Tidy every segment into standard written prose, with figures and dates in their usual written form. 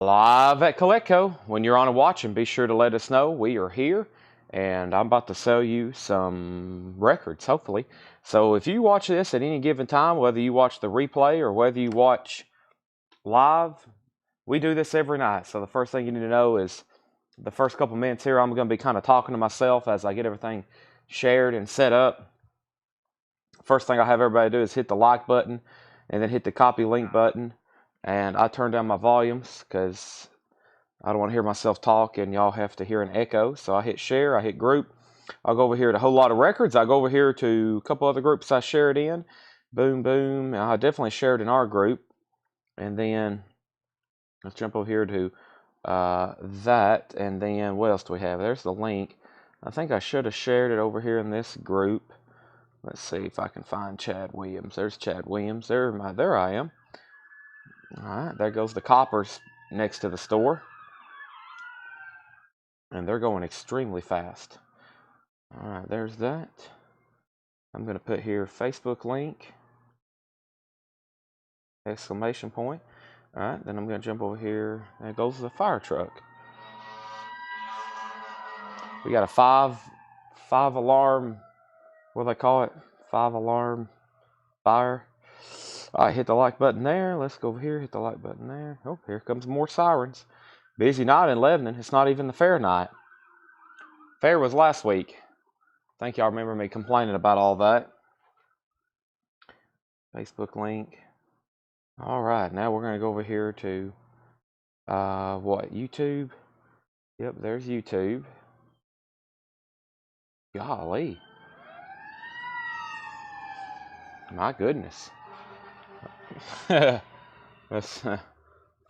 Live at Coletco. When you're on a watching, be sure to let us know. We are here, and I'm about to sell you some records, hopefully. So if you watch this at any given time, whether you watch the replay or whether you watch live, we do this every night. So the first thing you need to know is the first couple minutes here, I'm going to be kind of talking to myself as I get everything shared and set up. First thing I have everybody do is hit the like button and then hit the copy link button. And I turn down my volumes because I don't want to hear myself talk and y'all have to hear an echo. So I hit share, I hit group. I'll go over here to a whole lot of records. I go over here to a couple other groups I share it in. Boom, boom. I definitely shared in our group. And then let's jump over here to that. And then what else do we have? There's the link. I think I should have shared it over here in this group. Let's see if I can find Chad Williams. There's Chad Williams. There I am. All right, there goes the coppers next to the store. And they're going extremely fast. All right, there's that. I'm going to put here Facebook link, exclamation point. All right, then I'm going to jump over here. There goes the fire truck. We got a five alarm, what do they call it? 5-alarm fire. All right, hit the like button there. Let's go over here, hit the like button there. Oh, here comes more sirens. Busy night in Lebanon. It's not even the fair night. Fair was last week. I think y'all remember me complaining about all that. Facebook link. All right, now we're going to go over here to, YouTube? Yep, there's YouTube. Golly. My goodness. That's,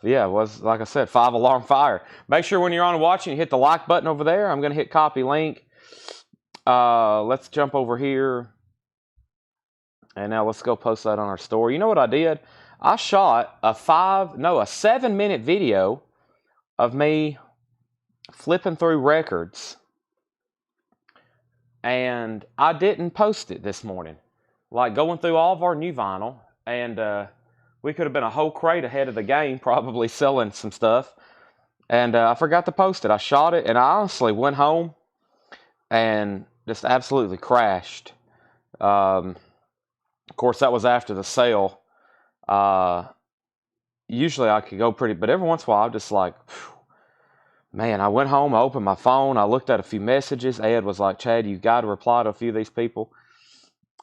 yeah, it was, like I said, 5-alarm fire. Make sure when you're on watching, you hit the like button over there. I'm going to hit copy link. Let's jump over here. And now let's go post that on our story. You know what I did? I shot a 7-minute video of me flipping through records. And I didn't post it this morning. Like going through all of our new vinyl. And we could have been a whole crate ahead of the game, probably selling some stuff. And I forgot to post it. I shot it, and I honestly went home and just absolutely crashed. Of course, that was after the sale. Usually I could go pretty, but every once in a while I'm just like, man, I went home, I opened my phone, I looked at a few messages. Ed was like, Chad, you've got to reply to a few of these people.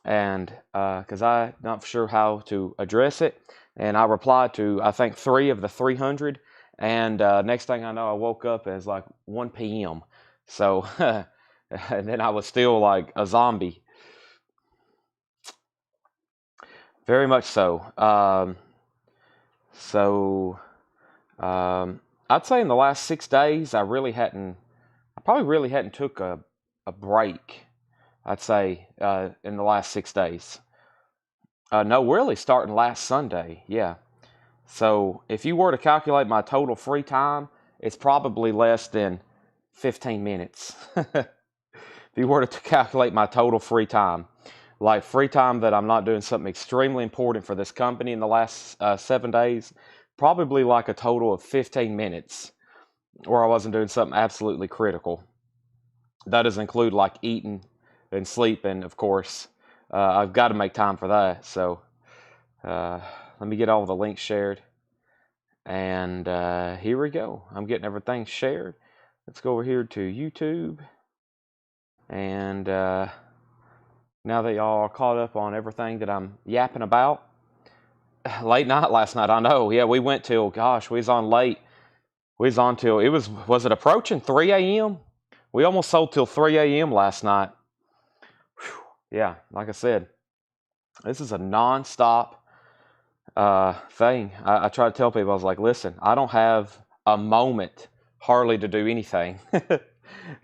And because I'm not sure how to address it. And I replied to, I think, 3 of the 300. And next thing I know, I woke up as like 1 p.m. So, and then I was still like a zombie. Very much so. I'd say in the last 6 days, I probably really hadn't took a break. I'd say in the last 6 days. No, really starting last Sunday, yeah. So if you were to calculate my total free time, it's probably less than 15 minutes. If you were to calculate my total free time, like free time that I'm not doing something extremely important for this company in the last 7 days, probably like a total of 15 minutes where I wasn't doing something absolutely critical. That does include like eating and sleeping, of course. I've got to make time for that. So let me get all the links shared. And here we go. I'm getting everything shared. Let's go over here to YouTube. And now that y'all are caught up on everything that I'm yapping about. Late night last night, I know. Yeah, we went till, gosh, we was on late. We was on till, was it approaching 3 a.m.? We almost sold till 3 a.m. last night. Whew. Yeah, like I said, this is a non-stop thing. I try to tell people, I was like, listen, I don't have a moment hardly to do anything.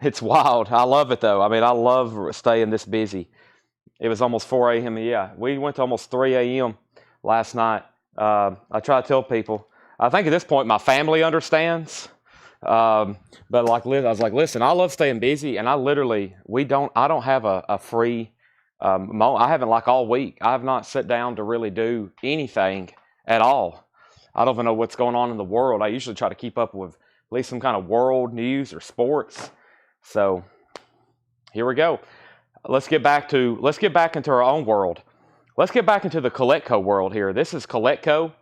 It's wild. I love it, though. I mean, I love staying this busy. It was almost 4 a.m. Yeah, we went to almost 3 a.m. last night. I try to tell people, I think at this point my family understands. But like I was like, listen, I love staying busy, and I don't have a free moment. I haven't, like, all week. I have not sat down to really do anything at all. I don't even know what's going on in the world. I usually try to keep up with at least some kind of world news or sports. So here we go. Let's get back into our own world. Let's get back into the Coletco world here. This is Coletco.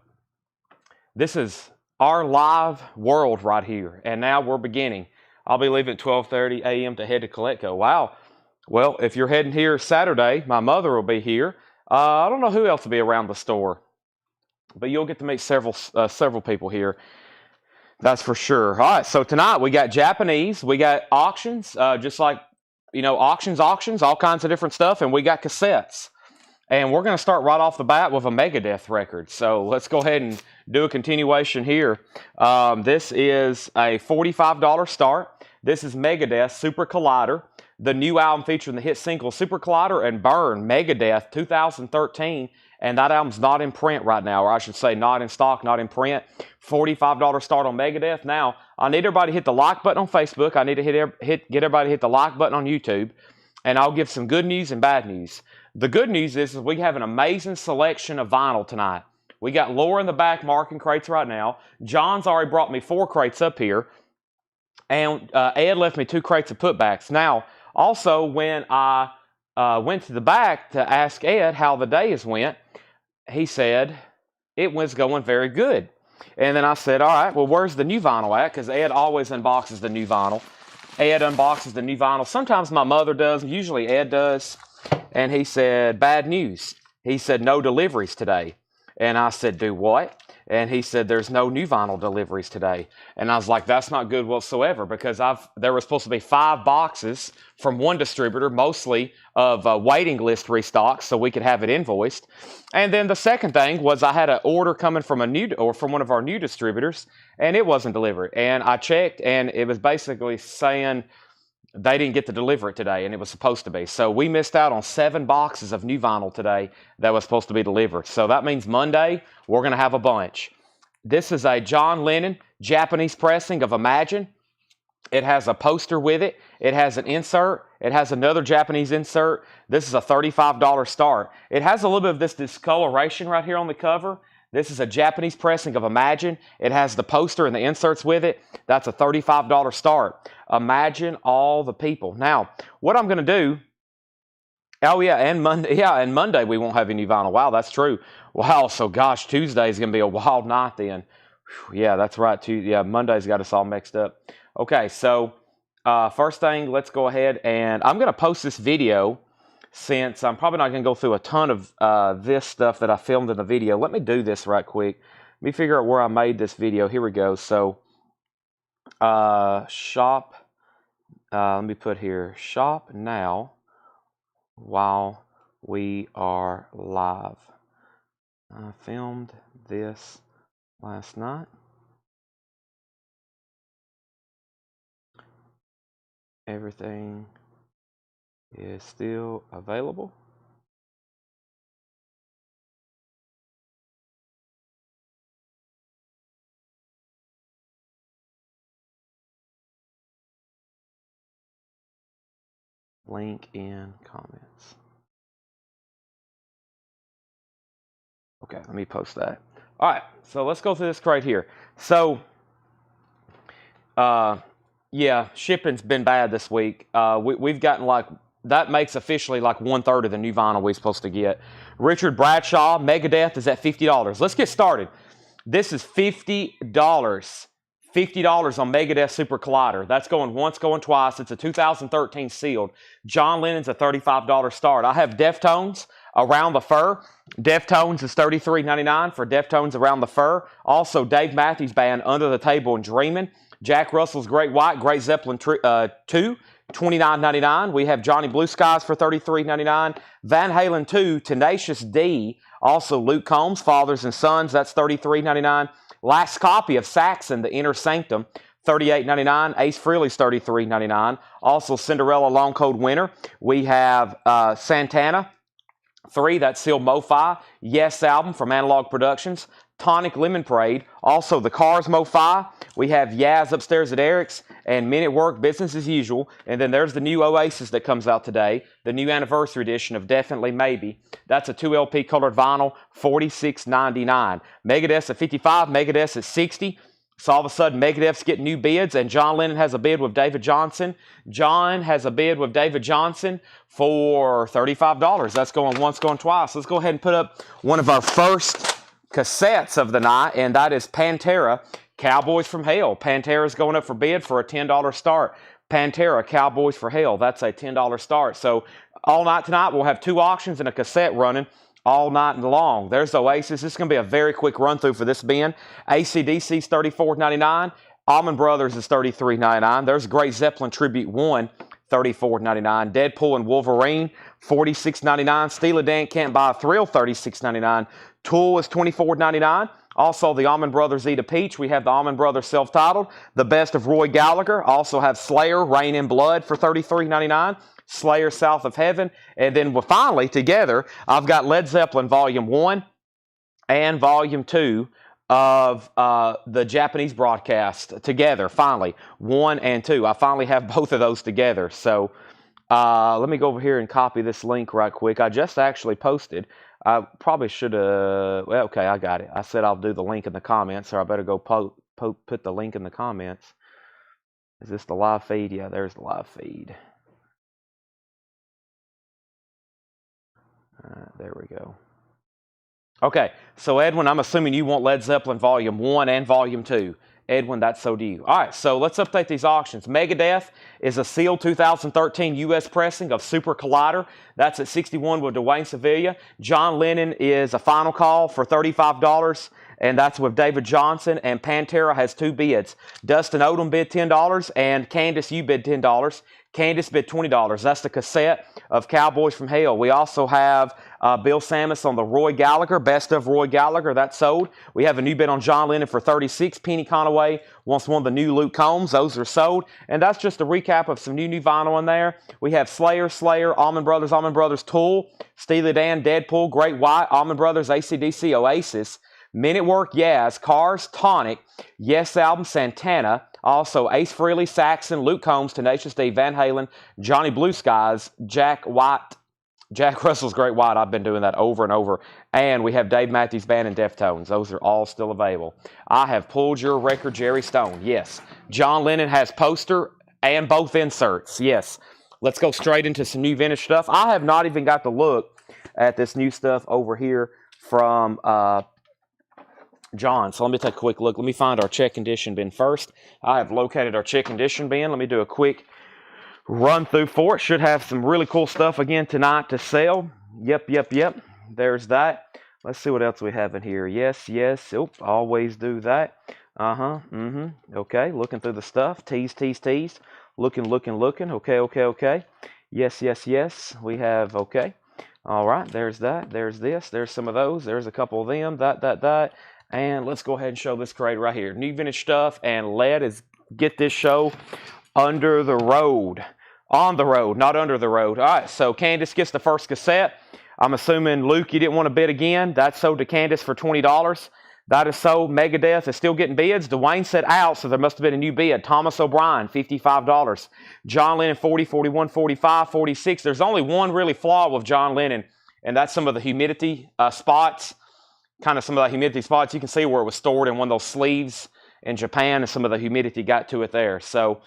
This is our live world right here. And now we're beginning. I'll be leaving at 12:30 a.m. to head to Coletco. Wow. Well, if you're heading here Saturday, my mother will be here. I don't know who else will be around the store, but you'll get to meet several people here. That's for sure. All right, so tonight we got Japanese, we got auctions, just like, auctions, all kinds of different stuff, and we got cassettes. And we're going to start right off the bat with a Megadeth record. So let's go ahead and do a continuation here. This is a $45 start. This is Megadeth Super Collider, the new album featuring the hit single Super Collider and Burn, Megadeth 2013. And that album's not in print right now, or I should say not in stock, not in print. $45 start on Megadeth. Now, I need everybody to hit the like button on Facebook. I need to get everybody to hit the like button on YouTube. And I'll give some good news and bad news. The good news is we have an amazing selection of vinyl tonight. We got Laura in the back marking crates right now. John's already brought me 4 crates up here. And Ed left me 2 crates of putbacks. Now, also, when I went to the back to ask Ed how the days went, he said it was going very good. And then I said, all right, well, where's the new vinyl at? Because Ed always unboxes the new vinyl. Ed unboxes the new vinyl. Sometimes my mother does. Usually Ed does. And he said, bad news. He said, no deliveries today. And I said, do what? And he said, there's no new vinyl deliveries today. And I was like, that's not good whatsoever, because there were supposed to be 5 boxes from one distributor, mostly of waiting list restocks, so we could have it invoiced. And then the second thing was I had an order coming from from one of our new distributors, and it wasn't delivered. And I checked, and it was basically saying they didn't get to deliver it today, and it was supposed to be. So we missed out on 7 boxes of new vinyl today that was supposed to be delivered. So that means Monday, we're going to have a bunch. This is a John Lennon Japanese pressing of Imagine. It has a poster with it. It has an insert. It has another Japanese insert. This is a $35 start. It has a little bit of this discoloration right here on the cover. This is a Japanese pressing of Imagine. It has the poster and the inserts with it. That's a $35 start. Imagine all the people. Now, what I'm going to do, and Monday we won't have any vinyl. Wow, that's true. Wow, so gosh, Tuesday is going to be a wild night then. Whew, yeah, that's right. Monday's got us all mixed up. Okay, so first thing, let's go ahead and I'm going to post this video, since I'm probably not going to go through a ton of this stuff that I filmed in the video. Let me do this right quick. Let me figure out where I made this video. Here we go. So, shop. Let me put here, shop now while we are live. I filmed this last night. Everything is still available. Link in comments. Okay, let me post that. All right, so let's go through this crate here. So, yeah, shipping's been bad this week. We've gotten that makes officially like 1/3 of the new vinyl we're supposed to get. Richard Bradshaw, Megadeth is at $50. Let's get started. This is $50. $50 on Megadeth Super Collider. That's going once, going twice. It's a 2013 sealed. John Lennon's a $35 start. I have Deftones Around the Fur. Deftones is $33.99 for Deftones Around the Fur. Also, Dave Matthews Band, Under the Table and Dreamin'. Jack Russell's Great White, Great Zeppelin 2, $29.99. We have Johnny Blue Skies for $33.99. Van Halen 2, Tenacious D. Also, Luke Combs, Fathers and Sons, that's $33.99. Last copy of Saxon, The Inner Sanctum, $38.99. Ace Frehley's $33.99. Also, Cinderella Long Cold Winter. We have Santana 3, that's sealed Mo-Fi. Yes album from Analog Productions. Tonic Lemon Parade. Also, The Cars Mo-Fi. We have Yaz Upstairs at Eric's. and Men at Work, Business as Usual. And then there's the new Oasis that comes out today, the new anniversary edition of Definitely Maybe. That's a 2 LP colored vinyl, $46.99. Megadeth's at 55, Megadeth's at 60. So all of a sudden, Megadeth's getting new bids, and John Lennon has a bid with David Johnson. John has a bid with David Johnson for $35. That's going once, going twice. Let's go ahead and put up one of our first cassettes of the night, and that is Pantera, Cowboys from Hell. Pantera's going up for bid for a $10 start. Pantera, Cowboys for Hell. That's a $10 start. So all night tonight, we'll have 2 auctions and a cassette running all night long. There's Oasis. This is going to be a very quick run through for this bin. AC/DC's $34.99. Allman Brothers is $33.99. There's Great Zeppelin Tribute 1, $34.99. Deadpool and Wolverine, $46.99. Steely Dan Can't Buy a Thrill, $36.99. Tool is $24.99. Also, the Allman Brothers Eat a Peach. We have the Allman Brothers self-titled. The Best of Roy Gallagher. Also have Slayer, Rain in Blood for $33.99. Slayer, South of Heaven. And then finally, together, I've got Led Zeppelin Volume 1 and Volume 2 of the Japanese broadcast together, finally. 1 and 2. I finally have both of those together. So let me go over here and copy this link right quick. I just actually posted. I probably should have... Well, okay, I got it. I said I'll do the link in the comments, so I better go put the link in the comments. Is this the live feed? Yeah, there's the live feed. There we go. Okay, so Edwin, I'm assuming you want Led Zeppelin Volume 1 and Volume 2. Edwin, that's so do you. All right, so let's update these auctions. Megadeth is a sealed 2013 U.S. pressing of Super Collider. That's at 61 with Dwayne Sevilla. John Lennon is a final call for $35, and that's with David Johnson. And Pantera has 2 bids. Dustin Odom bid $10, and Candace, you bid $10. Candace bid $20. That's the cassette of Cowboys from Hell. We also have Bill Samus on the Roy Gallagher, Best of Roy Gallagher. That's sold. We have a new bid on John Lennon for $36. Penny Conaway wants one of the new Luke Combs. Those are sold. And that's just a recap of some new vinyl in there. We have Slayer, Allman Brothers, Tool, Steely Dan, Deadpool, Great White, Allman Brothers, AC/DC, Oasis, Men at Work, Yaz, Cars, Tonic, Yes Album, Santana, also Ace Frehley, Saxon, Luke Combs, Tenacious D, Van Halen, Johnny Blue Skies, Jack Russell's Great White. I've been doing that over and over. And we have Dave Matthews Band and Deftones. Those are all still available. I have pulled your record, Jerry Stone. Yes. John Lennon has poster and both inserts. Yes. Let's go straight into some new vintage stuff. I have not even got to look at this new stuff over here from John. So let me take a quick look. Let me find our check condition bin first. I have located our check condition bin. Let me do a quick run through for it. Should have some really cool stuff again tonight to sell. Yep. There's that. Let's see what else we have in here. Yes. Oop, always do that. Okay, looking through the stuff. Tease. Looking. Okay. Yes. We have, okay. All right, there's that. There's this. There's some of those. There's a couple of them. That. And let's go ahead and show this crate right here. New vintage stuff, and get this show under the road. On the road, not under the road. All right, so Candace gets the first cassette. I'm assuming, Luke, you didn't want to bid again. That's sold to Candace for $20. That is sold. Megadeth is still getting bids. Dwayne said out, so there must have been a new bid. Thomas O'Brien, $55. John Lennon, $40, $41, $45, $46. There's only one really flaw with John Lennon, and that's some of the humidity spots. Kind of some of the humidity spots. You can see where it was stored in one of those sleeves in Japan, and some of the humidity got to it there. So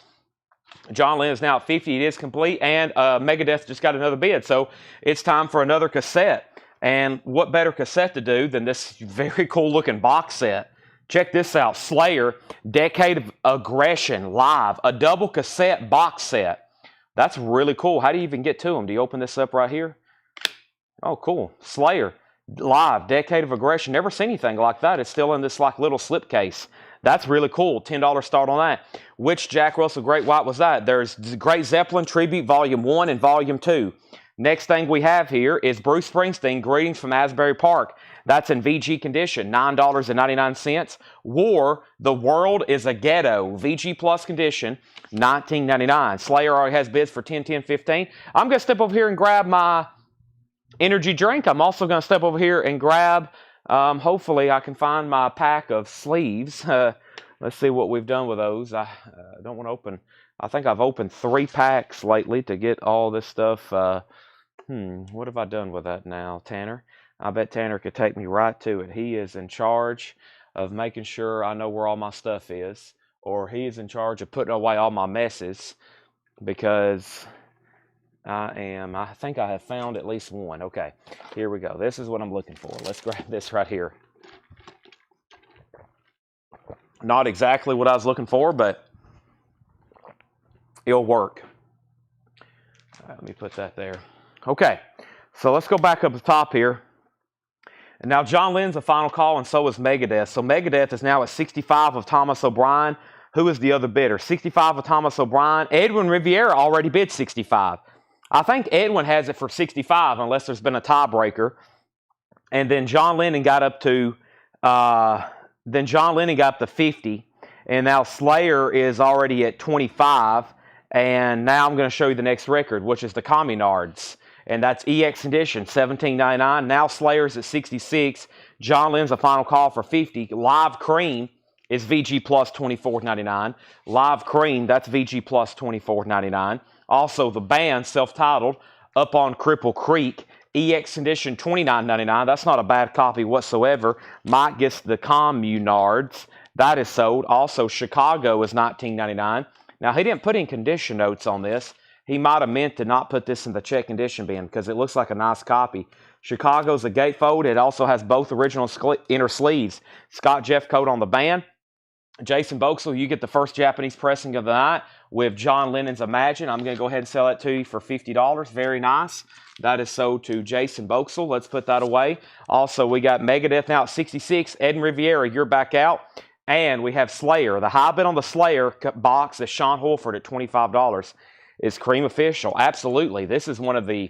John Lennon is now at 50. It is complete, and Megadeth just got another bid. So it's time for another cassette. And what better cassette to do than this very cool looking box set? Check this out. Slayer, Decade of Aggression Live, a double cassette box set. That's really cool. How do you even get to them? Do you open this up right here? Oh, cool. Slayer, Live, Decade of Aggression. Never seen anything like that. It's still in this like little slipcase. That's really cool. $10 start on that. Which Jack Russell Great White was that? There's Great Zeppelin Tribute Volume 1 and Volume 2. Next thing we have here is Bruce Springsteen, Greetings from Asbury Park. That's in VG condition, $9.99. War, The World is a Ghetto, VG Plus condition, $19.99. Slayer already has bids for $10, $10, $15. I'm going to step over here and grab my energy drink. I'm also going to step over here and grab, hopefully I can find my pack of sleeves. Let's see what we've done with those. I don't want to open. I think I've opened 3 packs lately to get all this stuff. What have I done with that now, Tanner? I bet Tanner could take me right to it. He is in charge of making sure I know where all my stuff is, or he is in charge of putting away all my messes, because I think I have found at least one. Okay, here we go. This is what I'm looking for. Let's grab this right here. Not exactly what I was looking for, but it'll work. All right, let me put that there. Okay, so let's go back up the top here. And now John Lennon's a final call, and so is Megadeth. So Megadeth is now at 65 of Thomas O'Brien. Who is the other bidder? 65 of Thomas O'Brien. Edwin Riviera already bid 65. I think Edwin has it for 65 unless there's been a tiebreaker. And then John Lennon got up to 50. And now Slayer is already at 25. And now I'm going to show you the next record, which is the Communards. And that's EX Edition, $17.99. Now Slayer's at 66. John Lennon's a final call for 50. Live Cream is VG Plus, $24.99. Live Cream, that's VG Plus, $24.99. Also, the band, self-titled, Up on Cripple Creek, EX Edition, $29.99. That's not a bad copy whatsoever. Mike gets the Communards. That is sold. Also, Chicago is $19.99. Now, he didn't put in condition notes on this. He might have meant to not put this in the check condition bin because it looks like a nice copy. Chicago's a gatefold. It also has both original inner sleeves. Scott Jeffcoat on the band. Jason Boxel, you get the first Japanese pressing of the night with John Lennon's Imagine. I'm going to go ahead and sell that to you for $50. Very nice. That is sold to Jason Boxel. Let's put that away. Also, we got Megadeth now at 66. Ed and Riviera, you're back out. And we have Slayer. The high bid on the Slayer box is Sean Holford at $25. Is Cream official? Absolutely. This is one of their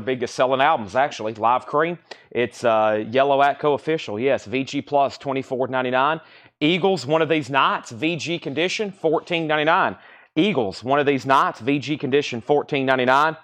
biggest selling albums, actually. Live Cream. It's Yellow Atco official. Yes, VG Plus, $24.99. Eagles, One of These Nights, VG condition, $14.99. Eagles, One of These Nights, VG condition, $14.99.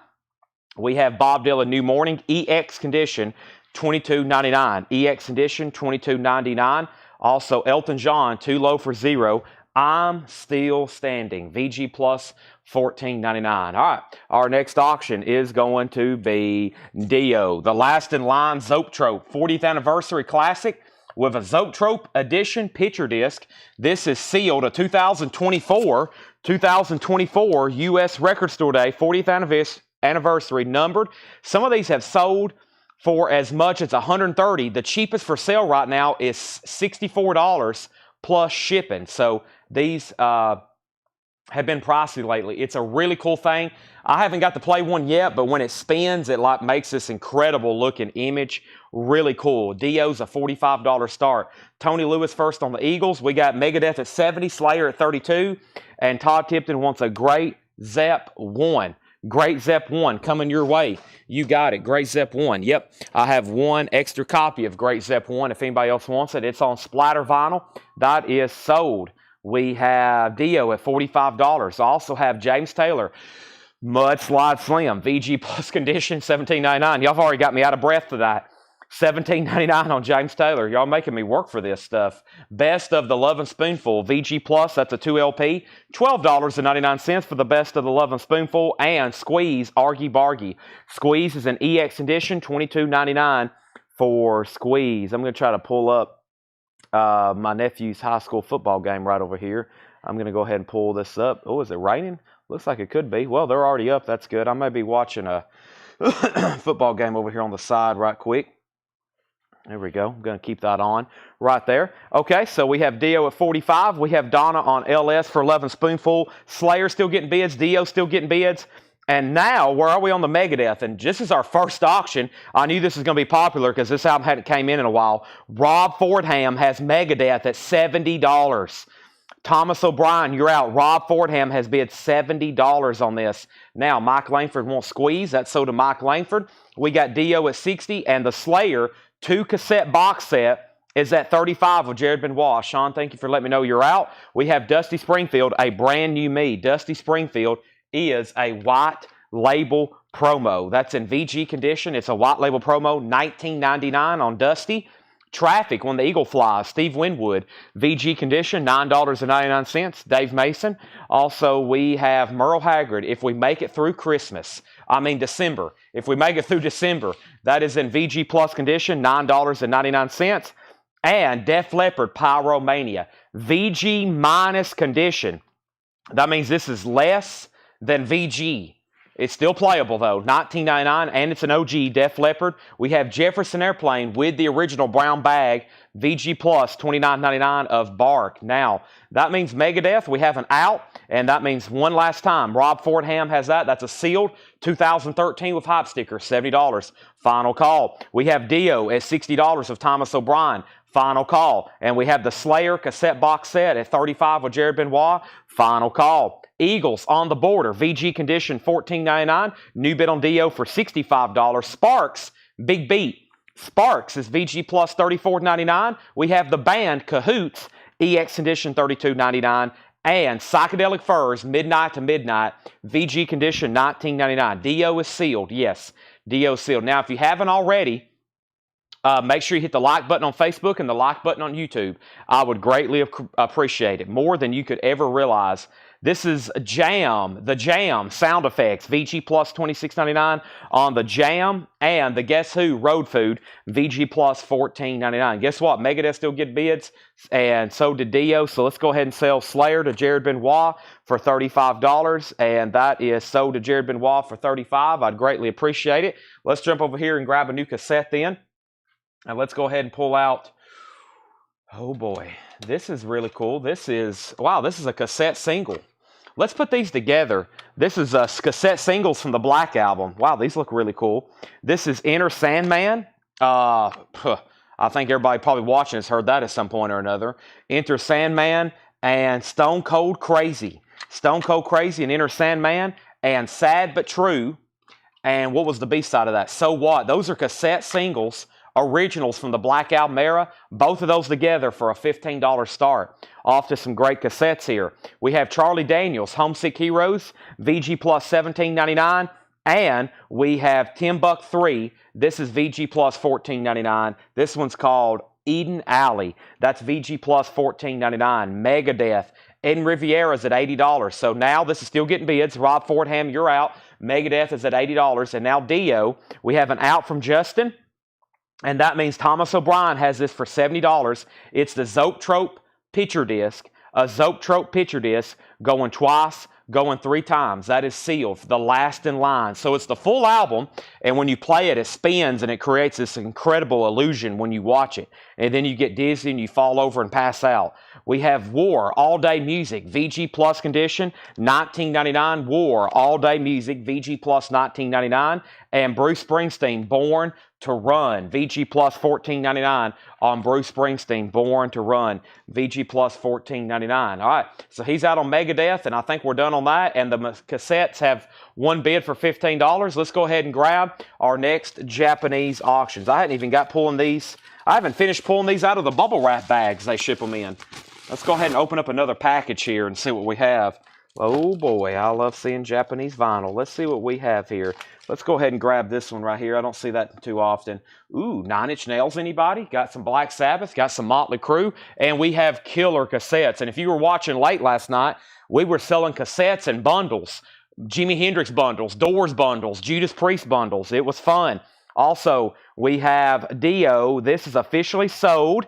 We have Bob Dylan, New Morning, EX condition, $22.99. EX condition, $22.99. Also, Elton John, Too Low for Zero. I'm Still Standing. VG Plus, $14.99. All right. Our next auction is going to be Dio, the Last in Line Zoetrope 40th Anniversary Classic with a Zoetrope Edition picture disc. This is sealed, a 2024 U.S. Record Store Day 40th anniversary numbered. Some of these have sold for as much as $130. The cheapest for sale right now is $64 plus shipping. So these have been pricey lately. It's a really cool thing. I haven't got to play one yet, but when it spins, it like makes this incredible looking image. Really cool. Dio's a $45 start. Tony Lewis first on the Eagles. We got Megadeth at 70, Slayer at 32, and Todd Tipton wants a Great Zepp 1. Great Zepp 1 coming your way. You got it. Great Zepp 1. Yep. I have one extra copy of Great Zepp 1 if anybody else wants it. It's on splatter vinyl. That is sold. We have Dio at $45. I also have James Taylor, Mudslide Slim, VG Plus condition, $17.99. Y'all have already got me out of breath for that. $17.99 on James Taylor. Y'all making me work for this stuff. Best of the Lovin' Spoonful, VG Plus, that's a 2LP. $12.99 for the Best of the Lovin' Spoonful. And Squeeze, Argy Bargy. Squeeze is an EX edition, $22.99 for Squeeze. I'm going to try to pull up my nephew's high school football game right over here. I'm going to go ahead and pull this up. Oh, is it raining? Looks like it could be. Well, they're already up. That's good. I may be watching a football game over here on the side right quick. There we go. I'm going to keep that on right there. Okay, so we have Dio at 45. We have Donna on LS for 11 Spoonful. Slayer still getting bids. Dio still getting bids. And now, where are we on the Megadeth? And this is our first auction. I knew this was going to be popular because this album hadn't came in a while. Rob Fordham has Megadeth at $70. Thomas O'Brien, you're out. Rob Fordham has bid $70 on this. Now, Mike Langford won't Squeeze. That's sold to Mike Langford. We got Dio at 60, and the Slayer 2-cassette box set is at $35 with Jared Benoit. Sean, thank you for letting me know you're out. We have Dusty Springfield, a brand new me. Dusty Springfield is a white label promo. That's in VG condition. It's a white label promo, $19.99 on Dusty. Traffic, when the eagle flies, Steve Winwood. VG Condition, $9.99. Dave Mason. Also, we have Merle Haggard, If We Make It Through December. If we make it through December, that is in VG Plus condition, $9.99. And Def Leppard, Pyromania, VG minus condition. That means this is less than VG. It's still playable, though. $19.99, and it's an OG Def Leppard. We have Jefferson Airplane with the original brown bag, VG Plus, $29.99 of Bark. Now, that means Megadeth. We have an out, and that means one last time. Rob Fordham has that. That's a sealed 2013 with hype sticker, $70. Final call. We have Dio at $60 of Thomas O'Brien. Final call. And we have the Slayer cassette box set at $35 with Jared Benoit. Final call. Eagles on the Border, VG condition, $14.99. New bid on Dio for $65. Sparks, Big Beat. Sparks is VG Plus, $34.99. We have the band Cahoots, EX condition, $32.99. And Psychedelic Furs, Midnight to Midnight, VG condition, $19.99. Dio is sealed. Yes, Dio is sealed. Now, if you haven't already, make sure you hit the like button on Facebook and the like button on YouTube. I would greatly appreciate it, more than you could ever realize. This is Jam, the Jam sound effects, VG Plus $26.99 on the Jam, and the Guess Who Road Food, VG Plus $14.99. Guess what? Megadeth still get bids, and so did Dio. So let's go ahead and sell Slayer to Jared Benoit for $35, and that is sold to Jared Benoit for $35. I'd greatly appreciate it. Let's jump over here and grab a new cassette then, and let's go ahead and pull out. Oh boy, this is really cool. This is, wow, this is a cassette single. Let's put these together. This is cassette singles from the Black Album. Wow, these look really cool. This is Enter Sandman. I think everybody probably watching has heard that at some point or another. Enter Sandman and Stone Cold Crazy. Stone Cold Crazy and Enter Sandman and Sad But True. And what was the B-side of that? So What? Those are cassette singles, originals from the Black Album era. Both of those together for a $15 start. Off to some great cassettes here. We have Charlie Daniels, Homesick Heroes, VG Plus $17.99. And we have Timbuk 3. This is VG Plus $14.99. This one's called Eden Alley. That's VG Plus $14.99. Megadeth. Eden Riviera's at $80. So now this is still getting bids. Rob Fordham, you're out. Megadeth is at $80. And now Dio, we have an out from Justin. And that means Thomas O'Brien has this for $70. It's the Zoetrope picture disc. A Zoetrope picture disc going twice, going 3 times. That is sealed. The last in line. So it's the full album. And when you play it, it spins and it creates this incredible illusion when you watch it. And then you get dizzy and you fall over and pass out. We have War, All Day Music, VG Plus condition, $19.99. War, All Day Music, VG Plus $19.99. And Bruce Springsteen, Born to Run, VG Plus $14.99 on Bruce Springsteen, Born to Run, VG Plus $14.99. All right, so he's out on Megadeth, and I think we're done on that. And the cassettes have one bid for $15. Let's go ahead and grab our next Japanese auctions. I hadn't even got pulling these. I haven't finished pulling these out of the bubble wrap bags they ship them in. Let's go ahead and open up another package here and see what we have. Oh boy, I love seeing Japanese vinyl. Let's see what we have here. Let's go ahead and grab this one right here. I don't see that too often. Ooh, 9 Inch Nails, anybody? Got some Black Sabbath, got some Motley Crue, and we have killer cassettes. And if you were watching late last night, we were selling cassettes and bundles. Jimi Hendrix bundles, Doors bundles, Judas Priest bundles. It was fun. Also, we have Dio. This is officially sold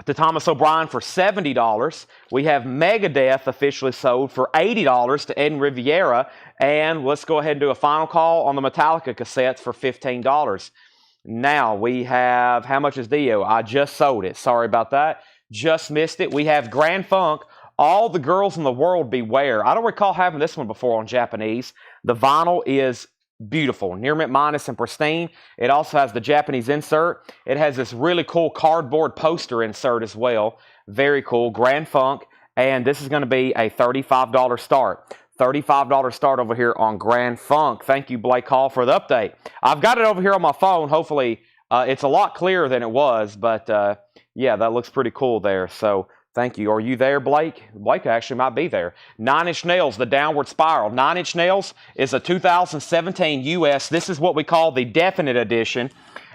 to Thomas O'Brien for $70. We have Megadeth officially sold for $80 to Eden Riviera. And let's go ahead and do a final call on the Metallica cassettes for $15. Now we have, how much is Dio? I just sold it. Sorry about that. Just missed it. We have Grand Funk, All the Girls in the World Beware. I don't recall having this one before on Japanese. The vinyl is beautiful, near mint minus and pristine. It also has the Japanese insert. It has this really cool cardboard poster insert as well. Very cool. Grand Funk. And this is going to be a $35 start. $35 start over here on Grand Funk. Thank you, Blake Hall, for the update. I've got it over here on my phone. Hopefully, it's a lot clearer than it was. But, yeah, that looks pretty cool there. So, thank you. Are you there, Blake? Blake actually might be there. 9 Inch Nails, The Downward Spiral. 9 Inch Nails is a 2017 US. This is what we call the Definite Edition.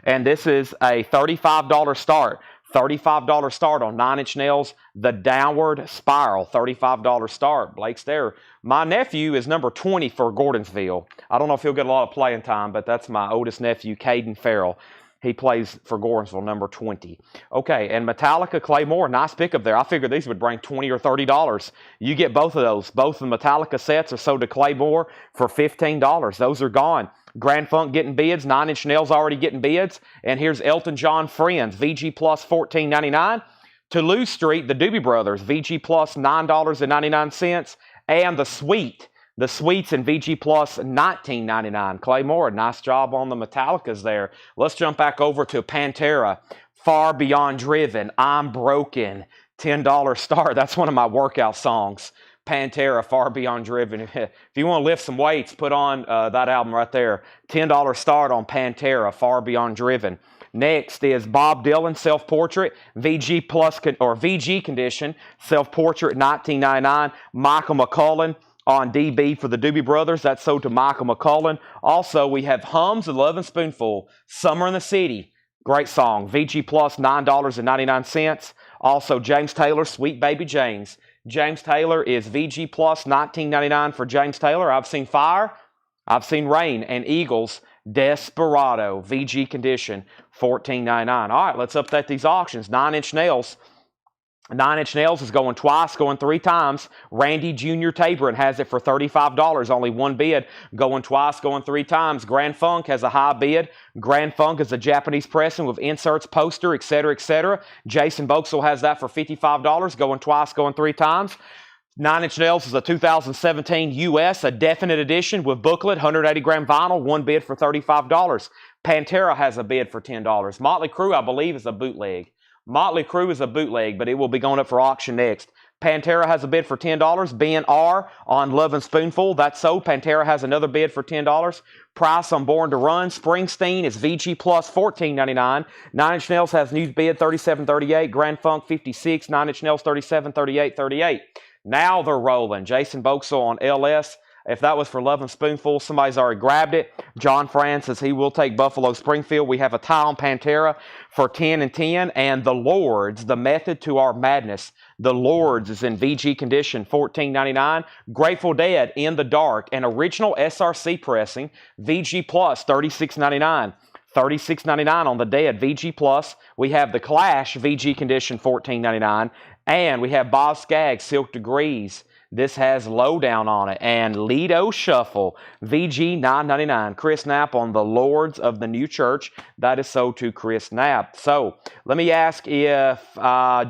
And this is a $35 start. $35 start on 9 Inch Nails, The Downward Spiral. $35 start. Blake's there. My nephew is number 20 for Gordonsville. I don't know if he'll get a lot of playing time, but that's my oldest nephew, Caden Farrell. He plays for Gordonsville, number 20. Okay, and Metallica, Claymore, nice pickup there. I figured these would bring $20 or $30. You get both of those. Both of the Metallica sets are sold to Claymore for $15. Those are gone. Grand Funk getting bids. 9 Inch Nails already getting bids. And here's Elton John Friends, VG Plus $14.99. Toulouse Street, the Doobie Brothers, VG Plus $9.99. And the Sweets in VG Plus $19.99. Claymore, nice job on the Metallicas there. Let's jump back over to Pantera. Far Beyond Driven, I'm Broken, $10 start. That's one of my workout songs. Pantera, Far Beyond Driven. If you want to lift some weights, put on that album right there. $10 start on Pantera, Far Beyond Driven. Next is Bob Dylan, Self-Portrait, VG Plus or VG Condition, Self-Portrait, $19.99. Michael McCullen on DB for the Doobie Brothers. That's sold to Michael McCullen. Also, we have Hums and Love and Spoonful, Summer in the City. Great song. VG Plus, $9.99. Also, James Taylor, Sweet Baby James. James Taylor is VG Plus, $19.99 for James Taylor. I've seen Fire, I've seen Rain, and Eagles, Desperado, VG Condition, $14.99. All right, let's update these auctions. 9 Inch Nails. 9 Inch Nails is going twice, going 3 times. Randy Jr. Tabor has it for $35. Only one bid. Going twice, going 3 times. Grand Funk has a high bid. Grand Funk is a Japanese pressing with inserts, poster, etc., etc. Jason Boxell has that for $55. Going twice, going 3 times. 9 Inch Nails is a 2017 US, a definite edition with booklet, 180-gram vinyl, one bid for $35. Pantera has a bid for $10. Motley Crue, I believe, is a bootleg. Motley Crue is a bootleg, but it will be going up for auction next. Pantera has a bid for $10. Ben R. on Love and Spoonful. That's sold. Pantera has another bid for $10. Price on Born to Run. Springsteen is VG Plus $14.99. 9 Inch Nails has new bid $37.38. Grand Funk $56. 9 Inch Nails $37.38. Now they're rolling. Jason Boxell on LS. If that was for Love and Spoonful, somebody's already grabbed it. John Francis, he will take Buffalo Springfield. We have a tie on Pantera for 10 and 10. And the Lords, the method to our madness. The Lords is in VG Condition, $14.99. Grateful Dead, In the Dark, an original SRC pressing, VG Plus, $36.99. $36.99 on the Dead, VG Plus. We have the Clash, VG Condition, $14.99. And we have Bob Skaggs, Silk Degrees. This has Lowdown on it. And Lido Shuffle, VG $9.99. Chris Knapp on the Lords of the New Church. That is sold to Chris Knapp. So let me ask if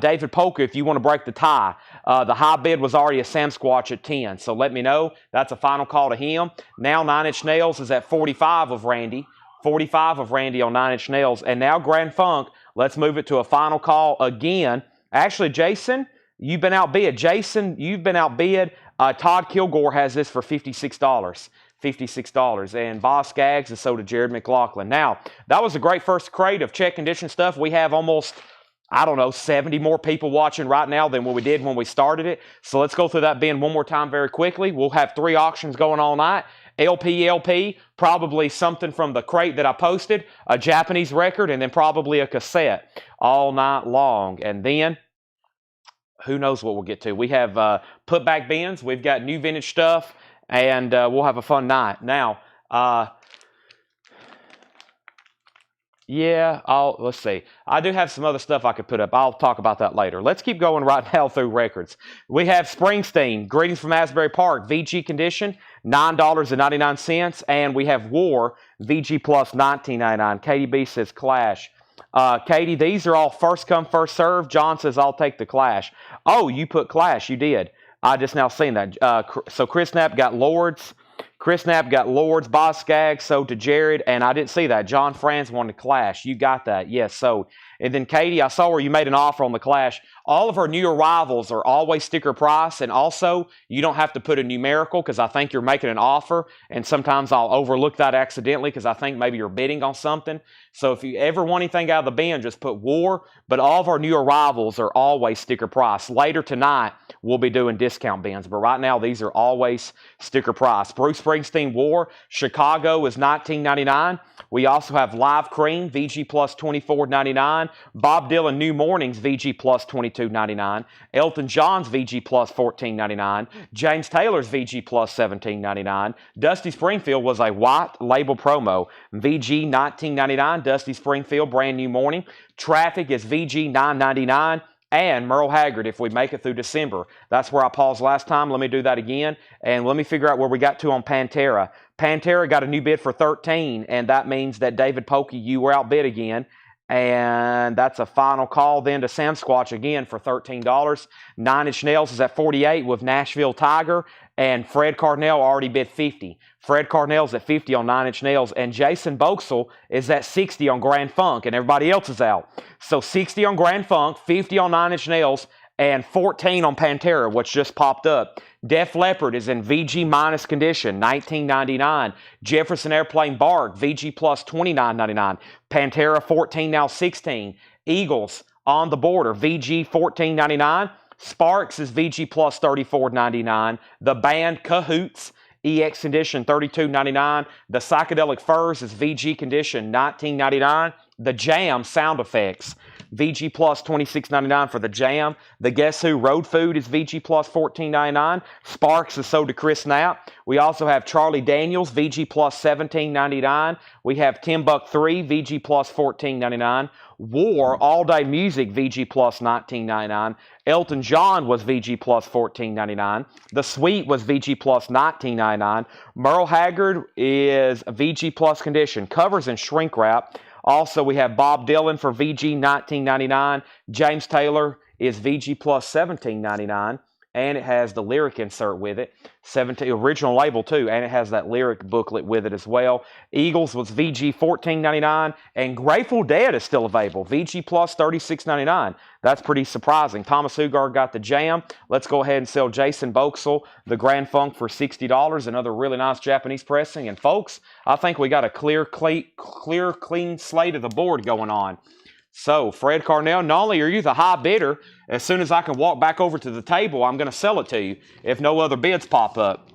David Polka, if you want to break the tie. The high bid was already a Sam Squatch at 10. So let me know. That's a final call to him. Now 9 Inch Nails is at 45 of Randy. 45 of Randy on 9 Inch Nails. And now Grand Funk. Let's move it to a final call again. Actually, Jason, you've been outbid. Jason, you've been outbid. Todd Kilgore has this for $56. $56. And Boss Skaggs is sold to Jared McLaughlin. Now, that was a great first crate of check condition stuff. We have almost, 70 more people watching right now than what we did when we started it. So let's go through that bin one more time very quickly. We'll have 3 auctions going all night. LP, probably something from the crate that I posted, a Japanese record, and then probably a cassette all night long. And then, who knows what we'll get to. We have putback bins. We've got new vintage stuff, and we'll have a fun night. Now, let's see. I do have some other stuff I could put up. I'll talk about that later. Let's keep going right now through records. We have Springsteen, Greetings from Asbury Park, VG Condition, $9.99. And we have War, VG Plus, $19.99. Katie B says Clash. Katie, these are all first come, first serve. John says, I'll take the Clash. Oh, you put Clash. You did. I just now seen that. So Chris Knapp got Lords. Chris Knapp got Lords. Boss Skaggs sold to Jared. And I didn't see that. John Franz wanted Clash. You got that. Yes, so. And then Katie, I saw where you made an offer on the Clash. All of our new arrivals are always sticker price. And also, you don't have to put a numerical because I think you're making an offer. And sometimes I'll overlook that accidentally because I think maybe you're bidding on something. So if you ever want anything out of the bin, just put War. But all of our new arrivals are always sticker price. Later tonight, we'll be doing discount bins. But right now, these are always sticker price. Bruce Springsteen, War. Chicago is $19.99. We also have Live Cream, VG plus $24.99. Bob Dylan New Mornings, VG plus $22.99. Elton John's VG plus $14.99. James Taylor's VG plus $17.99. Dusty Springfield was a white label promo. VG $19.99. Dusty Springfield Brand New Morning. Traffic is VG $9.99. And Merle Haggard, if we make it through December. That's where I paused last time. Let me do that again. And let me figure out where we got to on Pantera. Pantera got a new bid for 13, and that means that David Pokey, you were outbid again. And that's a final call then to Sam Squatch again for $13. Nine Inch Nails is at 48 with Nashville Tiger. And Fred Carnell already bid 50. Fred Carnell's at 50 on Nine Inch Nails. And Jason Boxell is at 60 on Grand Funk. And everybody else is out. So 60 on Grand Funk, 50 on Nine Inch Nails, and 14 on Pantera, which just popped up. Def Leppard is in VG minus condition, $19.99. Jefferson Airplane Bark, VG plus $29.99. Pantera 14, now 16. Eagles on the Border, VG $14.99. Sparks is VG plus $34.99. The band Cahoots, EX condition $32.99. The Psychedelic Furs is VG condition $19.99. The Jam Sound Effects, VG plus $26.99 for the Jam. The Guess Who Road Food is VG plus $14.99. Sparks is sold to Chris Knapp. We also have Charlie Daniels, VG plus $17.99. We have Timbuk 3, VG plus $14.99. War All Day Music, VG plus $19.99. Elton John was VG plus $14.99. The Sweet was VG plus $19.99. Merle Haggard is VG plus condition. Covers and shrink wrap. Also, we have Bob Dylan for VG $19.99. James Taylor is VG plus $17.99. And it has the lyric insert with it. 17 original label too, and it has that lyric booklet with it as well. Eagles was VG $14.99, and Grateful Dead is still available. VG plus $36.99. That's pretty surprising. Thomas Hugard got the Jam. Let's go ahead and sell Jason Boxell the Grand Funk for $60. Another really nice Japanese pressing. And folks, I think we got a clear, clean slate of the board going on. So, Fred Carnell, not only are you the high bidder, as soon as I can walk back over to the table, I'm going to sell it to you if no other bids pop up.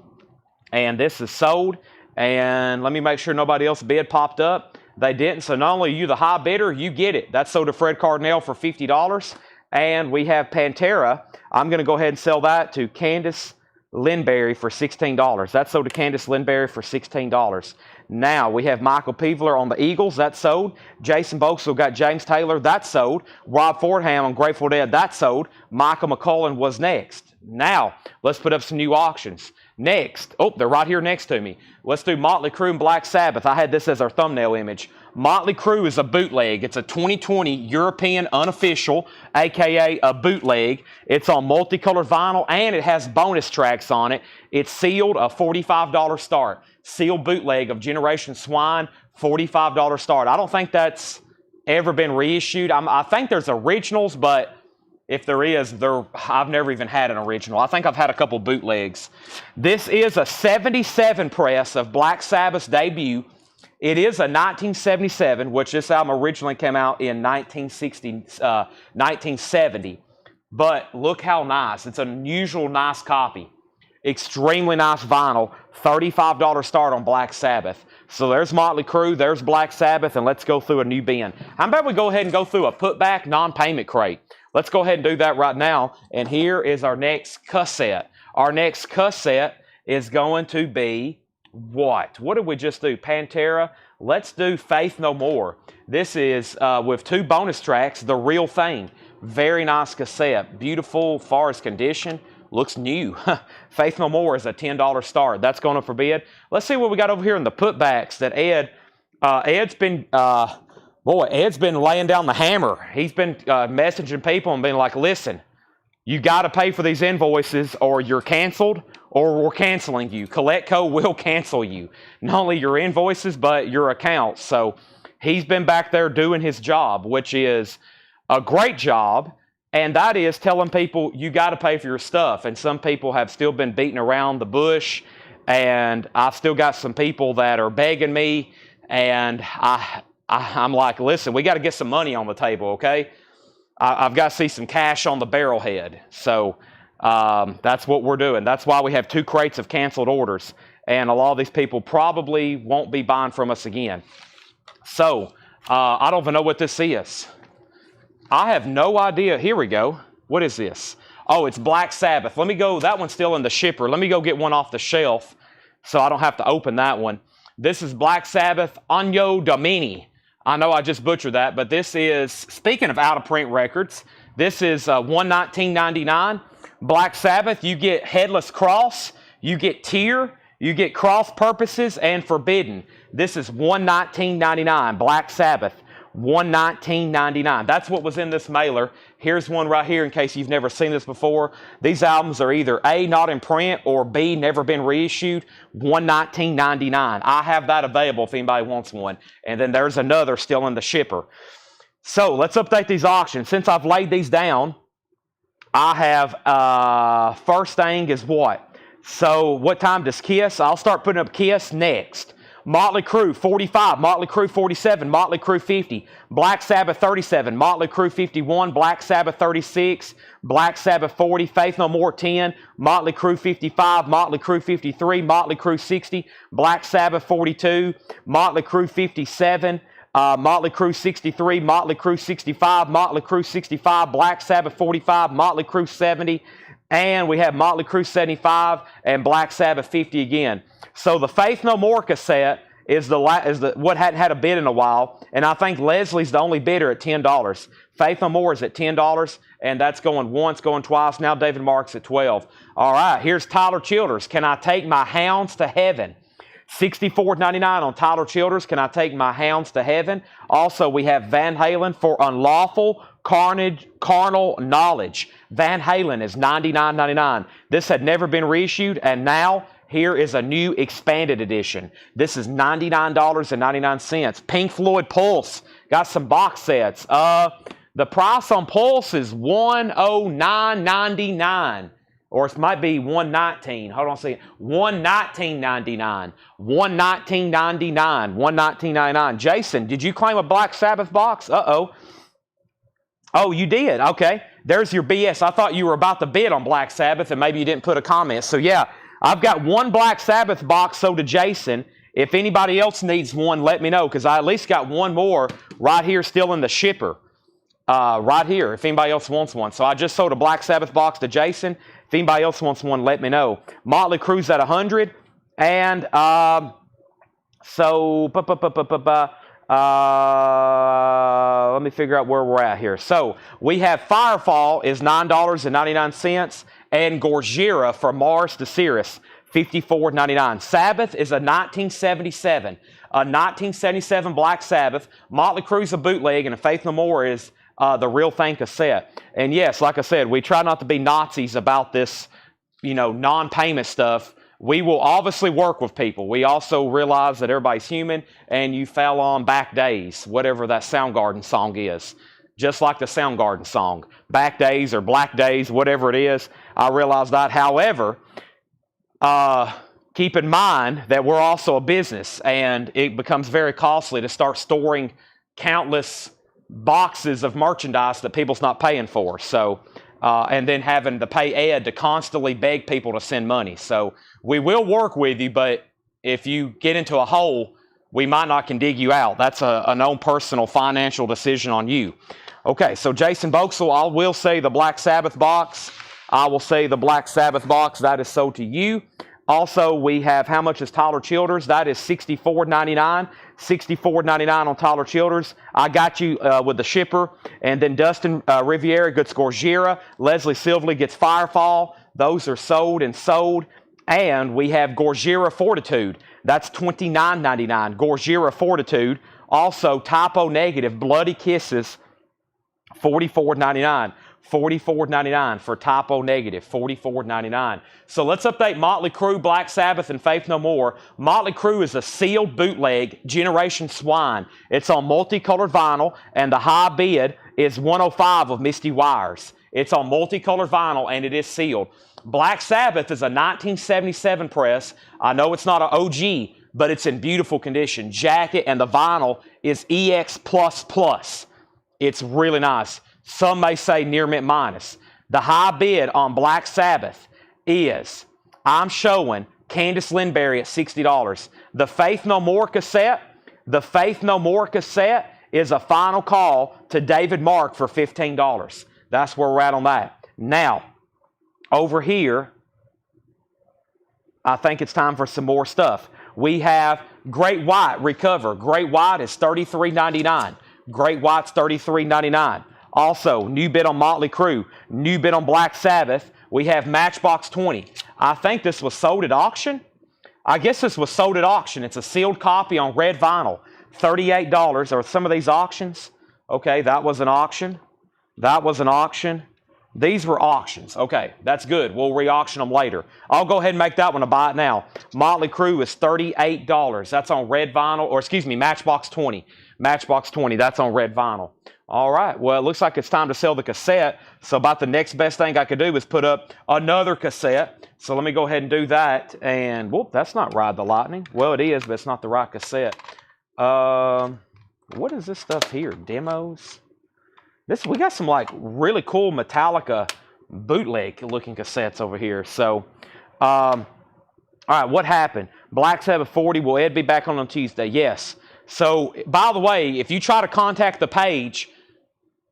And this is sold. And let me make sure nobody else bid popped up. They didn't. So, not only are you the high bidder, you get it. That's sold to Fred Carnell for $50. And we have Pantera. I'm going to go ahead and sell that to Candace Lindberry for $16. That's sold to Candace Lindberry for $16. Now, we have Michael Peevler on the Eagles. That's sold. Jason Boxell got James Taylor. That's sold. Rob Fordham on Grateful Dead. That's sold. Michael McCullen was next. Now, let's put up some new auctions. Next. Oh, they're right here next to me. Let's do Motley Crue and Black Sabbath. I had this as our thumbnail image. Motley Crue is a bootleg. It's a 2020 European unofficial, a.k.a. a bootleg. It's on multicolored vinyl, and it has bonus tracks on it. It's sealed, a $45 start. Sealed bootleg of Generation Swine, $45 start. I don't think that's ever been reissued. I think there's originals, but if there is, I've never even had an original. I think I've had a couple bootlegs. This is a 77 press of Black Sabbath's debut. It is a 1977, which this album originally came out in 1970. But look how nice. It's an unusual nice copy. Extremely nice vinyl. $35 start on Black Sabbath. So there's Motley Crue, there's Black Sabbath, and let's go through a new bin. How about we go ahead and go through a putback non-payment crate? Let's go ahead and do that right now. And here is our next cassette. Our next cassette is going to be what? What did we just do? Pantera. Let's do Faith No More. This is with two bonus tracks, The Real Thing. Very nice cassette. Beautiful as far as condition. Looks new. Faith No More is a $10 start. That's going up for bid. Let's see what we got over here in the putbacks that Ed's been laying down the hammer. He's been messaging people and being like, listen, you got to pay for these invoices or you're canceled or we're canceling you. CollectCo will cancel you. Not only your invoices, but your accounts. So he's been back there doing his job, which is a great job. And that is telling people you got to pay for your stuff. And some people have still been beating around the bush. And I've still got some people that are begging me. And I'm like, listen, we got to get some money on the table, okay? I've got to see some cash on the barrelhead. So that's what we're doing. That's why we have 2 crates of canceled orders. And a lot of these people probably won't be buying from us again. So, I don't even know what this is. I have no idea. Here we go. What is this? Oh, it's Black Sabbath. Let me go. That one's still in the shipper. Let me go get one off the shelf so I don't have to open that one. This is Black Sabbath Agno Domini. I know I just butchered that, but this is, speaking of out-of-print records, this is $119.99. Black Sabbath, you get Headless Cross, you get Tear, you get Cross Purposes, and Forbidden. This is $119.99. Black Sabbath, $119.99. That's what was in this mailer. Here's one right here in case you've never seen this before. These albums are either A, not in print, or B, never been reissued. $119.99. I have that available if anybody wants one. And then there's another still in the shipper. So let's update these auctions. Since I've laid these down, I have, first thing is what? So what time does Kiss? I'll start putting up Kiss next. Motley Crue 45, Motley Crue 47, Motley Crue 50, Black Sabbath 37, Motley Crue 51, Black Sabbath 36, Black Sabbath 40, Faith No More 10, Motley Crue 55, Motley Crue 53, Motley Crue 60, Black Sabbath 42, Motley Crue 57, Motley Crue 63, Motley Crue 65, Motley Crue 65, Black Sabbath 45, Motley Crue 70, and we have Motley Crue 75 and Black Sabbath 50 again. So the Faith No More cassette is what hadn't had a bid in a while, and I think Leslie's the only bidder at $10. Faith No More is at $10, and that's going once, going twice. Now David Mark's at $12. All right, here's Tyler Childers. Can I take my hounds to heaven? $64.99 on Tyler Childers. Can I take my hounds to heaven? Also, we have Van Halen for Unlawful Carnal Knowledge. Van Halen is $99.99. This had never been reissued, and now here is a new expanded edition. This is $99.99. Pink Floyd Pulse. Got some box sets. The price on Pulse is $109.99. Or it might be $119. Hold on a second. $119.99. $119.99. $119.99. Jason, did you claim a Black Sabbath box? Uh-oh. Oh, you did? Okay. There's your BS. I thought you were about to bid on Black Sabbath and maybe you didn't put a comment. So yeah, I've got one Black Sabbath box sold to Jason. If anybody else needs one, let me know because I at least got one more right here still in the shipper. Right here, if anybody else wants one. So I just sold a Black Sabbath box to Jason. If anybody else wants one, let me know. Motley Crue's at 100. And let me figure out where we're at here. So we have Firefall is $9.99 and Gorgira from Mars to Sirius, $54.99. Sabbath is a 1977. A 1977 Black Sabbath. Motley Crue's a bootleg and a Faith No More is the real thing cassette. And yes, like I said, we try not to be Nazis about this, non-payment stuff. We will obviously work with people. We also realize that everybody's human and you fell on back days, whatever that Soundgarden song is. Just like the Soundgarden song. Back days or black days, whatever it is. I realize that. However, keep in mind that we're also a business and it becomes very costly to start storing countless boxes of merchandise that people's not paying for. So, and then having to pay Ed to constantly beg people to send money. So we will work with you, but if you get into a hole, we might not can dig you out. That's an own personal financial decision on you. Okay, so Jason Boxel, I will say the Black Sabbath box. I will say the Black Sabbath box. That is sold to you. Also, we have, how much is Tyler Childers? That is $64.99. $64.99 on Tyler Childers. I got you with the shipper. And then Dustin Riviera gets Gorgira. Leslie Silverly gets Firefall. Those are sold and sold. And we have Gorgira Fortitude. That's $29.99. Gorgira Fortitude. Also, Typo Negative Bloody Kisses, $44.99. $44.99 for Typo Negative, $44.99. So let's update Motley Crue, Black Sabbath, and Faith No More. Motley Crue is a sealed bootleg, Generation Swine. It's on multicolored vinyl, and the high bid is $105 of Misty Wires. It's on multicolored vinyl, and it is sealed. Black Sabbath is a 1977 press. I know it's not an OG, but it's in beautiful condition. Jacket and the vinyl is EX++. It's really nice. Some may say near mint minus. The high bid on Black Sabbath is, I'm showing Candice Lindberry at $60. The Faith No More cassette, The Faith No More cassette is a final call to David Mark for $15. That's where we're at on that. Now, over here, I think it's time for some more stuff. We have Great White Recover. Great White is $33.99. Great White's $33.99. Also, new bid on Motley Crue. New bid on Black Sabbath. We have Matchbox 20. I think this was sold at auction. I guess this was sold at auction. It's a sealed copy on red vinyl. $38. Are some of these auctions? Okay, that was an auction. That was an auction. These were auctions. Okay, that's good. We'll re-auction them later. I'll go ahead and make that one a buy it now. Motley Crue is $38. That's on red vinyl, or excuse me, Matchbox 20. Matchbox 20, that's on red vinyl. All right, well, it looks like it's time to sell the cassette. So about the next best thing I could do is put up another cassette. So let me go ahead and do that. And, whoop, that's not Ride the Lightning. Well, it is, but it's not the right cassette. What is this stuff here? Demos? We got some like really cool Metallica bootleg looking cassettes over here. So, all right, what happened? Black Sabbath 40, will Ed be back on Tuesday? Yes. So, by the way, if you try to contact the page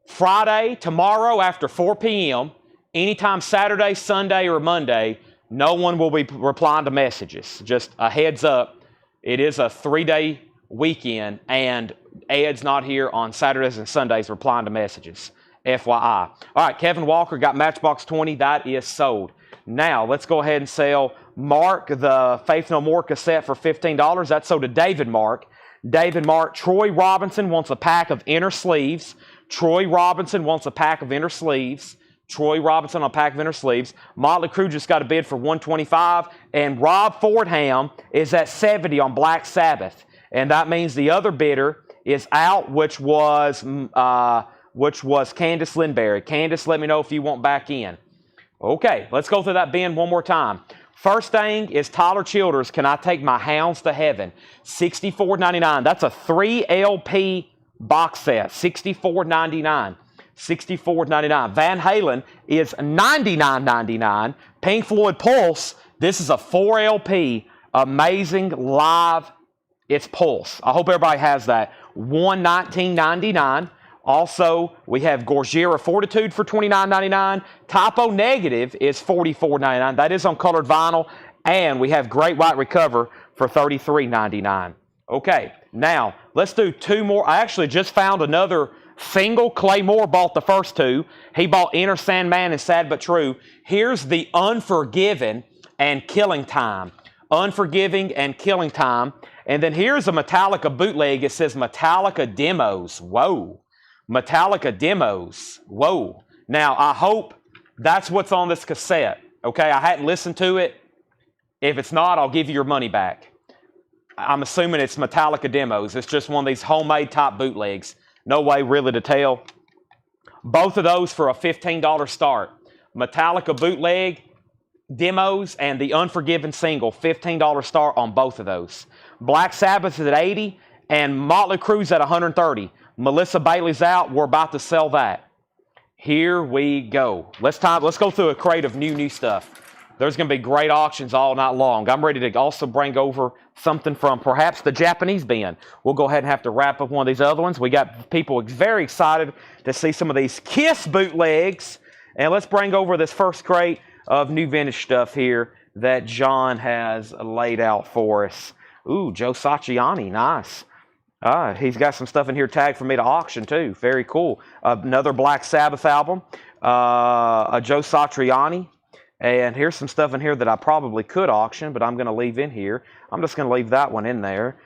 Friday, tomorrow after 4 p.m., anytime Saturday, Sunday, or Monday, no one will be replying to messages. Just a heads up, it is a 3-day weekend, and Ed's not here on Saturdays and Sundays replying to messages. FYI. All right, Kevin Walker got Matchbox 20. That is sold. Now, let's go ahead and sell Mark the Faith No More cassette for $15. That's sold to David Mark. David Mark. Troy Robinson wants a pack of inner sleeves. Troy Robinson wants a pack of inner sleeves. Troy Robinson on a pack of inner sleeves. Motley Crue just got a bid for $125. And Rob Fordham is at $70 on Black Sabbath. And that means the other bidder is out, which was Candace Lindberry. Candace, let me know if you want back in. Okay, let's go through that bin one more time. First thing is Tyler Childers, Can I Take My Hounds to Heaven? $64.99. That's a 3 LP box set. $64.99. $64.99. Van Halen is $99.99. Pink Floyd Pulse, this is a 4 LP amazing live. It's Pulse. I hope everybody has that. $119.99. Also, we have Gorgiera Fortitude for $29.99. Typo Negative is $44.99. That is on colored vinyl. And we have Great White Recover for $33.99. Okay, now let's do two more. I actually just found another single. Clay Moore bought the first two. He bought Inner Sandman and Sad But True. Here's the Unforgiven and Killing Time. Unforgiving and Killing Time. And then here's a Metallica bootleg. It says Metallica Demos. Whoa. Metallica Demos. Whoa. Now, I hope that's what's on this cassette. Okay, I hadn't listened to it. If it's not, I'll give you your money back. I'm assuming it's Metallica Demos. It's just one of these homemade type bootlegs. No way really to tell. Both of those for a $15 start. Metallica bootleg, Demos, and the Unforgiven single, $15 start on both of those. Black Sabbath is at $80, and Motley Crue's at $130. Melissa Bailey's out. We're about to sell that. Here we go. Let's go through a crate of new stuff. There's going to be great auctions all night long. I'm ready to also bring over something from perhaps the Japanese bin. We'll go ahead and have to wrap up one of these other ones. We got people very excited to see some of these Kiss bootlegs. And let's bring over this first crate of new vintage stuff here that John has laid out for us. Ooh, Joe Satriani, nice. He's got some stuff in here tagged for me to auction too. Very cool. Another Black Sabbath album, a Joe Satriani. And here's some stuff in here that I probably could auction, but I'm going to leave in here. I'm just going to leave that one in there.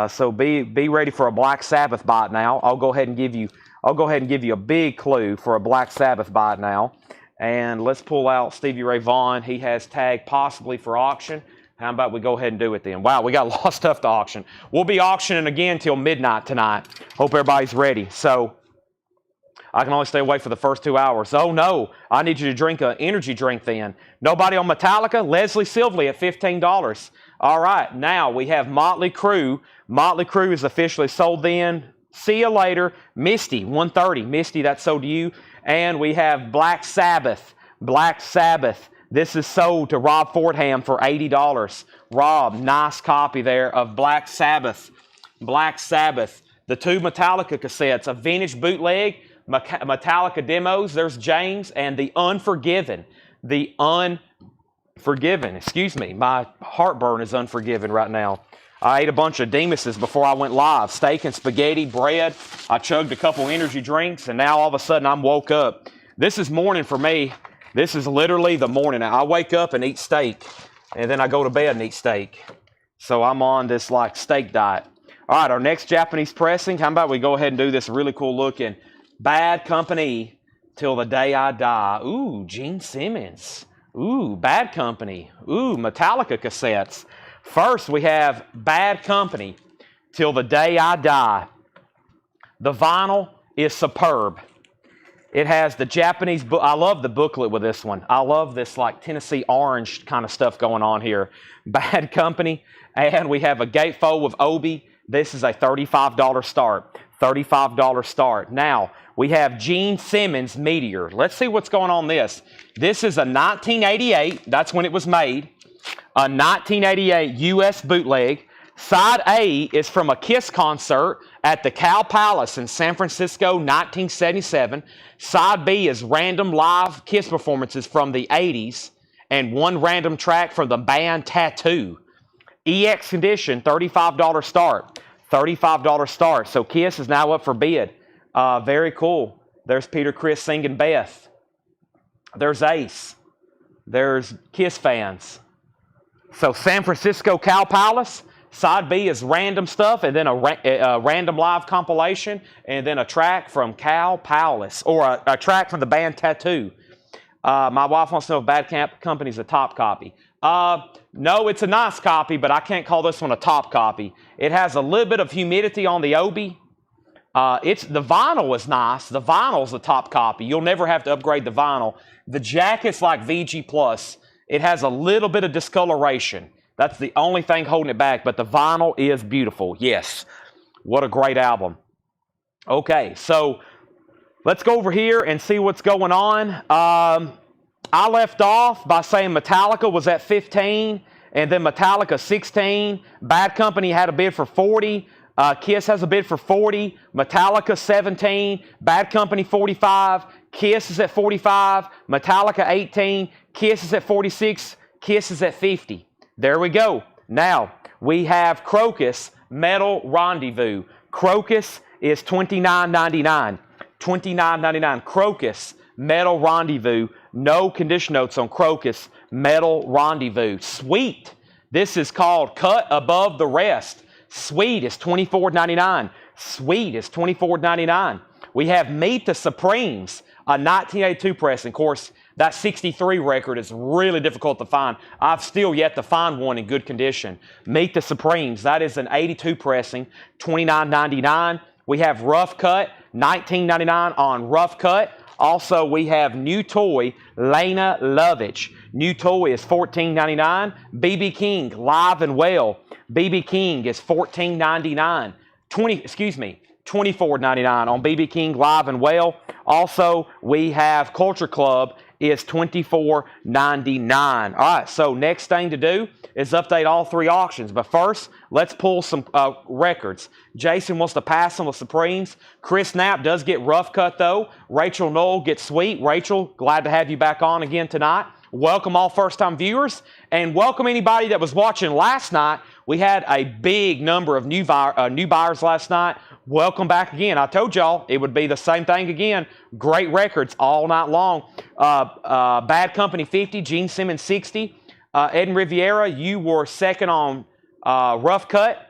So be ready for a Black Sabbath buy it now. I'll go ahead and give you a big clue for a Black Sabbath buy it now. And let's pull out Stevie Ray Vaughan. He has tagged possibly for auction. How about we go ahead and do it then? Wow, we got a lot of stuff to auction. We'll be auctioning again till midnight tonight. Hope everybody's ready. So I can only stay away for the first 2 hours. Oh, no. I need you to drink an energy drink then. Nobody on Metallica? Leslie Silvley at $15. All right. Now we have Motley Crue. Motley Crue is officially sold then. See you later. Misty, $130. Misty, that's sold to you. And we have Black Sabbath. Black Sabbath. This is sold to Rob Fordham for $80. Rob, nice copy there of Black Sabbath. Black Sabbath. The two Metallica cassettes, a vintage bootleg, Metallica demos. There's James, and the Unforgiven. The Unforgiven. Excuse me. My heartburn is unforgiven right now. I ate a bunch of Demuses before I went live. Steak and spaghetti, bread. I chugged a couple energy drinks, and now all of a sudden I'm woke up. This is morning for me. This is literally the morning. I wake up and eat steak, and then I go to bed and eat steak. So I'm on this like steak diet. All right, our next Japanese pressing. How about we go ahead and do this really cool looking Bad Company Till the Day I Die. Ooh, Gene Simmons. Ooh, Bad Company. Ooh, Metallica cassettes. First, we have Bad Company Till the Day I Die. The vinyl is superb. It has the Japanese book. I love the booklet with this one. I love this like Tennessee orange kind of stuff going on here. Bad Company. And we have a gatefold with Obi. This is a $35 start. $35 start. Now, we have Gene Simmons Meteor. Let's see what's going on this. This is a 1988. That's when it was made. A 1988 U.S. bootleg. Side A is from a Kiss concert at the Cow Palace in San Francisco, 1977. Side B is random live Kiss performances from the 80s and one random track from the band Tattoo. EX condition, $35 start. $35 start. So Kiss is now up for bid. Very cool. There's Peter Criss singing Beth. There's Ace. There's Kiss fans. So San Francisco Cow Palace. Side B is random stuff, and then a random live compilation, and then a track from Cow Palace, or a track from the band Tattoo. My wife wants to know if Bad Company's a top copy. No, it's a nice copy, but I can't call this one a top copy. It has a little bit of humidity on the Obi. The vinyl is nice. The vinyl's a top copy. You'll never have to upgrade the vinyl. The jacket's like VG+. It has a little bit of discoloration. That's the only thing holding it back, but the vinyl is beautiful. Yes. What a great album. Okay, so let's go over here and see what's going on. I left off by saying Metallica was at 15, and then Metallica 16. Bad Company had a bid for 40. Kiss has a bid for 40. Metallica 17. Bad Company 45. Kiss is at 45. Metallica 18. Kiss is at 46. Kiss is at 50. There we go. Now, we have Crocus Metal Rendezvous. Crocus is $29.99. $29.99. Crocus Metal Rendezvous. No condition notes on Crocus Metal Rendezvous. Sweet. This is called Cut Above the Rest. Sweet is $24.99. Sweet is $24.99. We have Meet the Supremes, a 1982 press. Of course, that 63 record is really difficult to find. I've still yet to find one in good condition. Meet the Supremes. That is an 82 pressing, $29.99. We have Rough Cut, $19.99 on Rough Cut. Also, we have New Toy, Lena Lovitch. New Toy is $14.99. BB King, Live and Well. BB King is $14.99. $24.99 on BB King, Live and Well. Also, we have Culture Club is $24.99. All right, so next thing to do is update all three auctions. But first, let's pull some records. Jason wants to pass on the Supremes. Chris Knapp does get Rough Cut, though. Rachel Knoll gets Sweet. Rachel, glad to have you back on again tonight. Welcome all first-time viewers, and welcome anybody that was watching last night. We had a big number of new buyers last night. Welcome back again. I told y'all it would be the same thing again. Great records all night long. Bad Company 50, Gene Simmons 60. Ed Riviera, you were second on Rough Cut.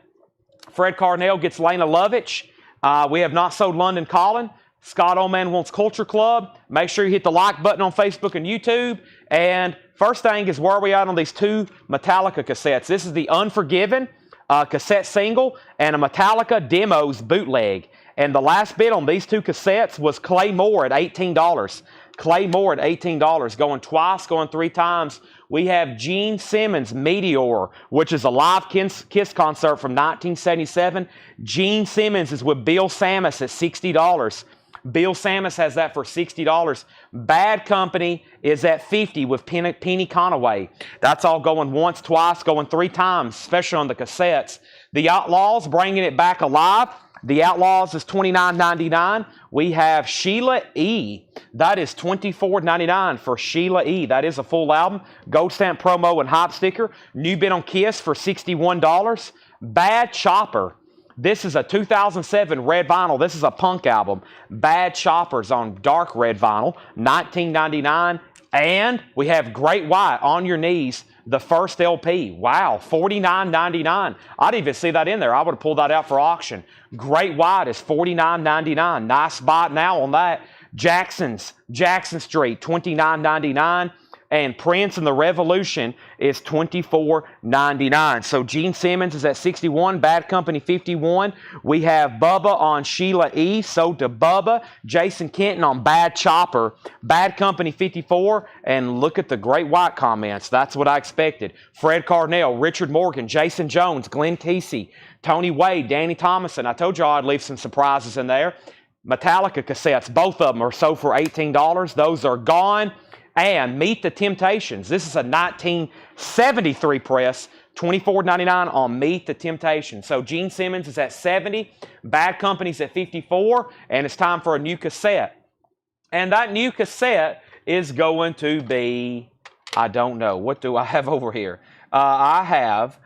Fred Carnell gets Lena Lovitch. We have Not Sold London Calling. Scott Oman wants Culture Club. Make sure you hit the like button on Facebook and YouTube. And first thing is, where are we at on these two Metallica cassettes? This is the Unforgiven cassette single and a Metallica Demos bootleg. And the last bid on these two cassettes was Clay Moore at $18. Clay Moore at $18. Going twice, going three times. We have Gene Simmons Meteor, which is a live Kiss concert from 1977. Gene Simmons is with Bill Samus at $60. Bill Samus has that for $60. Bad Company is at $50 with Penny Conaway. That's all going once, twice, going three times, especially on the cassettes. The Outlaws bringing it back alive. The Outlaws is $29.99. We have Sheila E. That is $24.99 for Sheila E. That is a full album. Gold stamp promo and hype sticker. New Bit on Kiss for $61. Bad Chopper. This is a 2007 red vinyl. This is a punk album. Bad Choppers on dark red vinyl, $19.99. And we have Great White, On Your Knees, the first LP. Wow, $49.99. I didn't even see that in there. I would have pulled that out for auction. Great White is $49.99. Nice buy now on that. Jackson Street, $29.99. And Prince and the Revolution is $24.99. So Gene Simmons is at 61, Bad Company 51. We have Bubba on Sheila E. So to Bubba. Jason Kenton on Bad Chopper. Bad Company 54. And look at the Great White comments. That's what I expected. Fred Carnell, Richard Morgan, Jason Jones, Glenn Kesey, Tony Wade, Danny Thomason. I told y'all I'd leave some surprises in there. Metallica cassettes, both of them are sold for $18. Those are gone. And Meet the Temptations. This is a 1973 press, $24.99 on Meet the Temptations. So Gene Simmons is at 70, Bad Company's at 54, and it's time for a new cassette. And that new cassette is going to be, I don't know, what do I have over here? I have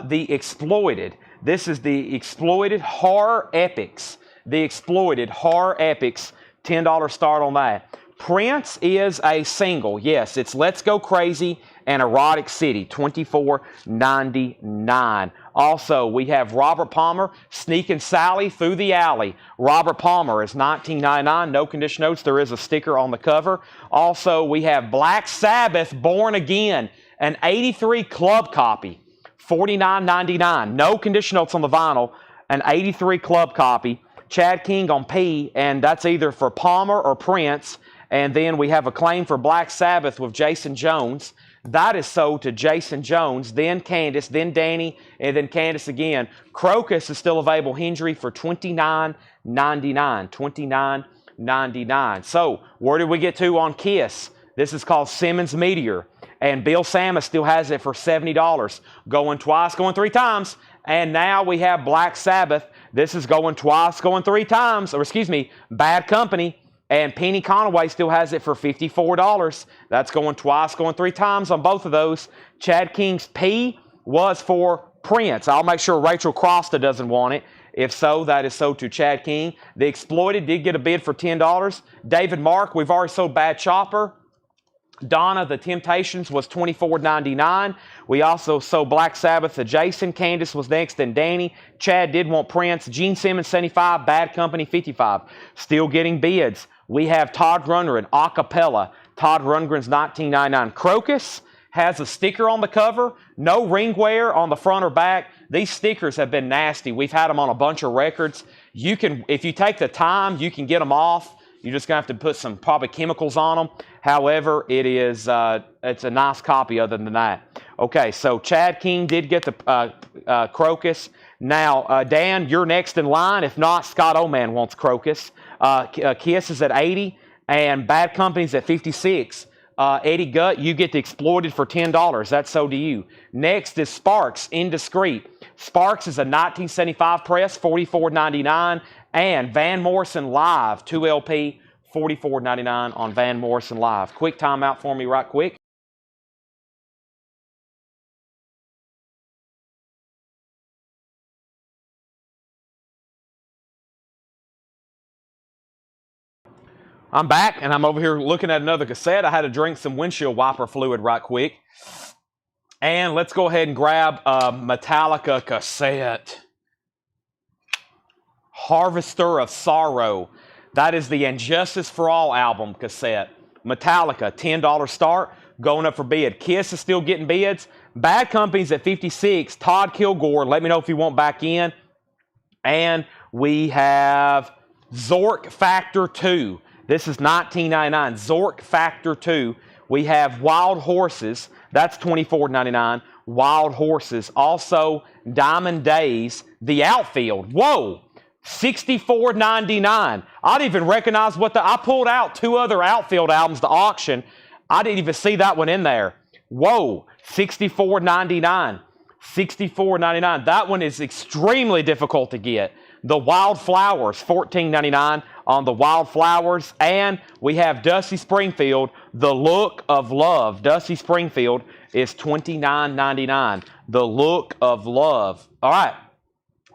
The Exploited. This is The Exploited Horror Epics. The Exploited Horror Epics, $10 start on that. Prince is a single. Yes, it's Let's Go Crazy and Erotic City, $24.99. Also, we have Robert Palmer, Sneakin' Sally Through the Alley. Robert Palmer is $19.99. No condition notes. There is a sticker on the cover. Also, we have Black Sabbath, Born Again, an 83 club copy, $49.99. No condition notes on the vinyl, an 83 club copy. Chad King on P, and that's either for Palmer or Prince. And then we have a claim for Black Sabbath with Jason Jones. That is sold to Jason Jones, then Candace, then Danny, and then Candace again. Crocus is still available, Hendry, for $29.99. $29.99. So, where did we get to on Kiss? This is called Simmons Meteor. And Bill Samus still has it for $70. Going twice, going three times. And now we have Black Sabbath. This is going twice, going three times. Or excuse me, Bad Company. And Penny Conaway still has it for $54. That's going twice, going three times on both of those. Chad King's P was for Prince. I'll make sure Rachel Crosta doesn't want it. If so, that is sold to Chad King. The Exploited did get a bid for $10. David Mark, we've already sold Bad Chopper. Donna, The Temptations was $24.99. We also sold Black Sabbath to Jason. Candace was next, and Danny. Chad did want Prince. Gene Simmons, $75. Bad Company, $55. Still getting bids. We have Todd Rundgren, Acapella. Todd Rundgren's $19.99. Crocus has a sticker on the cover. No ring wear on the front or back. These stickers have been nasty. We've had them on a bunch of records. You can, if you take the time, you can get them off. You're just going to have to put some probably chemicals on them. However, it's a nice copy other than that. Okay, so Chad King did get the Crocus. Now, Dan, you're next in line. If not, Scott Oman wants Crocus. Kiss is at 80, and Bad Company's at 56. Eddie Gutt, you get the Exploited for $10. That's sold to you. Next is Sparks, Indiscreet. Sparks is a 1975 press, $44.99. And Van Morrison Live, 2LP, $44.99 on Van Morrison Live. Quick timeout for me right quick. I'm back, and I'm over here looking at another cassette. I had to drink some windshield wiper fluid right quick. And let's go ahead and grab a Metallica cassette. Harvester of Sorrow. That is the Injustice for All album cassette. Metallica, $10 start, going up for bid. Kiss is still getting bids. Bad Company's at 56. Todd Kilgore, let me know if you want back in. And we have Zork Factor 2. This is $19.99. Zork Factor 2. We have Wild Horses. That's $24.99. Wild Horses. Also, Diamond Days. The Outfield. Whoa! $64.99. I didn't even recognize I pulled out two other Outfield albums to auction. I didn't even see that one in there. Whoa, $64.99. $64.99. That one is extremely difficult to get. The Wildflowers, $14.99 on the Wildflowers. And we have Dusty Springfield, The Look of Love. Dusty Springfield is $29.99. The Look of Love. All right.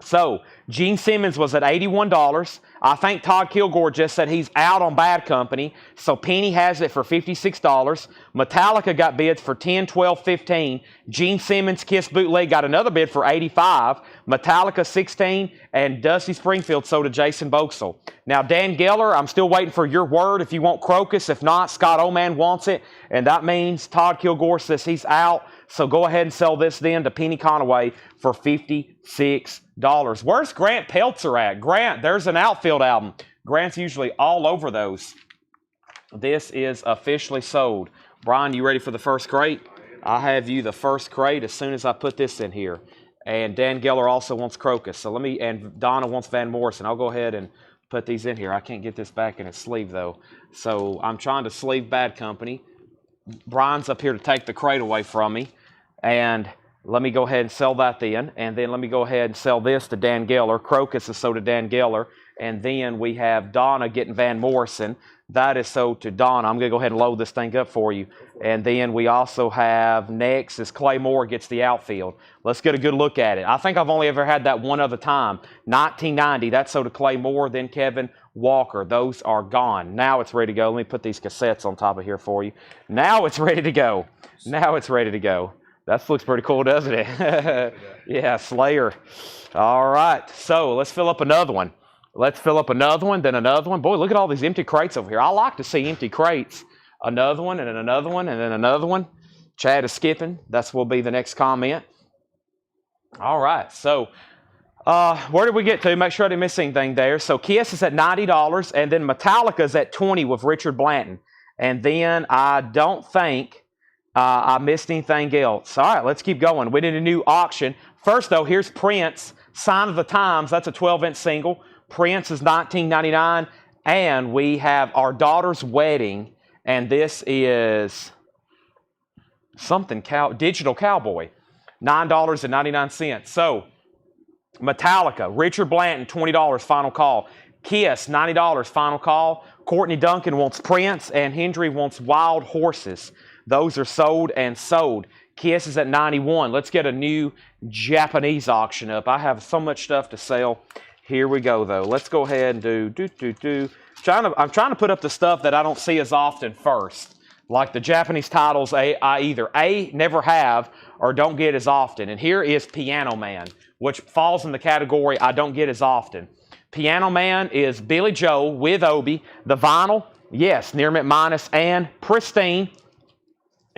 So, Gene Simmons was at $81. I think Todd Kilgore just said he's out on Bad Company. So, Penny has it for $56. Metallica got bids for $10, $12, $15. Gene Simmons, Kiss Bootleg got another bid for $85. Metallica, $16. And Dusty Springfield sold to Jason Boxell. Now, Dan Geller, I'm still waiting for your word if you want Crocus. If not, Scott Oman wants it. And that means Todd Kilgore says he's out. So, go ahead and sell this then to Penny Conaway for $56. Where's Grant Peltzer at? Grant, there's an Outfield album. Grant's usually all over those. This is officially sold. Brian, you ready for the first crate? I'll have you the first crate as soon as I put this in here. And Dan Geller also wants Crocus. So and Donna wants Van Morrison. I'll go ahead and put these in here. I can't get this back in its sleeve though. So I'm trying to sleeve Bad Company. Brian's up here to take the crate away from me. And let me go ahead and sell that then. And then let me go ahead and sell this to Dan Geller. Crocus is sold to Dan Geller. And then we have Donna getting Van Morrison. That is sold to Donna. I'm going to go ahead and load this thing up for you. And then we also have next is Clay Moore gets the Outfield. Let's get a good look at it. I think I've only ever had that one other time. 1990, that's sold to Clay Moore. Then Kevin Walker. Those are gone. Now it's ready to go. Let me put these cassettes on top of here for you. Now it's ready to go. Now it's ready to go. That looks pretty cool, doesn't it? Yeah, Slayer. All right, so let's fill up another one. Let's fill up another one, then another one. Boy, look at all these empty crates over here. I like to see empty crates. Another one, and then another one, and then another one. Chad is skipping. That will be the next comment. All right, so where did we get to? Make sure I didn't miss anything there. So Kiss is at $90, and then Metallica's at $20 with Richard Blanton. And then I don't think I missed anything else. All right, let's keep going. We did a new auction. First, though, here's Prince, Sign of the Times. That's a 12-inch single. Prince is $19.99. And we have Our Daughter's Wedding. And this is something, Digital Cowboy, $9.99. So, Metallica, Richard Blanton, $20, final call. Kiss, $90, final call. Courtney Duncan wants Prince, and Hendry wants Wild Horses. Those are sold and sold. Kiss is at $91. Let's get a new Japanese auction up. I have so much stuff to sell. Here we go, though. Let's go ahead and do. I'm trying to put up the stuff that I don't see as often first. Like the Japanese titles I either A, never have, or don't get as often. And here is Piano Man, which falls in the category I don't get as often. Piano Man is Billy Joel with Obi. The vinyl, yes, near mint minus and pristine.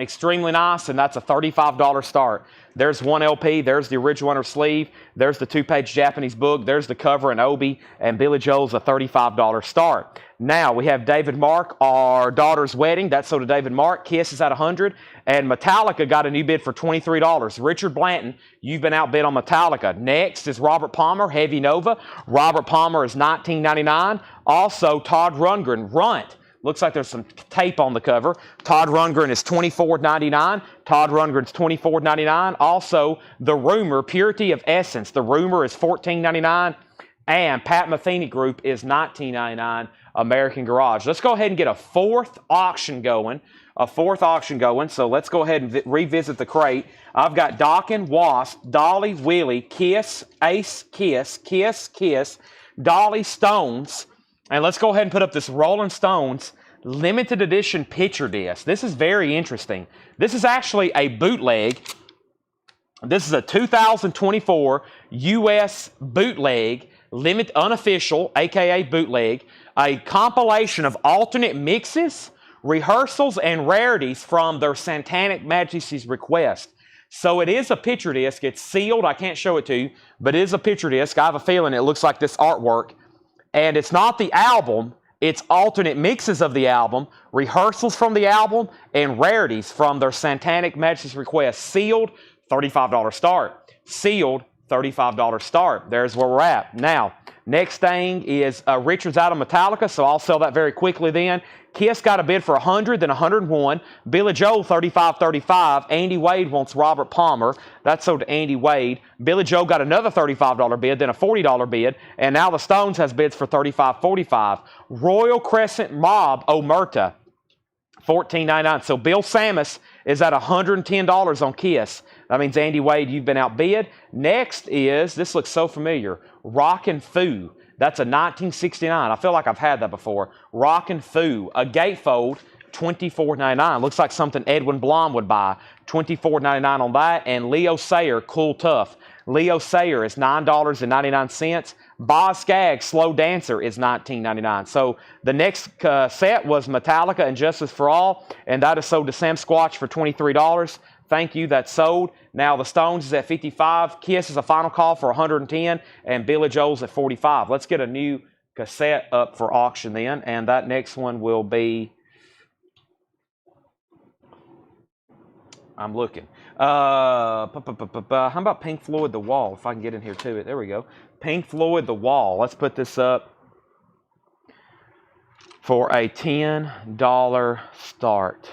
Extremely nice, and that's a $35 start. There's one LP, there's the original inner sleeve, there's the 2-page Japanese book, there's the cover and Obi, and Billy Joel's a $35 start. Now, we have David Mark, Our Daughter's Wedding. That's sold to David Mark. Kiss is at $100, and Metallica got a new bid for $23. Richard Blanton, you've been outbid on Metallica. Next is Robert Palmer, Heavy Nova. Robert Palmer is $19.99. Also, Todd Rundgren, Runt. Looks like there's some tape on the cover. Todd Rundgren is $24.99. Todd Rundgren's $24.99. Also, The Rumor, Purity of Essence. The Rumor is $14.99. And Pat Metheny Group is $19.99. American Garage. Let's go ahead and get a fourth auction going. So let's go ahead and revisit the crate. I've got Dokken, Wasp, Dolly, Willie, Kiss, Ace, Kiss, Dolly, Stones. And let's go ahead and put up this Rolling Stones limited edition picture disc. This is very interesting. This is actually a bootleg. This is a 2024 U.S. bootleg, unofficial, a.k.a. bootleg, a compilation of alternate mixes, rehearsals, and rarities from their Satanic Majesty's request. So it is a picture disc. It's sealed. I can't show it to you, but it is a picture disc. I have a feeling it looks like this artwork. And it's not the album, it's alternate mixes of the album, rehearsals from the album, and rarities from their Satanic Majesty's request. Sealed, $35 start. Sealed, $35 start. There's where we're at. Now, next thing is Richard's out of Metallica, so I'll sell that very quickly then. Kiss got a bid for 100, then 101. Billy Joel, 35.35. Andy Wade wants Robert Palmer. That's sold to Andy Wade. Billy Joel got another $35 bid, then a $40 bid, and now the Stones has bids for $35.45. Royal Crescent Mob Omerta, $14.99. So Bill Samus is at $110 on Kiss. That means Andy Wade, you've been outbid. Next is, this looks so familiar, Rockin' Foo. That's a 1969. I feel like I've had that before. Rockin' Foo, a gatefold, $24.99. Looks like something Edwin Blom would buy. $24.99 on that. And Leo Sayer, Cool Tough. Leo Sayer is $9.99. Boz Scaggs, Slow Dancer, is $19.99. So the next set was Metallica and Justice for All, and that is sold to Sam Squatch for $23. Thank you, that's sold. Now the Stones is at 55. Kiss is a final call for 110, and Billy Joel's at 45. Let's get a new cassette up for auction then, and that next one will be, I'm looking. How about Pink Floyd The Wall, if I can get in here to it. There we go. Pink Floyd The Wall. Let's put this up for a $10 start.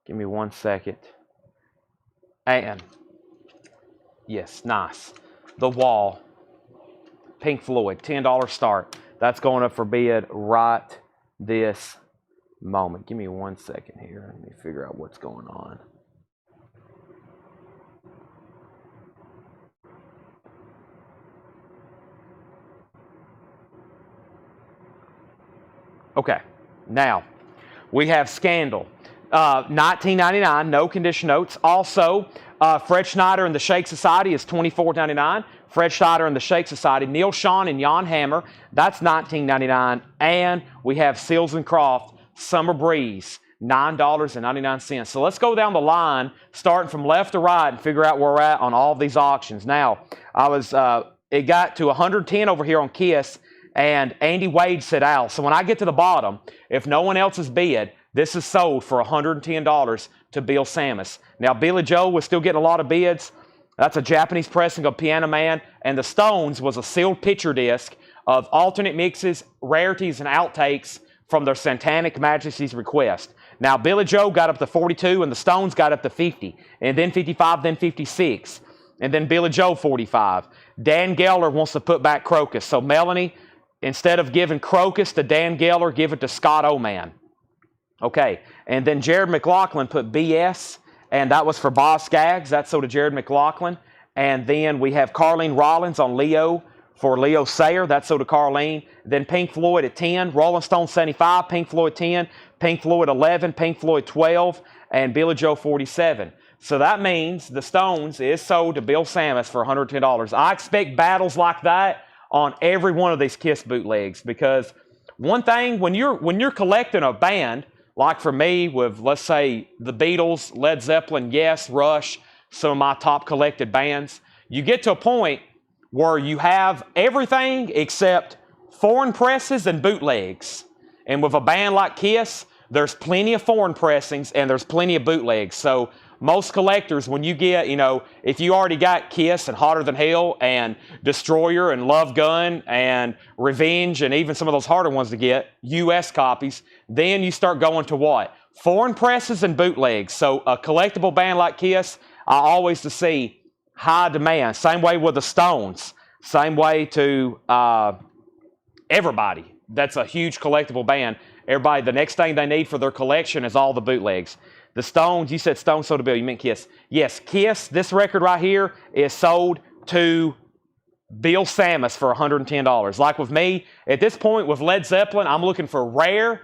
Give me 1 second. And, yes, nice. The Wall. Pink Floyd, $10 start. That's going up for bid right this moment. Give me 1 second here. Let me figure out what's going on. Okay, now we have Scandal. $19.99, no condition notes. Also, Fred Schneider and the Shake Society is $24.99. Fred Schneider and the Shake Society. Neil Schon and Jan Hammer, that's $19.99. And we have Seals and Croft, Summer Breeze, $9.99. So let's go down the line, starting from left to right, and figure out where we're at on all of these auctions. Now, it got to 110 over here on Kiss, and Andy Wade said out. So when I get to the bottom, if no one else has bid, this is sold for $110 to Bill Samus. Now, Billy Joel was still getting a lot of bids. That's a Japanese pressing of Piano Man. And the Stones was a sealed picture disc of alternate mixes, rarities, and outtakes from their Satanic Majesty's request. Now, Billy Joel got up to 42, and the Stones got up to 50, and then 55, then 56, and then Billy Joel 45. Dan Geller wants to put back Crocus. So, Melanie, instead of giving Crocus to Dan Geller, give it to Scott Oman. Okay, and then Jared McLaughlin put BS, and that was for Boz Scaggs. That's sold to Jared McLaughlin. And then we have Carlene Rollins on Leo for Leo Sayer. That's sold to Carlene. Then Pink Floyd at 10, Rolling Stone 75, Pink Floyd 10, Pink Floyd 11, Pink Floyd 12, and Billy Joel 47. So that means the Stones is sold to Bill Samus for $110. I expect battles like that on every one of these Kiss bootlegs, because one thing, when you're collecting a band, like for me with, let's say, the Beatles, Led Zeppelin, Yes, Rush, some of my top collected bands, you get to a point where you have everything except foreign presses and bootlegs. And with a band like Kiss, there's plenty of foreign pressings and there's plenty of bootlegs. So most collectors, when you get, if you already got Kiss and Hotter Than Hell and Destroyer and Love Gun and Revenge and even some of those harder ones to get, US copies, then you start going to what? Foreign presses and bootlegs. So a collectible band like Kiss, I always to see high demand. Same way with the Stones. Same way to everybody. That's a huge collectible band. Everybody, the next thing they need for their collection is all the bootlegs. The Stones, you said Stones sold to Bill, you meant Kiss. Yes, Kiss, this record right here is sold to Bill Samus for $110. Like with me, at this point with Led Zeppelin, I'm looking for rare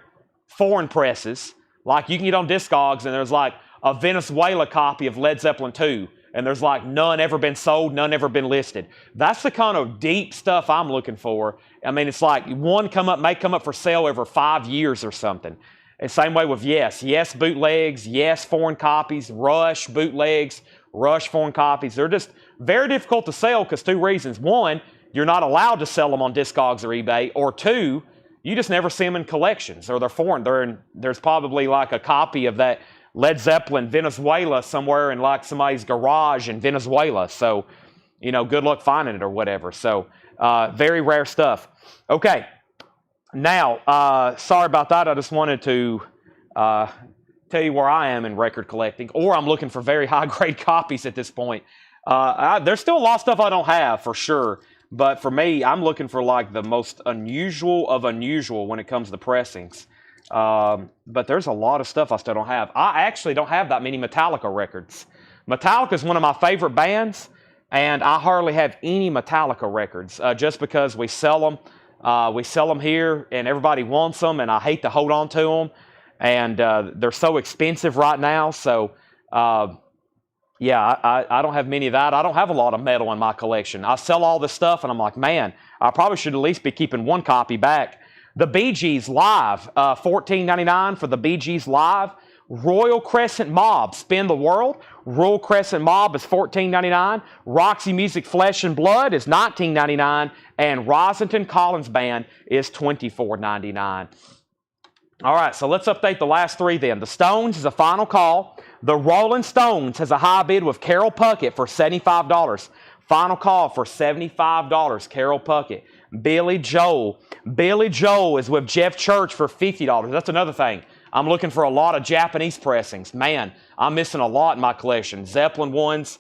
foreign presses. Like you can get on Discogs and there's like a Venezuela copy of Led Zeppelin 2. And there's like none ever been sold, none ever been listed. That's the kind of deep stuff I'm looking for. I mean, it's like one may come up for sale every 5 years or something. And same way with Yes. Yes bootlegs, Yes foreign copies, Rush bootlegs, Rush foreign copies. They're just very difficult to sell because two reasons. One, you're not allowed to sell them on Discogs or eBay. Or two, you just never see them in collections or they're foreign. There's probably like a copy of that Led Zeppelin Venezuela somewhere in like somebody's garage in Venezuela. So good luck finding it or whatever. So very rare stuff. Okay. Now, sorry about that. I just wanted to tell you where I am in record collecting, or I'm looking for very high-grade copies at this point. There's still a lot of stuff I don't have for sure, but for me, I'm looking for like the most unusual of unusual when it comes to pressings. But there's a lot of stuff I still don't have. I actually don't have that many Metallica records. Metallica is one of my favorite bands, and I hardly have any Metallica records just because we sell them. We sell them here, and everybody wants them, and I hate to hold on to them. And they're so expensive right now. So, yeah, I don't have many of that. I don't have a lot of metal in my collection. I sell all this stuff, and I'm like, man, I probably should at least be keeping one copy back. The Bee Gees Live, $14.99 for the Bee Gees Live. Royal Crescent Mob, Spin the World. Royal Crescent Mob is $14.99. Roxy Music Flesh and Blood is $19.99. And Rosington Collins Band is $24.99. All right, so let's update the last three then. The Stones is a final call. The Rolling Stones has a high bid with Carol Puckett for $75. Final call for $75, Carol Puckett. Billy Joel. Billy Joel is with Jeff Church for $50. That's another thing. I'm looking for a lot of Japanese pressings. Man, I'm missing a lot in my collection. Zeppelin ones,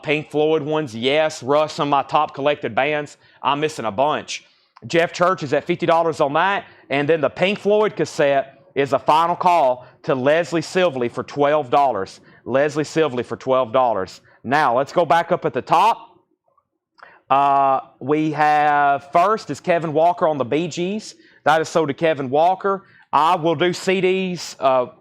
Pink Floyd ones, yes, Rush, some of my top collected bands. I'm missing a bunch. Jeff Church is at $50 on that. And then the Pink Floyd cassette is a final call to Leslie Silverly for $12. Leslie Silverly for $12. Now, let's go back up at the top. We have first is Kevin Walker on the Bee Gees. That is sold to Kevin Walker. I will do CDs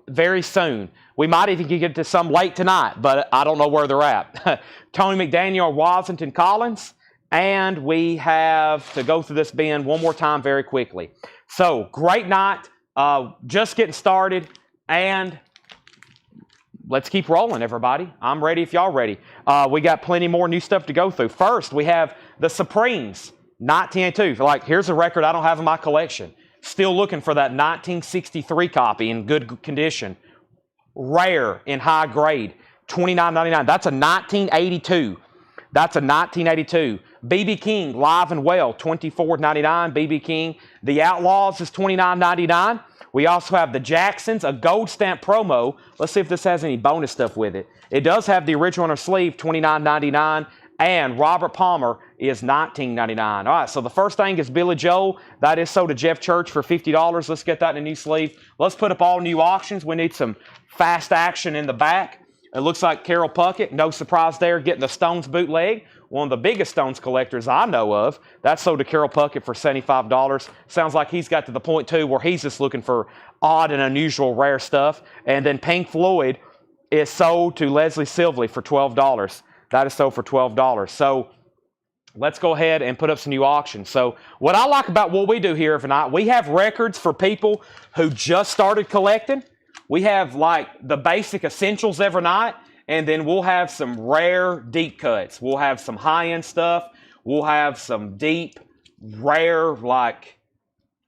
very soon. We might even get to some late tonight, but I don't know where they're at. Tony McDaniel, Washington Collins. And we have to go through this bin one more time very quickly. So, great night. Just getting started. And let's keep rolling, everybody. I'm ready if y'all ready. We got plenty more new stuff to go through. First, we have the Supremes, 1982. Like, here's a record I don't have in my collection. Still looking for that 1963 copy in good condition. Rare in high grade, $29.99. That's a 1982. That's a 1982. B.B. King, Live and Well, $24.99. B.B. King. The Outlaws is $29.99. We also have the Jacksons, a gold stamp promo. Let's see if this has any bonus stuff with it. It does have the original on our sleeve, $29.99. And Robert Palmer is $19.99. All right, so the first thing is Billy Joel. That is sold to Jeff Church for $50. Let's get that in a new sleeve. Let's put up all new auctions. We need some fast action in the back. It looks like Carol Puckett, no surprise there, getting the Stones bootleg. One of the biggest Stones collectors I know of. That's sold to Carol Puckett for $75. Sounds like he's got to the point, too, where he's just looking for odd and unusual rare stuff. And then Pink Floyd is sold to Leslie Silverly for $12. That is sold for $12. So let's go ahead and put up some new auctions. So what I like about what we do here every night, we have records for people who just started collecting. We have like the basic essentials every night, and then we'll have some rare deep cuts. We'll have some high-end stuff. We'll have some deep, rare, like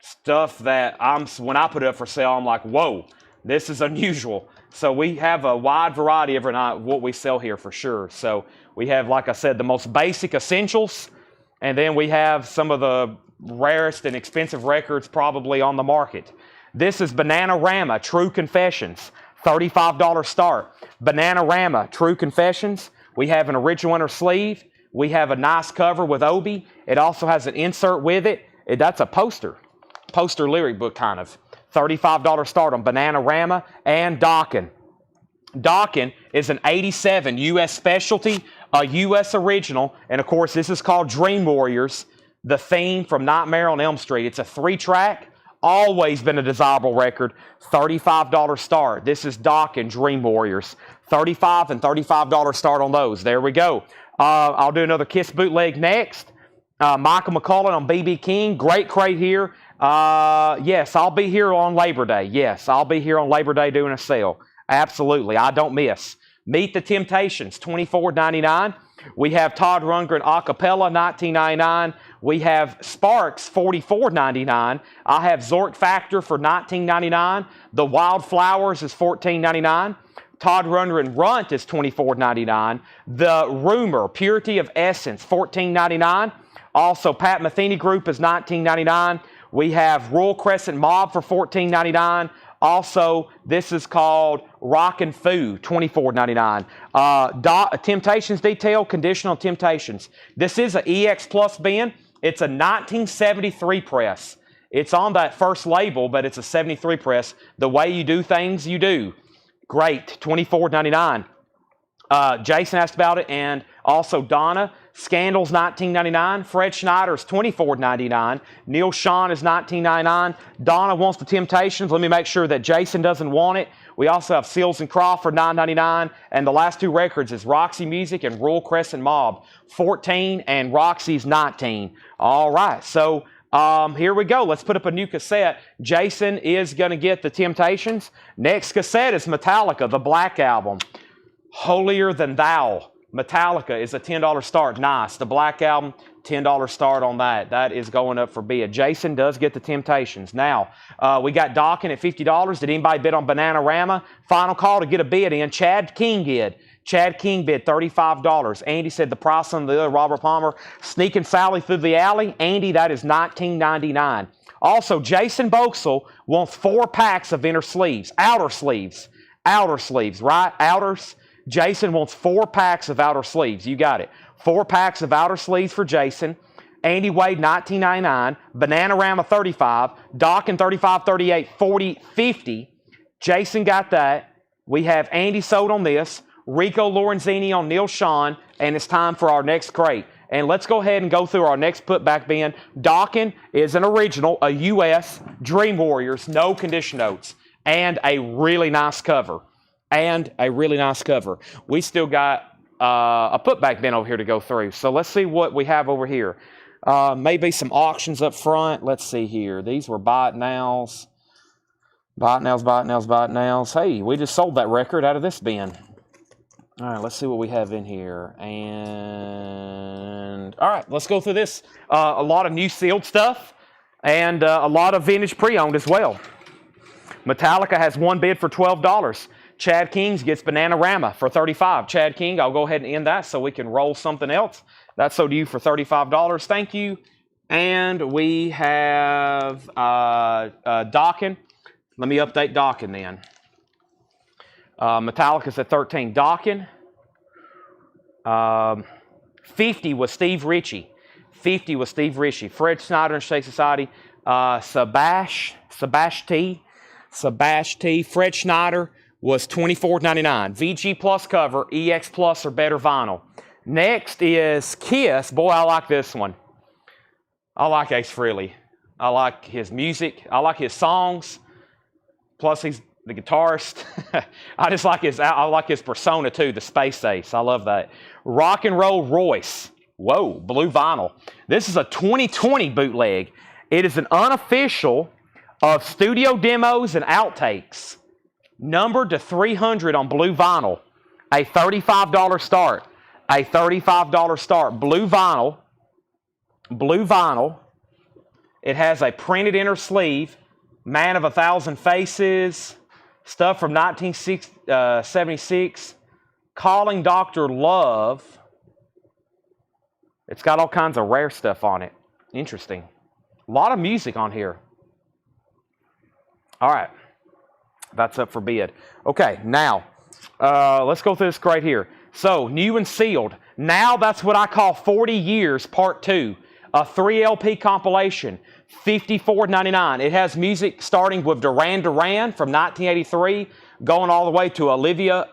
stuff that when I put it up for sale, I'm like, whoa, this is unusual. So we have a wide variety every night of what we sell here for sure. So we have, like I said, the most basic essentials, and then we have some of the rarest and expensive records probably on the market. This is Bananarama, True Confessions, $35 start. Bananarama, True Confessions. We have an original inner sleeve. We have a nice cover with Obi. It also has an insert with it. That's a poster lyric book kind of. $35 start on Bananarama and Dokken. Dokken is an 87 U.S. specialty, a U.S. original, and of course this is called Dream Warriors, the theme from Nightmare on Elm Street. It's a 3-track. Always been a desirable record. $35 start. This is Dokken Dream Warriors. $35 and $35 start on those. There we go. I'll do another Kiss bootleg next. Michael McCullen on B.B. King. Great crate here. Yes, I'll be here on Labor Day. Yes, I'll be here on Labor Day doing a sale. Absolutely. I don't miss. Meet the Temptations, $24.99. We have Todd Rundgren Acapella, $19.99. We have Sparks, $44.99. I have Zork Factor for $19.99. The Wildflowers is $14.99. Todd Rundgren Runt is $24.99. The Rumor, Purity of Essence, $14.99. Also, Pat Metheny Group is $19.99. We have Royal Crescent Mob for $14.99. Also, this is called Rockin' Foo, $24.99. Temptations Detail, Conditional Temptations. This is an EX Plus bin. It's a 1973 press. It's on that first label, but it's a 73 press. The way you do things, you do. Great, $24.99. Jason asked about it, and also Donna. Scandals, $19.99. Fred Schneider's $24.99. Neil Sean is $19.99. Donna wants the Temptations. Let me make sure that Jason doesn't want it. We also have Seals and Crawford, $9.99. And the last two records is Roxy Music and Royal Crescent Mob, $14, and Roxy's $19. All right, so here we go. Let's put up a new cassette. Jason is going to get the Temptations. Next cassette is Metallica, the Black Album. Holier Than Thou. Metallica is a $10 start. Nice. The Black Album, $10 start on that. That is going up for bid. Jason does get the Temptations. Now, we got Dawkins at $50. Did anybody bid on Bananarama? Final call to get a bid in. Chad King did. Chad King bid $35. Andy said the price on the other. Robert Palmer. Sneaking Sally Through the Alley. Andy, that is $19.99. Also, Jason Boxel wants 4 packs of inner sleeves. Outer sleeves. Outer sleeves, right? Outers. Jason wants 4 packs of outer sleeves. You got it. 4 packs of outer sleeves for Jason. Andy Wade, $19.99. Bananarama, $35. Dawkins, $35, $38, $40, $50. Jason got that. We have Andy sold on this. Rico Lorenzini on Neil Sean. And it's time for our next crate. And let's go ahead and go through our next putback bin. Dawkins is an original, a US Dream Warriors, no condition notes. And a really nice cover. We still got a putback bin over here to go through. So let's see what we have over here. Maybe some auctions up front. Let's see here. These were buy it nows. Buy it nows. Hey, we just sold that record out of this bin. All right, let's see what we have in here. And all right, let's go through this. A lot of new sealed stuff and a lot of vintage pre-owned as well. Metallica has one bid for $12. Chad Kings gets Bananarama for $35. Chad King, I'll go ahead and end that so we can roll something else. That's sold to you for $35. Thank you. And we have Dawkins. Let me update Dawkins then. Metallica's at $13. Dawkins. 50 was Steve Ritchie. Fred Schneider and Shake Society. Sabash T. Fred Schneider was $24.99. VG Plus cover, EX Plus or better vinyl. Next is Kiss. Boy, I like this one. I like Ace Frehley. I like his music. I like his songs. Plus, he's the guitarist. I like his persona too, the Space Ace. I love that. Rock and Roll Royce. Whoa, blue vinyl. This is a 2020 bootleg. It is an unofficial of studio demos and outtakes. Numbered to 300 on blue vinyl. A $35 start. Blue vinyl. It has a printed inner sleeve. Man of a Thousand Faces. Stuff from 1976. Calling Dr. Love. It's got all kinds of rare stuff on it. Interesting. A lot of music on here. All right. That's up for bid. Okay, now, let's go through this right here. So, new and sealed. Now that's what I call 40 Years Part 2. A 3 LP compilation. $54.99. It has music starting with Duran Duran from 1983, going all the way to Olivia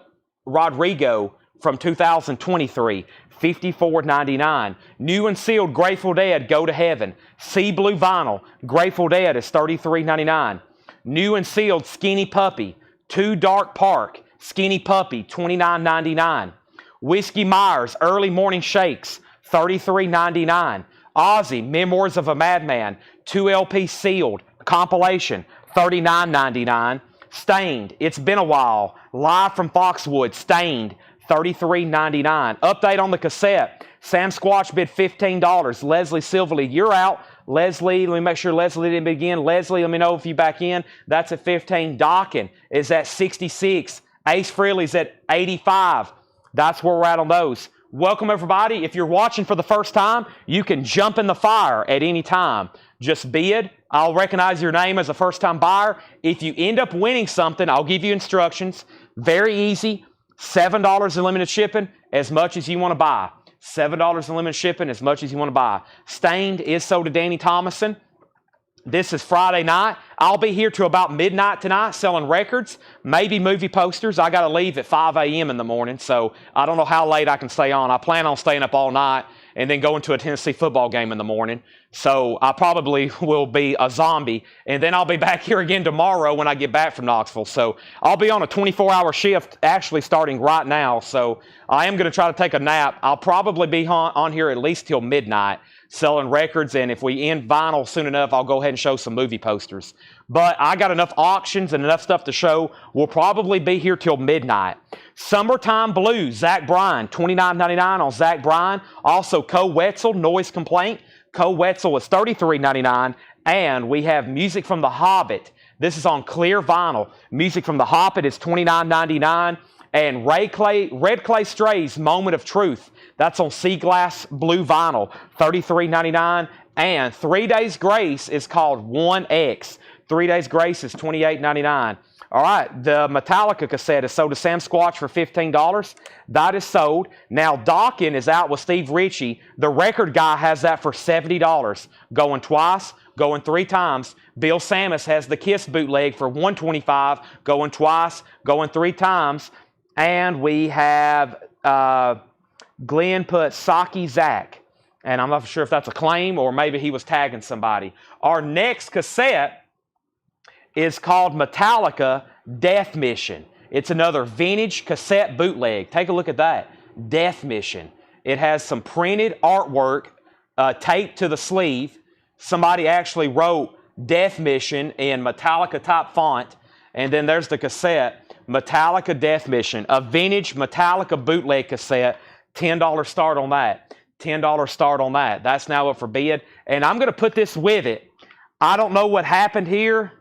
Rodrigo from 2023. $54.99. New and sealed Grateful Dead, Go to Heaven. Sea Blue Vinyl. Grateful Dead is $33.99. New and sealed Skinny Puppy. Too Dark Park. Skinny Puppy, $29.99. Whiskey Myers, Early Morning Shakes, $33.99. Ozzy, Memoirs of a Madman, 2 LP sealed, compilation, $39.99. Stained, It's Been a While, live from Foxwood, Stained, $33.99. Update on the cassette, Sam Squatch bid $15. Leslie Silverly, you're out. Leslie, let me make sure Leslie didn't begin. Leslie, let me know if you back in. That's at $15. Dawkins is at $66. Ace Frehley's at 85. That's where we're at on those. Welcome, everybody. If you're watching for the first time, you can jump in the fire at any time. Just bid. I'll recognize your name as a first-time buyer. If you end up winning something, I'll give you instructions. Very easy. $7 in limited shipping, as much as you want to buy. $7 in limited shipping, as much as you want to buy. Stained is sold to Danny Thomason. This is Friday night. I'll be here till about midnight tonight selling records, maybe movie posters. I got to leave at 5 a.m. in the morning, so I don't know how late I can stay on. I plan on staying up all night and then going to a Tennessee football game in the morning. So I probably will be a zombie, and then I'll be back here again tomorrow when I get back from Knoxville. So I'll be on a 24-hour shift actually starting right now, so I am going to try to take a nap. I'll probably be on here at least till midnight selling records, and if we end vinyl soon enough, I'll go ahead and show some movie posters. But I got enough auctions and enough stuff to show. We'll probably be here till midnight. Summertime Blues, Zach Bryan, $29.99 on Zach Bryan. Also, Co Wetzel, Noise Complaint. Co Wetzel is $33.99. And we have Music from the Hobbit. This is on clear vinyl. Music from the Hobbit is $29.99. And Red Clay Strays, Moment of Truth. That's on Sea Glass Blue Vinyl, $33.99. And 3 Days Grace is called 1X. 3 Days Grace is $28.99. All right, the Metallica cassette is sold to Sam Squatch for $15. That is sold. Now, Dawkins is out with Steve Ritchie. The record guy has that for $70. Going twice, going 3 times. Bill Samus has the Kiss bootleg for $125. Going twice, going 3 times. And we have Glenn put Saki Zach. And I'm not sure if that's a claim or maybe he was tagging somebody. Our next cassette is called Metallica Death Mission. It's another vintage cassette bootleg. Take a look at that. Death Mission. It has some printed artwork taped to the sleeve. Somebody actually wrote Death Mission in Metallica type font. And then there's the cassette, Metallica Death Mission, a vintage Metallica bootleg cassette. $10 start on that. $10 start on that. That's now up for bid. And I'm going to put this with it. I don't know what happened here.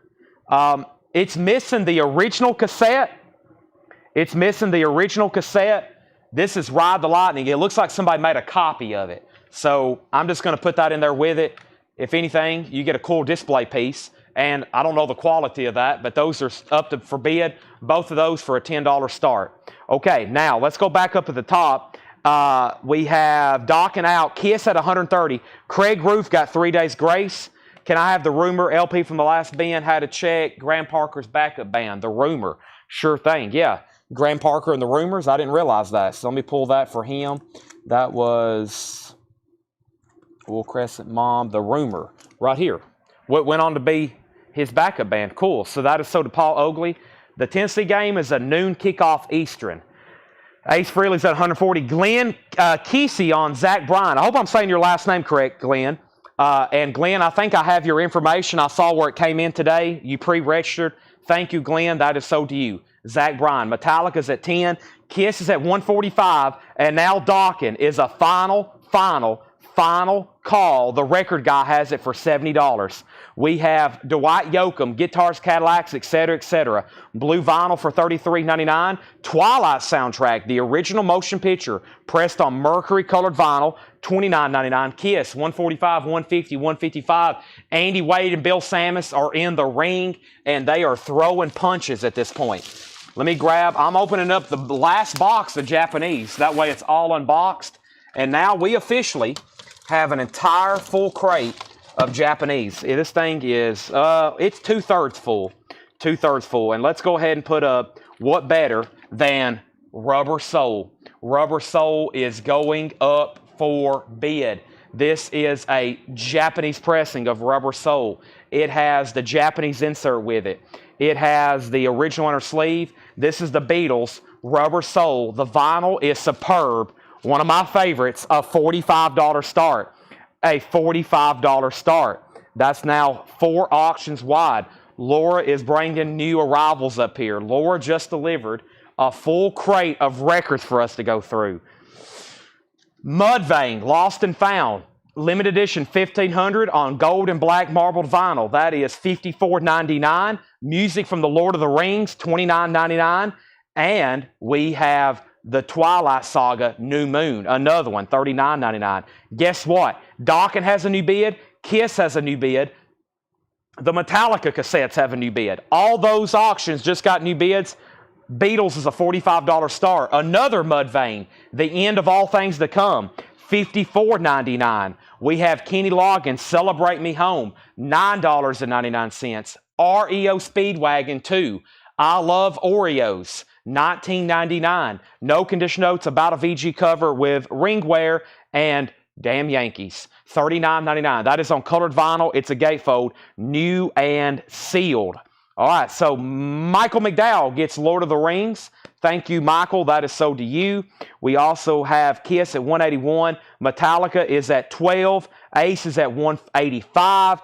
It's missing the original cassette. It's missing the original cassette. This is Ride the Lightning. It looks like somebody made a copy of it. So I'm just going to put that in there with it. If anything, you get a cool display piece. And I don't know the quality of that, but those are up for bid. Both of those for a $10 start. Okay, now let's go back up at the top. We have Docking Out, Kiss at 130. Craig Roof got 3 Days Grace. Can I have the Rumor LP from the last band? Had to check. Graham Parker's backup band, the Rumor. Sure thing, yeah. Graham Parker and the Rumors, I didn't realize that. So let me pull that for him. That was Wool Crescent Mom, the Rumor, right here. What went on to be his backup band. Cool. So that is so to Paul Oakley. The Tennessee game is a noon kickoff Eastern. Ace Frehley's at 140. Glenn Kesey on Zach Bryan. I hope I'm saying your last name correct, Glenn. And Glenn, I think I have your information. I saw where it came in today. You pre-registered. Thank you, Glenn. That is so to you. Zach Bryan. Metallica's at 10. Kiss is at 145. And now Dawkins is a final call. The record guy has it for $70. We have Dwight Yoakam, Guitars, Cadillacs, etc., etc. Blue vinyl for $33.99. Twilight soundtrack, the original motion picture, pressed on mercury colored vinyl, $29.99. Kiss, $145, $150, $155. Andy Wade and Bill Samus are in the ring, and they are throwing punches at this point. Let me grab, I'm opening up the last box of Japanese. That way it's all unboxed. And now we officially have an entire full crate of Japanese. This thing is, it's 2/3 full. 2/3 full. And let's go ahead and put up what better than Rubber Soul. Rubber Soul is going up for bid. This is a Japanese pressing of Rubber Soul. It has the Japanese insert with it. It has the original inner sleeve. This is the Beatles, Rubber Soul. The vinyl is superb. One of my favorites, a $45 start. A $45 start. That's now 4 auctions wide. Laura is bringing new arrivals up here. Laura just delivered a full crate of records for us to go through. Mudvayne, Lost and Found. Limited edition 1500 on gold and black marbled vinyl. That is $54.99. Music from the Lord of the Rings, $29.99. And we have the Twilight Saga New Moon, another one, $39.99. Guess what? Dokken has a new bid. Kiss has a new bid. The Metallica cassettes have a new bid. All those auctions just got new bids. Beatles is a $45 star. Another Mudvayne, The End of All Things to Come, $54.99. We have Kenny Loggins, Celebrate Me Home, $9.99. REO Speedwagon 2, I Love Oreos, $19.99. No Condition Notes, About a VG cover with ringwear, and Damn Yankees, $39.99. That is on colored vinyl. It's a gatefold, new and sealed. All right, so Michael McDowell gets Lord of the Rings. Thank you, Michael. That is sold to you. We also have Kiss at $181. Metallica is at $12. Ace is at $185.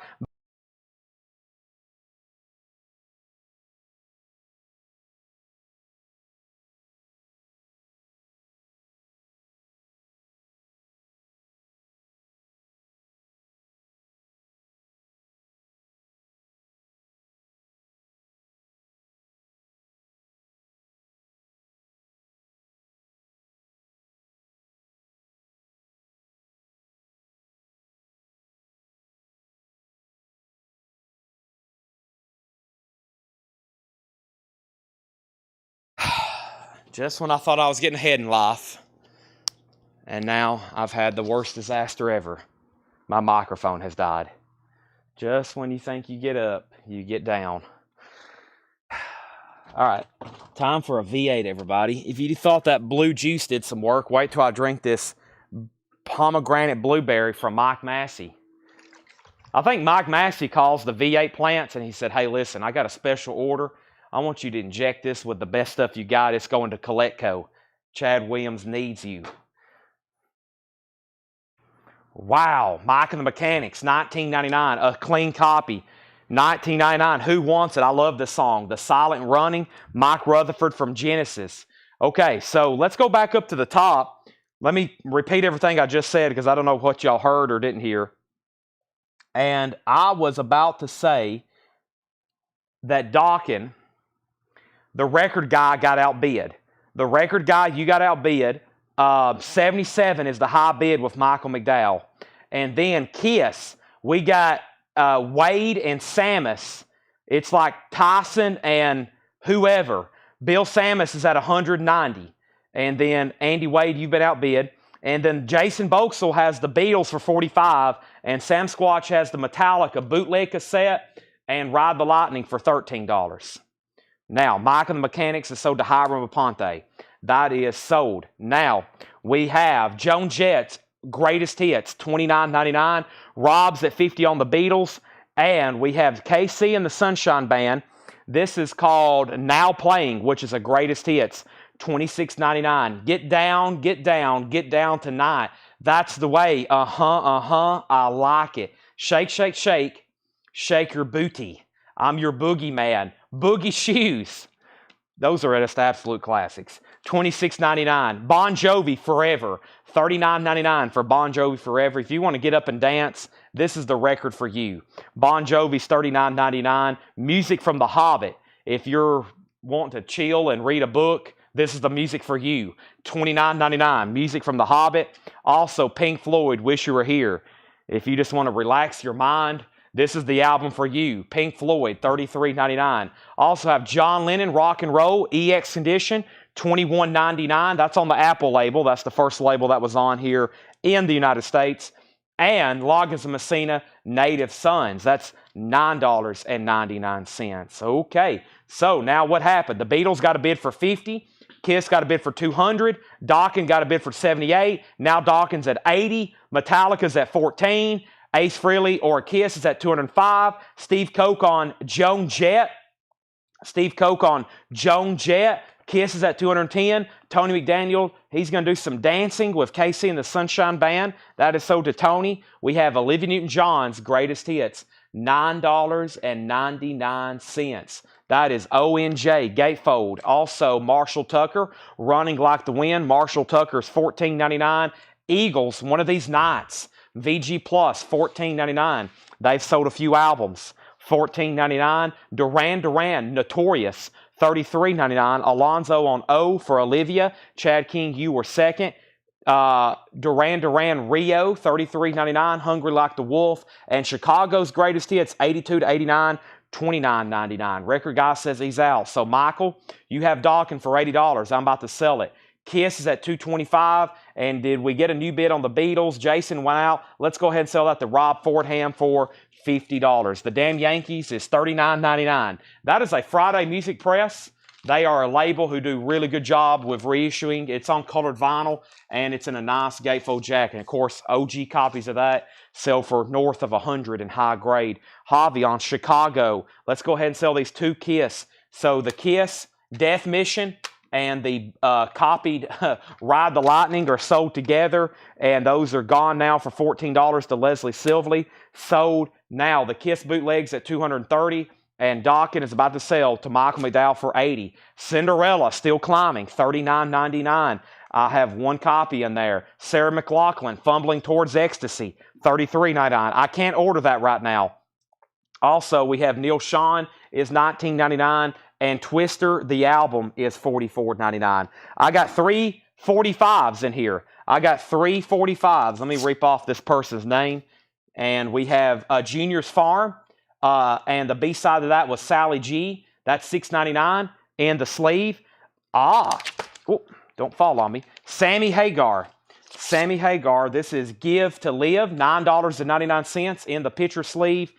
Just when I thought I was getting ahead in life, and now I've had the worst disaster ever. My microphone has died. Just when you think you get up, you get down. All right, time for a V8, everybody. If you thought that blue juice did some work, wait till I drink this pomegranate blueberry from Mike Massey. I think Mike Massey calls the V8 plants, and he said, hey, listen, I got a special order. I want you to inject this with the best stuff you got. It's going to Coletco. Chad Williams needs you. Wow, Mike and the Mechanics, $19.99, a clean copy. $19.99, who wants it? I love this song. The Silent Running, Mike Rutherford from Genesis. Okay, so let's go back up to the top. Let me repeat everything I just said because I don't know what y'all heard or didn't hear. And I was about to say that Dokken, the record guy, got outbid. The record guy, you got outbid. 77 is the high bid with Michael McDowell. And then Kiss, we got Wade and Samus. It's like Tyson and whoever. Bill Samus is at 190. And then Andy Wade, you've been outbid. And then Jason Boxell has the Beatles for 45. And Sam Squatch has the Metallica bootleg cassette and Ride the Lightning for $13. Now, Mike and the Mechanics is sold to Hiram Aponte. That is sold. Now, we have Joan Jett's Greatest Hits, $29.99. Rob's at $50 on the Beatles. And we have KC and the Sunshine Band. This is called Now Playing, which is a Greatest Hits, $26.99. Get down, get down, get down tonight. That's the way. I like it. Shake, shake, shake. Shake your booty. I'm your boogeyman. Boogie Shoes. Those are just absolute classics. $26.99. Bon Jovi Forever. $39.99 for Bon Jovi Forever. If you want to get up and dance, this is the record for you. Bon Jovi's $39.99. Music from The Hobbit. If you're wanting to chill and read a book, this is the music for you. $29.99. Music from The Hobbit. Also, Pink Floyd, Wish You Were Here. If you just want to relax your mind, this is the album for you. Pink Floyd, $33.99. Also have John Lennon, Rock and Roll, EX Condition, $21.99. That's on the Apple label. That's the first label that was on here in the United States. And Loggins and Messina, Native Sons. That's $9.99. Okay, so now what happened? The Beatles got a bid for $50. Kiss got a bid for $200. Dokken got a bid for $78. Now Dokken's at $80. Metallica's at $14. Ace Frehley or Kiss is at $205. Steve Koch on Joan Jett. Kiss is at $210. Tony McDaniel, he's going to do some dancing with KC and the Sunshine Band. That is sold to Tony. We have Olivia Newton-John's Greatest Hits, $9.99. That is ONJ, Gatefold. Also, Marshall Tucker, Running Like the Wind. Marshall Tucker's $14.99. Eagles, One of These Nights. VG Plus, $14.99. They've sold a few albums. $14.99. Duran Duran, Notorious, $33.99. Alonzo on O for Olivia. Chad King, you were second. Duran Rio, $33.99. Hungry Like the Wolf. And Chicago's Greatest Hits, 82 to 89, $29.99. Record guy says he's out. So Michael, you have Dawkins for $80. I'm about to sell it. Kiss is at $225. And did we get a new bid on the Beatles? Jason went out. Let's go ahead and sell that to Rob Fordham for $50. The Damn Yankees is $39.99. That is a Friday Music Press. They are a label who do really good job with reissuing. It's on colored vinyl, and it's in a nice gatefold jacket. And of course, OG copies of that sell for north of $100 in high grade. Javi on Chicago. Let's go ahead and sell these two Kiss. So the Kiss Death Mission and the copied Ride the Lightning are sold together, and those are gone now for $14 to Leslie Silvley. Sold now. The Kiss bootlegs at $230. And Dawkins is about to sell to Michael McDowell for $80. Cinderella still climbing, $39.99. I have one copy in there. Sarah McLachlan, Fumbling Towards Ecstasy, $33.99. I can't order that right now. Also, we have Neil Sean is $19.99, and Twister, the album, is $44.99. I got 3 45s in here. I got 3 45s. Let me rip off this person's name. And we have Junior's Farm. And the B-side of that was Sally G. That's $6.99. And the sleeve, don't fall on me. Sammy Hagar. Sammy Hagar, this is Give to Live, $9.99 in the picture sleeve.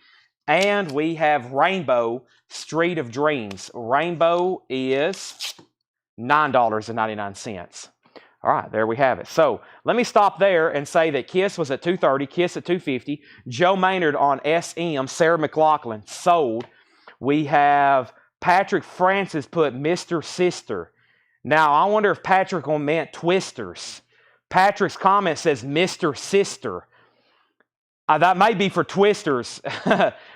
And we have Rainbow, Street of Dreams. Rainbow is $9.99. All right, there we have it. So let me stop there and say that Kiss was at $230, Kiss at $250. Joe Maynard on SM, Sarah McLachlan, sold. We have Patrick Francis put Mr. Sister. Now, I wonder if Patrick meant Twisters. Patrick's comment says Mr. Sister. That may be for Twisters.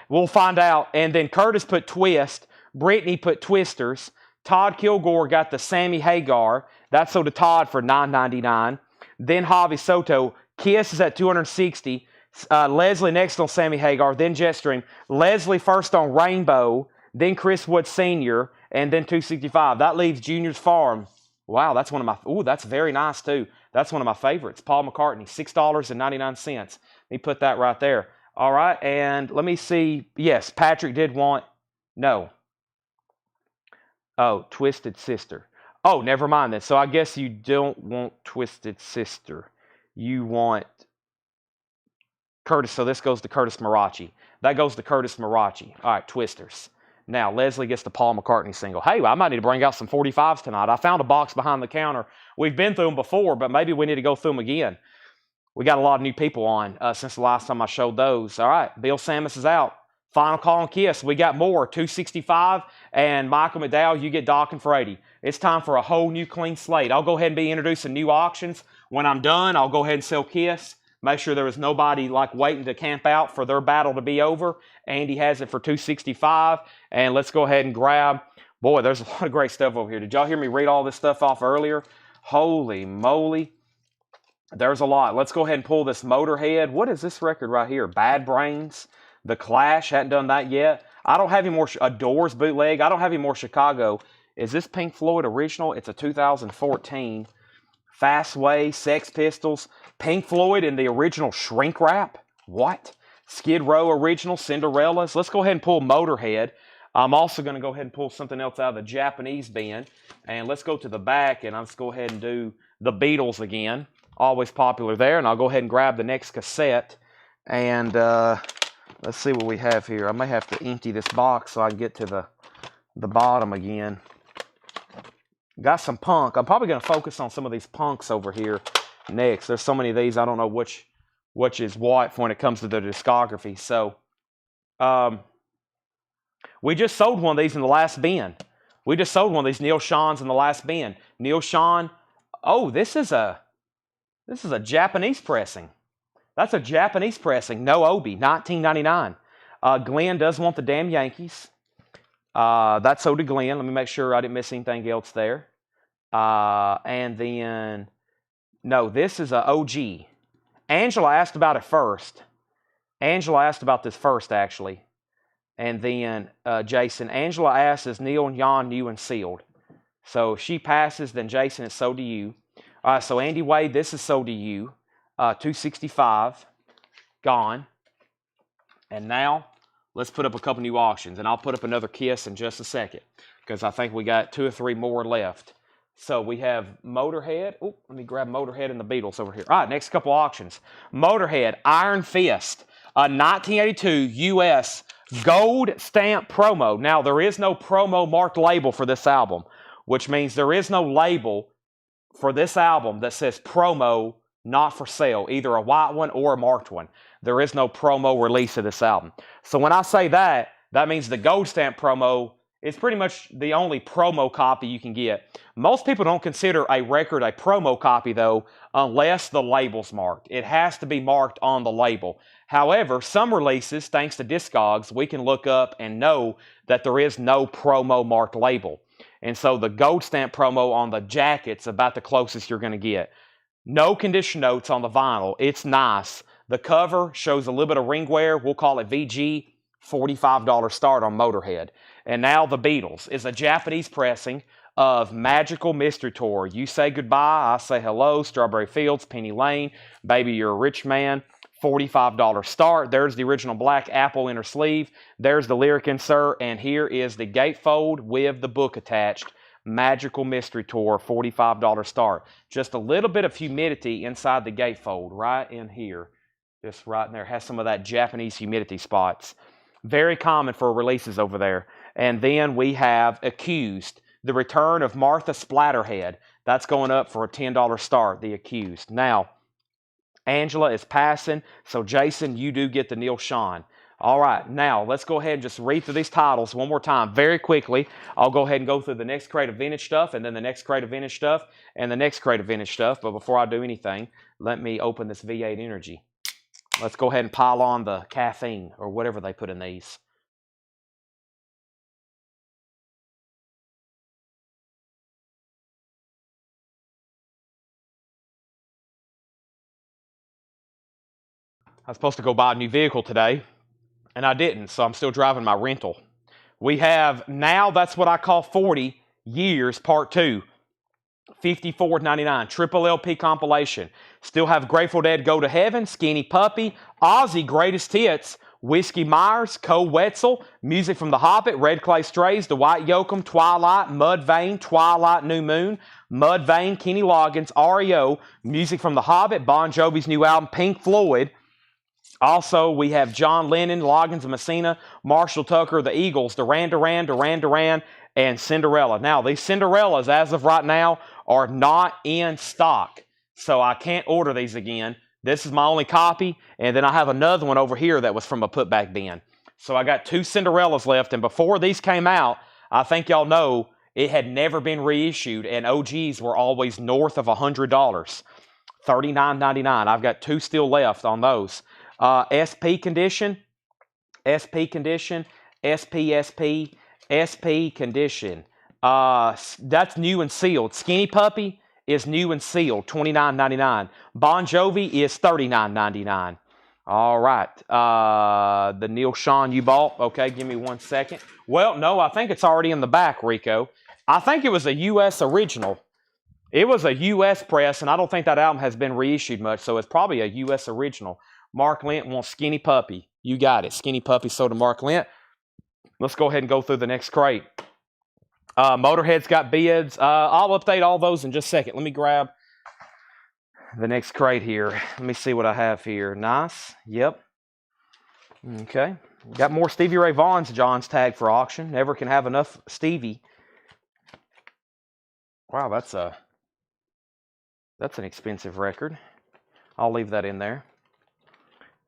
We'll find out. And then Curtis put Twist. Brittany put Twisters. Todd Kilgore got the Sammy Hagar. That's sold to Todd for $9.99. Then Javi Soto. Kiss is at $260. Leslie next on Sammy Hagar. Then Jetstream. Leslie first on Rainbow. Then Chris Wood Sr. And then $265. That leaves Junior's Farm. Wow, that's one of my... Ooh, that's very nice too. That's one of my favorites. Paul McCartney, $6.99. Let me put that right there. All right, and let me see. Yes, Patrick did want... No. Oh, Twisted Sister. Oh, never mind then. So I guess you don't want Twisted Sister. You want Curtis. So this goes to Curtis Marachi. That goes to Curtis Marachi. All right, Twisters. Now, Leslie gets the Paul McCartney single. Hey, I might need to bring out some 45s tonight. I found a box behind the counter. We've been through them before, but maybe we need to go through them again. We got a lot of new people on since the last time I showed those. All right, Bill Samus is out. Final call on Kiss. We got more, $265, and Michael McDowell, you get Dawkins for $80. It's time for a whole new clean slate. I'll go ahead and be introducing new auctions. When I'm done, I'll go ahead and sell Kiss. Make sure there was nobody like waiting to camp out for their battle to be over. Andy has it for $265, and let's go ahead and grab. Boy, there's a lot of great stuff over here. Did y'all hear me read all this stuff off earlier? Holy moly. There's a lot. Let's go ahead and pull this Motorhead. What is this record right here? Bad Brains. The Clash. Hadn't done that yet. I don't have any more. A Doors bootleg. I don't have any more Chicago. Is this Pink Floyd original? It's a 2014. Fastway, Sex Pistols. Pink Floyd in the original shrink wrap. What? Skid Row original, Cinderellas. Let's go ahead and pull Motorhead. I'm also going to go ahead and pull something else out of the Japanese bin. And let's go to the back and let's go ahead and do the Beatles again. Always popular there. And I'll go ahead and grab the next cassette. And let's see what we have here. I may have to empty this box so I can get to the bottom again. Got some punk. I'm probably going to focus on some of these punks over here next. There's so many of these, I don't know which is what when it comes to the discography. So, we just sold one of these in the last bin. We just sold one of these Neil Sean's in the last bin. Neil Sean. Oh, this is a Japanese pressing. That's a Japanese pressing. No Obi, $19.99. Glenn does want the Damn Yankees. That's so to Glenn. Let me make sure I didn't miss anything else there. And then, no, this is a OG. Angela asked about it first. Angela asked about this first, actually. And then Jason, Angela asks, is Neil and Jan new and sealed? So if she passes, then Jason, it's sold to you. All right, so Andy Wade, this is sold to you. 265, gone. And now let's put up a couple new auctions, and I'll put up another Kiss in just a second because I think we got 2 or 3 more left. So we have Motorhead. Oh, let me grab Motorhead and the Beatles over here. All right, next couple auctions. Motorhead, Iron Fist, a 1982 US gold stamp promo. Now, there is no promo marked label for this album, which means there is no label for this album that says promo not for sale, either a white one or a marked one. There is no promo release of this album. So when I say that, that means the gold stamp promo is pretty much the only promo copy you can get. Most people don't consider a record a promo copy, though, unless the label's marked. It has to be marked on the label. However, some releases, thanks to Discogs, we can look up and know that there is no promo marked label. And so the gold stamp promo on the jacket's about the closest you're going to get. No condition notes on the vinyl. It's nice. The cover shows a little bit of ring wear. We'll call it VG. $45 start on Motorhead. And now the Beatles is a Japanese pressing of Magical Mystery Tour. You Say Goodbye, I Say Hello, Strawberry Fields, Penny Lane, Baby You're a Rich Man. $45 start. There's the original black apple inner sleeve. There's the lyric insert. And here is the gatefold with the book attached. Magical Mystery Tour, $45 start. Just a little bit of humidity inside the gatefold, right in here. Just right in there. Has some of that Japanese humidity spots. Very common for releases over there. And then we have Accused, the return of Martha Splatterhead. That's going up for a $10 start, the Accused. Now, Angela is passing, so Jason, you do get the Neil Sean. All right, now let's go ahead and just read through these titles one more time very quickly. I'll go ahead and go through the next crate of vintage stuff, and then the next crate of vintage stuff, and the next crate of vintage stuff. But before I do anything, let me open this V8 Energy. Let's go ahead and pile on the caffeine or whatever they put in these. I was supposed to go buy a new vehicle today, and I didn't, so I'm still driving my rental. We have now, that's what I call 40 years, part 2. $54.99, triple LP compilation. Still have Grateful Dead Go to Heaven, Skinny Puppy, Ozzy Greatest Hits, Whiskey Myers, Co Wetzel, music from The Hobbit, Red Clay Strays, Dwight Yoakam, Twilight, Mudvayne, Twilight, New Moon, Mudvayne, Kenny Loggins, REO, music from The Hobbit, Bon Jovi's new album, Pink Floyd. Also, we have John Lennon, Loggins and Messina, Marshall Tucker, The Eagles, Duran Duran, and Cinderella. Now, these Cinderellas, as of right now, are not in stock. So I can't order these again. This is my only copy. And then I have another one over here that was from a putback bin. So I got 2 Cinderellas left. And before these came out, I think y'all know it had never been reissued. And OGs were always north of $100. $39.99. I've got 2 still left on those. SP condition, SP condition, SP condition. That's new and sealed. Skinny Puppy is new and sealed, $29.99. Bon Jovi is $39.99. All right. The Neil Sean you bought. Okay, give me 1 second. Well, no, I think it's already in the back, Rico. I think it was a U.S. original. It was a U.S. press, and I don't think that album has been reissued much, so it's probably a U.S. original. Mark Lent wants Skinny Puppy. You got it. Skinny Puppy sold to Mark Lent. Let's go ahead and go through the next crate. Motorhead's got bids. I'll update all those in just a second. Let me grab the next crate here. Let me see what I have here. Nice. Yep. Okay. Got more Stevie Ray Vaughan's John's tag for auction. Never can have enough Stevie. Wow, that's an expensive record. I'll leave that in there.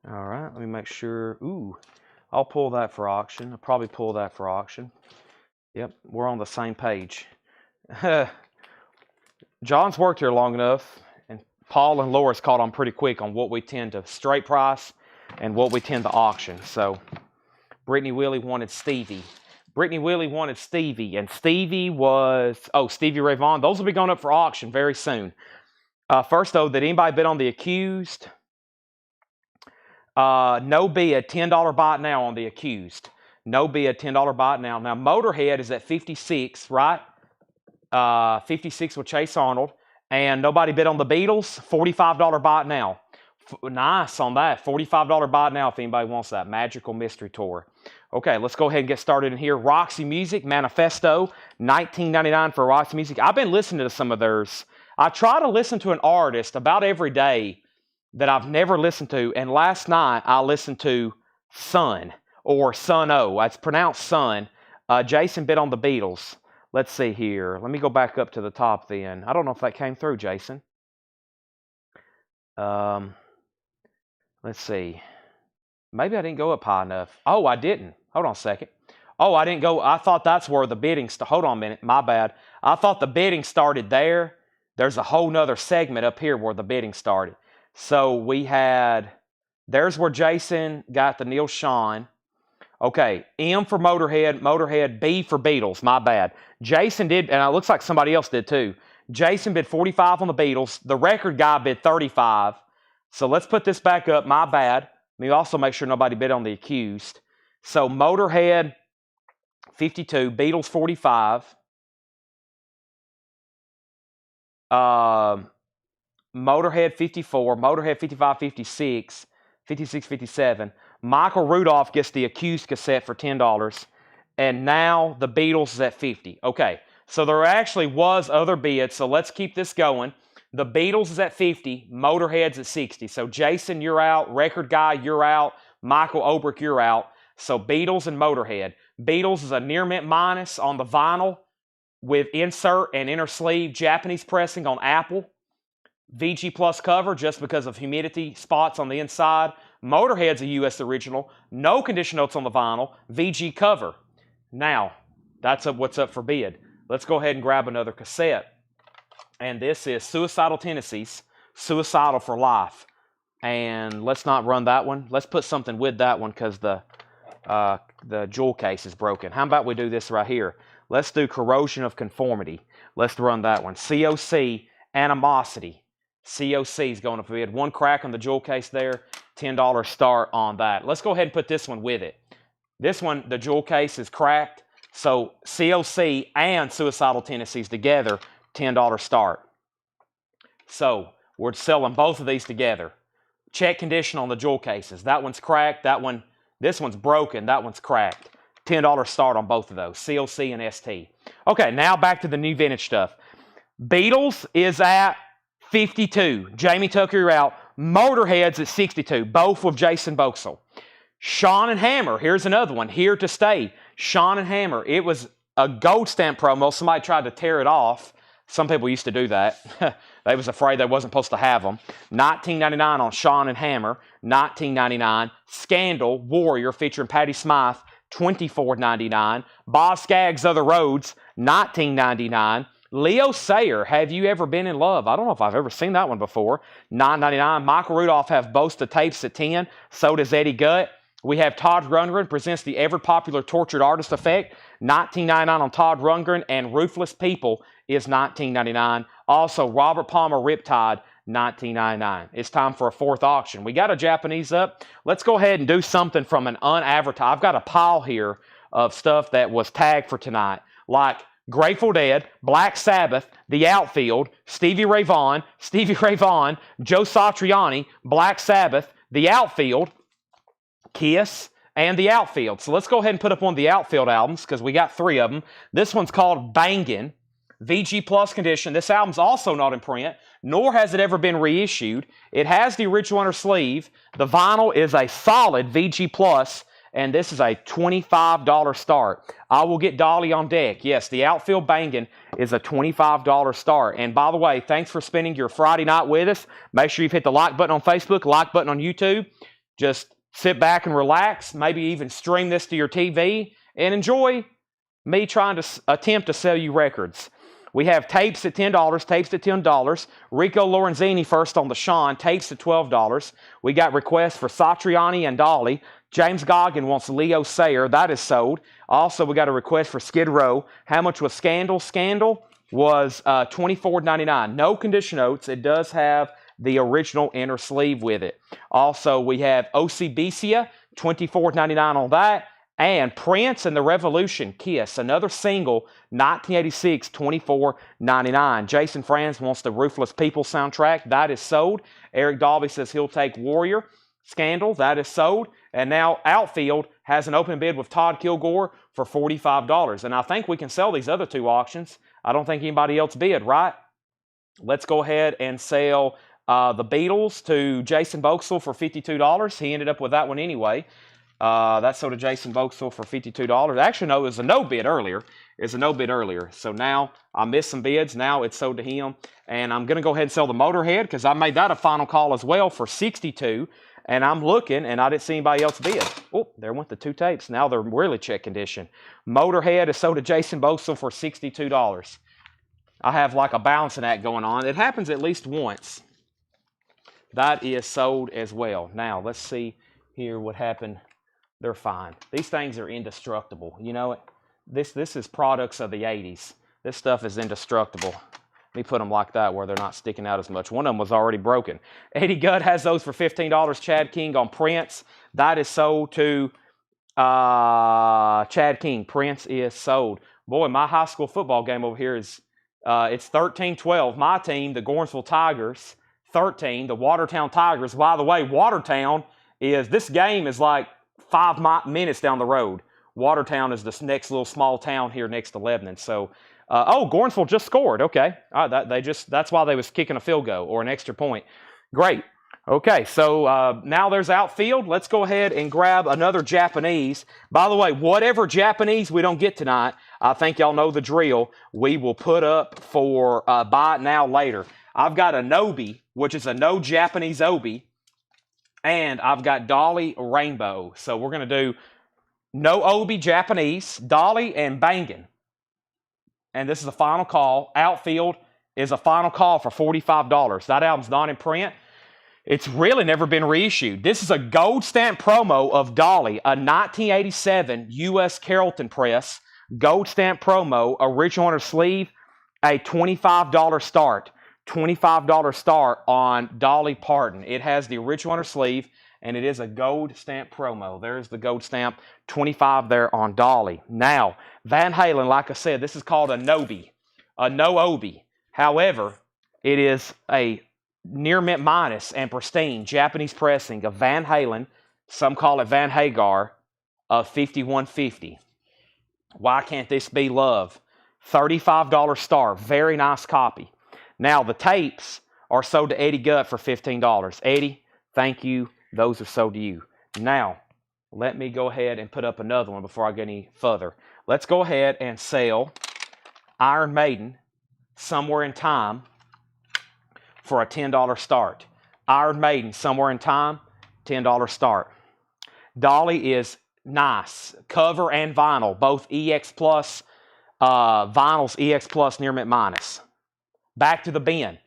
All right, let me make sure. Ooh, I'll pull that for auction. I'll probably pull that for auction. Yep, we're on the same page. John's worked here long enough, and Paul and Laura's caught on pretty quick on what we tend to straight price and what we tend to auction. So, Brittany Willie wanted Stevie. And Stevie was, Stevie Ray Vaughan. Those will be going up for auction very soon. First, though, did anybody bid on The Accused? No bid, $10 buy it now on The Accused. No bid, $10 buy it now. Now, Motorhead is at 56, right? 56 with Chase Arnold. And nobody bid on the Beatles, $45 buy it now. Nice on that. $45 buy it now if anybody wants that. Magical Mystery Tour. Okay, let's go ahead and get started in here. Roxy Music, Manifesto, $19.99 for Roxy Music. I've been listening to some of theirs. I try to listen to an artist about every day that I've never listened to. And last night, I listened to Sun, or Sun-O. It's pronounced Sun. Jason bid on the Beatles. Let's see here. Let me go back up to the top then. I don't know if that came through, Jason. Let's see. Maybe I didn't go up high enough. Oh, I didn't. Hold on a second. Oh, I didn't go. I thought that's where the bidding started. Hold on a minute. My bad. I thought the bidding started there. There's a whole nother segment up here where the bidding started. So we had, there's where Jason got the Neil Sean. Okay, M for Motorhead, Motorhead, B for Beatles, my bad. Jason did, and it looks like somebody else did too. Jason bid 45 on the Beatles. The record guy bid 35. So let's put this back up, my bad. Let me also make sure nobody bid on the Accused. So Motorhead, 52, Beatles, 45. Motorhead, 54, Motorhead, 55, 56, 56, 57. Michael Rudolph gets the Accused cassette for $10. And now the Beatles is at 50. Okay, so there actually was other bids, so let's keep this going. The Beatles is at 50, Motorhead's at 60. So Jason, you're out. Record guy, you're out. Michael Obrick, you're out. So Beatles and Motorhead. Beatles is a near mint minus on the vinyl with insert and inner sleeve Japanese pressing on Apple. VG Plus cover just because of humidity spots on the inside. Motorhead's a US original. No condition notes on the vinyl. VG cover. Now, that's what's up for bid. Let's go ahead and grab another cassette. And this is Suicidal Tendencies, Suicidal for Life. And let's not run that one. Let's put something with that one because the jewel case is broken. How about we do this right here? Let's do Corrosion of Conformity. Let's run that one. COC, Animosity. COC is going to bid. One crack on the jewel case there. $10 start on that. Let's go ahead and put this one with it. This one, the jewel case is cracked. So COC and Suicidal Tendencies together, $10 start. So we're selling both of these together. Check condition on the jewel cases. That one's cracked. This one's broken. That one's cracked. $10 start on both of those, COC and ST. Okay, now back to the new vintage stuff. Beatles is at 52. Jamie Tucker, you're out. Motorhead's at 62, both with Jason Boxall. Sean and Hammer, here's another one, Here to Stay. Sean and Hammer, it was a gold stamp promo. Somebody tried to tear it off. Some people used to do that. They was afraid they wasn't supposed to have them. $19.99 on Sean and Hammer. $19.99. Scandal, Warrior, featuring Patti Smythe. $24.99. Boz Scaggs, Other Roads. $19.99. Leo Sayer, Have You Ever Been in Love? I don't know if I've ever seen that one before. $9.99. Michael Rudolph have both the tapes at $10. So does Eddie Gutt. We have Todd Rundgren presents the ever-popular Tortured Artist Effect. $19.99 on Todd Rundgren. And Ruthless People is $19.99. Also, Robert Palmer Riptide, $19.99. It's time for a fourth auction. We got a Japanese up. Let's go ahead and do something from an unadvertised. I've got a pile here of stuff that was tagged for tonight, like Grateful Dead, Black Sabbath, The Outfield, Stevie Ray Vaughan, Joe Satriani, Black Sabbath, The Outfield, Kiss, and The Outfield. So let's go ahead and put up one of the Outfield albums because we got 3 of them. This one's called Bangin', VG Plus condition. This album's also not in print, nor has it ever been reissued. It has the original inner sleeve. The vinyl is a solid VG Plus, and this is a $25 start. I will get Dolly on deck. Yes, The Outfield Bangin' is a $25 start. And by the way, thanks for spending your Friday night with us. Make sure you've hit the like button on Facebook, like button on YouTube. Just sit back and relax. Maybe even stream this to your TV and enjoy me trying to attempt to sell you records. We have tapes at $10, tapes at $10. Rico Lorenzini first on the Sean, tapes at $12. We got requests for Satriani and Dolly. James Goggin wants Leo Sayer. That is sold. Also, we got a request for Skid Row. How much was Scandal? Scandal was $24.99. No condition notes. It does have the original inner sleeve with it. Also, we have Ocibecia, $24.99 on that. And Prince and the Revolution, Kiss, another single, 1986, $24.99. Jason Franz wants the Ruthless People soundtrack. That is sold. Eric Dalby says he'll take Warrior. Scandal, that is sold. And now Outfield has an open bid with Todd Kilgore for $45. And I think we can sell these other two auctions. I don't think anybody else bid, right? Let's go ahead and sell the Beatles to Jason Boxall for $52. He ended up with that one anyway. That's sold to Jason Boxall for $52. Actually, no, it was a no bid earlier. So now I missed some bids. Now it's sold to him. And I'm going to go ahead and sell the Motorhead because I made that a final call as well for $62. And I'm looking, and I didn't see anybody else bid. Oh, there went the two tapes. Now they're really check condition. Motorhead is sold to Jason Boxall for $62. I have like a balancing act going on. It happens at least once. That is sold as well. Now, let's see here what happened. They're fine. These things are indestructible. You know it. This is products of the 80s. This stuff is indestructible. Let me put them like that where they're not sticking out as much. One of them was already broken. Eddie Gutt has those for $15. Chad King on Prince. That is sold to Chad King. Prince is sold. Boy, my high school football game over here is it's 13-12. My team, the Gornsville Tigers, 13. The Watertown Tigers. By the way, Watertown this game is like 5 minutes down the road. Watertown is this next little small town here next to Lebanon. So, Gornsville just scored. Okay, that's why they was kicking a field goal or an extra point. Great. Okay, so now there's Outfield. Let's go ahead and grab another Japanese. By the way, whatever Japanese we don't get tonight, I think y'all know the drill. We will put up for buy it now later. I've got a Nobi, which is a no Japanese Obi, and I've got Dolly Rainbow. So we're going to do no Obi Japanese, Dolly, and Bangin'. And this is a final call. Outfield is a final call for $45. That album's not in print. It's really never been reissued. This is a gold stamp promo of Dolly, a 1987 U.S. Carrollton press, gold stamp promo, original on her sleeve, a $25 start. $25 start on Dolly Parton. It has the original on her sleeve, and it is a gold stamp promo. There's the gold stamp, 25 there on Dolly. Now, Van Halen, like I said, this is called a Nobi, a no Obi. However, it is a near mint minus and pristine Japanese pressing of Van Halen, some call it Van Hagar, of 5150. Why can't this be love? $35 star, very nice copy. Now, the tapes are sold to Eddie Gutt for $15. Eddie, thank you. Those are sold to you. Now, let me go ahead and put up another one before I get any further. Let's go ahead and sell Iron Maiden, Somewhere in Time, for a $10 start. Iron Maiden, Somewhere in Time, $10 start. Dolly is nice. Cover and vinyl, both EX Plus, vinyls EX Plus near mint minus. Back to the bin.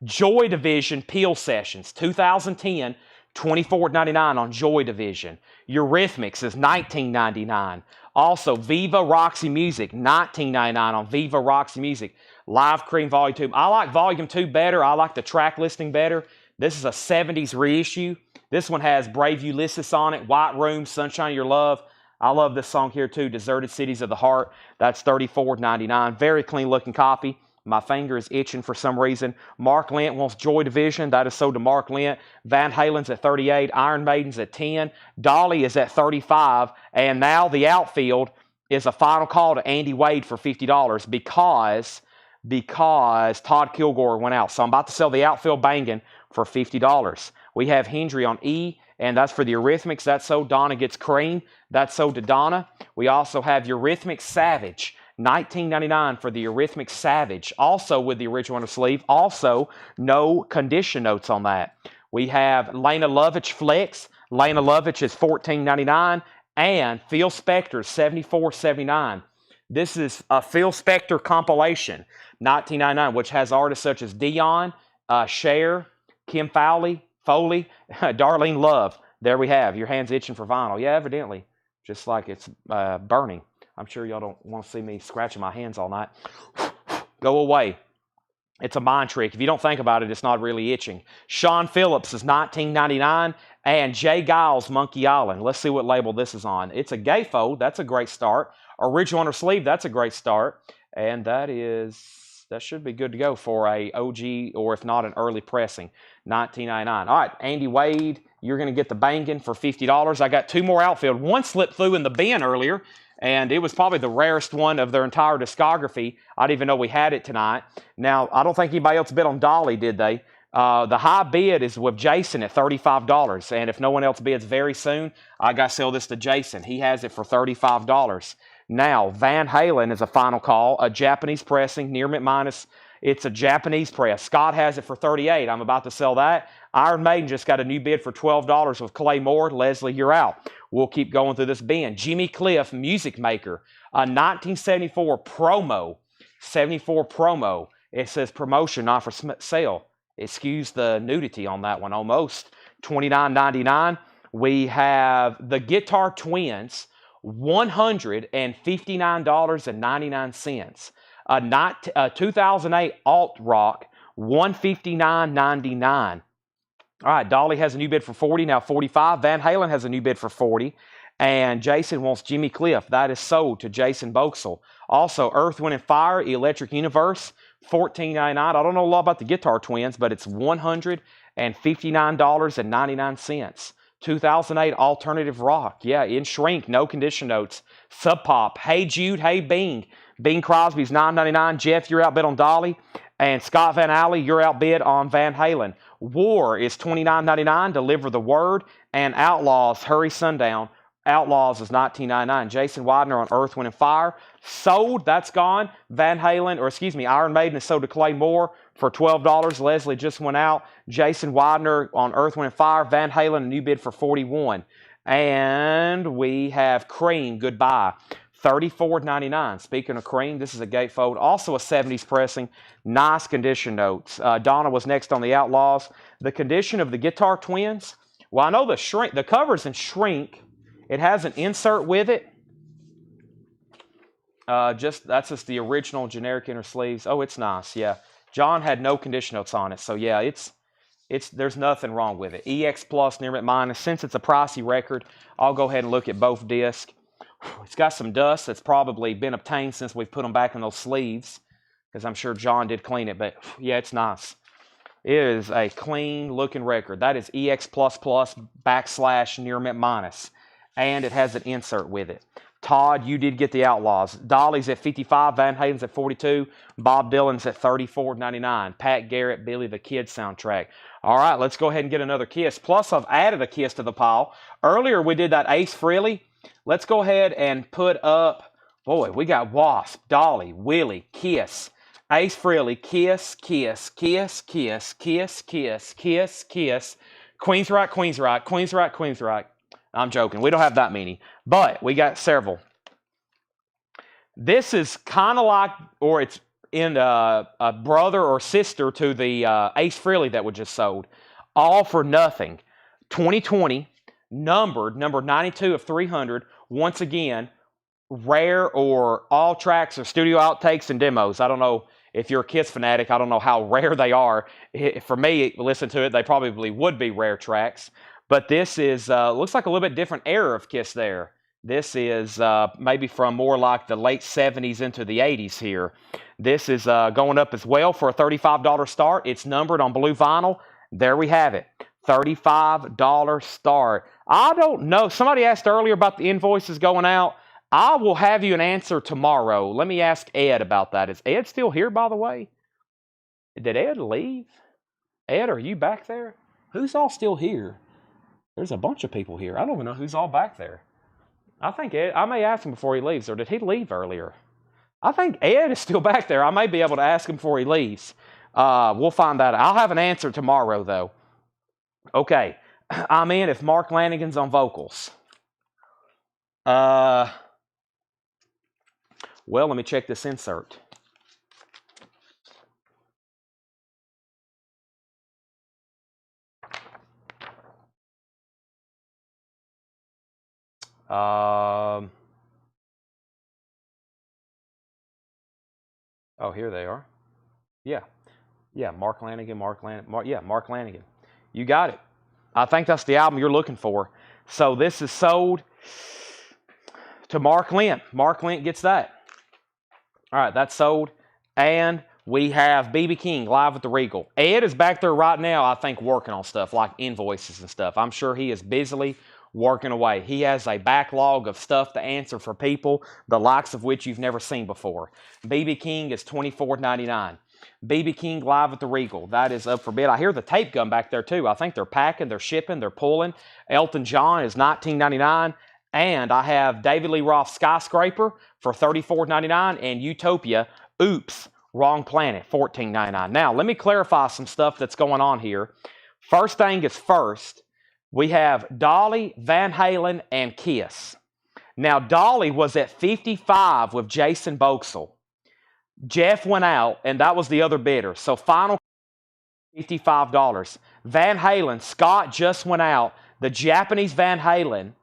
Joy Division Peel Sessions, 2010, $24.99 on Joy Division. Eurythmics is $19.99. Also, Viva Roxy Music, $19.99 on Viva Roxy Music. Live Cream Volume 2. I like Volume 2 better. I like the track listing better. This is a 70s reissue. This one has Brave Ulysses on it, White Room, Sunshine of Your Love. I love this song here too, Deserted Cities of the Heart. That's $34.99. Very clean looking copy. My finger is itching for some reason. Mark Lent wants Joy Division. That is sold to Mark Lent. Van Halen's at $38. Iron Maiden's at $10. Dolly is at $35. And now the Outfield is a final call to Andy Wade for $50 because Todd Kilgore went out. So I'm about to sell the Outfield Bangin' for $50. We have Hendry on E, and that's for the Eurythmics. That's sold. Donna Gets Cream. That's sold to Donna. We also have Eurythmics Savage. $19.99 for the Eurythmics Savage, also with the original on the sleeve. Also, no condition notes on that. We have Lena Lovitch Flex. Lena Lovitch is $14.99, and Phil Spector $74.79. This is a Phil Spector compilation, $19.99, which has artists such as Dion, Cher, Kim Foley, Darlene Love. There we have. Your hand's itching for vinyl. Yeah, evidently, just like it's burning. I'm sure y'all don't want to see me scratching my hands all night. Go away. It's a mind trick. If you don't think about it, it's not really itching. Sean Phillips is $19.99. And Jay Giles, Monkey Island. Let's see what label this is on. It's a gatefold. That's a great start. Original under sleeve. That's a great start. And that should be good to go for a OG, or if not an early pressing, $19.99. All right, Andy Wade, you're going to get the banging for $50. I got 2 more outfield. One slipped through in the bin earlier, and it was probably the rarest one of their entire discography. I didn't even know we had it tonight. Now, I don't think anybody else bid on Dolly, did they? The high bid is with Jason at $35, and if no one else bids very soon, I got to sell this to Jason. He has it for $35. Now, Van Halen is a final call, a Japanese pressing, near mint minus. It's a Japanese press. Scott has it for $38. I'm about to sell that. Iron Maiden just got a new bid for $12 with Clay Moore. Leslie, you're out. We'll keep going through this bin. Jimmy Cliff, Music Maker, a 1974 promo. 74 promo. It says promotion, not for sale. Excuse the nudity on that one, almost. $29.99. We have the Guitar Twins, $159.99. A 2008 alt rock, $159.99. All right, Dolly has a new bid for $40, now $45. Van Halen has a new bid for $40. And Jason wants Jimmy Cliff. That is sold to Jason Boxell. Also, Earth, Wind, and Fire, Electric Universe, $14.99. I don't know a lot about the Guitar Twins, but it's $159.99. 2008 alternative rock. Yeah, in shrink, no condition notes. Sub Pop, Hey Jude, Hey Bing. Bing Crosby's $9.99. Jeff, you're outbid on Dolly. And Scott Van Alley, you're outbid on Van Halen. War is $29.99. Deliver the Word. And Outlaws, Hurry Sundown. Outlaws is $19.99. Jason Widener on Earth, Wind, and Fire. Sold, that's gone. Van Halen, or excuse me, Iron Maiden is sold to Clay Moore for $12. Leslie just went out. Jason Widener on Earth, Wind, and Fire. Van Halen, a new bid for $41. And we have Cream, Goodbye, $34.99. Speaking of Cream, this is a gatefold, also a 70s pressing. Nice condition notes. Donna was next on the Outlaws. The condition of the Guitar Twins, well, I know the cover's in shrink. It has an insert with it. That's just the original generic inner sleeves. Oh, it's nice. Yeah, John had no condition notes on it, so yeah, there's nothing wrong with it. EX Plus, near mint minus. Since it's a pricey record, I'll go ahead and look at both discs. It's got some dust that's probably been obtained since we've put them back in those sleeves, because I'm sure John did clean it. But yeah, it's nice. It is a clean looking record. That is EX Plus Plus / near mint minus. And it has an insert with it. Todd, you did get the Outlaws. Dolly's at $55. Van Halen's at $42. Bob Dylan's at $34.99. Pat Garrett, Billy the Kid soundtrack. All right, let's go ahead and get another Kiss. Plus, I've added a Kiss to the pile. Earlier, we did that Ace Frehley. Let's go ahead and put up, boy, we got Wasp, Dolly, Willie, Kiss, Ace Frehley, Kiss, Kiss, Kiss, Kiss, Kiss, Kiss, Kiss, Kiss, Queensryche, Queensryche, Queensryche, Queensryche. I'm joking. We don't have that many, but we got several. This is kind of like, or it's in a brother or sister to the Ace Frehley that was just sold. All for Nothing. 2020, numbered, number 92 of 300. Once again, rare or all tracks or studio outtakes and demos. I don't know if you're a Kiss fanatic. I don't know how rare they are. For me, listen to it, they probably would be rare tracks. But this is, looks like a little bit different era of Kiss there. This is maybe from more like the late 70s into the 80s here. This is going up as well for a $35 start. It's numbered on blue vinyl. There we have it. $35 start. I don't know. Somebody asked earlier about the invoices going out. I will have you an answer tomorrow. Let me ask Ed about that. Is Ed still here, by the way? Did Ed leave? Ed, are you back there? Who's all still here? There's a bunch of people here. I don't even know who's all back there. I think Ed, I may ask him before he leaves, or did he leave earlier? I think Ed is still back there. I may be able to ask him before he leaves. We'll find that out. I'll have an answer tomorrow, though. Okay, I'm in if Mark Lanigan's on vocals. Well, let me check this insert. Oh, here they are. Yeah, Mark Lanigan. Yeah, Mark Lanigan. You got it. I think that's the album you're looking for. So this is sold to Mark Lent. Mark Lent gets that. All right, that's sold. And we have B.B. King live at the Regal. Ed is back there right now, I think, working on stuff like invoices and stuff. I'm sure he is busily working away. He has a backlog of stuff to answer for people, the likes of which you've never seen before. B.B. King is $24.99. B.B. King live at the Regal. That is up for bid. I hear the tape gun back there too. I think they're packing, they're shipping, they're pulling. Elton John is $19.99. And I have David Lee Roth Skyscraper for $34.99 and Utopia, Oops, Wrong Planet, $14.99. Now, let me clarify some stuff that's going on here. First thing is first, we have Dolly, Van Halen, and Kiss. Now, Dolly was at 55 with Jason Boxell. Jeff went out, and that was the other bidder. So final $55. Van Halen, Scott just went out. The Japanese Van Halen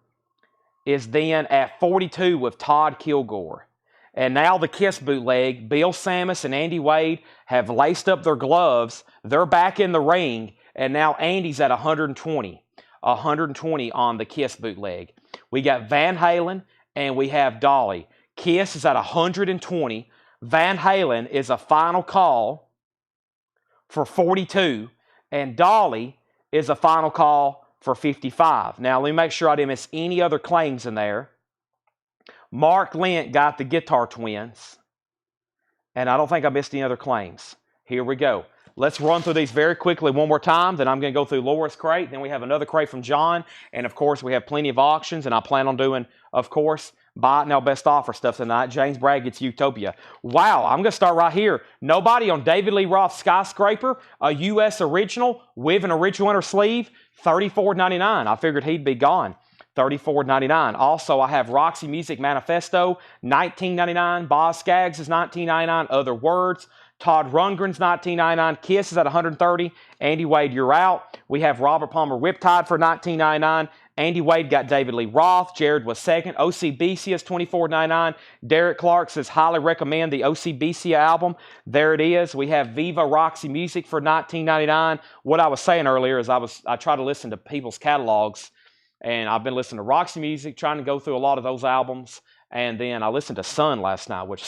is then at 42 with Todd Kilgore. And now the Kiss bootleg, Bill Samus and Andy Wade have laced up their gloves. They're back in the ring, and now Andy's at 120. 120 on the Kiss bootleg. We got Van Halen, and we have Dolly. Kiss is at 120. Van Halen is a final call for 42, and Dolly is a final call for 55. Now, let me make sure I didn't miss any other claims in there. Mark Lent got the Guitar Twins, and I don't think I missed any other claims. Here we go. Let's run through these very quickly one more time. Then I'm going to go through Laura's crate. Then we have another crate from John, and of course, we have plenty of auctions, and I plan on doing, of course, buy it now best offer stuff tonight. James Bragg gets Utopia. Wow, I'm going to start right here. Nobody on David Lee Roth Skyscraper, a U.S. original with an original inner sleeve, $34.99. I figured he'd be gone. $34.99. Also, I have Roxy Music Manifesto, $19.99. Boz Scaggs is $19.99. Other Words. Todd Rundgren's $19.99. Kiss is at $130. Andy Wade, You're Out. We have Robert Palmer Riptide for $19.99. Andy Wade got David Lee Roth. Jared was second. OCBC is $24.99. Derek Clark says, highly recommend the OCBC album. There it is. We have Viva Roxy Music for $19.99. What I was saying earlier is I try to listen to people's catalogs, and I've been listening to Roxy Music, trying to go through a lot of those albums. And then I listened to Sun last night, which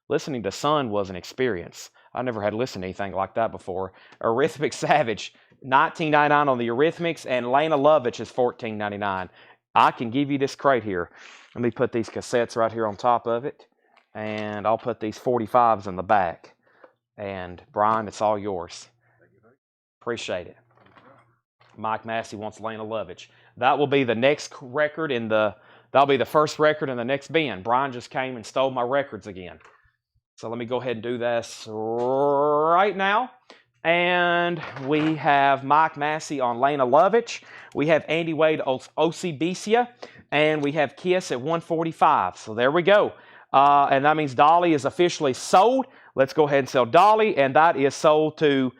listening to Sun was an experience. I never had listened to anything like that before. Eurythmics Savage, $19.99 on the Eurythmics, and Lana Lovitch is $14.99. I can give you this crate here. Let me put these cassettes right here on top of it, and I'll put these 45s in the back. And Brian, it's all yours. Appreciate it. Mike Massey wants Lana Lovitch. That will be the next record that'll be the first record in the next bin. Brian just came and stole my records again. So let me go ahead and do this right now. And we have Mike Massey on Lana Lovitch. We have Andy Wade OCBC. And we have Kiss at 145. So there we go. And that means Dolly is officially sold. Let's go ahead and sell Dolly. And that is sold to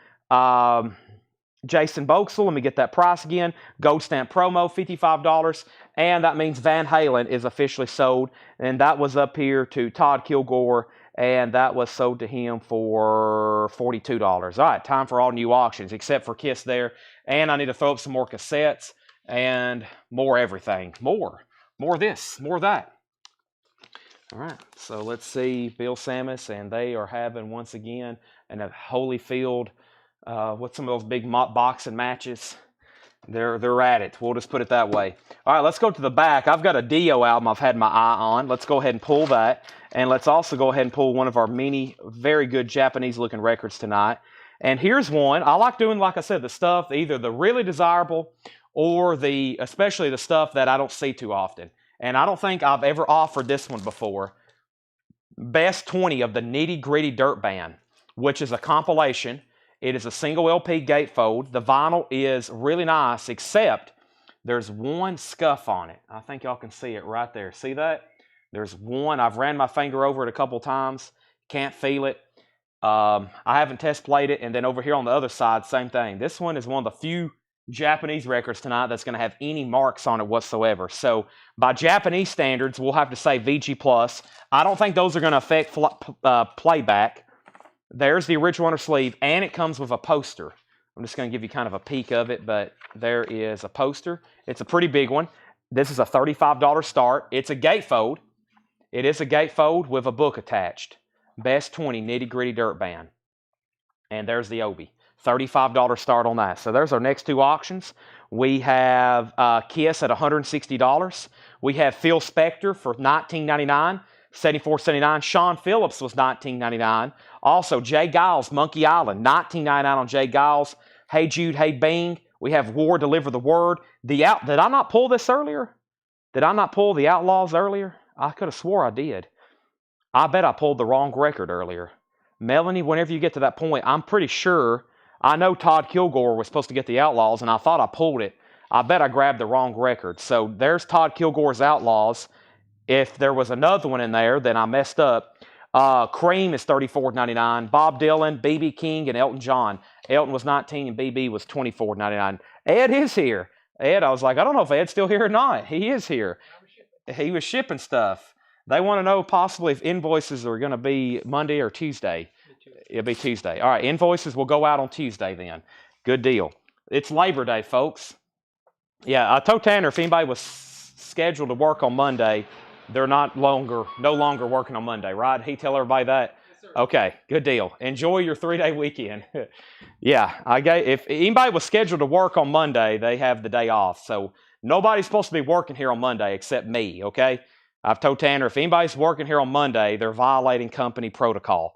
Jason Boxell. Let me get that price again. Gold stamp promo, $55. And that means Van Halen is officially sold. And that was up here to Todd Kilgore. And that was sold to him for $42. All right, time for all new auctions, except for Kiss there. And I need to throw up some more cassettes and more everything. More of this, more of that. All right, so let's see. Bill Samus, and they are having, once again, a Holyfield. What's some of those big boxing matches? They're at it. We'll just put it that way. All right, let's go to the back. I've got a Dio album I've had my eye on. Let's go ahead and pull that. And let's also go ahead and pull one of our many very good Japanese-looking records tonight. And here's one. I like doing, like I said, the stuff, either the really desirable or especially the stuff that I don't see too often. And I don't think I've ever offered this one before. Best 20 of the Nitty Gritty Dirt Band, which is a compilation. It is a single LP gatefold. The vinyl is really nice, except there's one scuff on it. I think y'all can see it right there. See that? There's one. I've ran my finger over it a couple times. Can't feel it. I haven't test played it. And then over here on the other side, same thing. This one is one of the few Japanese records tonight that's going to have any marks on it whatsoever. So by Japanese standards, we'll have to say VG+. I don't think those are going to affect playback. There's the original inner sleeve, and it comes with a poster I'm just going to give you kind of a peek of it, but there is a poster. It's a pretty big one. This is a $35 start. It's a gatefold. It is a gatefold with a book attached. Best 20 Nitty Gritty Dirt Band. And there's the Obi. $35 start on that. So there's our next two auctions. We have Kiss at $160. We have Phil Spector for $19.99. $74.79. Sean Phillips was $19.99. Also, Jay Giles, Monkey Island, $19.99 on Jay Giles. Hey Jude, Hey Bing. We have War, Deliver the Word. Did I not pull this earlier? Did I not pull the Outlaws earlier? I could have swore I did. I bet I pulled the wrong record earlier. Melanie, whenever you get to that point, I'm pretty sure, I know Todd Kilgore was supposed to get the Outlaws, and I thought I pulled it. I bet I grabbed the wrong record. So there's Todd Kilgore's Outlaws. If there was another one in there, then I messed up. Cream is $34.99. Bob Dylan, B.B. King, and Elton John. Elton was $19 and B.B. was $24.99. Ed is here. Ed, I was like, I don't know if Ed's still here or not. He is here. He was shipping stuff. They want to know possibly if invoices are going to be Monday or Tuesday. It'll be Tuesday. All right, invoices will go out on Tuesday then. Good deal. It's Labor Day, folks. Yeah, I told Tanner if anybody was scheduled to work on Monday, they're no longer working on Monday, right? Did he tell everybody that? Yes, sir. Okay, good deal. Enjoy your 3-day weekend. Yeah, if anybody was scheduled to work on Monday, they have the day off. So nobody's supposed to be working here on Monday except me, okay? I've told Tanner if anybody's working here on Monday, they're violating company protocol.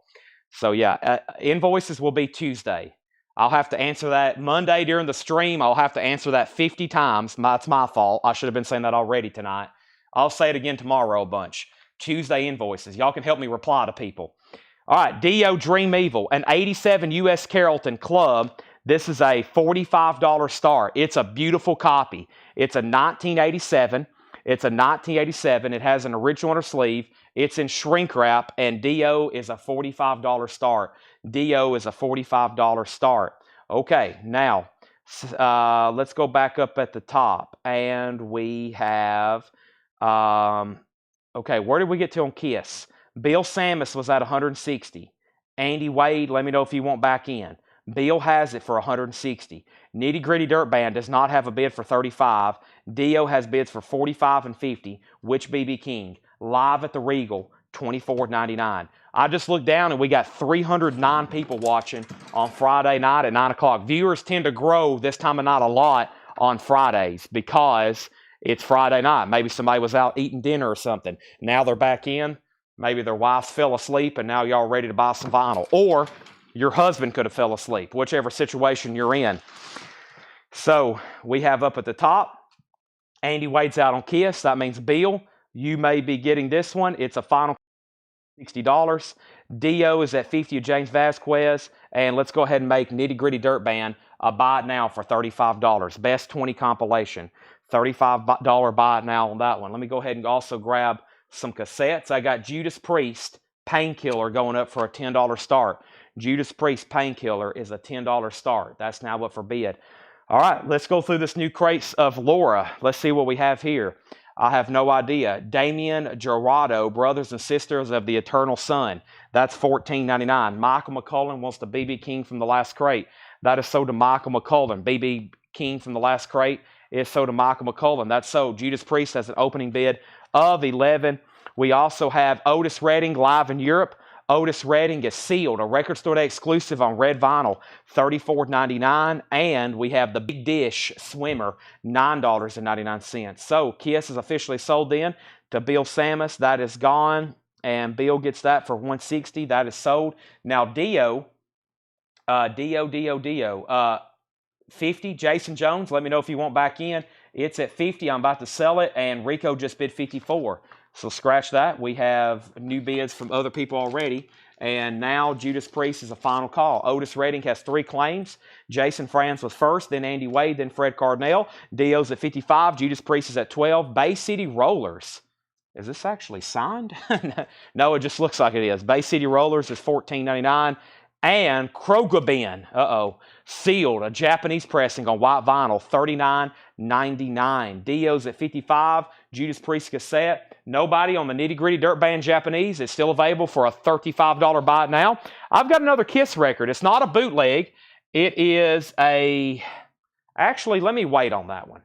So yeah, invoices will be Tuesday. I'll have to answer that Monday during the stream. I'll have to answer that 50 times. That's my fault. I should have been saying that already tonight. I'll say it again tomorrow a bunch. Tuesday invoices. Y'all can help me reply to people. All right, Dio Dream Evil, an 87 U.S. Carrollton Club. This is a $45 start. It's a beautiful copy. It's a 1987. It's a 1987. It has an original on her sleeve. It's in shrink wrap, and Dio is a $45 start. Dio is a $45 start. Okay, now let's go back up at the top, and we have, okay, where did we get to on Kiss? Bill Samus was at 160. Andy Wade, let me know if you want back in. Bill has it for 160. Nitty Gritty Dirt Band does not have a bid for 35. Dio has bids for 45 and 50. Which BB King? Live at the Regal, $24.99. I just looked down and we got 309 people watching on Friday night at 9 o'clock. Viewers tend to grow this time of night a lot on Fridays because it's Friday night. Maybe somebody was out eating dinner or something. Now they're back in. Maybe their wives fell asleep and now y'all ready to buy some vinyl. Or your husband could have fell asleep, whichever situation you're in. So we have up at the top, Andy Wade's out on Kiss. That means Bill, you may be getting this one. It's a final $60. Dio is at 50 of James Vasquez. And let's go ahead and make Nitty Gritty Dirt Band a buy it now for $35. Best 20 compilation. $35 buy it now on that one. Let me go ahead and also grab some cassettes. I got Judas Priest, Painkiller going up for a $10 start. Judas Priest, Painkiller is a $10 start. That's now up for bid. All right, let's go through this new crates of Laura. Let's see what we have here. I have no idea. Damien Gerardo, Brothers and Sisters of the Eternal Son. That's $14.99. Michael McCullen wants the BB King from the last crate. That is sold to Michael McCullen. BB King from the last crate is sold to Michael McCullen. That's sold. Judas Priest has an opening bid of 11. We also have Otis Redding live in Europe. Otis Redding is sealed, a Record Store Day exclusive on red vinyl, $34.99. And we have the Big Dish Swimmer, $9.99. So Kiss is officially sold in to Bill Samus. That is gone. And Bill gets that for $160. That is sold. Now Dio, 50, Jason Jones. Let me know if you want back in. It's at 50. I'm about to sell it. And Rico just bid 54. So scratch that. We have new bids from other people already. And now Judas Priest is a final call. Otis Redding has 3 claims. Jason Franz was first, then Andy Wade, then Fred Cardinale. Dio's at 55. Judas Priest is at 12. Bay City Rollers. Is this actually signed? No, it just looks like it is. Bay City Rollers is $14.99. And Krogaben, sealed, a Japanese pressing on white vinyl, $39.99. Dio's at 55. Judas Priest cassette. Nobody on the Nitty Gritty Dirt Band Japanese is still available for a $35 buy it now. I've got another Kiss record. It's not a bootleg. It is a... Actually, let me wait on that one.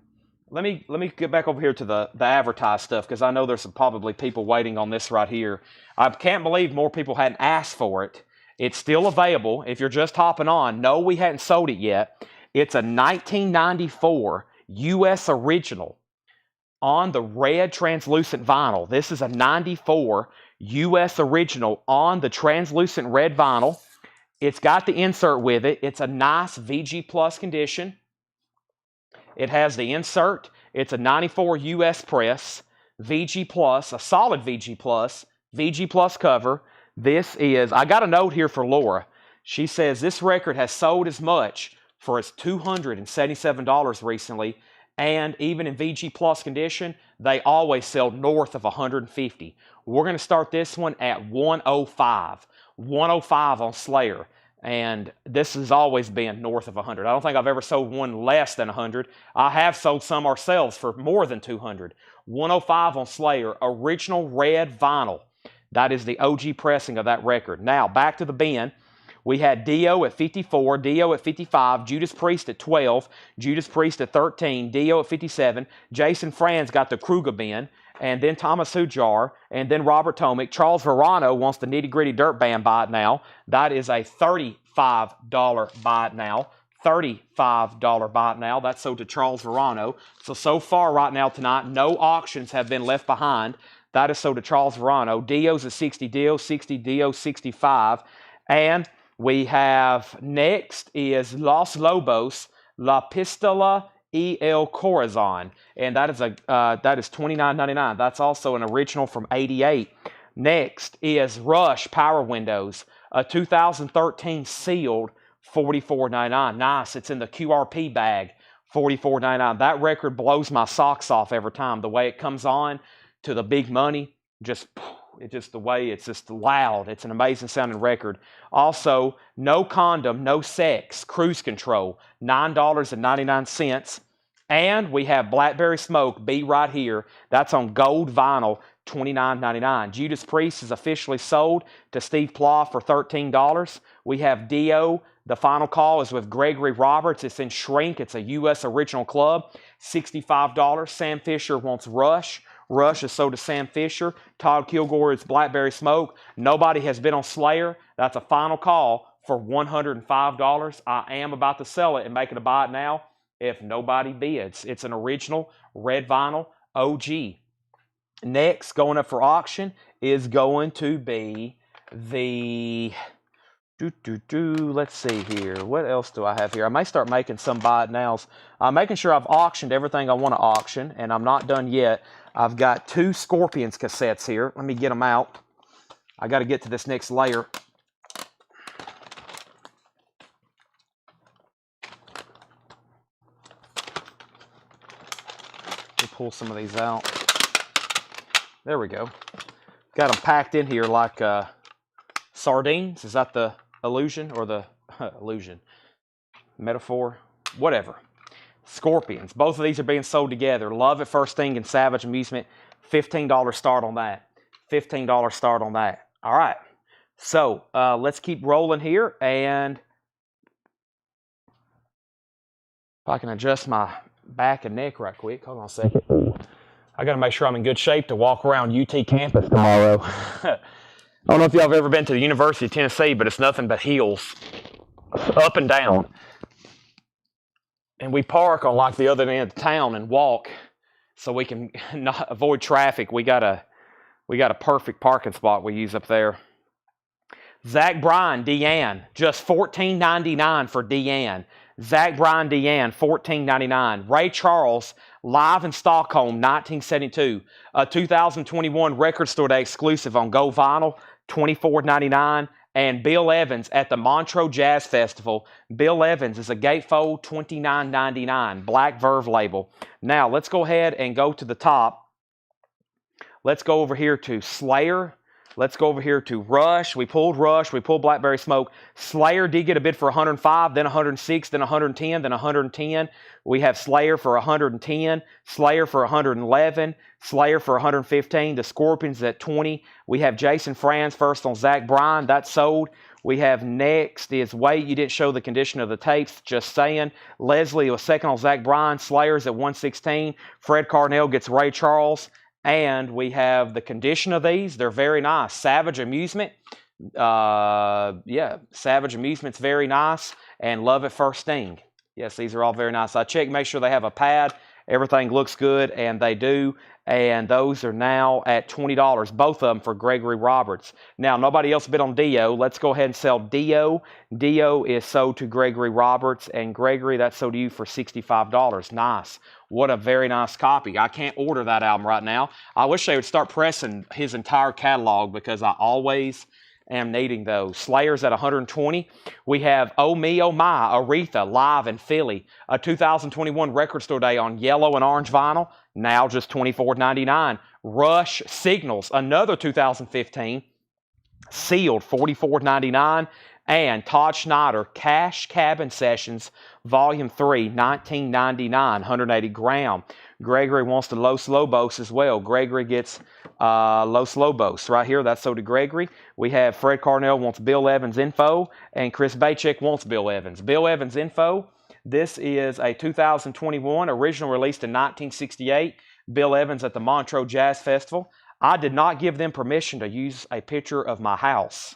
Let me get back over here to the advertised stuff, because I know there's probably people waiting on this right here. I can't believe more people hadn't asked for it. It's still available if you're just hopping on. No, we hadn't sold it yet. It's a 1994 U.S. original on the red translucent vinyl. This is a 94 U.S. original on the translucent red vinyl. It's got the insert with it. It's a nice VG Plus condition. It has the insert. It's a 94 US press, VG Plus, a solid VG Plus cover. This is, I got a note here for Laura. She says this record has sold as much for as $277 recently, and even in VG Plus condition, they always sell north of $150. We're going to start this one at $105. $105 on Slayer. And this has always been north of 100. I don't think I've ever sold one less than 100. I have sold some ourselves for more than 200. 105 on Slayer, original red vinyl. That is the OG pressing of that record. Now, back to the bin. We had Dio at 54, Dio at 55, Judas Priest at 12, Judas Priest at 13, Dio at 57. Jason Franz got the Kruger bin, and then Thomas Hujar, and then Robert Tomic. Charles Verano wants the Nitty Gritty Dirt Band Buy It Now. That is a $35 Buy It Now. $35 Buy It Now. That's sold to Charles Verano. So far right now tonight, no auctions have been left behind. That is sold to Charles Verano. Dio's at 60, Dio 60, Dio 65. And we have next is Los Lobos, La Pistola y el Corazon, and that is $29.99. That's also an original from '88. Next is Rush Power Windows, a 2013 sealed, $44.99. Nice. It's in the QRP bag, $44.99. That record blows my socks off every time. The way it comes on to the big money, the way it's just loud. It's an amazing sounding record. Also, No Condom, No Sex, Cruise Control, $9.99. And we have Blackberry Smoke, Be Right Here. That's on gold vinyl, $29.99. Judas Priest is officially sold to Steve Plouffe for $13. We have Dio. The Final Call is with Gregory Roberts. It's in shrink. It's a U.S. original club, $65. Sam Fisher wants Rush. Rush is sold to Sam Fisher. Todd Kilgore is Blackberry Smoke. Nobody has been on Slayer. That's a Final Call for $105. I am about to sell it and make it a buy it now if nobody bids. It's an original red vinyl OG. Next, going up for auction is going to be the... Let's see here. What else do I have here? I may start making some buy it nows. I'm making sure I've auctioned everything I want to auction, and I'm not done yet. I've got 2 Scorpions cassettes here. Let me get them out. I got to get to this next layer. Let me pull some of these out. There we go. Got them packed in here like sardines. Is that the illusion or the illusion? Metaphor? Whatever. Scorpions. Both of these are being sold together. Love at First Thing and Savage Amusement. $15 start on that. $15 start on that. All right. So let's keep rolling here. And if I can adjust my back and neck right quick. Hold on a second. I got to make sure I'm in good shape to walk around UT campus tomorrow. I don't know if y'all have ever been to the University of Tennessee, but it's nothing but hills. Up and down. And we park on like the other end of town and walk so we can not avoid traffic. We got a perfect parking spot we use up there. Zach Bryan, Deanne, just $14.99 for Deanne. Zach Bryan, Deanne, $14.99. Ray Charles, live in Stockholm, 1972. A 2021 Record Store Day exclusive on Go Vinyl, $24.99. And Bill Evans at the Montreux Jazz Festival. Bill Evans is a gatefold, $29.99. Black Verve label. Now, let's go ahead and go to the top. Let's go over here to Slayer. Let's go over here to Rush. We pulled Rush. We pulled Blackberry Smoke. Slayer did get a bid for 105, then 106, then 110, then 110. We have Slayer for 110, Slayer for 111, Slayer for 115. The Scorpions at 20. We have Jason Franz first on Zach Bryan. That's sold. We have next is Wait, you didn't show the condition of the tapes. Just saying. Leslie was second on Zach Bryan. Slayers at 116. Fred Carnell gets Ray Charles. And we have the condition of these. They're very nice. Savage Amusement. Yeah, Savage Amusement's very nice. And Love at First Sting. Yes, these are all very nice. I checked, make sure they have a pad. Everything looks good, and they do. And those are now at $20, both of them for Gregory Roberts. Now, nobody else bid on Dio. Let's go ahead and sell Dio. Dio is sold to Gregory Roberts, and Gregory, that's sold to you for $65. Nice. What a very nice copy. I can't order that album right now. I wish they would start pressing his entire catalog because I always am needing those. Slayers at 120. We have Oh Me, Oh My, Aretha, live in Philly. A 2021 Record Store Day on yellow and orange vinyl. Now just $24.99. Rush, Signals, another 2015. Sealed, $44.99. And Todd Schneider, Cash Cabin Sessions, Volume 3, $19.99, 180 gram. Gregory wants the Los Lobos as well. Gregory gets Los Lobos right here. That's so to Gregory. We have Fred Carnell wants Bill Evans Info, and Chris Bachek wants Bill Evans. Bill Evans Info, this is a 2021, original released in 1968. Bill Evans at the Montreux Jazz Festival. I did not give them permission to use a picture of my house.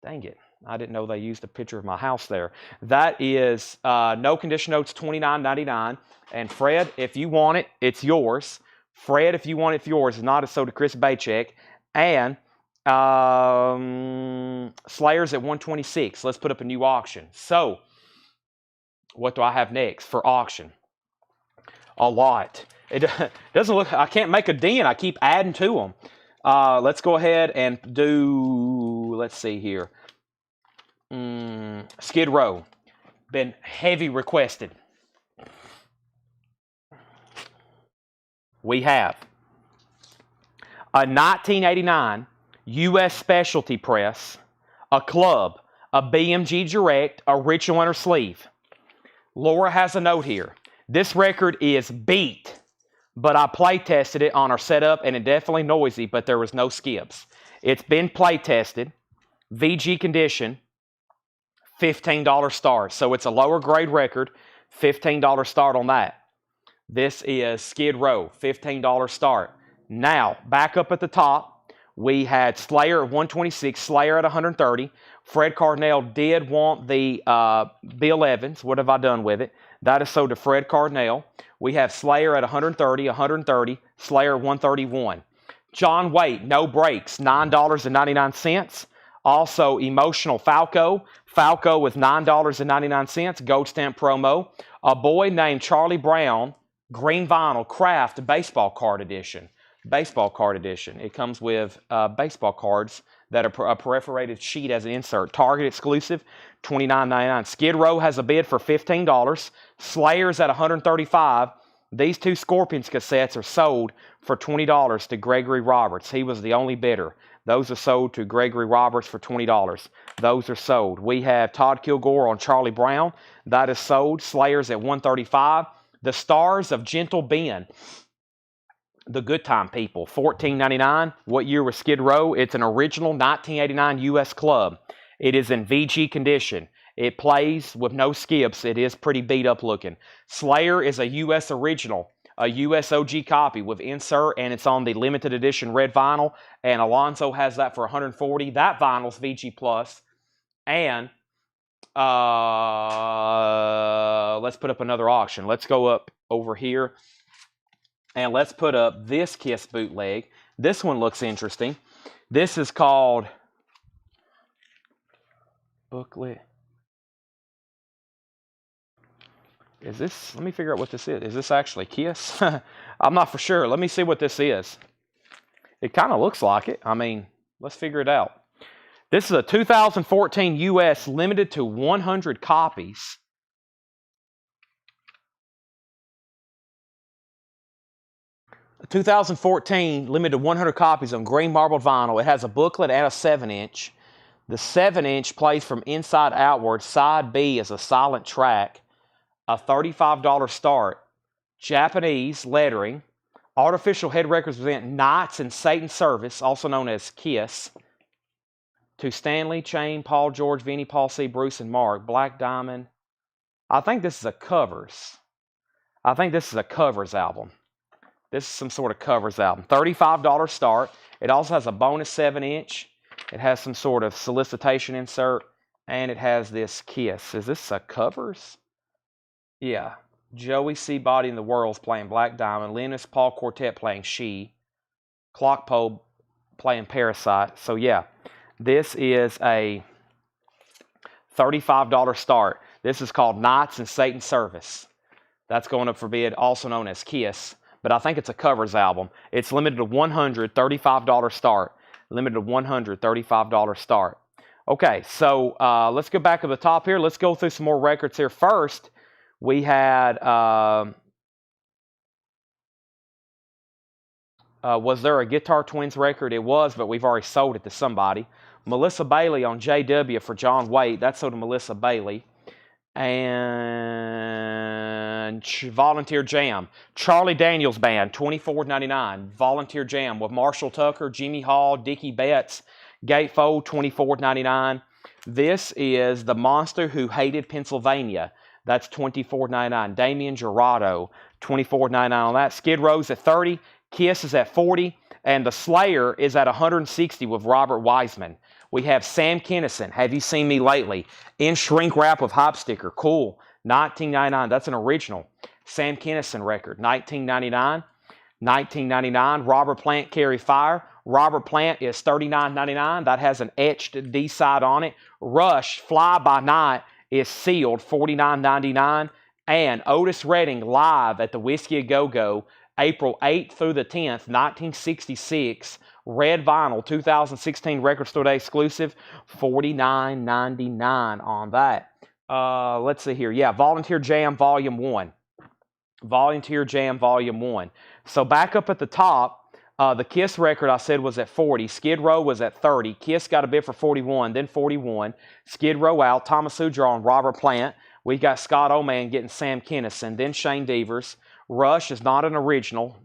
Dang it. I didn't know they used a picture of my house there. That is no condition notes, $29.99. And Fred, if you want it, it's yours. Fred, if you want it, it's yours. If not, it's sold to Chris Bachek. And Slayers at 126. Let's put up a new auction. So, what do I have next for auction? A lot. It doesn't look, I can't make a dent. I keep adding to them. Let's go ahead and do, let's see here. Skid Row. Been heavy requested. We have a 1989 U.S. Specialty Press, a Club, a BMG Direct, a Richard Winter sleeve. Laura has a note here. This record is beat, but I play tested it on our setup and it's definitely noisy, but there was no skips. It's been play tested, VG condition, $15 start. So it's a lower grade record, $15 start on that. This is Skid Row, $15 start. Now, back up at the top, we had Slayer at 126, Slayer at 130. Fred Carnell did want the Bill Evans. What have I done with it? That is sold to Fred Carnell. We have Slayer at 130, Slayer at 131. John Waite, No Breaks, $9.99. Also, Emotional Falco. Falco with $9.99, gold stamp promo. A Boy Named Charlie Brown, green vinyl, craft baseball card edition. Baseball card edition. It comes with baseball cards that are a perforated sheet as an insert. Target exclusive, $29.99. Skid Row has a bid for $15. Slayers at $135. These two Scorpions cassettes are sold for $20 to Gregory Roberts. He was the only bidder. Those are sold to Gregory Roberts for $20. Those are sold. We have Todd Kilgore on Charlie Brown. That is sold. Slayers at $135. The Stars of Gentle Ben. The Good Time People, $14.99. What year was Skid Row? It's an original 1989 U.S. Club. It is in VG condition. It plays with no skips. It is pretty beat up looking. Slayer is a U.S. original, a U.S. OG copy with insert, and it's on the limited edition red vinyl. And Alonzo has that for $140. That vinyl's VG Plus. And let's put up another auction. Let's go up over here. And let's put up this Kiss bootleg. This one looks interesting. This is called Booklet. Is this, let me figure out what this is. Is this actually Kiss? I'm not for sure. Let me see what this is. It kind of looks like it. I mean, let's figure it out. This is a 2014 U.S. limited to 100 copies. A 2014 limited to 100 copies on green marbled vinyl. It has a booklet and a 7-inch. The 7-inch plays from inside outward. Side B is a silent track. A $35 start. Japanese lettering. Artificial Head Records present Knights in Satan's Service, also known as Kiss. To Stanley, Chain, Paul, George, Vinny, Paul C., Bruce, and Mark. Black Diamond. I think this is a covers. I think this is a covers album. This is some sort of covers album. $35 start. It also has a bonus 7-inch. It has some sort of solicitation insert. And it has this Kiss. Is this a covers? Yeah. Joey C. Body in the World's playing Black Diamond. Linus Paul Quartet playing She. Clockpole playing Parasite. So yeah, this is a $35 start. This is called Knights in Satan's Service. That's going up for bid, also known as Kiss. But I think it's a covers album. It's limited to $135 start. Limited to $135 start. Okay, so let's go back to the top here. Let's go through some more records here. First, we had, was there a Guitar Twins record? It was, but we've already sold it to somebody. Melissa Bailey on JW for John Waite. That's sold to Melissa Bailey. And Volunteer Jam. Charlie Daniels Band, $24.99. Volunteer Jam with Marshall Tucker, Jimmy Hall, Dickie Betts, Gatefold, $24.99. This is The Monster Who Hated Pennsylvania. That's $24.99. Damien Gerardo, $24.99 on that. Skid Row's at $30. Kiss is at $40. And The Slayer is at $160 with Robert Wiseman. We have Sam Kinison, Have You Seen Me Lately? In shrink wrap with hop sticker. Cool. $19.99. That's an original. Sam Kinison record. $19.99. $19.99. Robert Plant, Carry Fire. Robert Plant is $39.99. That has an etched D-side on it. Rush, Fly By Night is sealed. $49.99. And Otis Redding live at the Whiskey A Go-Go, April 8th through the 10th, 1966. Red vinyl, 2016 Record Store Day exclusive, $49.99 on that. Let's see here. Yeah, Volunteer Jam Volume 1. Volunteer Jam Volume 1. So back up at the top, the Kiss record I said was at $40. Skid Row was at $30. Kiss got a bid for $41, then $41. Skid Row out. Thomas Udrar on Robert Plant. We got Scott Oman getting Sam Kinison, then Shane Devers. Rush is not an original.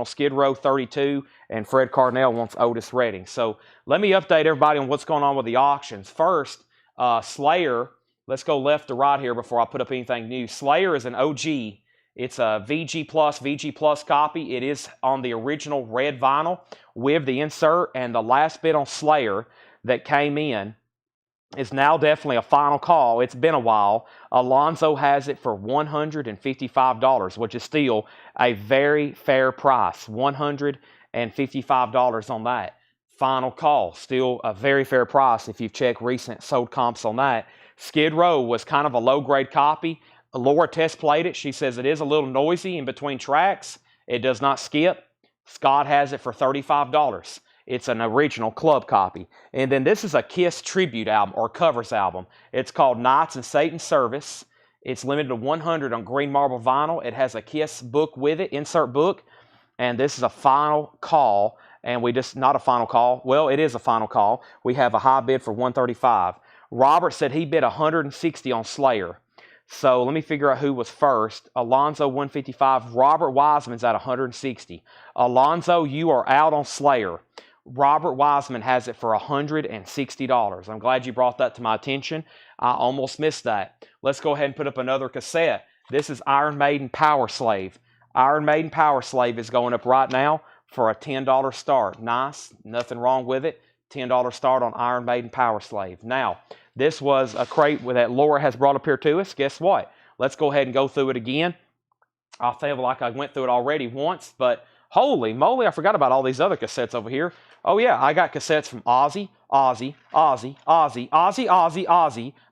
Skid Row 32, and Fred Carnell wants Otis Redding. So let me update everybody on what's going on with the auctions. First, Slayer. Let's go left to right here before I put up anything new. Slayer is an OG. It's a VG Plus copy. It is on the original red vinyl with the insert, and the last bid on Slayer that came in is now definitely a final call. It's been a while. Alonzo has it for $155, which is still a very fair price. $155 on that. Final call. Still a very fair price if you've checked recent sold comps on that. Skid Row was kind of a low-grade copy. Laura test played it. She says it is a little noisy in between tracks. It does not skip. Scott has it for $35. It's an original club copy. And then this is a Kiss tribute album or covers album. It's called Knights in Satan's Service. It's limited to 100 on green marble vinyl. It has a Kiss book with it, insert book. And this is a final call. And we just, not a final call. Well, it is a final call. We have a high bid for $135. Robert said he bid $160 on Slayer. So let me figure out who was first. Alonzo, $155. Robert Wiseman's at $160. Alonzo, you are out on Slayer. Robert Wiseman has it for $160. I'm glad you brought that to my attention. I almost missed that. Let's go ahead and put up another cassette. This is Iron Maiden Power Slave. Iron Maiden Power Slave is going up right now for a $10 start. Nice. Nothing wrong with it. $10 start on Iron Maiden Power Slave. Now, this was a crate that Laura has brought up here to us. Guess what? Let's go ahead and go through it again. I feel like I went through it already once, but holy moly, I forgot about all these other cassettes over here. Oh yeah, I got cassettes from Ozzy,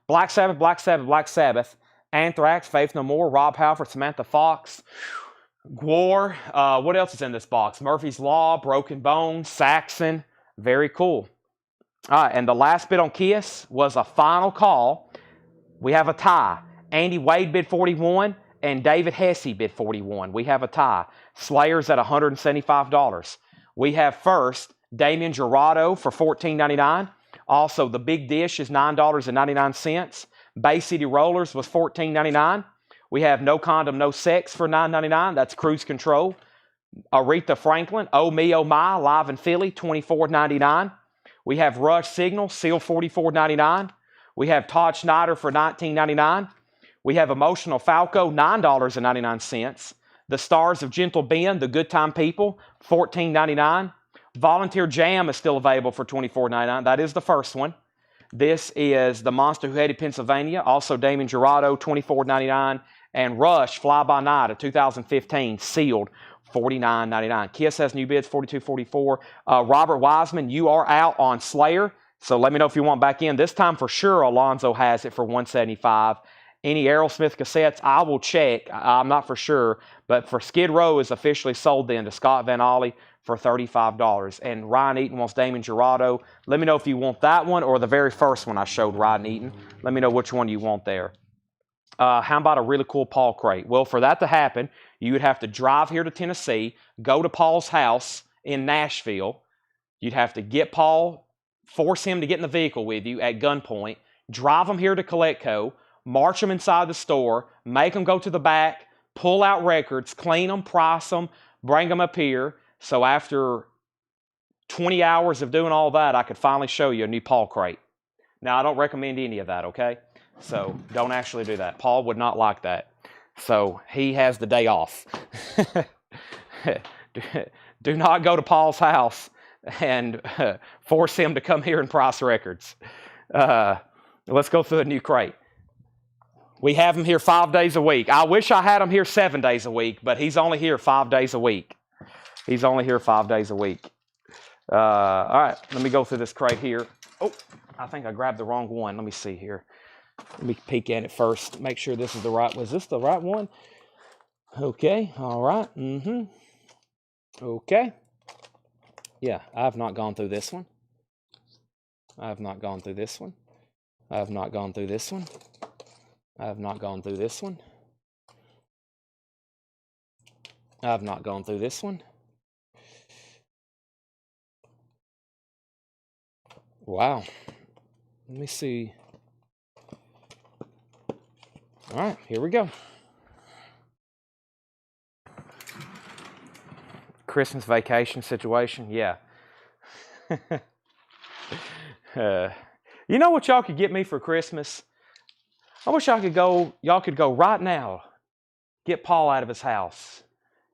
Black Sabbath, Anthrax, Faith No More, Rob Halford, Samantha Fox, Gwar. What else is in this box? Murphy's Law, Broken Bones, Saxon. Very cool. All right, and the last bid on Kiss was a final call. We have a tie. Andy Wade bid 41, and David Hesse bid 41. We have a tie. Slayer's at $175. We have first Damien Gerardo for $14.99. Also, the Big Dish is $9.99. Bay City Rollers was $14.99. We have No Condom, No Sex for $9.99. That's Cruise Control. Aretha Franklin, Oh Me, Oh My, live in Philly, $24.99. We have Rush Signal, Seal $44.99. We have Todd Schneider for $19.99. We have Emotional Falco, $9.99. The Stars of Gentle Ben, The Good Time People, $14.99. Volunteer Jam is still available for $24.99. That is the first one. This is The Monster Who Hated Pennsylvania, also Damon Jurado, $24.99. And Rush, Fly By Night, a 2015, sealed, $49.99. Kiss has new bids, $42.44. Robert Wiseman, You Are Out on Slayer. So let me know if you want back in. This time for sure, Alonzo has it for $175. Any Aerosmith cassettes, I will check. I'm not for sure. But for Skid Row is officially sold then to Scott Van Ollie for $35. And Ryan Eaton wants Damon Jurado. Let me know if you want that one or the very first one I showed Ryan Eaton. Let me know which one you want there. How about a really cool Paul crate? Well, for that to happen, you would have to drive here to Tennessee, go to Paul's house in Nashville. You'd have to get Paul, force him to get in the vehicle with you at gunpoint, drive him here to Coletco, march him inside the store, make him go to the back, pull out records, clean them, price them, bring them up here. So after 20 hours of doing all that, I could finally show you a new Paul crate. Now, I don't recommend any of that, okay? So don't actually do that. Paul would not like that. So he has the day off. Do not go to Paul's house and force him to come here and price records. Let's go through a new crate. We have him here 5 days a week. I wish I had him here 7 days a week, but he's only here 5 days a week. He's only here 5 days a week. All right, let me go through this crate here. Oh, I think I grabbed the wrong one. Let me see here. Let me peek at it first. Make sure this is the right. Was this the right one? Okay. All right. Okay. Yeah, I have not gone through this one. I have not gone through this one. I have not gone through this one. I have not gone through this one. I have not gone through this one. Wow. Let me see. All right, here we go. Christmas vacation situation, yeah. You know what y'all could get me for Christmas? I wish y'all could go right now, get Paul out of his house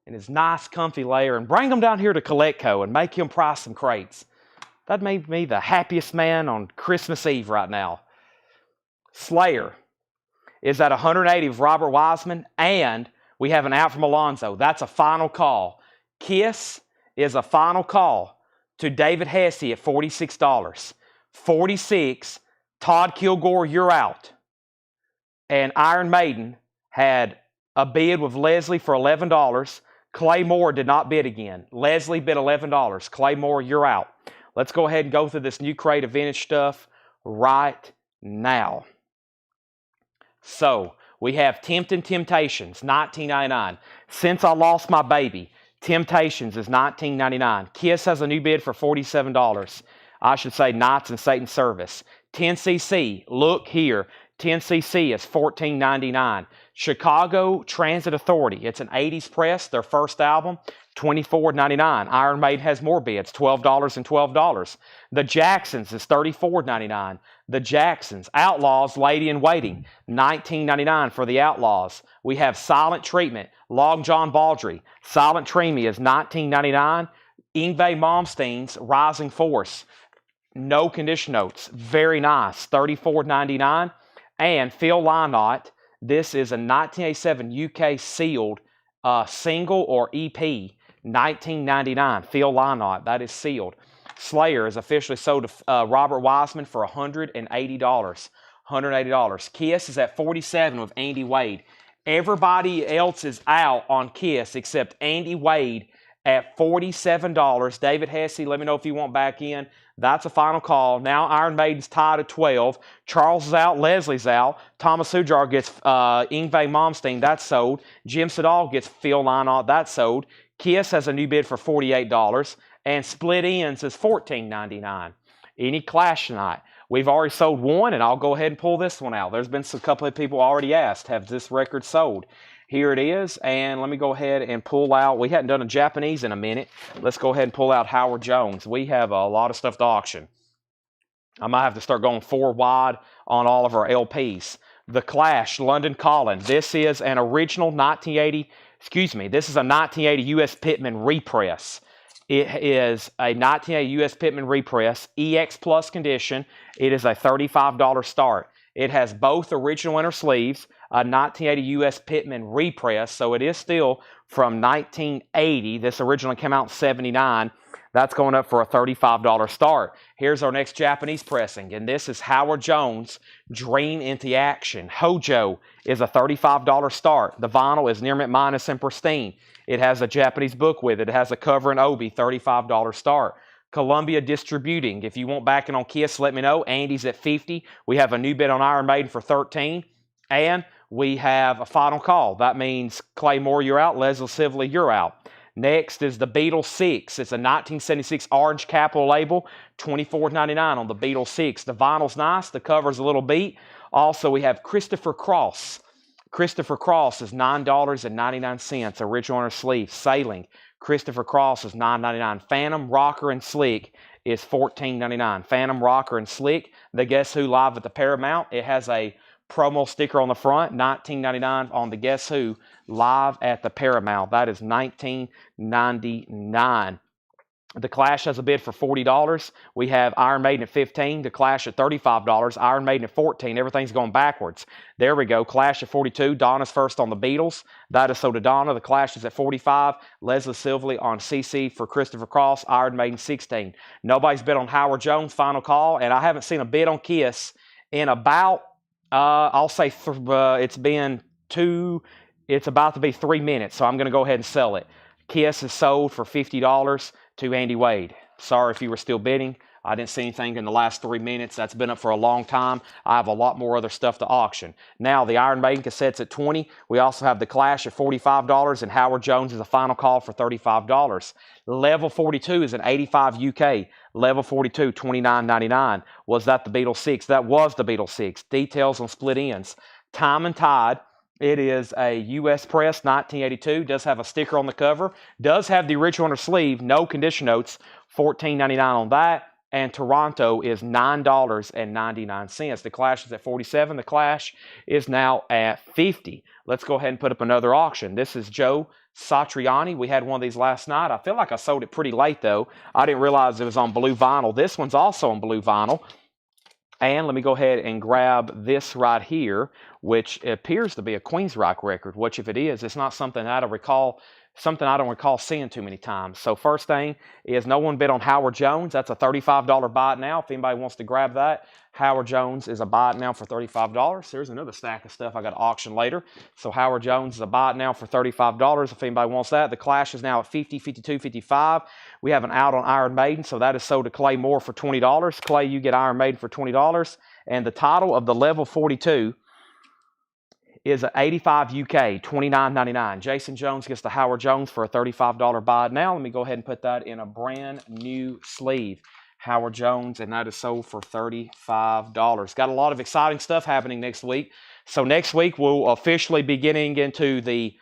in his nice, comfy lair and bring him down here to Coletco and make him price some crates. That made me the happiest man on Christmas Eve right now. Slayer is at 180 of Robert Wiseman, and we have an out from Alonzo. That's a final call. Kiss is a final call to David Hesse at $46. 46, Todd Kilgore, You're Out. And Iron Maiden had a bid with Leslie for $11. Clay Moore did not bid again. Leslie bid $11. Clay Moore, You're Out. Let's go ahead and go through this new crate of vintage stuff right now. So, we have Tempting Temptations, $19.99. Since I Lost My Baby, Temptations is $19.99. Kiss has a new bid for $47. I should say Knights in Satan's Service. 10cc, Look Here. 10cc is $14.99. Chicago Transit Authority, it's an 80s press, their first album, $24.99. Iron Maiden has more bids, $12 and $12. The Jacksons is $34.99. The Jacksons. Outlaws, Lady in Waiting, $19.99 for the Outlaws. We have Silent Treatment, Long John Baldry. Silent Treatment is $19.99. Yngwie Malmsteen's Rising Force, no condition notes, very nice, $34.99. And Phil Lynott, this is a 1987 UK sealed single or EP, $19.99. Phil Lynott, that is sealed. Slayer is officially sold to Robert Wiseman for $180. $180. Kiss is at $47 with Andy Wade. Everybody else is out on Kiss except Andy Wade at $47. David Hesse, let me know if you want back in. That's a final call. Now Iron Maiden's tied at 12. Charles is out. Leslie's out. Thomas Hujar gets Yngwie Malmsteen. That's sold. Jim Sedal gets Phil Lynott. That's sold. Kiss has a new bid for $48. And Split Ends is $14.99. Any Clash tonight? We've already sold one, and I'll go ahead and pull this one out. There's been a couple of people already asked, have this record sold? Here it is, and let me go ahead and pull out. We hadn't done a Japanese in a minute. Let's go ahead and pull out Howard Jones. We have a lot of stuff to auction. I might have to start going 4 wide on all of our LPs. The Clash, London Calling. This is an original 1980, this is a 1980 U.S. Pitman repress. It is a 1980 U.S. Pitman repress, EX Plus condition. It is a $35 start. It has both original inner sleeves, a 1980 U.S. Pitman repress, so it is still from 1980. This originally came out in 79. That's going up for a $35 start. Here's our next Japanese pressing, and this is Howard Jones, Dream into Action. Hojo is a $35 start. The vinyl is near mint minus and pristine. It has a Japanese book with it. It has a cover and obi, $35 start. Columbia Distributing. If you want backing on Kiss, let me know. Andy's at $50. We have a new bid on Iron Maiden for $13. And we have a final call. That means Clay Moore, you're out. Leslie Sibley, you're out. Next is the Beetle 6. It's a 1976 orange capital label, $24.99 on the Beetle 6. The vinyl's nice. The cover's a little beat. Also, we have Christopher Cross. Christopher Cross is $9.99. Original inner sleeve. Sailing. Christopher Cross is $9.99. Phantom, Rocker, and Slick is $14.99. Phantom, Rocker, and Slick. The Guess Who live at the Paramount. It has a promo sticker on the front, $19.99 on the Guess Who live at the Paramount. That is $19.99. The Clash has a bid for $40. We have Iron Maiden at $15. The Clash at $35. Iron Maiden at $14. Everything's going backwards. There we go. Clash at $42. Donna's first on the Beatles. That is so to Donna. The Clash is at $45. Leslie Sibley on CC for Christopher Cross. Iron Maiden $16. Nobody's bid on Howard Jones. Final call. And I haven't seen a bid on Kiss in about, I'll say it's about to be 3 minutes. So I'm going to go ahead and sell it. Kiss is sold for $50 to Andy Wade. Sorry if you were still bidding. I didn't see anything in the last 3 minutes. That's been up for a long time. I have a lot more other stuff to auction. Now, the Iron Maiden cassette's at $20. We also have the Clash at $45, and Howard Jones is a final call for $35. Level 42 is an 85 UK. Level 42, $29.99. Was that the Beetle 6? That was the Beetle 6. Details on split ends. Time and Tide. It is a U.S. press, 1982. Does have a sticker on the cover. Does have the original inner sleeve. No condition notes. $14.99 on that. And Toronto is $9.99. The Clash is at $47. The Clash is now at $50. Let's go ahead and put up another auction. This is Joe Satriani. We had one of these last night. I feel like I sold it pretty late, though. I didn't realize it was on blue vinyl. This one's also on blue vinyl. And let me go ahead and grab this right here, which appears to be a Queensryche record, which if it is, it's not something I don't recall seeing too many times. So first thing is no one bid on Howard Jones. That's a $35 buy it now. If anybody wants to grab that, Howard Jones is a buy it now for $35. There's another stack of stuff I got to auction later. So Howard Jones is a buy it now for $35 if anybody wants that. The Clash is now at $50, $52, $55. We have an out on Iron Maiden, so that is sold to Clay Moore for $20. Clay, you get Iron Maiden for $20. And the title of the Level 42 is an 85 UK, $29.99. Jason Jones gets the Howard Jones for a $35 buy now. Let me go ahead and put that in a brand new sleeve. Howard Jones, and that is sold for $35. Got a lot of exciting stuff happening next week. So next week we'll officially be getting into the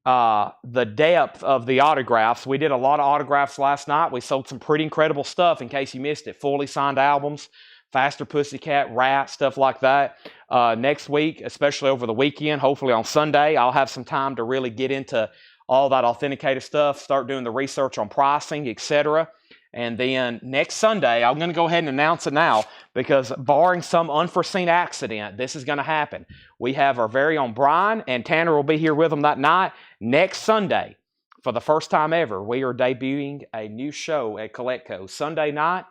depth of the autographs. We did a lot of autographs last night. We sold some pretty incredible stuff in case you missed it. Fully signed albums, Faster Pussycat, Rat, stuff like that. Next week, especially over the weekend, hopefully on Sunday, I'll have some time to really get into all that authenticated stuff, start doing the research on pricing, etc. And then next Sunday, I'm going to go ahead and announce it now because barring some unforeseen accident, this is going to happen. We have our very own Brian, and Tanner will be here with them that night. Next Sunday, for the first time ever, we are debuting a new show at Coletco. Sunday night,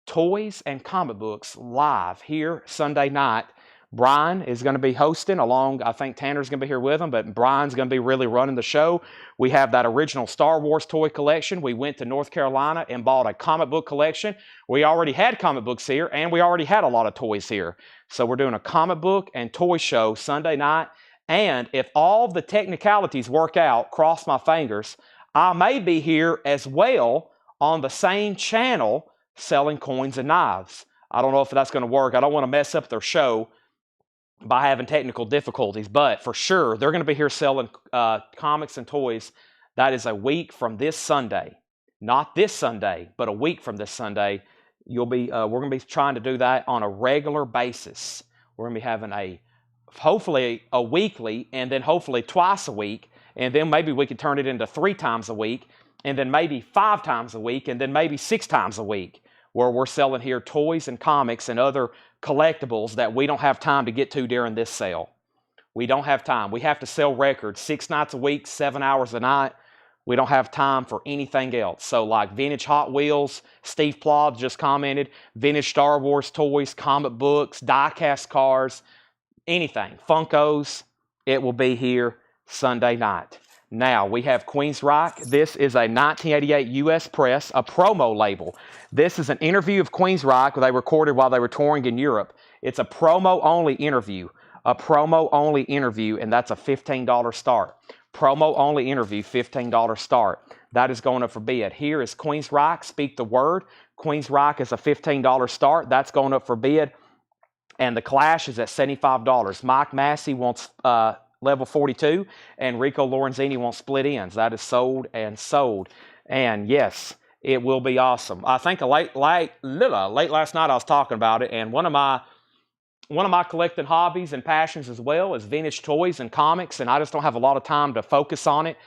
Toys and Comic Books live here Sunday night. Brian is going to be hosting along, I think Tanner's going to be here with him, but Brian's going to be really running the show. We have that original Star Wars toy collection. We went to North Carolina and bought a comic book collection. We already had comic books here, and we already had a lot of toys here. So we're doing a comic book and toy show Sunday night. And if all the technicalities work out, cross my fingers, I may be here as well on the same channel selling coins and knives. I don't know if that's going to work. I don't want to mess up their show by having technical difficulties, but for sure, they're going to be here selling comics and toys. That is a week from this Sunday. Not this Sunday, but a week from this Sunday. We're going to be trying to do that on a regular basis. We're going to be having hopefully a weekly, and then hopefully twice a week, and then maybe we could turn it into 3 times a week, and then maybe 5 times a week, and then maybe 6 times a week, where we're selling here toys and comics and other collectibles that we don't have time to get to during this sale. We don't have time. We have to sell records 6 nights a week, 7 hours a night. We don't have time for anything else. So like vintage Hot Wheels, Steve Plaud just commented, vintage Star Wars toys, comic books, die-cast cars, anything, Funkos, it will be here Sunday night. Now, we have Queensryche. This is a 1988 U.S. Press, a promo label. This is an interview of Queensryche they recorded while they were touring in Europe. It's a promo-only interview. A promo-only interview, and that's a $15 start. Promo-only interview, $15 start. That is going up for bid. Here is Queensryche, Speak the Word. Queensryche is a $15 start. That's going up for bid. And the Clash is at $75. Mike Massey wants level 42, and Rico Lorenzini wants split ends. That is sold and sold. And yes, it will be awesome. I think late last night I was talking about it, and one of my collecting hobbies and passions as well is vintage toys and comics, and I just don't have a lot of time to focus on it.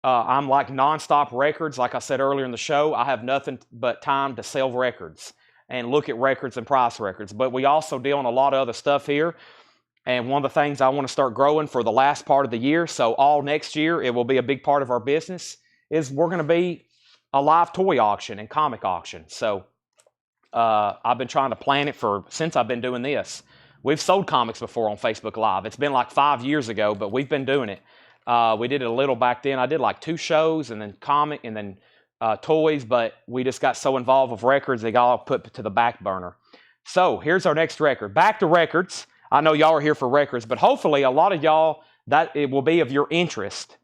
I'm like nonstop records. Like I said earlier in the show, I have nothing but time to sell records and look at records and price records. But we also deal in a lot of other stuff here. And one of the things I want to start growing for the last part of the year, so all next year it will be a big part of our business, is we're going to be a live toy auction and comic auction. So I've been trying to plan it since I've been doing this. We've sold comics before on Facebook Live. It's been like 5 years ago, but we've been doing it. We did it a little back then. I did like 2 shows and then comic and then toys, but we just got so involved with records, they got all put to the back burner. So here's our next record. Back to records. I know y'all are here for records, but hopefully a lot of y'all, that it will be of your interest.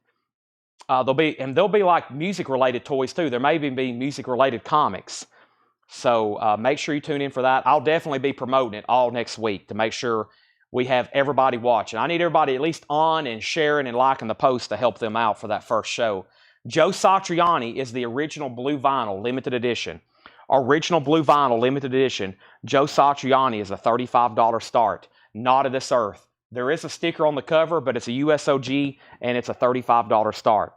There'll be like music-related toys too. There may even be music-related comics. So make sure you tune in for that. I'll definitely be promoting it all next week to make sure we have everybody watching. I need everybody at least on and sharing and liking the post to help them out for that first show. Joe Satriani is the original blue vinyl limited edition. Original blue vinyl limited edition. Joe Satriani is a $35 start. Not of this earth. There is a sticker on the cover, but it's a USOG, and it's a $35 start.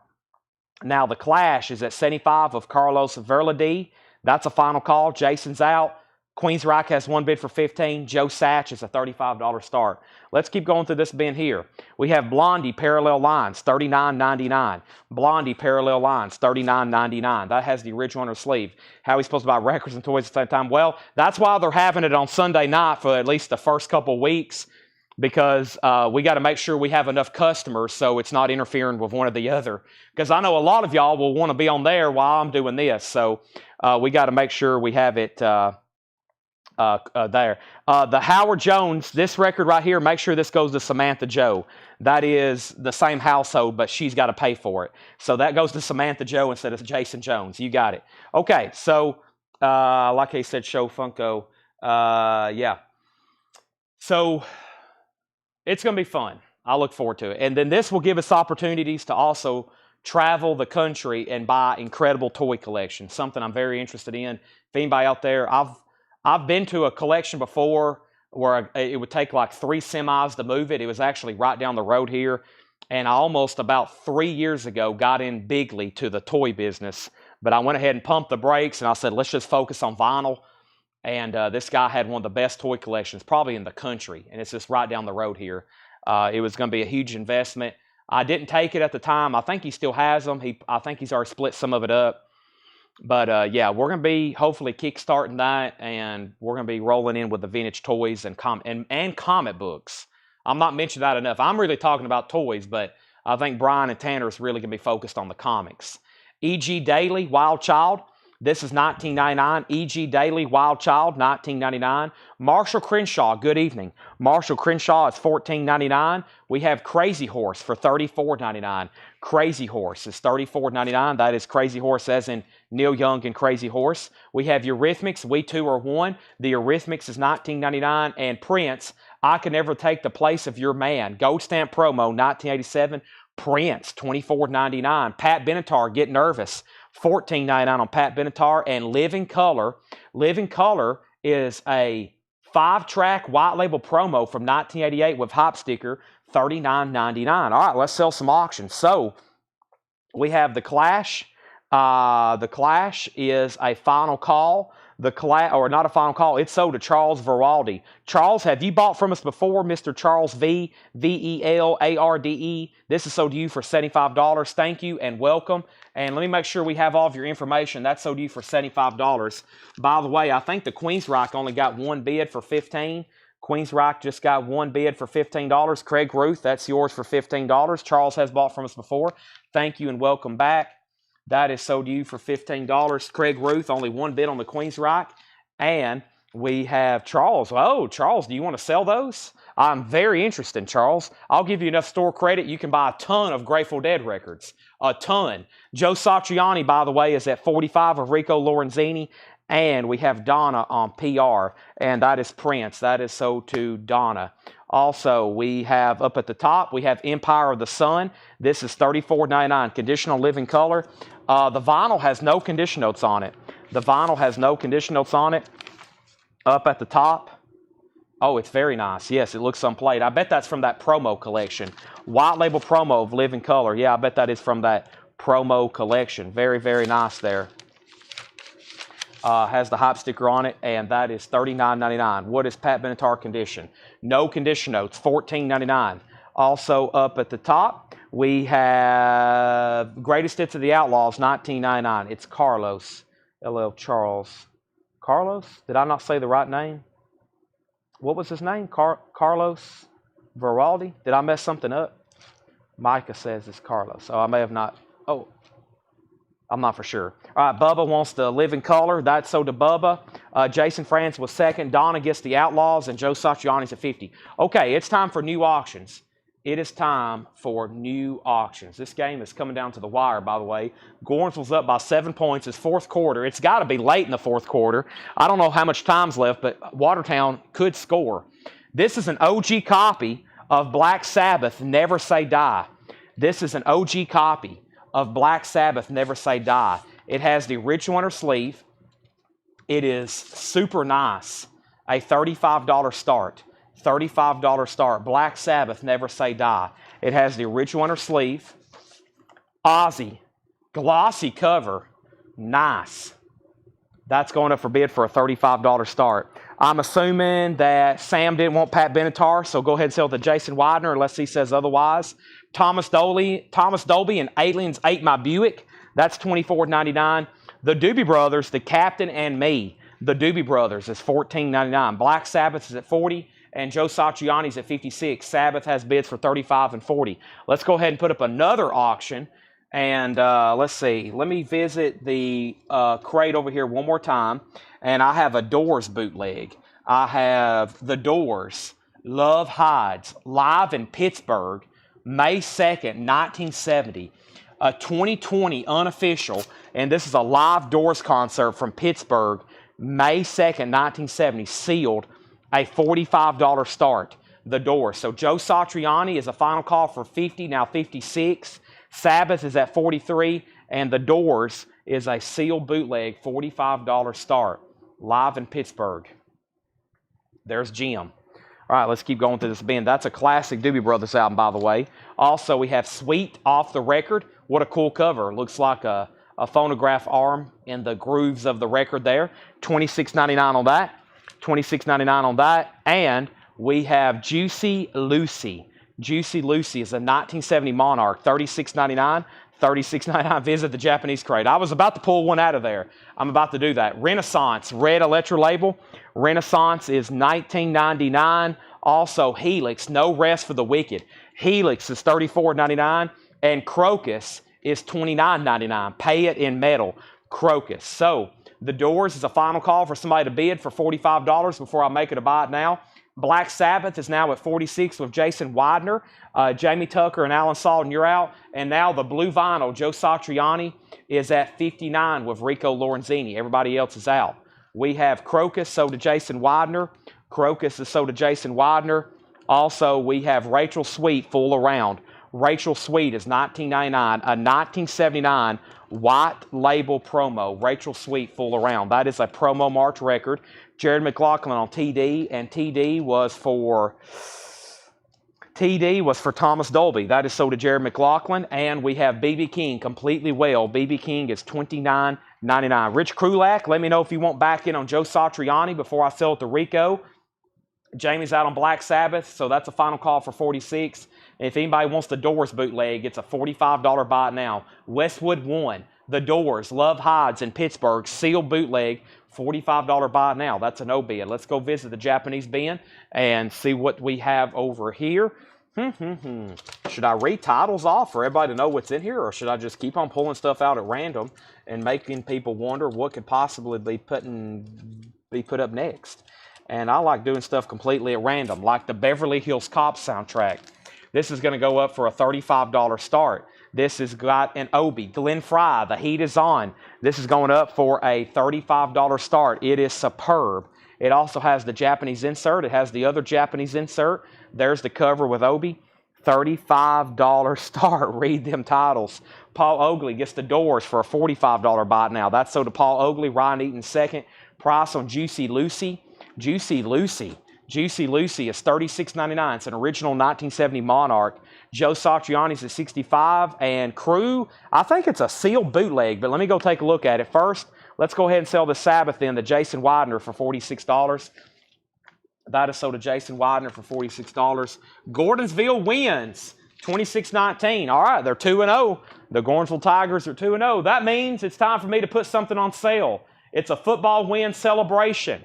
Now, the Clash is at 75 of Carlos Verlade. That's a final call. Jason's out. Queensryche has 1 bid for 15. Joe Satch is a $35 start. Let's keep going through this bin here. We have Blondie Parallel Lines, $39.99. Blondie Parallel Lines, $39.99. That has the original on her sleeve. How are we supposed to buy records and toys at the same time? Well, that's why they're having it on Sunday night for at least the first couple weeks, because we got to make sure we have enough customers so it's not interfering with one or the other. Because I know a lot of y'all will want to be on there while I'm doing this, so we got to make sure we have it there. The Howard Jones, this record right here, make sure this goes to Samantha Joe. That is the same household, but she's got to pay for it. So that goes to Samantha Joe instead of Jason Jones. You got it. Okay, so like I said, show Funko. Yeah. So it's going to be fun. I look forward to it. And then this will give us opportunities to also travel the country and buy incredible toy collections, something I'm very interested in. If anybody out there, I've been to a collection before where it would take like 3 semis to move it. It was actually right down the road here. And I almost about 3 years ago got in bigly to the toy business. But I went ahead and pumped the brakes and I said, let's just focus on vinyl. And this guy had one of the best toy collections probably in the country. And it's just right down the road here. It was going to be a huge investment. I didn't take it at the time. I think he still has them. I think he's already split some of it up. But yeah, we're going to be hopefully kickstarting that, and we're going to be rolling in with the vintage toys and comic books. I'm not mentioning that enough. I'm really talking about toys, but I think Brian and Tanner is really going to be focused on the comics. E.G. Daily, Wild Child. This is $19.99. E.G. Daily, Wild Child, $19.99. Marshall Crenshaw, good evening. Marshall Crenshaw is $14.99. We have Crazy Horse for $34.99. Crazy Horse is $34.99. That is Crazy Horse as in Neil Young and Crazy Horse. We have Eurythmics, We Two Are One. The Eurythmics is $19.99. And Prince, I Can Never Take the Place of Your Man. Gold Stamp Promo, 1987. Prince, $24.99. Pat Benatar, Get Nervous, $14.99 on Pat Benatar. And Living Color. Living Color is a 5-track white label promo from 1988 with Hop Sticker, $39.99. All right, let's sell some auctions. So we have the Clash. The Clash is a final call. Or not a final call. It's sold to Charles Verwaldi. Charles, have you bought from us before, Mr. Charles V? V-E-L-A-R-D-E. This is sold to you for $75. Thank you and welcome. And let me make sure we have all of your information. That's sold to you for $75. By the way, I think the Queensryche only got one bid for $15. Queensryche just got one bid for $15. Craig Ruth, that's yours for $15. Charles has bought from us before. Thank you and welcome back. That is sold to you for $15. Craig Ruth, only one bid on the Queensryche. And we have Charles. Oh, Charles, do you want to sell those? I'm very interested, Charles. I'll give you enough store credit. You can buy a ton of Grateful Dead records. A ton. Joe Satriani, by the way, is at 45 of Rico Lorenzini. And we have Donna on PR. And that is Prince. That is sold to Donna. Also, we have up at the top, we have Empire of the Sun. This is $34.99. Conditional Living Color. The vinyl has no condition notes on it. The vinyl has no condition notes on it. Up at the top. Oh, it's very nice. Yes, it looks unplayed. I bet that's from that promo collection. White label promo of Living Color. Yeah, I bet that is from that promo collection. Very, very nice there. Has the Hop Sticker on it, and that is $39.99. What is Pat Benatar condition? No condition notes, $14.99. Also up at the top, we have Greatest Hits of the Outlaws, $19.99. It's Carlos, LL Charles. Carlos? Did I not say the right name? What was his name? Carlos Veraldi? Did I mess something up? Micah says it's Carlos, so I may have not. Oh, I'm not for sure. All right, Bubba wants the Living Color. That's sold to Bubba. Jason Franz was second. Donna gets the Outlaws, and Joe Satriani's at 50. Okay, it's time for new auctions. It is time for new auctions. This game is coming down to the wire, by the way. Gornsville's up by 7 points. It's fourth quarter. It's got to be late in the fourth quarter. I don't know how much time's left, but Watertown could score. This is an OG copy of Black Sabbath, Never Say Die. This is an OG copy of Black Sabbath, Never Say Die. It has the original inner sleeve. It is super nice. A $35 start. $35 start. Black Sabbath, Never Say Die. It has the original inner sleeve. Ozzy. Glossy cover. Nice. That's going up for bid for a $35 start. I'm assuming that Sam didn't want Pat Benatar, so go ahead and sell to Jason Widener unless he says otherwise. Thomas Dolby and Aliens Ate My Buick. That's $24.99. The Doobie Brothers, The Captain and Me. The Doobie Brothers is $14.99. Black Sabbath is at $40, and Joe Satriani's at $56. Sabbath has bids for $35 and $40. Let's go ahead and put up another auction. And let's see. Let me visit the crate over here one more time. And I have a Doors bootleg. I have The Doors, Love Hides, live in Pittsburgh, May 2nd, 1970. A 2020 unofficial, and this is a live Doors concert from Pittsburgh, May 2nd, 1970, sealed, a $45 start, The Doors. So Joe Satriani is a final call for $50, now $56. Sabbath is at $43, and The Doors is a sealed bootleg, $45 start, live in Pittsburgh. There's Jim. All right, let's keep going through this bin. That's a classic Doobie Brothers album, by the way. Also, we have Sweet Off the Record. What a cool cover. Looks like a phonograph arm in the grooves of the record there. $26.99 on that. $26.99 on that. And we have Juicy Lucy. Juicy Lucy is a 1970 Monarch. $36.99. $36.99. Visit the Japanese crate. I was about to pull one out of there. I'm about to do that. Renaissance, red Electra label. Renaissance is $19.99. Also, Helix, No Rest for the Wicked. Helix is $34.99. And Crocus is $29.99. Pay it in metal. Crocus. So, The Doors is a final call for somebody to bid for $45 before I make it a buy it now. Black Sabbath is now at $46 with Jason Widener. Jamie Tucker and Alan Salton, you're out. And now the blue vinyl, Joe Satriani, is at $59 with Rico Lorenzini. Everybody else is out. We have Crocus sold to Jason Widener. Crocus is sold to Jason Widener. Also, we have Rachel Sweet, Fool Around. Rachel Sweet is $19.99. A 1979 white label promo. Rachel Sweet full around. That is a promo March record. Jared McLaughlin on TD, and TD was for Thomas Dolby. That is sold to Jared McLaughlin. And we have BB King, Completely Well. BB King is $29.99. Rich Krulak, let me know if you want back in on Joe Satriani before I sell it to Rico. Jamie's out on Black Sabbath, so that's a final call for $46. And if anybody wants the Doors bootleg, it's a $45 buy now. Westwood 1, The Doors, Love Hides in Pittsburgh, sealed bootleg, $45 buy now. That's an O-bid. Let's go visit the Japanese bin and see what we have over here. Should I read titles off for everybody to know what's in here, or should I just keep on pulling stuff out at random and making people wonder what could possibly be put up next? And I like doing stuff completely at random, like the Beverly Hills Cop soundtrack. This is going to go up for a $35 start. This has got an Obi. Glenn Fry, The Heat Is On. This is going up for a $35 start. It is superb. It also has the Japanese insert. It has the other Japanese insert. There's the cover with Obi. $35 start. Read them titles. Paul Oakley gets the Doors for a $45 buy now. That's sold to Paul Oakley. Ryan Eaton second. Price on Juicy Lucy. Juicy Lucy is $36.99. It's an original 1970 Monarch. Joe Satriani's at $65. And Crew, I think it's a sealed bootleg, but let me go take a look at it. First, let's go ahead and sell the Sabbath then, the Jason Widener for $46. That is sold to Jason Widener for $46. Gordonsville wins, $26.19. All right, they're 2-0. The Gordonsville Tigers are 2-0. That means it's time for me to put something on sale. It's a football win celebration.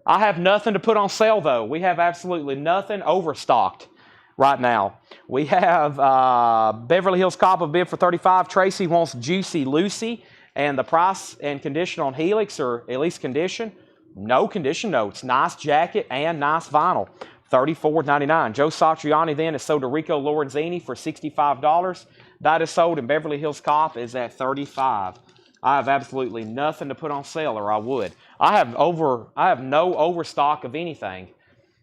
I have nothing to put on sale, though. We have absolutely nothing overstocked right now. We have Beverly Hills Cop a bid for $35. Tracy wants Juicy Lucy. And the price and condition on Helix, or at least condition, no condition notes. Nice jacket and nice vinyl. $34.99. Joe Satriani then is sold to Rico Lorenzini for $65. That is sold, and Beverly Hills Cop is at $35. I have absolutely nothing to put on sale, or I would. I have no overstock of anything.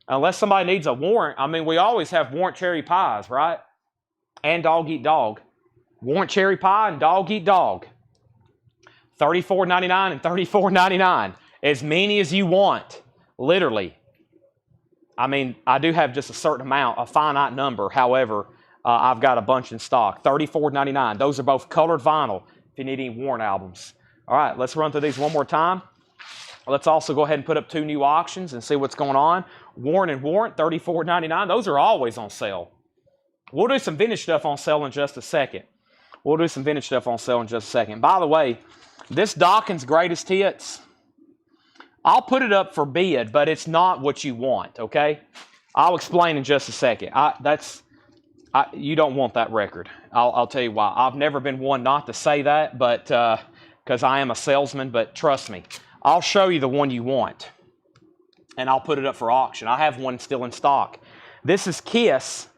Unless somebody needs a warrant. I mean, we always have warrant cherry pies, right? And dog eat dog. Warrant cherry pie and dog eat dog. $34.99 and $34.99. As many as you want. Literally. I mean, I do have just a certain amount, a finite number. However, I've got a bunch in stock. $34.99. Those are both colored vinyl if you need any Warrant albums. All right, let's run through these one more time. Let's also go ahead and put up 2 new auctions and see what's going on. Warrant and Warrant, $34.99. Those are always on sale. We'll do some vintage stuff on sale in just a second. By the way, this Dawkins Greatest Hits, I'll put it up for bid, but it's not what you want, okay? I'll explain in just a second. You don't want that record. I'll tell you why. I've never been one not to say that, but because I am a salesman, but trust me. I'll show you the one you want, and I'll put it up for auction. I have one still in stock. This is Kiss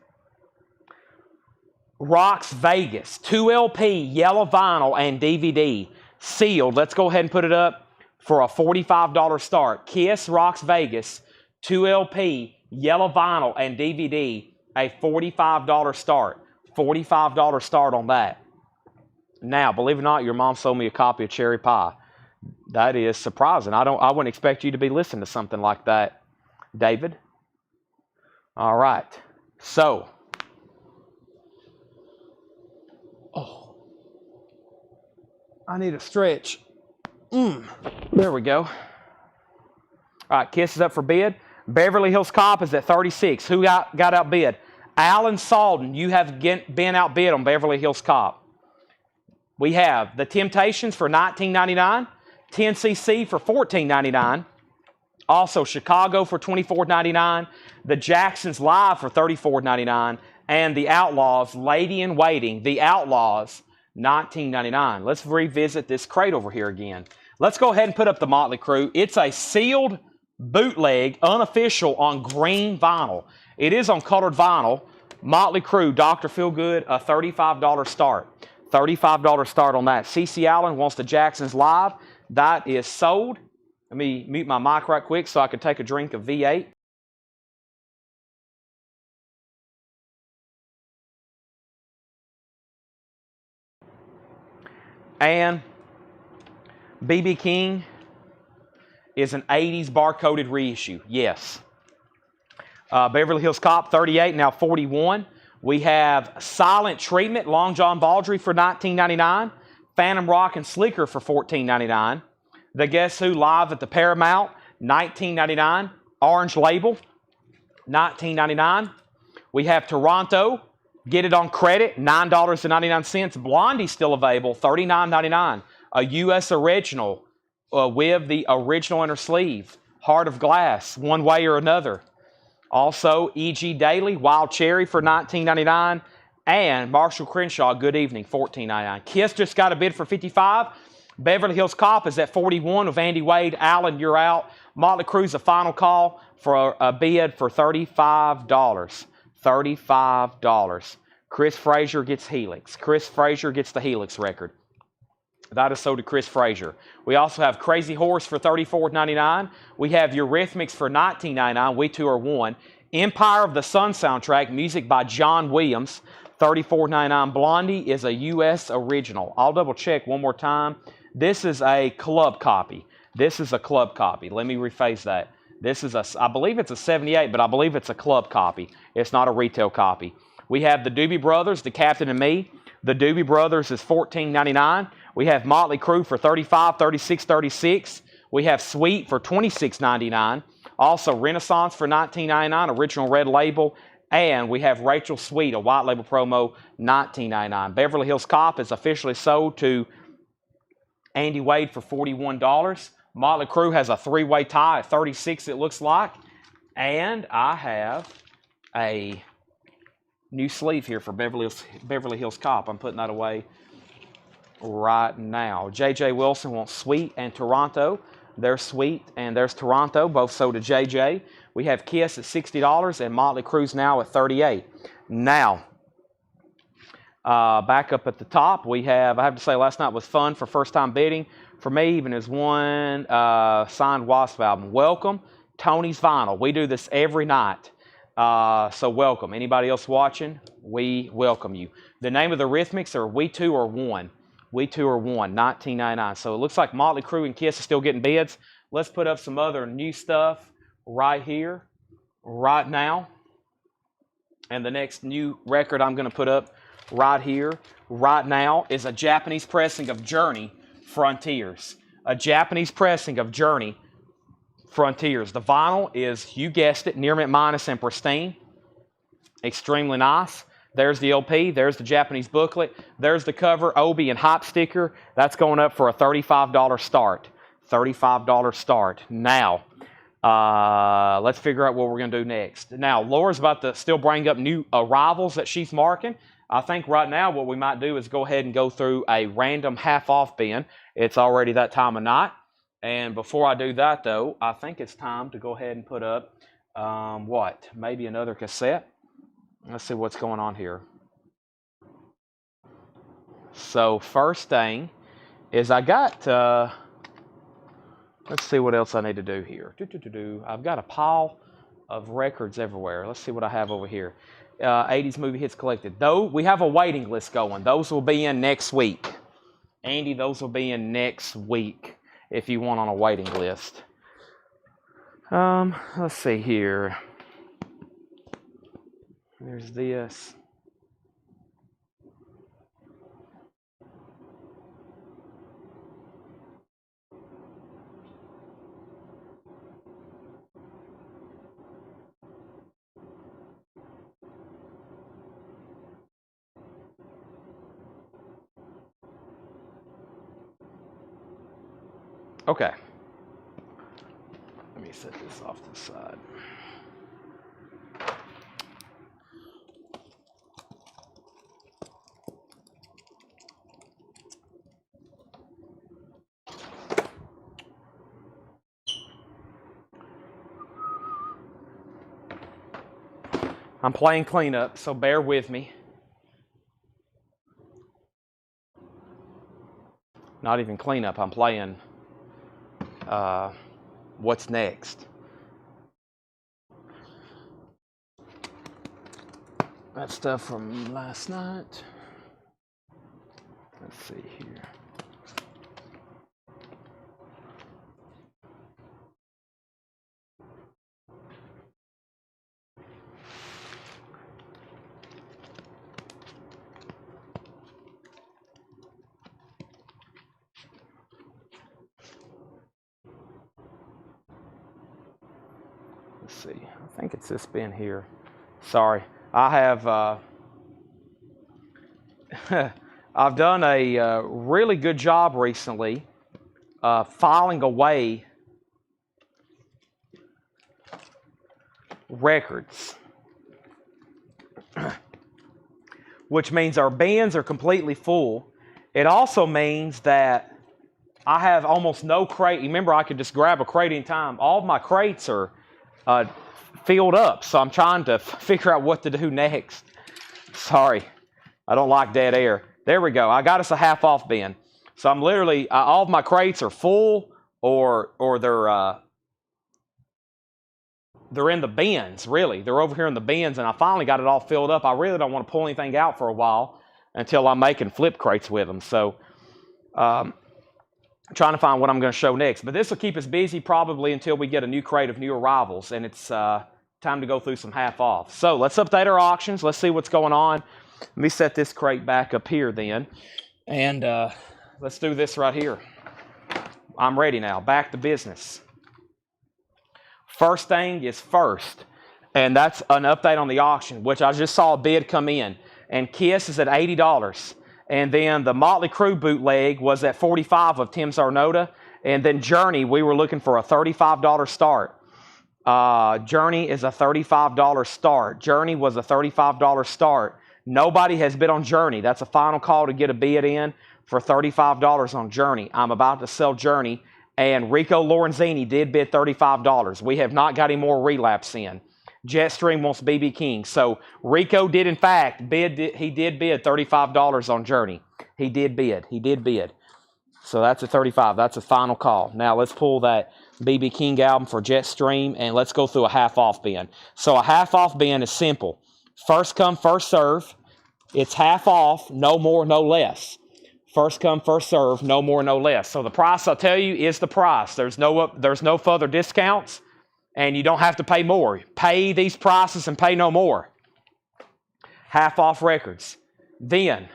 Rocks Vegas, 2 LP, yellow vinyl, and DVD, sealed. Let's go ahead and put it up for a $45 start. Kiss Rocks Vegas, 2 LP, yellow vinyl, and DVD, a $45 start. $45 start on that. Now, believe it or not, your mom sold me a copy of Cherry Pie. That is surprising. I wouldn't expect you to be listening to something like that, David. All right. So, I need a stretch. There we go. All right, Kiss is up for bid. Beverly Hills Cop is at $36. Who got outbid? Alan Salden, you have been outbid on Beverly Hills Cop. We have the Temptations for $19.99, 10cc for $14.99, also Chicago for $24.99, the Jacksons Live for $34.99, and the Outlaws, Lady in Waiting, the Outlaws, $19.99. Let's revisit this crate over here again. Let's go ahead and put up the Motley Crue. It's a sealed bootleg, unofficial, on green vinyl. It is on colored vinyl. Motley Crue, Dr. Feelgood, a $35 start. $35 start on that. CC Allen wants the Jacksons Live. That is sold. Let me mute my mic right quick so I can take a drink of V8. And BB King is an 80s barcoded reissue. Yes. Beverly Hills Cop, 38, now 41. We have Silent Treatment, Long John Baldry for $19.99. Phantom Rock and Slicker for $14.99. The Guess Who Live at the Paramount, $19.99. Orange Label, $19.99. We have Toronto, Get It on Credit, $9.99. Blondie's still available, $39.99. A U.S. original with the original inner sleeve. Heart of Glass, One Way or Another. Also, E.G. Daily, Wild Cherry for $19.99. And Marshall Crenshaw, Good Evening, $14.99. Kiss just got a bid for $55. Beverly Hills Cop is at $41 with Andy Wade. Allen, you're out. Motley Crue's a final call for a bid for $35. $35. Chris Frazier gets Helix. Chris Frazier gets the Helix record. That is sold to Chris Frazier. We also have Crazy Horse for $34.99. We have Eurythmics for $19.99. We Two Are One. Empire of the Sun soundtrack, music by John Williams, $34.99. Blondie is a U.S. original. I'll double check one more time. This is a club copy. This is a club copy. Let me rephrase that. This is I believe it's a 78, but I believe it's a club copy. It's not a retail copy. We have the Doobie Brothers, The Captain and Me. The Doobie Brothers is $14.99. We have Motley Crue for $35, $36, $36. We have Sweet for $26.99. Also Renaissance for $19.99, original red label. And we have Rachel Sweet, a white label promo, $19.99. Beverly Hills Cop is officially sold to Andy Wade for $41. Motley Crue has a three-way tie at $36, it looks like. And I have a new sleeve here for Beverly Hills Cop. I'm putting that away right now. J.J. Wilson wants Sweet and Toronto. There's Sweet and there's Toronto, both sold to J.J. We have Kiss at $60 and Motley Crue's now at $38. Now, back up at the top, we have, I have to say, last night was fun for first-time bidding. For me, even as one signed Wasp album. Welcome, Tony's Vinyl. We do this every night. So welcome. Anybody else watching? We welcome you. The name of the Rhythmics are We Two Are One. We Two Are One, $19.99. So it looks like Motley Crue and Kiss are still getting bids. Let's put up some other new stuff right here, right now. And the next new record I'm going to put up right here, right now, is a Japanese pressing of Journey, Frontiers. A Japanese pressing of Journey, Frontiers. The vinyl is, you guessed it, near mint minus and pristine. Extremely nice. There's the LP. There's the Japanese booklet. There's the cover, Obi, and Hype sticker. That's going up for a $35 start. $35 start. Now, let's figure out what we're going to do next. Now, Laura's about to still bring up new arrivals that she's marking. I think right now what we might do is go ahead and go through a random half-off bin. It's already that time of night. And before I do that, though, I think it's time to go ahead and put up, maybe another cassette. Let's see what's going on here. So first thing is I got, let's see what else I need to do here. I've got a pile of records everywhere. Let's see what I have over here. 80s movie hits collected. Though we have a waiting list going. Those will be in next week. Andy, those will be in next week if you want on a waiting list. Let's see here. There's this. Okay. Let me set this off to the side. I'm playing cleanup, so bear with me. Not even cleanup, I'm playing what's next. That stuff from last night. Let's see here. let's see. I think it's this bin here. Sorry. I have, I've done a really good job recently filing away records, which means our bins are completely full. It also means that I have almost no crate. Remember, I could just grab a crate anytime. All of my crates are filled up, so I'm trying to figure out what to do next. Sorry, I don't like dead air. There we go. I got us a half-off bin. So I'm literally, all of my crates are full, or they're in the bins, really. They're over here in the bins, and I finally got it all filled up. I really don't want to pull anything out for a while until I'm making flip crates with them. So trying to find what I'm going to show next. But this will keep us busy probably until we get a new crate of new arrivals, and it's time to go through some half-off. So let's update our auctions. Let's see what's going on. Let me set this crate back up here then, and let's do this right here. I'm ready now. Back to business. First thing is first, and that's an update on the auction, which I just saw a bid come in, and Kiss is at $80. And then the Motley Crue bootleg was at $45 of Tim Zarnota. And then Journey, we were looking for a $35 start. Journey is a $35 start. Journey was a $35 start. Nobody has bid on Journey. That's a final call to get a bid in for $35 on Journey. I'm about to sell Journey. And Rico Lorenzini did bid $35. We have not got any more relapse in. Jetstream wants BB King. So Rico did, in fact, bid. He did bid $35 on Journey. He did bid. He did bid. So that's a $35. That's a final call. Now let's pull that BB King album for Jetstream, and let's go through a half-off bin. So a half-off bin is simple. First come, first serve. It's half off, no more, no less. First come, first serve, no more, no less. So the price I'll tell you is the price. There's no further discounts. And you don't have to pay more. Pay these prices and pay no more. Half off records. Then,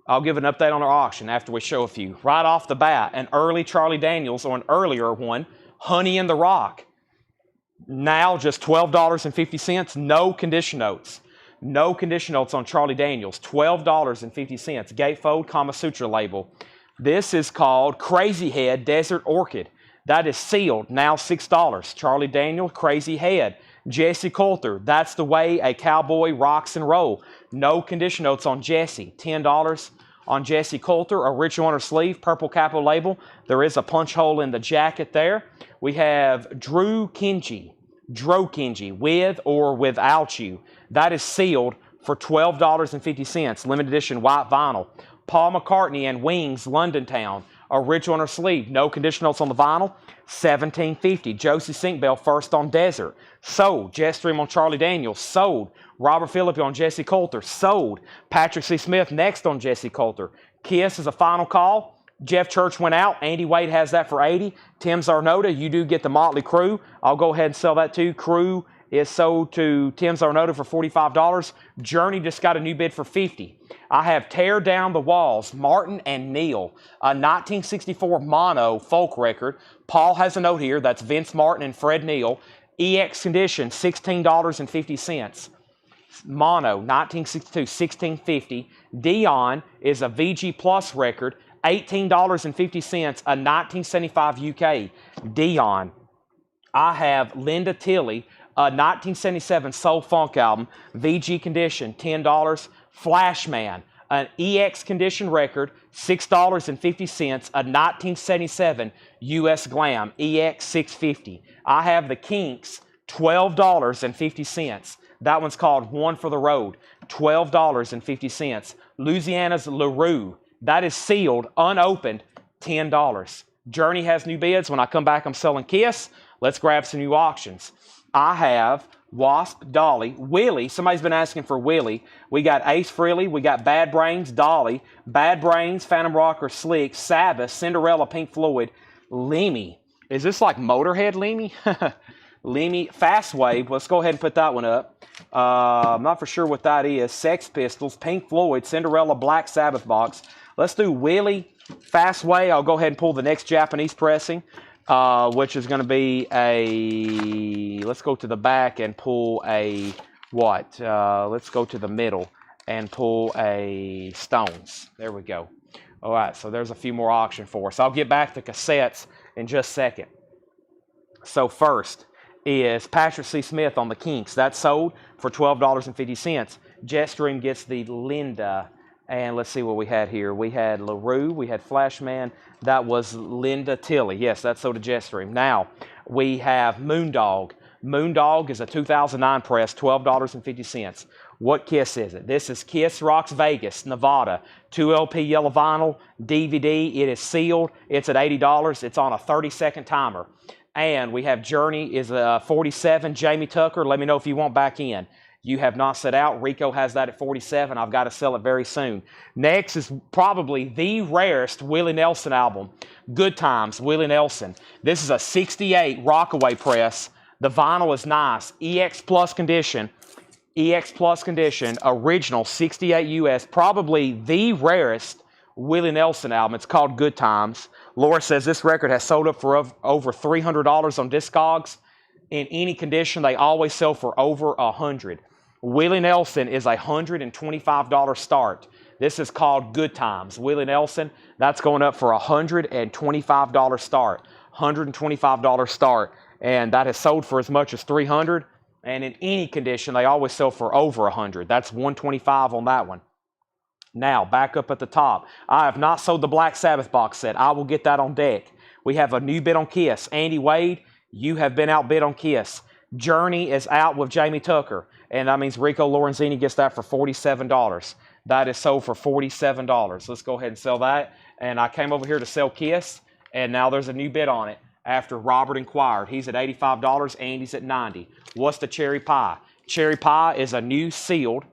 I'll give an update on our auction after we show a few. Right off the bat, an early Charlie Daniels, or an earlier one, Honey in the Rock. Now just $12.50, no condition notes. No condition notes on Charlie Daniels, $12.50. Gatefold Kama Sutra label. This is called Crazy Head Desert Orchid. That is sealed, now $6. Charlie Daniel, Crazy Head. Jesse Coulter, That's the Way a Cowboy Rocks and Roll. No condition notes on Jesse. $10 on Jesse Coulter. Original on her sleeve, purple capo label. There is a punch hole in the jacket there. We have Drew Kenji, With or Without You. That is sealed for $12.50. Limited edition white vinyl. Paul McCartney and Wings, London Town. Original on her sleeve, no condition notes on the vinyl, $17.50. Josie Sinkbell, First on Desert, sold. Jetstream on Charlie Daniels, sold. Robert Phillippe on Jesse Coulter, sold. Patrick C. Smith next on Jesse Coulter. Kiss is a final call. Jeff Church went out. Andy Wade has that for $80. Tim Zarnota, you do get the Motley Crue. I'll go ahead and sell that too. Crue is sold to Tim Zarnota for $45. Journey just got a new bid for $50. I have Tear Down the Walls, Martin and Neil, a 1964 mono folk record. Paul has a note here. That's Vince Martin and Fred Neil. EX condition, $16.50. Mono, 1962, $16.50. Dion is a VG Plus record, $18.50, a 1975 UK. Dion. I have Linda Tilley, a 1977 soul funk album, VG condition, $10. Flashman, an EX condition record, $6.50, a 1977 US Glam, EX 650. I have the Kinks, $12.50. That one's called One for the Road, $12.50. Louisiana's LaRue, that is sealed, unopened, $10. Journey has new bids. When I come back, I'm selling Kiss. Let's grab some new auctions. I have Wasp, Dolly, Willie. Somebody's been asking for Willie. We got Ace Frehley. We got Bad Brains, Dolly, Bad Brains, Phantom Rocker, Slick, Sabbath, Cinderella, Pink Floyd, Lemmy. Is this like Motorhead Lemmy? Lemmy, Fast Wave. Let's go ahead and put that one up. I'm not for sure what that is. Sex Pistols, Pink Floyd, Cinderella, Black Sabbath box. Let's do Willie, Fast Way. I'll go ahead and pull the next Japanese pressing. which is going to be a, let's go to the back and pull a what? Let's go to the middle and pull a stones. There we go. All right, so there's a few more auction for us. I'll get back to cassettes in just a second. So first is Patrick C. Smith on the Kinks. That sold for $12.50. Jetstream gets the Linda. And let's see what we had here. We had LaRue. We had Flashman. That was Linda Tilly. Yes, that sold to Jetstream. Now, we have Moondog. Moondog is a 2009 press, $12.50. What Kiss is it? This is Kiss Rocks Vegas, Nevada. 2LP yellow vinyl, DVD. It is sealed. It's at $80. It's on a 30-second timer. And we have Journey is a 47. Jamie Tucker, let me know if you want back in. You have not set out. Rico has that at 47. I've got to sell it very soon. Next is probably the rarest Willie Nelson album, Good Times, Willie Nelson. This is a 68 Rockaway press. The vinyl is nice. EX Plus condition. EX Plus condition, original 68 US, probably the rarest Willie Nelson album. It's called Good Times. Laura says this record has sold up for over $300 on Discogs. In any condition, they always sell for over $100. Willie Nelson is a $125 start. This is called Good Times. Willie Nelson, that's going up for a $125 start. $125 start. And that has sold for as much as $300. And in any condition, they always sell for over $100. That's $125 on that one. Now, back up at the top. I have not sold the Black Sabbath box set. I will get that on deck. We have a new bid on Kiss. Andy Wade, you have been outbid on Kiss. Journey is out with Jamie Tucker. And that means Rico Lorenzini gets that for $47. That is sold for $47. Let's go ahead and sell that. And I came over here to sell Kiss. And now there's a new bid on it after Robert inquired. He's at $85. Andy's at $90. What's the Cherry Pie? Cherry Pie is a new sealed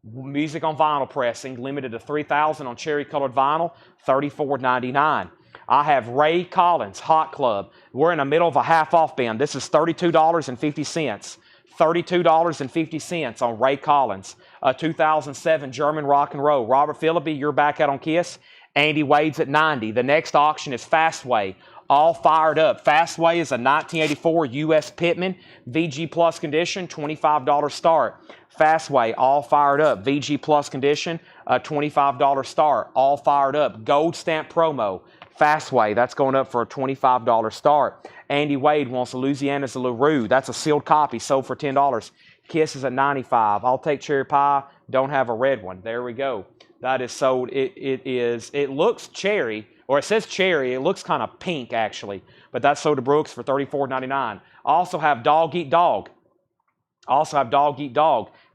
music on vinyl pressing, limited to 3,000 on cherry colored vinyl, $34.99. I have Ray Collins, Hot Club. We're in the middle of a half off bin. This is $32.50. $32.50 on Ray Collins. A 2007 German rock and roll. Robert Phillippe, you're back out on Kiss. Andy Wade's at $90. The next auction is Fastway. All fired up. Fastway is a 1984 U.S. Pittman. VG Plus condition, $25 start. Fastway, all fired up. VG Plus condition, $25 start. All fired up. Gold stamp promo. Fastway, that's going up for a $25 start. Andy Wade wants Louisiana's LaRue. That's a sealed copy, sold for $10. Kiss is at $95. I'll take Cherry Pie. Don't have a red one. There we go. That is sold. It looks cherry, or it says cherry. It looks kind of pink, actually. But that's sold to Brooks for $34.99. Also have Dog Eat Dog.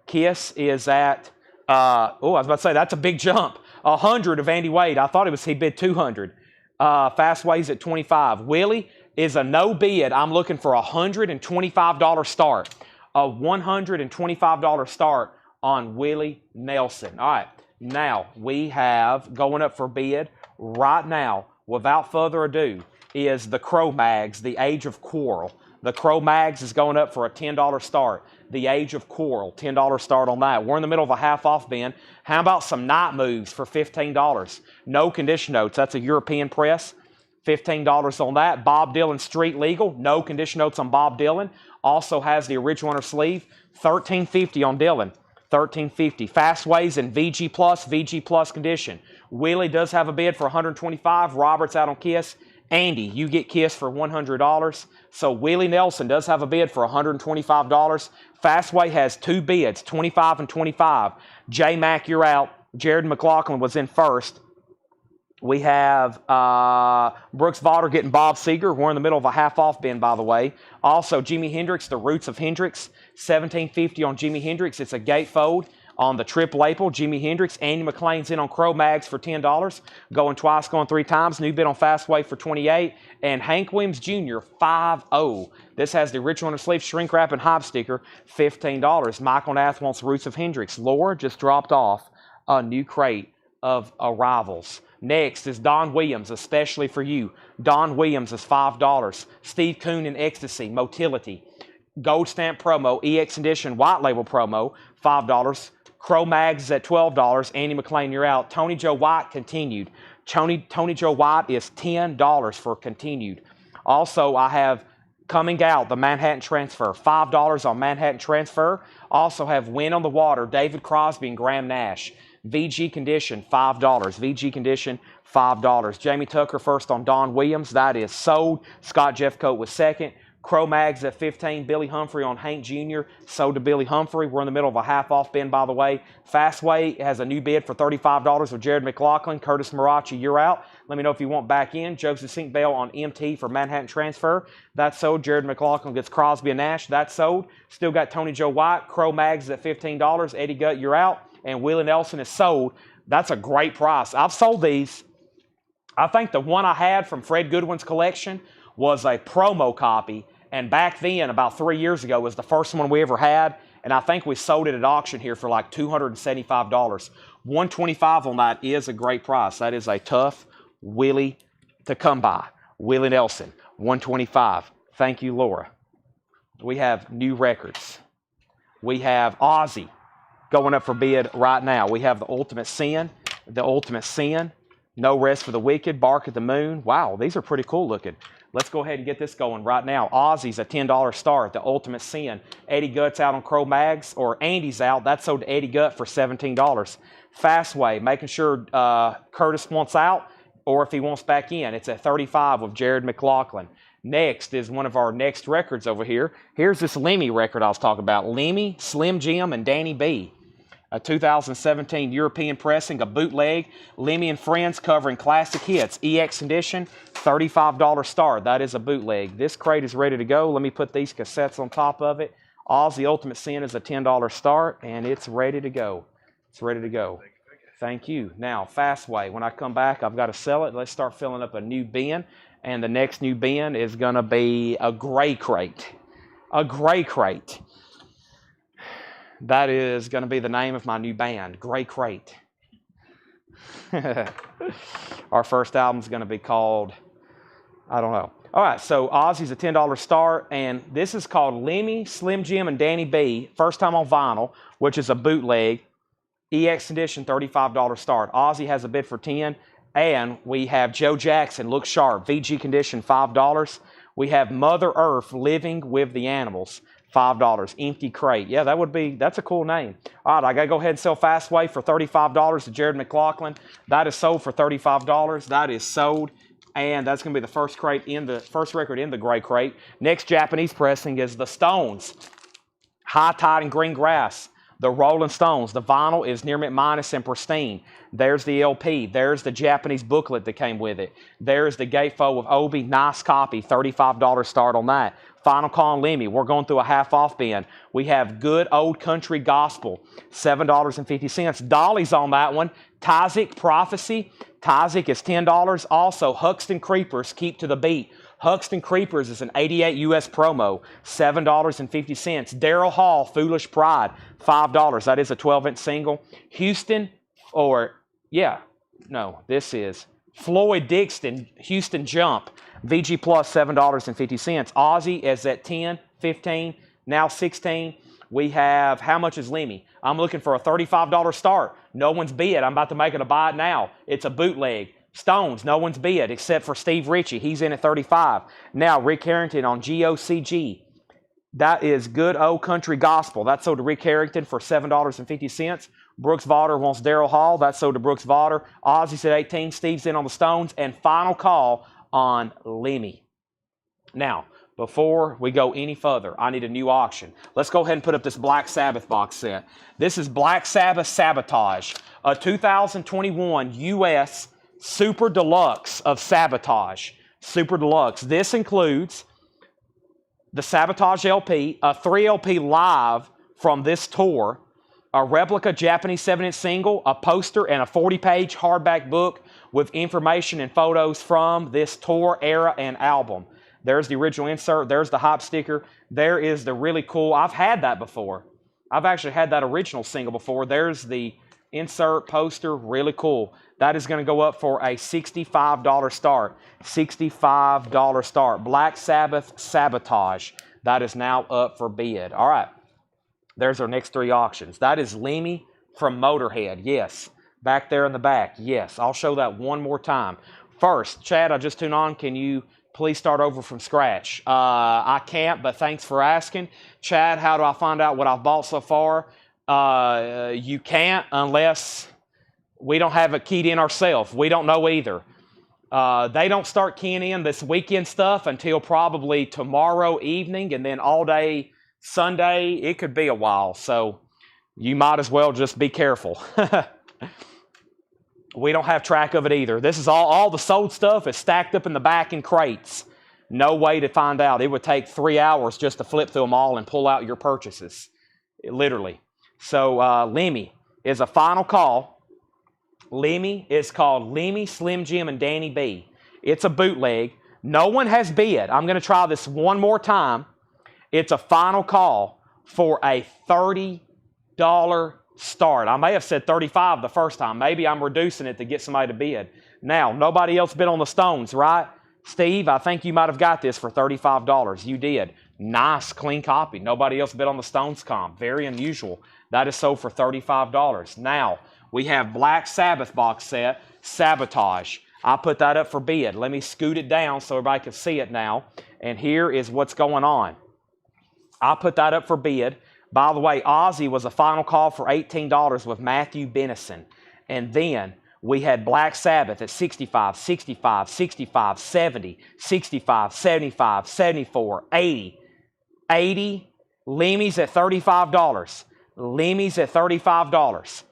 Kiss is at, I was about to say, that's a big jump. 100 of Andy Wade. I thought he bid 200. Fastway's at $25. Willie is a no bid. I'm looking for a $125 start. A $125 start on Willie Nelson. All right. Now, we have going up for bid right now, without further ado, is the Crow Mags, The Age of Quarrel. The Crow Mags is going up for a $10 start. The Age of Quarrel, $10 start on that. We're in the middle of a half-off bin. How about some Night Moves for $15? No condition notes. That's a European press. $15 on that. Bob Dylan Street Legal. No condition notes on Bob Dylan. Also has the original on her sleeve. $13.50 on Dylan. $13.50. Fastways and VG Plus condition. Willie does have a bid for $125. Robert's out on Kiss. Andy, you get Kiss for $100. So Willie Nelson does have a bid for $125. Fastway has two bids, $25 and $25. J Mac, you're out. Jared McLaughlin was in first. We have Brooks Vaughter getting Bob Seger. We're in the middle of a half-off bin, by the way. Also, Jimi Hendrix, The Roots of Hendrix. $17.50 on Jimi Hendrix. It's a gatefold on the trip label. Jimi Hendrix. Andy McLean's in on Crow Mags for $10. Going twice, going three times. New bid on Fastway for $28. And Hank Williams Jr., 5-0. This has the original on the sleeve, shrink wrap and hype sticker, $15. Michael Nath wants Roots of Hendrix. Laura just dropped off a new crate of arrivals. Next is Don Williams, especially for you. Don Williams is $5. Steve Kuhn in Ecstasy, Motility. Gold stamp promo, EX edition, white label promo, $5. Crow Mags is at $12. Andy McLean, you're out. Tony Joe White, continued. Tony Joe White is $10 for continued. Also, I have coming out the Manhattan Transfer, $5 on Manhattan Transfer. Also have Win on the Water, David Crosby and Graham Nash. VG Condition, $5. VG Condition, $5. Jamie Tucker first on Don Williams. That is sold. Scott Jeffcoat was second. Crow Mags at 15. Billy Humphrey on Hank Jr. Sold to Billy Humphrey. We're in the middle of a half-off bin, by the way. Fastway has a new bid for $35 with Jared McLaughlin. Curtis Marachi, you're out. Let me know if you want back in. Joseph Sink Bell on MT for Manhattan Transfer. That's sold. Jared McLaughlin gets Crosby and Nash. That's sold. Still got Tony Joe White. Crow Mags at $15. Eddie Gutt, you're out. And Willie Nelson is sold. That's a great price. I've sold these. I think the one I had from Fred Goodwin's collection was a promo copy. And back then, about 3 years ago, was the first one we ever had. And I think we sold it at auction here for like $275. $125 on that is a great price. That is a tough Willie to come by. Willie Nelson, $125. Thank you, Laura. We have new records. We have Ozzy going up for bid right now. We have the Ultimate Sin. The Ultimate Sin. No Rest for the Wicked. Bark at the Moon. Wow, these are pretty cool looking. Let's go ahead and get this going right now. Ozzy's a $10 start. The Ultimate Sin. Eddie Gutt's out on Crow Mags, or Andy's out. That's sold to Eddie Gutt for $17. Fastway, making sure Curtis wants out, or if he wants back in. It's at $35 with Jared McLaughlin. Next is one of our next records over here. Here's this Lemmy record I was talking about. Lemmy, Slim Jim, and Danny B. A 2017 European pressing, a bootleg. Lemmy and Friends covering classic hits. EX edition, $35 start. That is a bootleg. This crate is ready to go. Let me put these cassettes on top of it. Ozzy Ultimate Sin is a $10 start, and it's ready to go. It's ready to go. Thank you. Now, Fastway. When I come back, I've got to sell it. Let's start filling up a new bin. And the next new bin is going to be a gray crate. A gray crate. That is going to be the name of my new band, Gray Crate. Our first album is going to be called, I don't know. All right, so Ozzy's a $10 start, and this is called Lemmy, Slim Jim, and Danny B. First time on vinyl, which is a bootleg. EX edition, $35 start. Ozzy has a bid for $10, and we have Joe Jackson, Look Sharp, VG condition, $5. We have Mother Earth, Living with the Animals. $5. Empty Crate. Yeah, that's a cool name. All right, I got to go ahead and sell Fastway for $35 to Jared McLaughlin. That is sold for $35. That is sold. And that's going to be the first record in the Gray Crate. Next Japanese pressing is the Stones. High Tide and Green Grass. The Rolling Stones. The vinyl is near mint minus and pristine. There's the LP. There's the Japanese booklet that came with it. There's the gatefold with Obi. Nice copy. $35 start on that. Final Call on Lemmy. We're going through a half-off bin. We have Good Old Country Gospel. $7.50. Dolly's on that one. Tyzik Prophecy. Tyzik is $10. Also, Huxton Creepers. Keep to the Beat. Huxton Creepers is an 88 US promo, $7.50. Daryl Hall, Foolish Pride, $5. That is a 12-inch single. This is Floyd Dixon, Houston Jump, VG Plus, $7.50. Ozzy is at 10, 15, now 16. We have, how much is Lemmy? I'm looking for a $35 start. No one's bid. I'm about to make it a buy it now. It's a bootleg. Stones, no one's bid except for Steve Ritchie. He's in at $35. Now, Rick Harrington on GOCG. That is Good Old Country Gospel. That's sold to Rick Harrington for $7.50. Brooks Vaughter wants Daryl Hall. That's sold to Brooks Vaughter. Ozzy's at 18. Steve's in on the Stones. And Final Call on Lemmy. Now, before we go any further, I need a new auction. Let's go ahead and put up this Black Sabbath box set. This is Black Sabbath Sabotage, a 2021 U.S. Super Deluxe of Sabotage. Super Deluxe. This includes the Sabotage LP, a 3 LP live from this tour, a replica Japanese 7-inch single, a poster, and a 40-page hardback book with information and photos from this tour, era, and album. There's the original insert. There's the hype sticker. There is the really cool, I've had that before. I've actually had that original single before. There's the insert poster, really cool. That is going to go up for a $65 start. $65 start. Black Sabbath Sabotage. That is now up for bid. All right. There's our next 3 auctions. That is Lemmy from Motorhead. Yes. Back there in the back. Yes. I'll show that one more time. First, Chad, I just tuned on. Can you please start over from scratch? I can't, but thanks for asking. Chad, how do I find out what I've bought so far? You can't unless we don't have it keyed in ourselves. We don't know either. They don't start keying in this weekend stuff until probably tomorrow evening, and then all day Sunday. It could be a while, so you might as well just be careful. We don't have track of it either. This is all the sold stuff is stacked up in the back in crates. No way to find out. It would take 3 hours just to flip through them all and pull out your purchases. Literally. So Lemmy is a final call. Lemmy is called Lemmy, Slim Jim, and Danny B. It's a bootleg. No one has bid. I'm going to try this one more time. It's a final call for a $30 start. I may have said 35 the first time. Maybe I'm reducing it to get somebody to bid. Now, nobody else bid on the Stones, right? Steve, I think you might have got this for $35. You did. Nice, clean copy. Nobody else bid on the Stones comp. Very unusual. That is sold for $35. Now, we have Black Sabbath box set, Sabotage. I put that up for bid. Let me scoot it down so everybody can see it now. And here is what's going on. I put that up for bid. By the way, Ozzy was a final call for $18 with Matthew Benison. And then we had Black Sabbath at 65, 65, 65, 70, 65, 75, 74, 80, 80. Lemmy's at $35. Lemmy's at $35.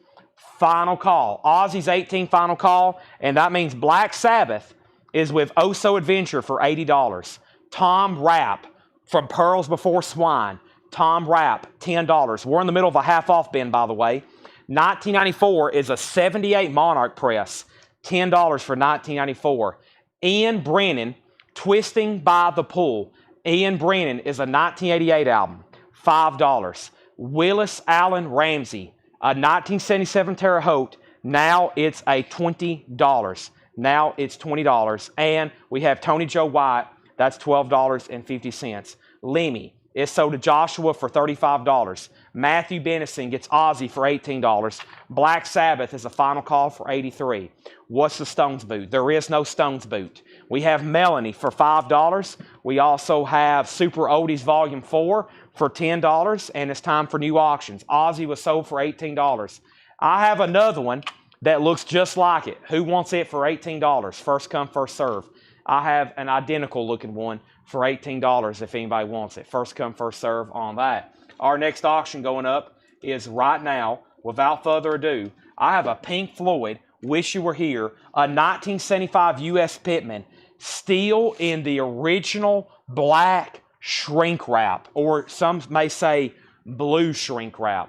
Final call. Ozzy's 18 final call, and that means Black Sabbath is with Oh So Adventure for $80. Tom Rapp from Pearls Before Swine. Tom Rapp, $10. We're in the middle of a half-off bin, by the way. 1994 is a 78 Monarch press. $10 for 1994. Ian Brennan, Twisting by the Pool. Ian Brennan is a 1988 album. $5. Willis Allen Ramsey, a 1977 Terre Haute. Now it's a $20. Now it's $20. And we have Tony Joe White. That's $12.50. Lemmy is sold to Joshua for $35. Matthew Benison gets Ozzy for $18. Black Sabbath is a final call for $83. What's the Stones boot? There is no Stones boot. We have Melanie for $5. We also have Super Oldies Volume 4 for $10, and it's time for new auctions. Ozzy was sold for $18. I have another one that looks just like it. Who wants it for $18? First come, first serve. I have an identical looking one for $18 if anybody wants it. First come, first serve on that. Our next auction going up is right now. Without further ado, I have a Pink Floyd, Wish You Were Here, a 1975 U.S. Pitman, still in the original black shrink wrap, or some may say blue shrink wrap.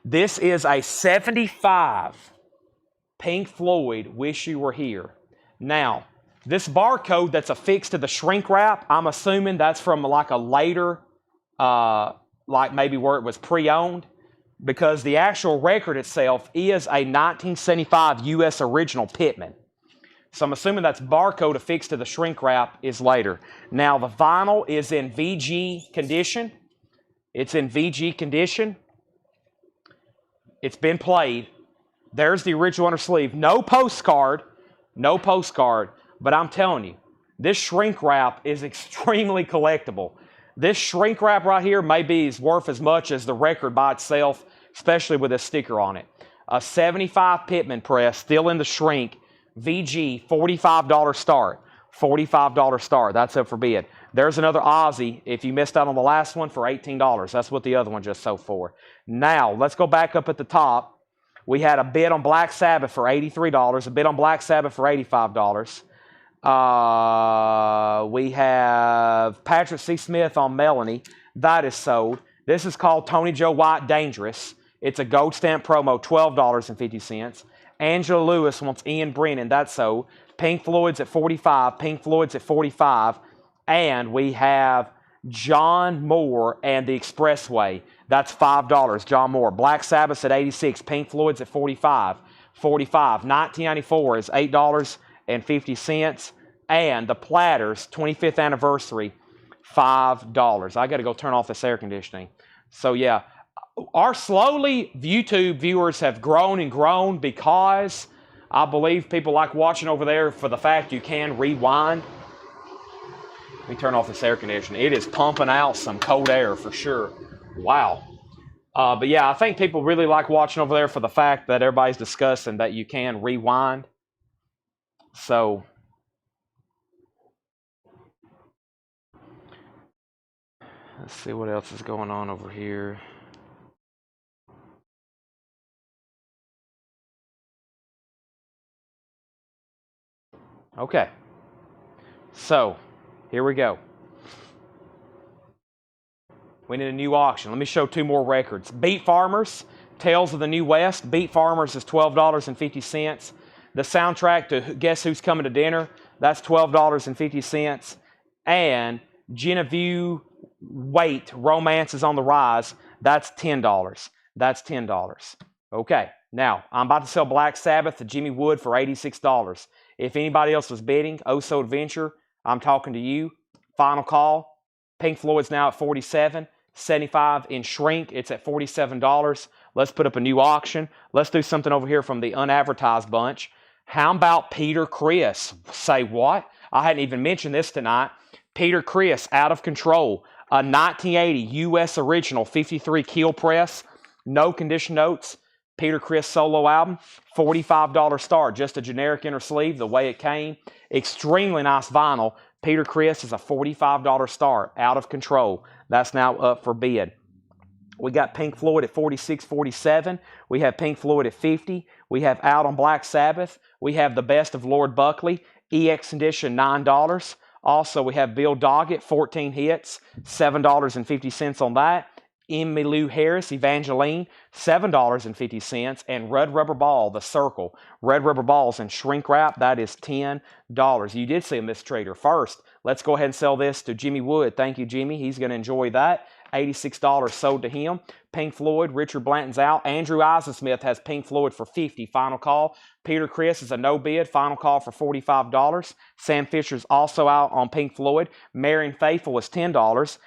This is a 75 Pink Floyd, Wish You Were Here. Now, this barcode that's affixed to the shrink wrap, I'm assuming that's from like a later, like maybe where it was pre-owned, because the actual record itself is a 1975 U.S. original Pitman. So I'm assuming that's barcode affixed to the shrink wrap is later. Now the vinyl is in VG condition. It's in VG condition. It's been played. There's the original under sleeve. No postcard. No postcard. But I'm telling you, this shrink wrap is extremely collectible. This shrink wrap right here may be worth as much as the record by itself, especially with a sticker on it. A 75 Pitman press, still in the shrink, VG, $45 start. $45 start. That's up for bid. There's another Ozzy, if you missed out on the last one, for $18. That's what the other one just sold for. Now, let's go back up at the top. We had a bid on Black Sabbath for $83, a bid on Black Sabbath for $85. We have Patrick C. Smith on Melanie. That is sold. This is called Tony Joe White Dangerous. It's a gold stamp promo, $12.50. Angela Lewis wants Ian Brennan. That's sold. Pink Floyd's at $45. Pink Floyd's at $45. And we have John Moore and the Expressway. That's $5. John Moore. Black Sabbath's at $86. Pink Floyd's at $45. $45. 1994 is $8.50. And the Platters, 25th anniversary, $5. I got to go turn off this air conditioning. So yeah, our slowly YouTube viewers have grown and grown because I believe people like watching over there for the fact you can rewind. Let me turn off this air conditioner. It is pumping out some cold air for sure. Wow. But yeah, I think people really like watching over there for the fact that everybody's discussing that you can rewind. So let's see what else is going on over here. Okay. So here we go. We need a new auction. Let me show two more records. Beet Farmers, Tales of the New West. Beet Farmers is $12.50. The soundtrack to Guess Who's Coming to Dinner, that's $12.50. And Genevieve Wait, Romance is on the Rise, that's $10. That's $10. Okay, now I'm about to sell Black Sabbath to Jimmy Wood for $86. If anybody else was bidding, Oh So Adventure, I'm talking to you. Final call. Pink Floyd's now at 47. 75 in shrink, it's at $47. Let's put up a new auction. Let's do something over here from the unadvertised bunch. How about Peter Criss? Say what? I hadn't even mentioned this tonight. Peter Criss, Out of Control, a 1980 U.S. original 53 keel press, no condition notes. Peter Criss solo album, $45 start, just a generic inner sleeve, the way it came. Extremely nice vinyl. Peter Criss is a $45 start, Out of Control. That's now up for bid. We got Pink Floyd at $46.47. We have Pink Floyd at $50. We have Out on Black Sabbath. We have The Best of Lord Buckley, EX edition, $9. Also, we have Bill Doggett, 14 hits, $7.50 on that. Emmylou Harris, Evangeline, $7.50. And Red Rubber Ball, The Circle. Red Rubber Balls in shrink wrap, that is $10. You did see a mistrader. First, let's go ahead and sell this to Jimmy Wood. Thank you, Jimmy. He's going to enjoy that. $86 sold to him. Pink Floyd, Richard Blanton's out. Andrew Eisensmith has Pink Floyd for $50. Final call. Peter Criss is a no bid. Final call for $45. Sam Fisher's also out on Pink Floyd. Marion Faithful is $10.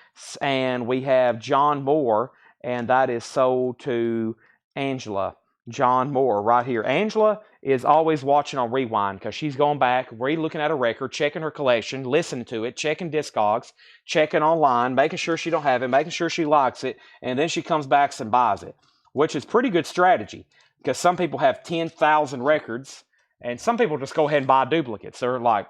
And we have John Moore, and that is sold to Angela. John Moore right here. Angela is always watching on Rewind because she's going back, re-looking at a record, checking her collection, listening to it, checking Discogs, checking online, making sure she don't have it, making sure she likes it, and then she comes back and buys it, which is pretty good strategy because some people have 10,000 records, and some people just go ahead and buy duplicates. They're like,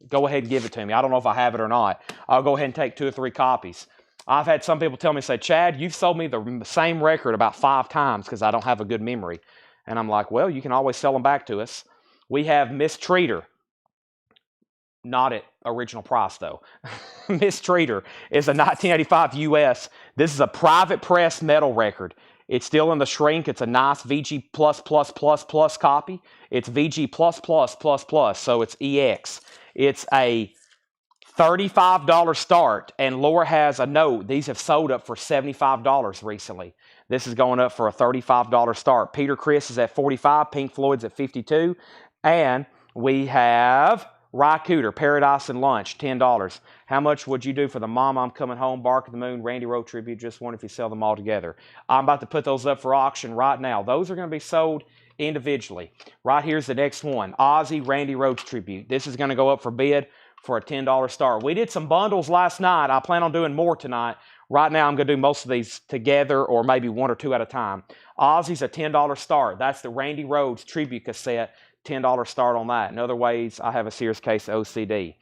go ahead and give it to me. I don't know if I have it or not. I'll go ahead and take 2 or 3 copies. I've had some people tell me, say, Chad, you've sold me the same record about 5 times because I don't have a good memory. And I'm like, well, you can always sell them back to us. We have Mistreater. Not at original price, though. Mistreater is a 1985 US. This is a private press metal record. It's still in the shrink. It's a nice VG++++ copy. It's VG++++, so it's EX. It's a $35 start, and Laura has a note. These have sold up for $75 recently. This is going up for a $35 start. Peter Criss is at $45. Pink Floyd's at $52. And we have Ry Cooder, Paradise and Lunch, $10. How much would you do for the Mama I'm Coming Home, Bark of the Moon, Randy Road tribute? Just wonder if you sell them all together. I'm about to put those up for auction right now. Those are going to be sold individually. Right here's the next one. Ozzy, Randy Rhoads tribute. This is going to go up for bid for a $10 start. We did some bundles last night. I plan on doing more tonight. Right now, I'm going to do most of these together or maybe 1 or 2 at a time. Ozzy's a $10 start. That's the Randy Rhoads tribute cassette, $10 start on that. In other ways, I have a Sears case OCD.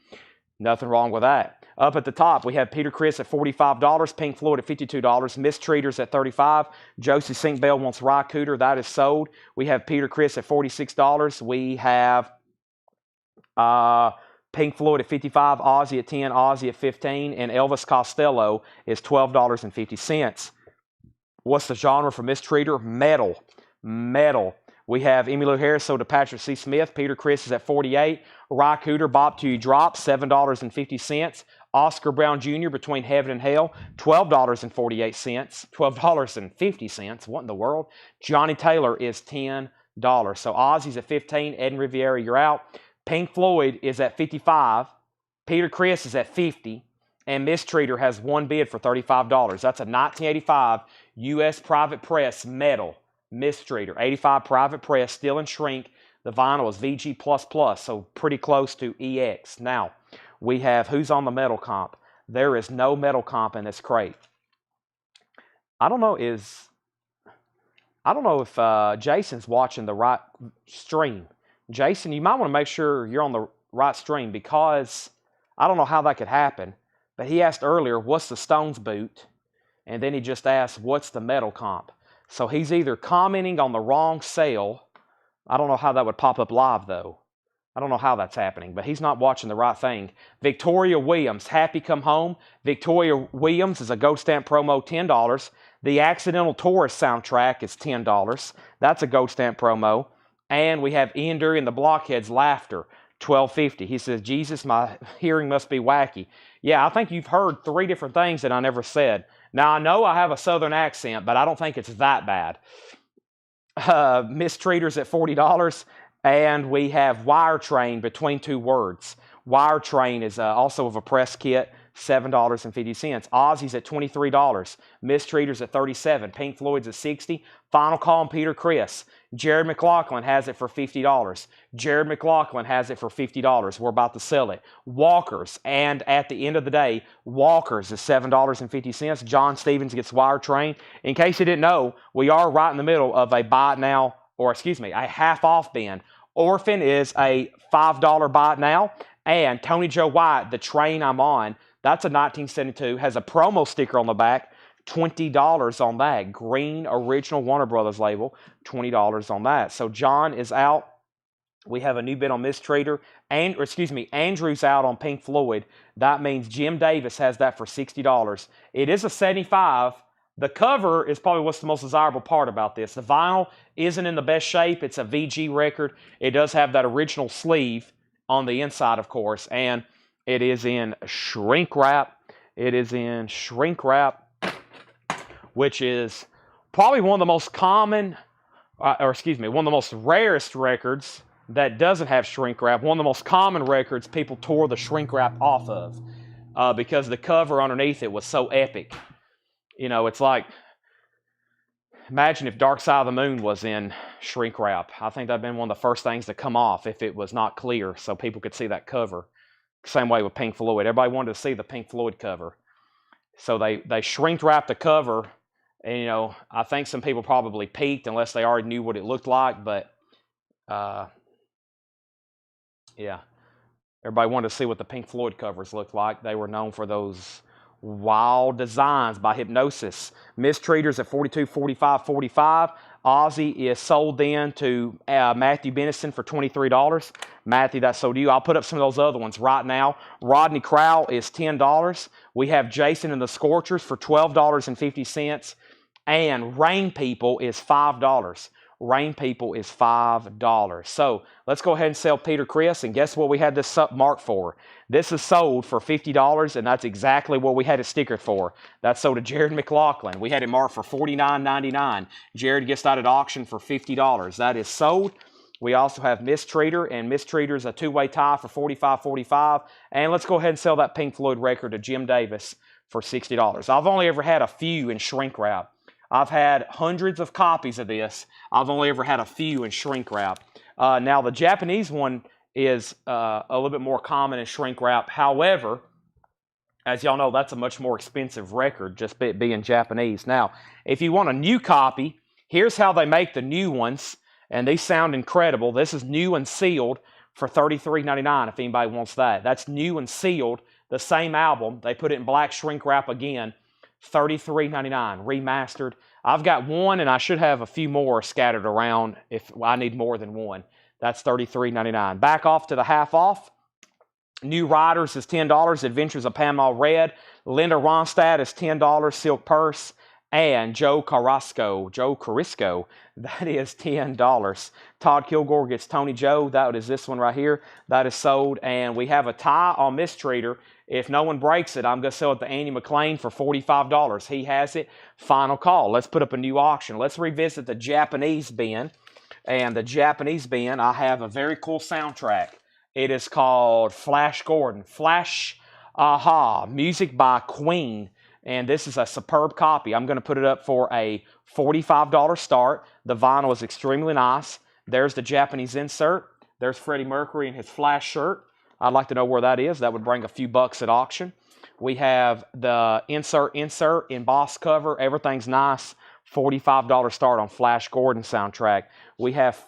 Nothing wrong with that. Up at the top, we have Peter Criss at $45, Pink Floyd at $52, Mistreaters at $35, Josie St. Bell wants Ry Cooder. That is sold. We have Peter Criss at $46. We have Pink Floyd at $55, Ozzy at $10, Ozzy at $15, and Elvis Costello is $12.50. What's the genre for Mistreater? Metal. Metal. We have Emmylou Harris sold to Patrick C. Smith. Peter Criss is at $48. Ry Cooder, Bop to You Drop, $7.50. Oscar Brown Jr., Between Heaven and Hell, $12.48. $12.50. What in the world? Johnny Taylor is $10. So Ozzy's at $15. Ed and Riviera, you're out. Pink Floyd is at $55. Peter Criss is at $50. And Mistreater has 1 bid for $35. That's a 1985 U.S. private press metal Mistreater. 85 private press, still in shrink. The vinyl is VG++, so pretty close to EX. Now, we have who's on the metal comp. There is no metal comp in this crate. I don't know if Jason's watching the right stream. Jason, you might want to make sure you're on the right stream, because I don't know how that could happen. But he asked earlier, what's the Stones boot? And then he just asked, what's the metal comp? So he's either commenting on the wrong sale. I don't know how that would pop up live, though. I don't know how that's happening, but he's not watching the right thing. Victoria Williams, Happy Come Home. Victoria Williams is a gold stamp promo, $10. The Accidental Tourist soundtrack is $10. That's a gold stamp promo. And we have Ian Dury and the Blockheads Laughter, $12.50. He says, Jesus, my hearing must be wacky. Yeah, I think you've heard 3 different things that I never said. Now, I know I have a southern accent, but I don't think it's that bad. Mistreaters at $40. And we have Wire Train between 2 words. Wire Train is also of a press kit, $7.50. Ozzy's at $23. Mistreaters at $37. Pink Floyd's at $60. Final Call and Peter Criss. Jared McLaughlin has it for $50. Jared McLaughlin has it for $50. We're about to sell it. Walker's, and at the end of the day, Walker's is $7.50. John Stevens gets Wire Train. In case you didn't know, we are right in the middle of a buy it now, or excuse me, a half off bin. Orphan is a $5 buy it now. And Tony Joe White, The Train I'm On, that's a 1972, has a promo sticker on the back, $20 on that. Green original Warner Brothers label, $20 on that. So John is out. We have a new bid on Mistreater. Andrew's out on Pink Floyd. That means Jim Davis has that for $60. It is a 75. The cover is probably what's the most desirable part about this. The vinyl isn't in the best shape. It's a VG record. It does have that original sleeve on the inside, of course, and it is in shrink wrap. It is in shrink wrap, which is probably one of the most common, one of the most rarest records that doesn't have shrink wrap. One of the most common records people tore the shrink wrap off of because the cover underneath it was so epic. You know, it's like, imagine if Dark Side of the Moon was in shrink wrap. I think that'd been one of the first things to come off if it was not clear so people could see that cover. Same way with Pink Floyd. Everybody wanted to see the Pink Floyd cover. So they shrink wrapped the cover. And, you know, I think some people probably peeked unless they already knew what it looked like. But, yeah. Everybody wanted to see what the Pink Floyd covers looked like. They were known for those wild designs by Hypnosis. Mistreaters at $42, $45, $45. Ozzy is sold then to Matthew Benison for $23. Matthew, that's sold to you. I'll put up some of those other ones right now. Rodney Crowell is $10. We have Jason and the Scorchers for $12.50. And Rain People is $5. Rain People is $5. So let's go ahead and sell Peter Criss. And guess what we had this marked for? This is sold for $50, and that's exactly what we had it stickered for. That's sold to Jared McLaughlin. We had it marked for $49.99. Jared gets that at auction for $50. That is sold. We also have Mistreater, and Mistreater's a two-way tie for $45.45. And let's go ahead and sell that Pink Floyd record to Jim Davis for $60. I've only ever had a few in shrink wrap. I've had hundreds of copies of this. I've only ever had a few in shrink wrap. Now, the Japanese one is a little bit more common in shrink wrap. However, as y'all know, that's a much more expensive record, just being Japanese. Now, if you want a new copy, here's how they make the new ones, and they sound incredible. This is new and sealed for $33.99 if anybody wants that. That's new and sealed, the same album. They put it in black shrink wrap again. $33.99, remastered. I've got one, and I should have a few more scattered around if I need more than one. That's $33.99. Back off to the half off. New Riders is $10. Adventures of Panama Red. Linda Ronstadt is $10. Silk Purse. And Joe Carisco, that is $10. Todd Kilgore gets Tony Joe. That is this one right here. That is sold. And we have a tie on Mistreater. If no one breaks it, I'm going to sell it to Andy McLean for $45. He has it. Final call. Let's put up a new auction. Let's revisit the Japanese bin. And the Japanese bin, I have a very cool soundtrack. It is called Flash Gordon. Flash Aha. Music by Queen. And this is a superb copy. I'm going to put it up for a $45 start. The vinyl is extremely nice. There's the Japanese insert. There's Freddie Mercury in his Flash shirt. I'd like to know where that is. That would bring a few bucks at auction. We have the insert embossed cover. Everything's nice. $45 start on Flash Gordon soundtrack. We have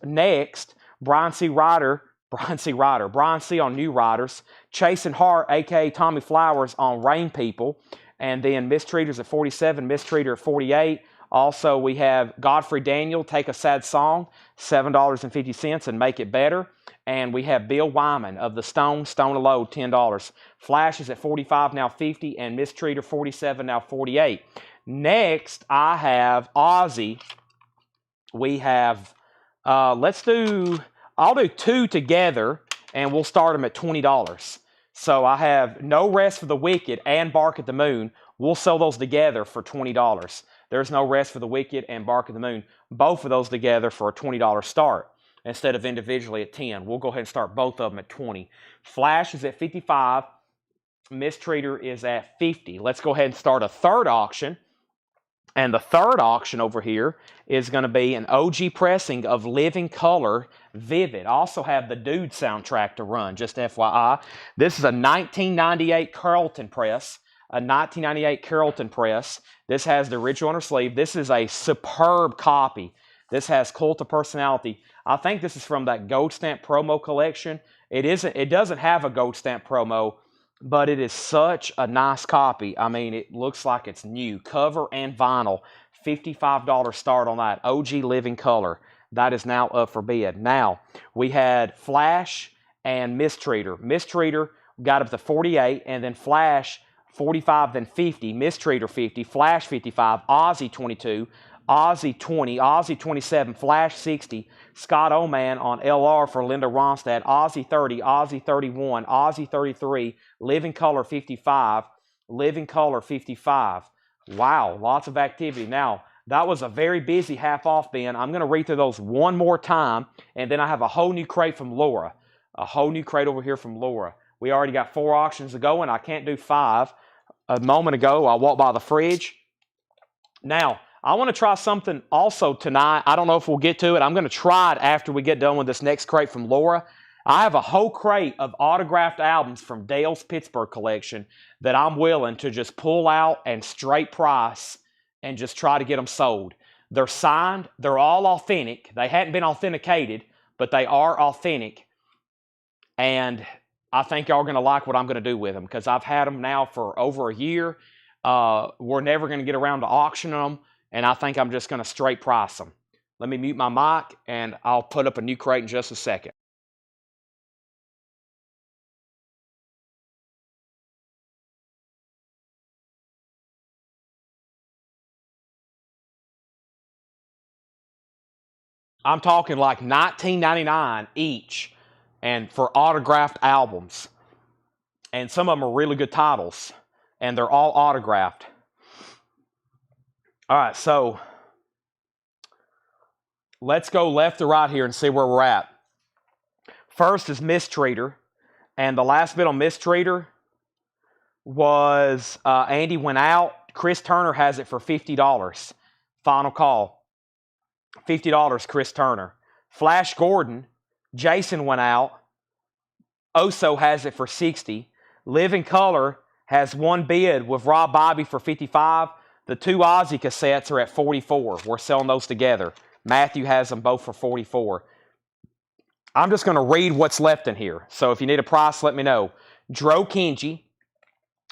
next, Brian C. on New Riders. Chasing Hart, a.k.a. Tommy Flowers, on Rain People. And then Mistreaters at 47, Mistreater at 48. Also, we have Godfrey Daniel, Take a Sad Song, $7.50 and Make It Better. And we have Bill Wyman of the Stone a Load, $10. Flash is at 45, now 50, and Mistreater 47, now 48. Next, I have Ozzy. We have, I'll do two together, and we'll start them at $20. So I have No Rest for the Wicked and Bark at the Moon. We'll sell those together for $20. There's No Rest for the Wicked and Bark at the Moon. Both of those together for a $20 start instead of individually at $10. We'll go ahead and start both of them at $20. Flash is at 55. Mistreater is at 50. Let's go ahead and start a third auction. And the third auction over here is going to be an OG pressing of Living Color Vivid. I also have the Dude soundtrack to run, just FYI. This is a 1998 Carlton press. This has the original on her sleeve. This is a superb copy. This has Cult of Personality. I think this is from that Gold Stamp promo collection. It doesn't have a Gold Stamp promo, but it is such a nice copy. I mean, it looks like it's new. Cover and vinyl. $55 start on that. OG Living Color. That is now up for bid. Now, we had Flash and Mistreater. Mistreater got up to 48, and then Flash 45, then 50. Mistreater 50. Flash 55. Ozzy 22. Ozzy 20, Ozzy 27, Flash 60, Scott Oman on LR for Linda Ronstadt, Ozzy 30, Ozzy 31, Ozzy 33, Living Color 55, Living Color 55. Wow, lots of activity. Now, that was a very busy half off bin. I'm going to read through those one more time, and then I have a whole new crate from Laura. A whole new crate over here from Laura. We already got 4 auctions to go, and I can't do 5. A moment ago, I walked by the fridge. Now, I want to try something also tonight. I don't know if we'll get to it. I'm going to try it after we get done with this next crate from Laura. I have a whole crate of autographed albums from Dale's Pittsburgh collection that I'm willing to just pull out and straight price and just try to get them sold. They're signed. They're all authentic. They hadn't been authenticated, but they are authentic. And I think y'all are going to like what I'm going to do with them because I've had them now for over a year. We're never going to get around to auctioning them. And I think I'm just going to straight price them. Let me mute my mic, and I'll put up a new crate in just a second. I'm talking like $19.99 each, and for autographed albums. And some of them are really good titles, and they're all autographed. All right, so let's go left to right here and see where we're at. First is Mistreater, and the last bid on Mistreater was Andy went out. Chris Turner has it for $50. Final call. $50, Chris Turner. Flash Gordon, Jason went out. Oso has it for $60. Living Color has one bid with Rob Bobby for $55. The 2 Ozzy cassettes are at $44. We're selling those together. Matthew has them both for $44. I'm just going to read what's left in here. So if you need a price, let me know. Dro Kenji,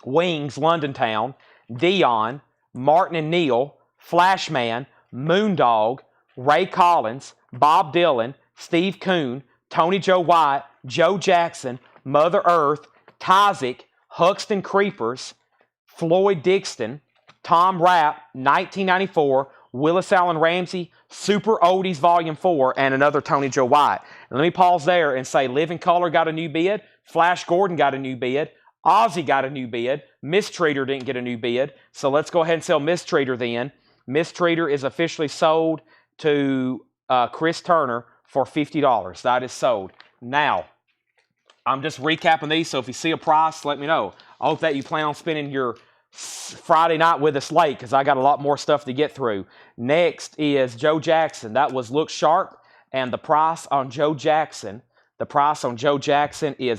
Wings, London Town, Dion, Martin and Neil, Flashman, Moondog, Ray Collins, Bob Dylan, Steve Kuhn, Tony Joe White, Joe Jackson, Mother Earth, Tyzik, Huxton Creepers, Floyd Dixon, Tom Rapp, 1994, Willis Allen Ramsey, Super Oldies Volume 4, and another Tony Joe White. And let me pause there and say Living Color got a new bid, Flash Gordon got a new bid, Ozzy got a new bid, Mistreater didn't get a new bid, so let's go ahead and sell Mistreater then. Mistreater is officially sold to Chris Turner for $50. That is sold. Now, I'm just recapping these, so if you see a price, let me know. I hope that you plan on spending your Friday night with us late because I got a lot more stuff to get through. Next is Joe Jackson. That was Look Sharp. And the price on Joe Jackson, is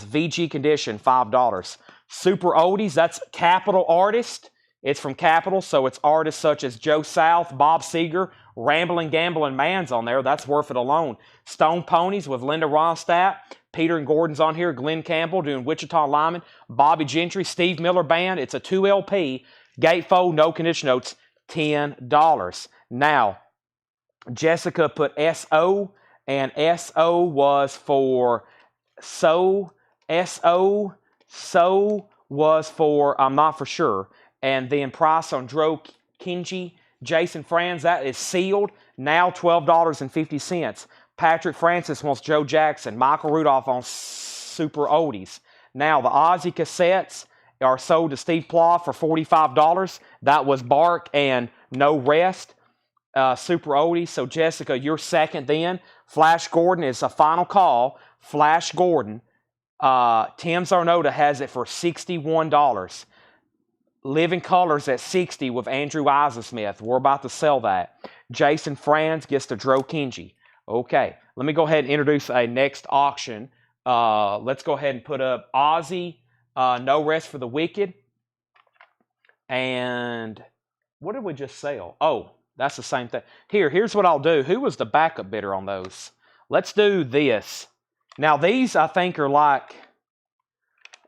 VG condition, $5. Super Oldies, that's Capital Artist. It's from Capital, so it's artists such as Joe South, Bob Seger, Ramblin' Gamblin' Man's on there. That's worth it alone. Stone Ponies with Linda Ronstadt. Peter and Gordon's on here. Glenn Campbell doing Wichita Lineman. Bobby Gentry, Steve Miller Band. It's a 2 LP. Gatefold, no condition notes, $10. Now, Jessica put SO, and SO was for so was for, I'm not for sure. And then price on Dro Kinji, Jason Franz, that is sealed, now $12.50. Patrick Francis wants Joe Jackson. Michael Rudolph on Super Oldies. Now, the Ozzy cassettes are sold to Steve Plough for $45. That was Bark and No Rest. Super Oldies. So, Jessica, you're second then. Flash Gordon is a final call. Flash Gordon. Tim Zarnota has it for $61. Living Colors at $60 with Andrew Eisensmith. We're about to sell that. Jason Franz gets to Dro Kinji. Okay, let me go ahead and introduce a next auction. Let's go ahead and put up Ozzy, No Rest for the Wicked. And what did we just sell? Oh, that's the same thing. Here's what I'll do. Who was the backup bidder on those? Let's do this. Now, these I think are like,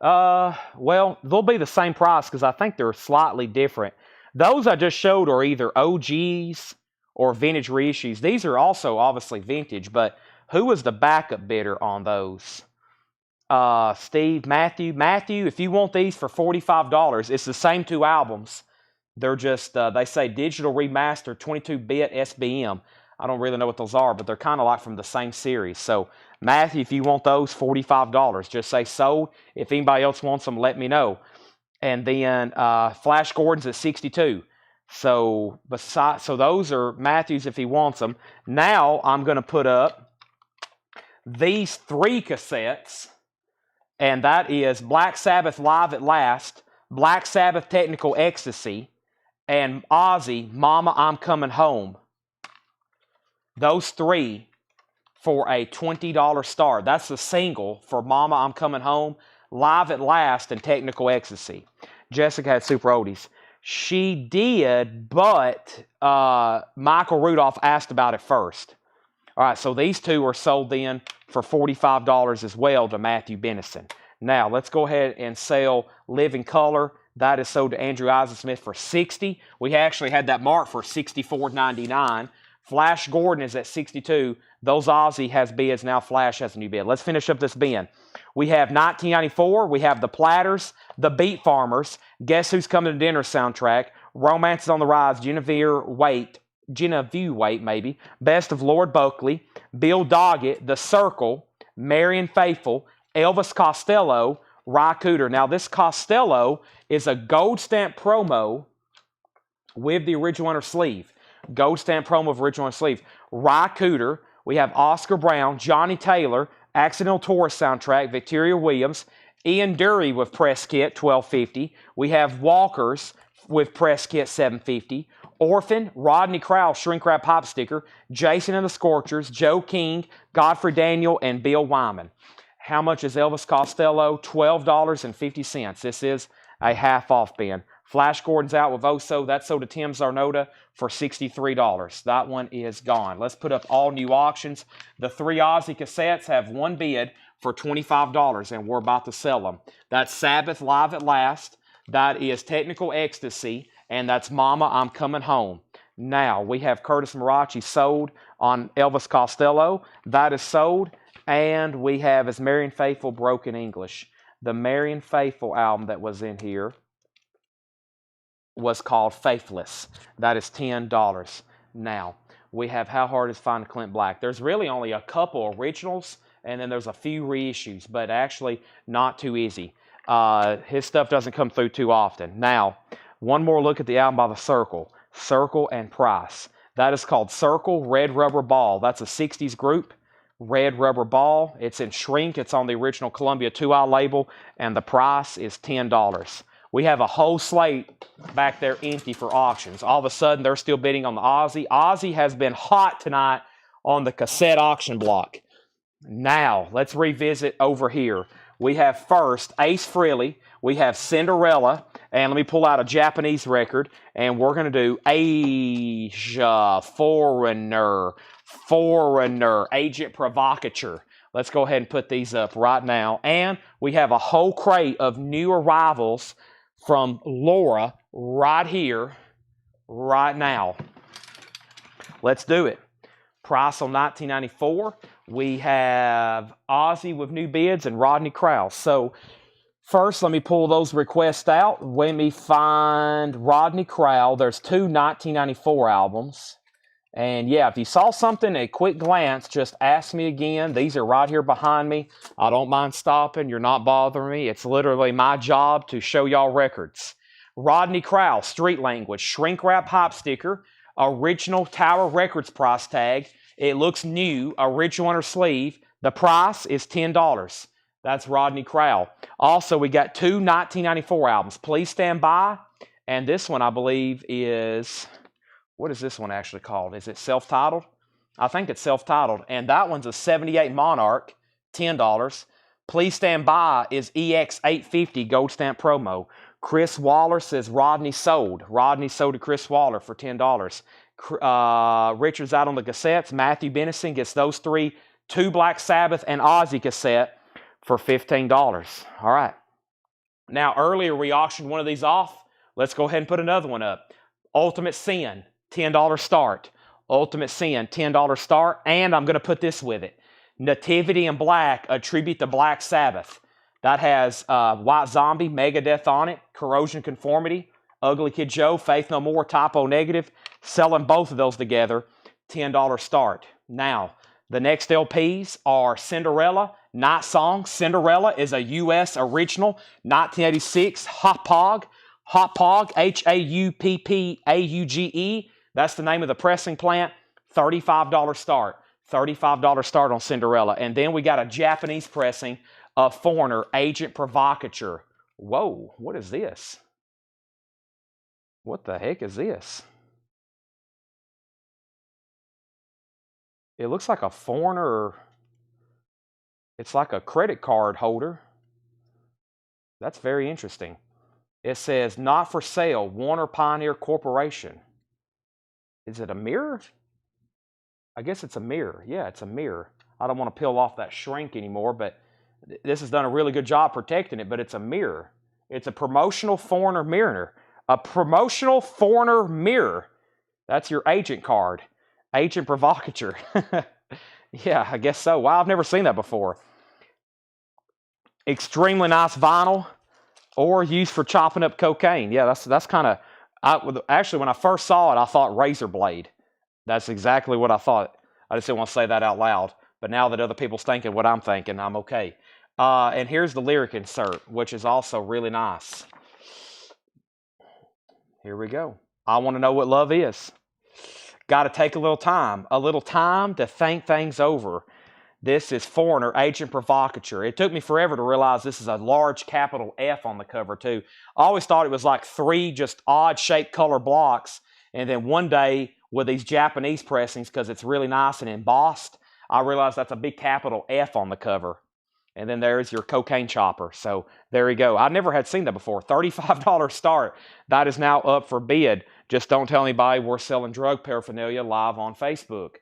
well, they'll be the same price because I think they're slightly different. Those I just showed are either OGs or vintage reissues. These are also obviously vintage, but who was the backup bidder on those? Steve, Matthew. Matthew, if you want these for $45, it's the same 2 albums. They're just, they say digital remastered 22-bit SBM. I don't really know what those are, but they're kind of like from the same series. So, Matthew, if you want those, $45. Just say sold. If anybody else wants them, let me know. And then Flash Gordon's at $62. So those are Matthews if he wants them. Now I'm going to put up these 3 cassettes, and that is Black Sabbath Live at Last, Black Sabbath Technical Ecstasy, and Ozzy, Mama, I'm Coming Home. Those 3 for a $20 start. That's the single for Mama, I'm Coming Home, Live at Last, and Technical Ecstasy. Jessica had Super Oldies. She did, but Michael Rudolph asked about it first. All right, so these 2 are sold then for $45 as well to Matthew Benison. Now, let's go ahead and sell Living Color. That is sold to Andrew Eisensmith for $60. We actually had that marked for $64.99. Flash Gordon is at $62. Those Ozzy has bids. Now Flash has a new bid. Let's finish up this bin. We have 1994. We have the Platters, the Beat Farmers, Guess Who's Coming to Dinner soundtrack, Romance is on the Rise, Genevieve Waite, maybe, Best of Lord Bulkley, Bill Doggett, The Circle, Marion Faithful, Elvis Costello, Ry Cooder. Now this Costello is a gold stamp promo with the original inner sleeve. Gold stamp promo of original inner sleeve. Ry Cooder. We have Oscar Brown, Johnny Taylor, Accidental Tourist soundtrack, Victoria Williams, Ian Dury with press kit, $12.50. We have Walkers with press kit, $7.50. Orphan, Rodney Crowell, shrink wrap pop sticker, Jason and the Scorchers, Joe King, Godfrey Daniel, and Bill Wyman. How much is Elvis Costello? $12.50. This is a half off bin. Flash Gordon's out with Oso. That's sold to Tim Zarnota for $63. That one is gone. Let's put up all new auctions. The 3 Ozzy cassettes have 1 bid for $25, and we're about to sell them. That's Sabbath Live at Last. That is Technical Ecstasy, and that's Mama, I'm Coming Home. Now, we have Curtis Marachi sold on Elvis Costello. That is sold. And we have Is Marion Faithful Broken English. The Marion Faithful album that was in here was called Faithless. That is $10. Now, we have How Hard Is Finding Clint Black. There's really only a couple originals, and then there's a few reissues, but actually not too easy. His stuff doesn't come through too often. Now, one more look at the album by The Circle. Circle and Price. That is called Circle Red Rubber Ball. That's a 60s group. Red Rubber Ball. It's in shrink. It's on the original Columbia 2i label, and the price is $10. We have a whole slate back there empty for auctions. All of a sudden, they're still bidding on the Ozzy. Ozzy has been hot tonight on the cassette auction block. Now, let's revisit over here. We have first Ace Frehley. We have Cinderella. And let me pull out a Japanese record. And we're going to do Asia, Foreigner, Agent Provocateur. Let's go ahead and put these up right now. And we have a whole crate of new arrivals from Laura right here, right now. Let's do it. Price on 1994. We have Ozzy with new bids and Rodney Crowell. So first, let me pull those requests out. Let me find Rodney Crowell. There's two 1994 albums. And yeah, if you saw something at a quick glance, just ask me again. These are right here behind me. I don't mind stopping. You're not bothering me. It's literally my job to show y'all records. Rodney Crowell, Street Language, shrink wrap hop sticker, original Tower Records price tag. It looks new, original on her sleeve. The price is $10. That's Rodney Crowell. Also, we got two 1994 albums. Please Stand By. And this one, I believe, is... What is this one actually called? Is it self-titled? I think it's self-titled. And that one's a 78 Monarch, $10. Please Stand By is EX850 Gold Stamp Promo. Chris Waller says Rodney sold. Rodney sold to Chris Waller for $10. Richard's out on the cassettes. Matthew Benison gets those three. Two Black Sabbath and Ozzy cassette for $15. All right. Now, earlier we auctioned one of these off. Let's go ahead and put another one up. Ultimate Sin, $10 start. Ultimate Sin, $10 start. And I'm going to put this with it. Nativity in Black, a tribute to Black Sabbath. That has White Zombie, Megadeth on it, Corrosion Conformity, Ugly Kid Joe, Faith No More, Typo Negative. Selling both of those together, $10 start. Now, the next LPs are Cinderella, Night Song. Cinderella is a U.S. original, 1986, Hot Pog, Hauppauge. That's the name of the pressing plant. $35 start. $35 start on Cinderella. And then we got a Japanese pressing of Foreigner, Agent Provocateur. Whoa, what is this? What the heck is this? It looks like a Foreigner. It's like a credit card holder. That's very interesting. It says, not for sale, Warner Pioneer Corporation. Is it a mirror? I guess it's a mirror. Yeah, it's a mirror. I don't want to peel off that shrink anymore, but this has done a really good job protecting it, but it's a mirror. It's a promotional Foreigner mirror. A promotional Foreigner mirror. That's your agent card. Agent Provocateur. Yeah, I guess so. Wow, I've never seen that before. Extremely nice vinyl, or used for chopping up cocaine. Yeah, that's kind of... Actually, when I first saw it, I thought razor blade. That's exactly what I thought. I just didn't want to say that out loud. But now that other people's thinking what I'm thinking, I'm okay. And here's the lyric insert, which is also really nice. Here we go. I want to know what love is. Got to take a little time to think things over. This is Foreigner, Agent Provocateur. It took me forever to realize this is a large capital F on the cover, too. I always thought it was like three just odd-shaped color blocks. And then one day, with these Japanese pressings, because it's really nice and embossed, I realized that's a big capital F on the cover. And then there's your cocaine chopper. So there you go. I never had seen that before. $35 start. That is now up for bid. Just don't tell anybody we're selling drug paraphernalia live on Facebook.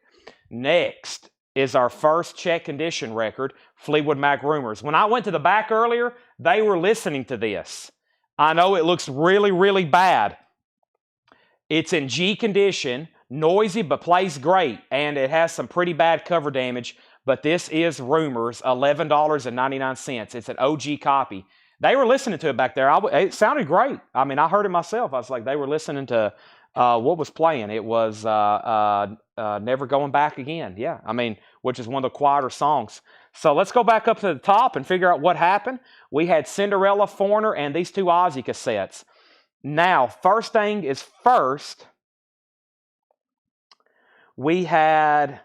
Next is our first check condition record, Fleetwood Mac Rumors. When I went to the back earlier, they were listening to this. I know it looks really, really bad. It's in G condition, noisy but plays great, and it has some pretty bad cover damage, but this is Rumors, $11.99. It's an OG copy. They were listening to it back there. It sounded great. I mean, I heard it myself. I was like, they were listening to what was playing. It was Never Going Back Again. Yeah, I mean, which is one of the quieter songs. So let's go back up to the top and figure out what happened. We had Cinderella, Foreigner, and these two Ozzy cassettes. Now, first thing is first, we had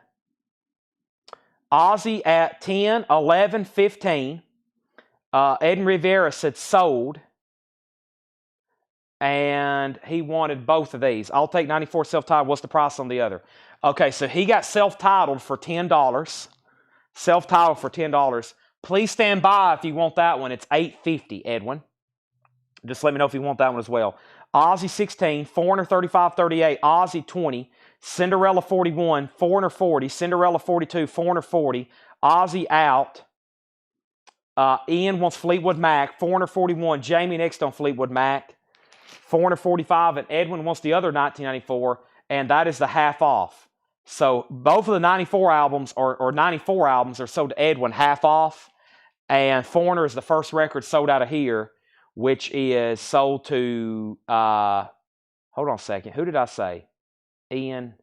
Ozzy at 10, 11, 15. Ed Rivera said sold. and he wanted both of these. I'll take 94 self-titled. What's the price on the other? Okay, so he got self-titled for $10. Self-titled for $10. Please stand by if you want that one. It's $8.50, Edwin. Just let me know if you want that one as well. Aussie 16, Foreigner 35.38, Aussie 20, Cinderella 41, Foreigner 40, Cinderella 42, Foreigner 40, Aussie out. Ian wants Fleetwood Mac, Foreigner 41, Jamie next on Fleetwood Mac, Foreigner 45, and Edwin wants the other 1994, and that is the half off. So both of the 94 albums or 94 albums are sold to Edwin half off, and Foreigner is the first record sold out of here, which is sold to, hold on a second, who did I say? Ian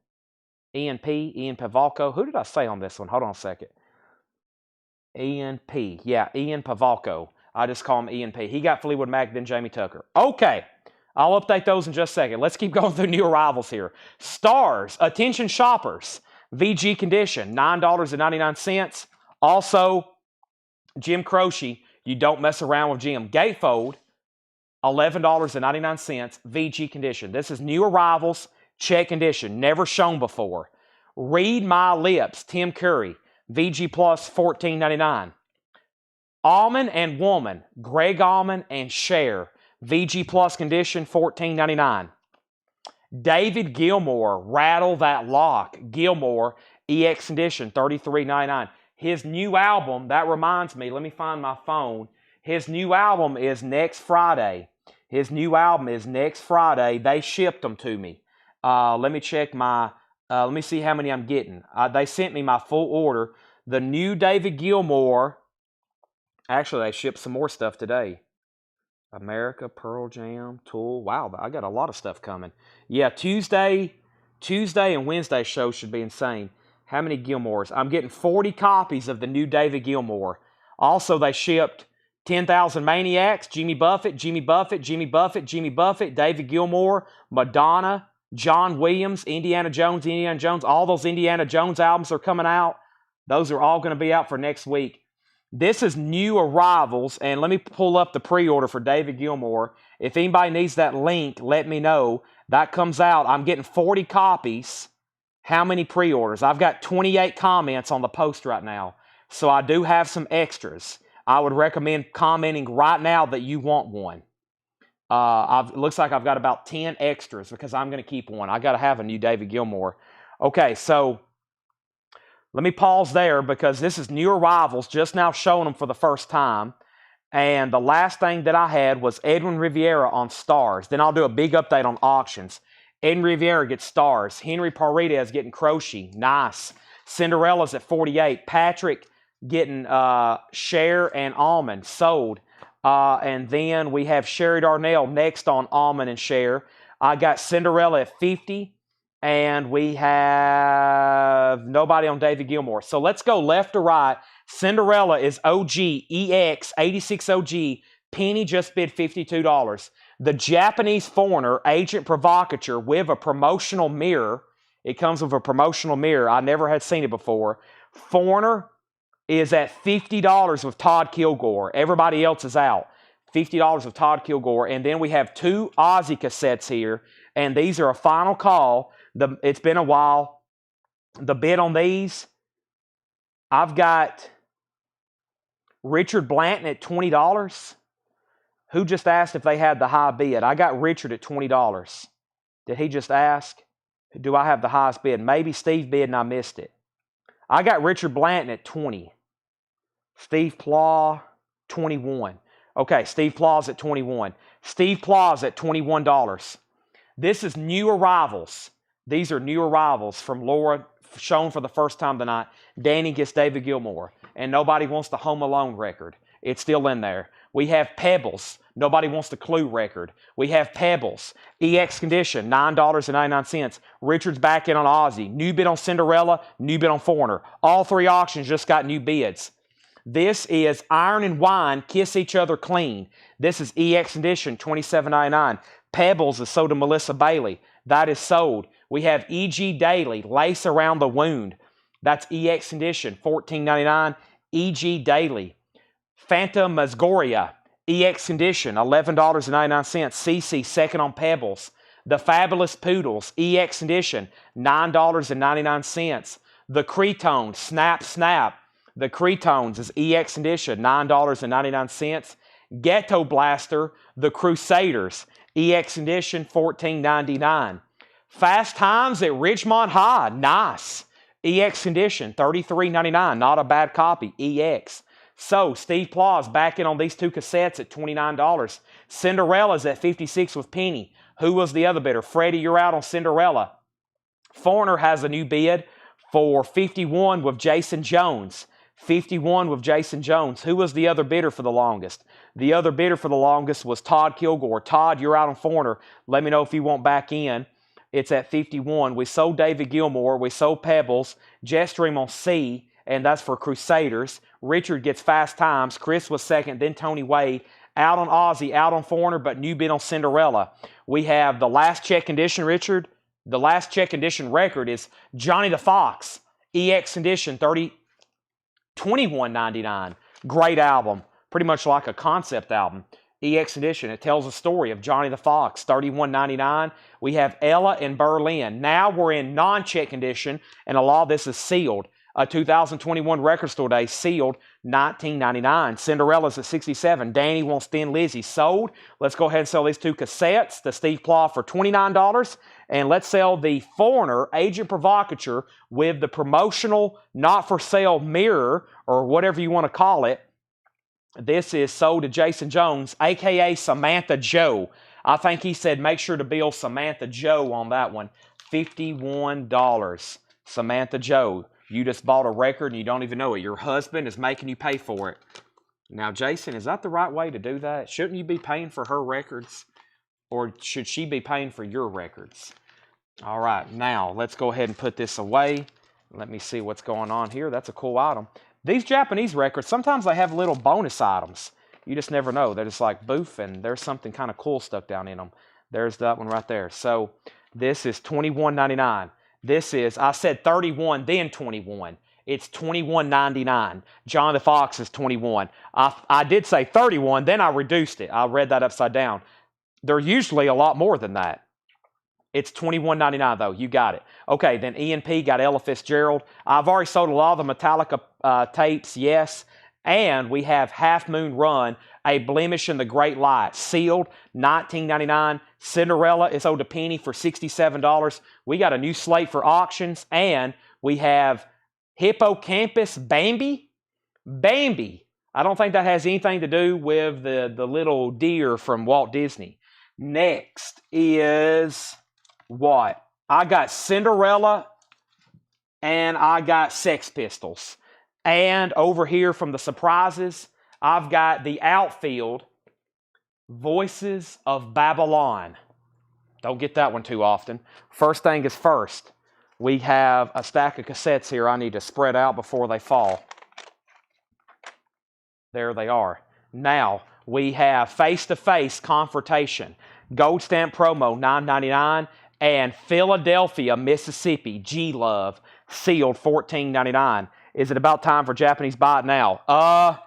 Pavalco. Who did I say on this one? Hold on a second. Ian P. Yeah, Ian Pavalco. I just call him Ian P. He got Fleetwood Mac, then Jamie Tucker. Okay, I'll update those in just a second. Let's keep going through new arrivals here. Stars, attention shoppers, VG condition, $9.99. Also, Jim Croce, you don't mess around with Jim. Gatefold, $11.99, VG condition. This is new arrivals, check condition, never shown before. Read My Lips, Tim Curry, VG Plus, $14.99. Almond and Woman, Greg Almond and Cher, VG Plus condition, $14.99. David Gilmour, Rattle That Lock, Gilmour, EX condition, $33.99. His new album, that reminds me, let me find my phone. His new album is next Friday. His new album is next Friday. They shipped them to me. Let me check my, let me see how many I'm getting. They sent me my full order. The new David Gilmour, actually they shipped some more stuff today. America, Pearl Jam, Tool. Wow, I got a lot of stuff coming. Yeah, Tuesday and Wednesday shows should be insane. How many Gilmours? I'm getting 40 copies of the new David Gilmour. Also, they shipped 10,000 Maniacs, Jimmy Buffett, David Gilmour, Madonna, John Williams, Indiana Jones. All those Indiana Jones albums are coming out. Those are all going to be out for next week. This is new arrivals, and let me pull up the pre-order for David Gilmour. If anybody needs that link, let me know. That comes out. I'm getting 40 copies. How many pre-orders? I've got 28 comments on the post right now, so I do have some extras. I would recommend commenting right now that you want one. It looks like I've got about 10 extras because I'm going to keep one. I got to have a new David Gilmour. Okay, so let me pause there because this is new arrivals, just now showing them for the first time. And the last thing that I had was Edwin Riviera on Stars. Then I'll do a big update on auctions. Edwin Riviera gets Stars. Henry Paredes getting Croce. Nice. Cinderella's at 48. Patrick getting Cher and Almond. Sold. And then we have Sherry Darnell next on Almond and Cher. I got Cinderella at 50. And we have nobody on David Gilmour. So let's go left to right. Cinderella is OG, EX, 86 OG. Penny just bid $52. The Japanese Foreigner, Agent Provocateur, with a promotional mirror. It comes with a promotional mirror. I never had seen it before. Foreigner is at $50 with Todd Kilgore. Everybody else is out. $50 with Todd Kilgore. And then we have two Aussie cassettes here. And these are a final call. It's been a while. The bid on these, I've got Richard Blanton at $20. Who just asked if they had the high bid? I got Richard at $20. Did he just ask? Do I have the highest bid? Maybe Steve bid and I missed it. I got Richard Blanton at $20. Steve Plaw, $21. Okay, Steve Plaw's at $21. Steve Plaw's at $21. This is new arrivals. These are new arrivals from Laura, shown for the first time tonight. Danny gets David Gilmour. And nobody wants the Home Alone record. It's still in there. We have Pebbles. Nobody wants the Clue record. We have Pebbles. EX condition, $9.99. Richard's back in on Aussie. New bid on Cinderella, new bid on Foreigner. All three auctions just got new bids. This is Iron and Wine, Kiss Each Other Clean. This is EX condition, $27.99. Pebbles is sold to Melissa Bailey. That is sold. We have EG Daily, Lace Around the Wound. That's EX condition, $14.99. EG Daily. Phantasmagoria, EX Condition, $11.99. CC, second on Pebbles. The Fabulous Poodles, EX Condition, $9.99. The Cretones, Snap Snap. The Cretones is EX Condition, $9.99. Ghetto Blaster, The Crusaders, EX Condition, $14.99. Fast Times at Ridgemont High, nice. EX Condition, $33.99, not a bad copy, EX. So, Steve Plaw's back in on these two cassettes at $29. Cinderella's at $56 with Penny. Who was the other bidder? Freddie, you're out on Cinderella. Foreigner has a new bid for $51 with Jason Jones. $51 with Jason Jones. Who was the other bidder for the longest? The other bidder for the longest was Todd Kilgore. Todd, you're out on Foreigner. Let me know if you want back in. It's at $51. We sold David Gilmour. We sold Pebbles. Jetstream on C, and that's for Crusaders. Richard gets Fast Times. Chris was second, then Tony Wade. Out on Ozzy, out on Foreigner, but new bid on Cinderella. We have the last check condition, Richard. The last check condition record is Johnny the Fox. EX Condition, $21.99. Great album. Pretty much like a concept album. EX Condition. It tells a story of Johnny the Fox. $31.99. We have Ella in Berlin. Now we're in non-check condition, and a lot of this is sealed. A 2021 Record Store Day, sealed, $19.99. Cinderella's at $67. Danny wants Thin Lizzy. Sold. Let's go ahead and sell these two cassettes. The Steve Plaw for $29. And let's sell the Foreigner Agent Provocateur with the promotional not-for-sale mirror, or whatever you want to call it. This is sold to Jason Jones, a.k.a. Samantha Joe. I think he said make sure to bill Samantha Joe on that one. $51. Samantha Joe. You just bought a record and you don't even know it. Your husband is making you pay for it. Now, Jason, is that the right way to do that? Shouldn't you be paying for her records? Or should she be paying for your records? All right, now let's go ahead and put this away. Let me see what's going on here. That's a cool item. These Japanese records, sometimes they have little bonus items. You just never know. They're just like boof, and there's something kind of cool stuck down in them. There's that one right there. So this is $21.99. This is, I said 31, then 21. It's $21.99. John the Fox is 21. I did say 31, then I reduced it. I read that upside down. They're usually a lot more than that. It's $21.99 though. You got it. Okay, then E&P got Ella Fitzgerald. I've already sold a lot of the Metallica tapes, yes. And we have Half Moon Run, A Blemish in the Great Light, sealed, $19.99. Cinderella is owed to Penny for $67. We got a new slate for auctions, and we have Hippocampus Bambi. Bambi. I don't think that has anything to do with the little deer from Walt Disney. Next is what? I got Cinderella, and I got Sex Pistols. And over here from the surprises, I've got the outfield, Voices of Babylon. Don't get that one too often. First thing is first. We have a stack of cassettes here I need to spread out before they fall. There they are. Now, we have Face to Face Confrontation, Gold Stamp Promo, $9.99, and Philadelphia, Mississippi, G-Love, sealed, $14.99. Is it about time for Japanese Buy It Now?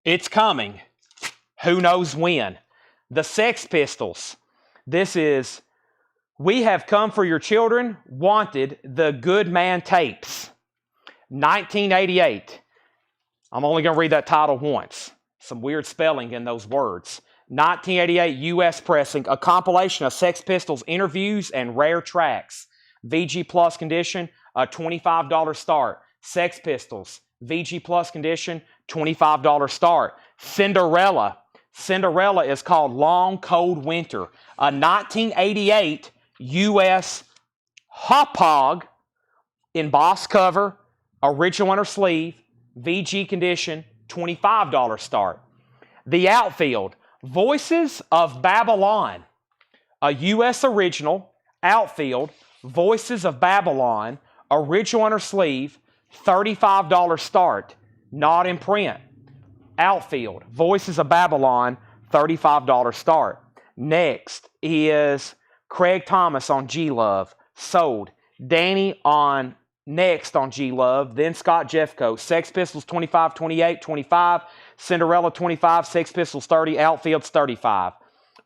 It's coming. Who knows when? The Sex Pistols. This is We Have Come for Your Children, Wanted, the Good Man Tapes. 1988. I'm only going to read that title once. Some weird spelling in those words. 1988 U.S. pressing, a compilation of Sex Pistols interviews and rare tracks. VG Plus condition, a $25 start. Sex Pistols, VG Plus condition, $25 start. Cinderella. Cinderella is called Long Cold Winter, a 1988 U.S. Hop-Hog, embossed cover, original inner sleeve, VG condition, $25 start. The Outfield, Voices of Babylon, a U.S. original, outfield, Voices of Babylon, original inner sleeve, $35 start, not in print. Outfield, Voices of Babylon, $35 start. Next is Craig Thomas on G-Love, sold. Danny on next on G-Love, then Scott Jeffco. Sex Pistols, 25, 28, 25. Cinderella 25, Sex Pistols 30, Outfields 35.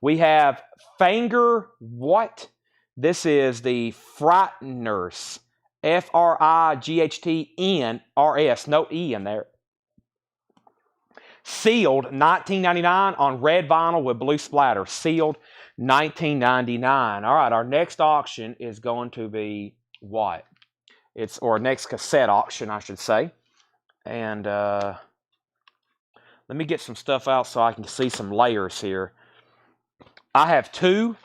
We have Finger What? This is the Frighteners. Frightnrs. No E in there. Sealed, $19.99 on red vinyl with blue splatter. Sealed, $19.99. All right, our next auction is going to be what? Or next cassette auction, I should say. And let me get some stuff out so I can see some layers here. I have 2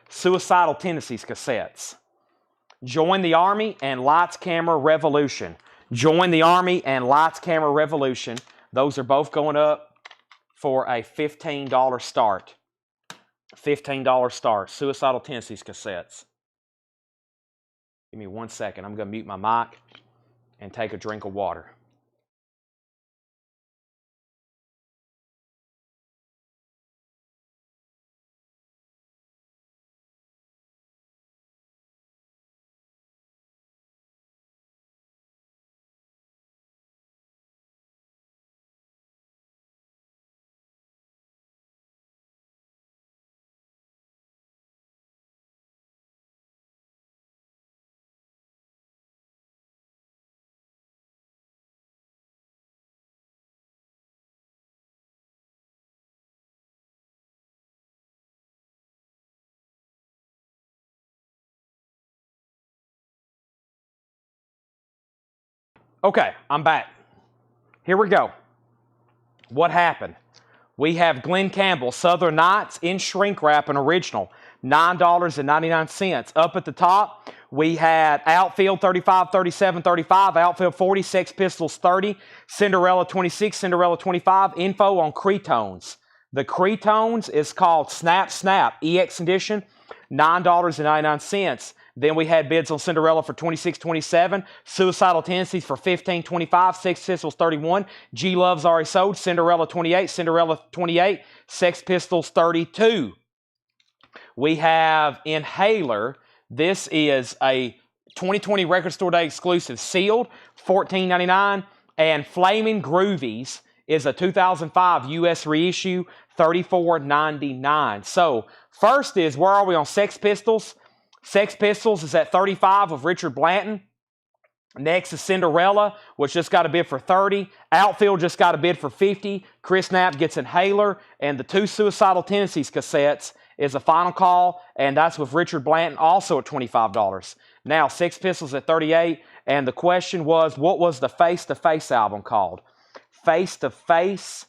Suicidal Tendencies cassettes. Join the Army and Lights, Camera, Revolution. Join the Army and Lights, Camera, Revolution. Those are both going up for a $15 start. $15 start. Suicidal Tendencies cassettes. Give me 1 second. I'm going to mute my mic and take a drink of water. Okay, I'm back. Here we go. What happened? We have Glenn Campbell, Southern Nights in shrink wrap, an original, $9.99. Up at the top, we had Outfield 35, 37, 35, Outfield 40, Sex Pistols 30, Cinderella 26, Cinderella 25. Info on Cretones. The Cretones is called Snap Snap EX Edition, $9.99. Then we had bids on Cinderella for $26.27, Suicidal Tendencies for $15.25, Sex Pistols 31, G Love's already sold, Cinderella 28, Cinderella 28, Sex Pistols 32. We have Inhaler. This is a 2020 Record Store Day exclusive, sealed, $14.99, and Flaming Groovies is a 2005 U.S. reissue, $34.99. So first is, where are we on Sex Pistols? Sex Pistols is at 35 with Richard Blanton. Next is Cinderella, which just got a bid for 30. Outfield just got a bid for 50. Chris Knapp gets Inhaler. And the 2 Suicidal Tendencies cassettes is a final call, and that's with Richard Blanton, also at $25. Now, Sex Pistols at 38. And the question was, what was the Face to Face album called? Face to Face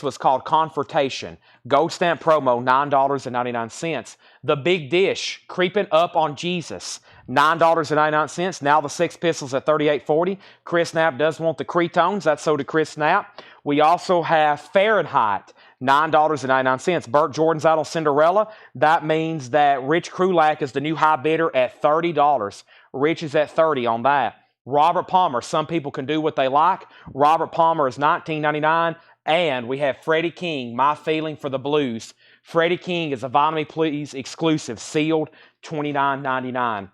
was called Confrontation. Gold stamp promo, $9.99. The Big Dish, Creeping Up on Jesus, $9.99. Now the Sex Pistols at $38.40. Chris Knapp does want the Cretones. That's so to Chris Knapp. We also have Fahrenheit, $9.99. Burt Jordan's out on Cinderella. That means that Rich Krulak is the new high bidder at $30. Rich is at $30 on that. Robert Palmer, some people can do what they like. Robert Palmer is $19.99. And we have Freddie King, My Feeling for the Blues. Freddie King is a Vinyl Me Please exclusive, sealed, $29.99.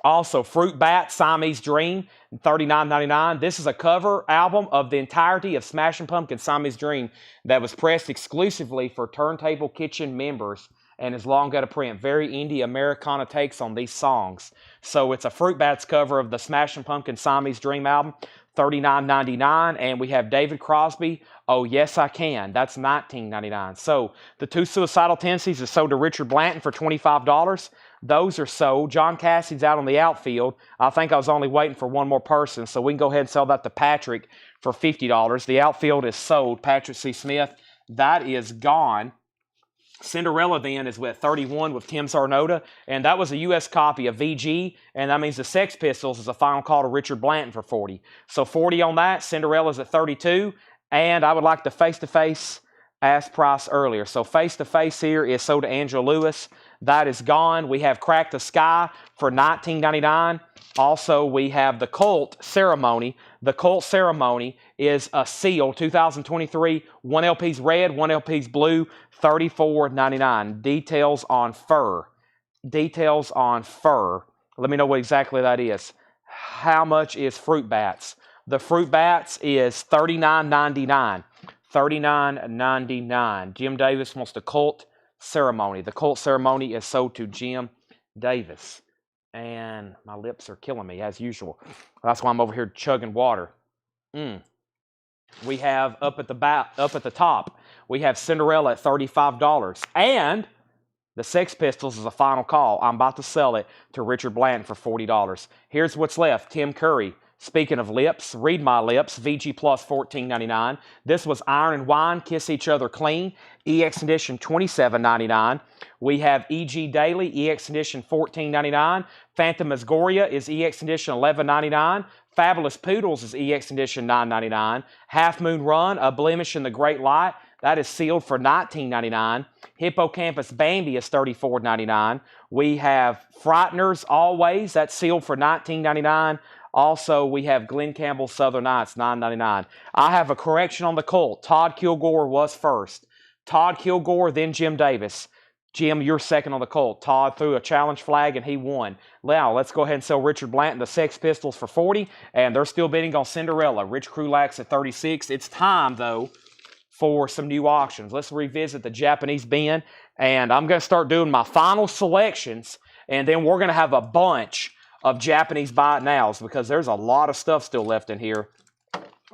Also, Fruit Bat, Siamese Dream, $39.99. This is a cover album of the entirety of Smashing Pumpkins' Siamese Dream that was pressed exclusively for Turntable Kitchen members and is long got a print. Very indie Americana takes on these songs. So it's a Fruit Bats cover of the Smashing Pumpkins' Siamese Dream album, $39.99. And we have David Crosby, Oh Yes I Can. That's $19.99. So the 2 Suicidal Tendencies is sold to Richard Blanton for $25. Those are sold. John Cassidy's out on the outfield. I think I was only waiting for one more person, so we can go ahead and sell that to Patrick for $50. The outfield is sold. Patrick C. Smith, that is gone. Cinderella then is with 31 with Tim Zarnota, and that was a U.S. copy of VG, and that means the Sex Pistols is a final call to Richard Blanton for 40. So 40 on that. Cinderella's at 32, and I would like the face-to-face ask price earlier. So face-to-face here is sold to Angela Lewis. That is gone. We have Crack the Sky for $19.99. Also, we have the Cult Ceremony. The Cult Ceremony is a seal, 2023. One LP's red, one LP's blue, $34.99. Details on fur. Details on fur. Let me know what exactly that is. How much is Fruit Bats? The fruit bats is $39.99. $39.99. Jim Davis wants the cult ceremony. The cult ceremony is sold to Jim Davis. And my lips are killing me as usual. That's why I'm over here chugging water. We have up at the top, we have Cinderella at $35. And the Sex Pistols is a final call. I'm about to sell it to Richard Blanton for $40. Here's what's left. Tim Curry. Speaking of lips, Read My Lips, VG Plus $14.99. This was Iron and Wine, Kiss Each Other Clean, EX Edition $27.99. We have EG Daily, EX Edition $14.99. Phantasmagoria is EX Edition $11.99. Fabulous Poodles is EX Edition $9.99. Half Moon Run, A Blemish in the Great Light, that is sealed for $19.99. Hippocampus Bambi is $34.99. We have Frighteners Always, that's sealed for $19.99. Also, we have Glenn Campbell's Southern Nights, $9.99. I have a correction on the cult. Todd Kilgore was first. Todd Kilgore, then Jim Davis. Jim, you're second on the cult. Todd threw a challenge flag and he won. Now, let's go ahead and sell Richard Blanton the Sex Pistols for $40, and they're still bidding on Cinderella. Rich Krulax at $36. It's time, though, for some new auctions. Let's revisit the Japanese bin, and I'm going to start doing my final selections, and then we're going to have a bunch of Japanese buy it nows because there's a lot of stuff still left in here.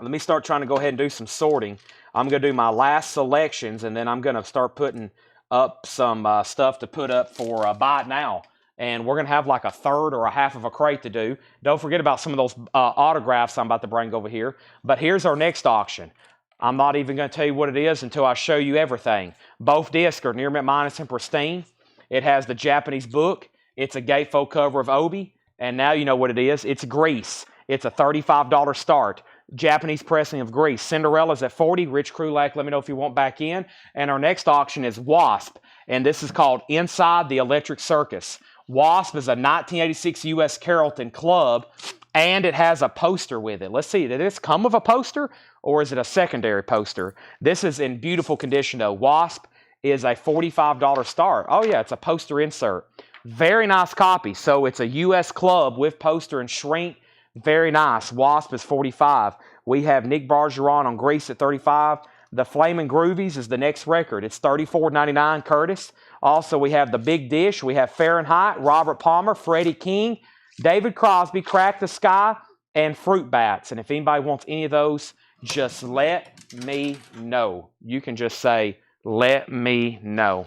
Let me start trying to go ahead and do some sorting. I'm going to do my last selections, and then I'm going to start putting up some stuff to put up for buy it now. And we're going to have like a third or a half of a crate to do. Don't forget about some of those autographs I'm about to bring over here. But here's our next auction. I'm not even going to tell you what it is until I show you everything. Both discs are near mint minus and pristine. It has the Japanese book. It's a gatefold cover of Obi. And now you know what it is. It's Grease. It's a $35 start. Japanese pressing of Grease. Cinderella's at $40. Rich Krulack, let me know if you want back in. And our next auction is Wasp. And this is called Inside the Electric Circus. Wasp is a 1986 U.S. Carrollton club. And it has a poster with it. Let's see, did this come with a poster? Or is it a secondary poster? This is in beautiful condition though. Wasp is a $45 start. Oh yeah, it's a poster insert. Very nice copy. So it's a U.S. club with poster and shrink. Very nice. Wasp is $45. We have Nick Bargeron on Grease at $35. The Flamin' Groovies is the next record. It's $34.99, Curtis. Also, we have The Big Dish. We have Fahrenheit, Robert Palmer, Freddie King, David Crosby, Crack the Sky, and Fruit Bats. And if anybody wants any of those, just let me know. You can just say, let me know.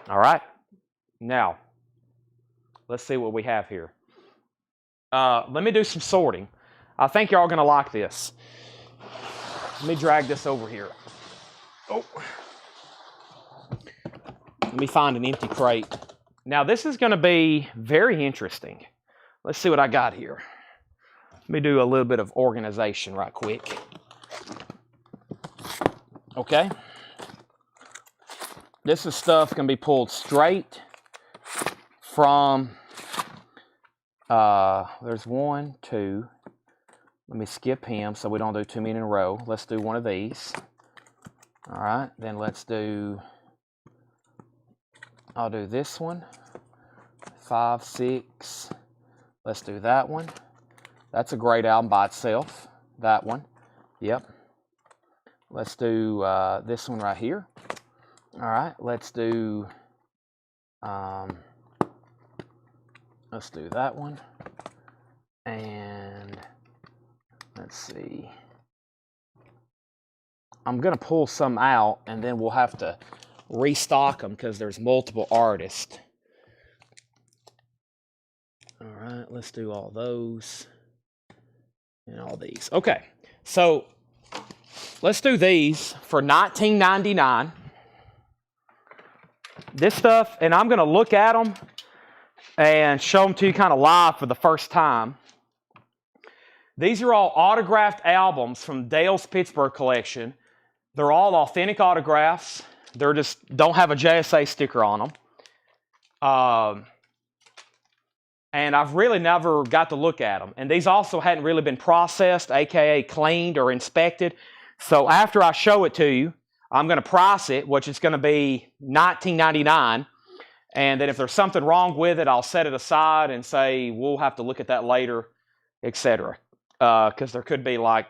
All right. Now, let's see what we have here. Let me do some sorting. I think y'all are going to like this. Let me drag this over here. Oh. Let me find an empty crate. Now, this is going to be very interesting. Let's see what I got here. Let me do a little bit of organization right quick. Okay. This is stuff going to be pulled straight from, there's 1, 2. Let me skip him so we don't do too many in a row. Let's do one of these. All right, then let's do, I'll do this one. 5, 6. Let's do that one. That's a great album by itself. That one. Yep. Let's do this one right here. All right, let's do that one. And let's see. I'm going to pull some out, and then we'll have to restock them because there's multiple artists. All right, let's do all those and all these. Okay, so let's do these for $19.99. This stuff, and I'm going to look at them and show them to you kind of live for the first time. These are all autographed albums from Dale's Pittsburgh collection. They're all authentic autographs. They're just don't have a JSA sticker on them. And I've really never got to look at them. And these also hadn't really been processed, aka cleaned or inspected. So after I show it to you, I'm going to price it, which is going to be $19.99. And then if there's something wrong with it, I'll set it aside and say, we'll have to look at that later, etc. because there could be like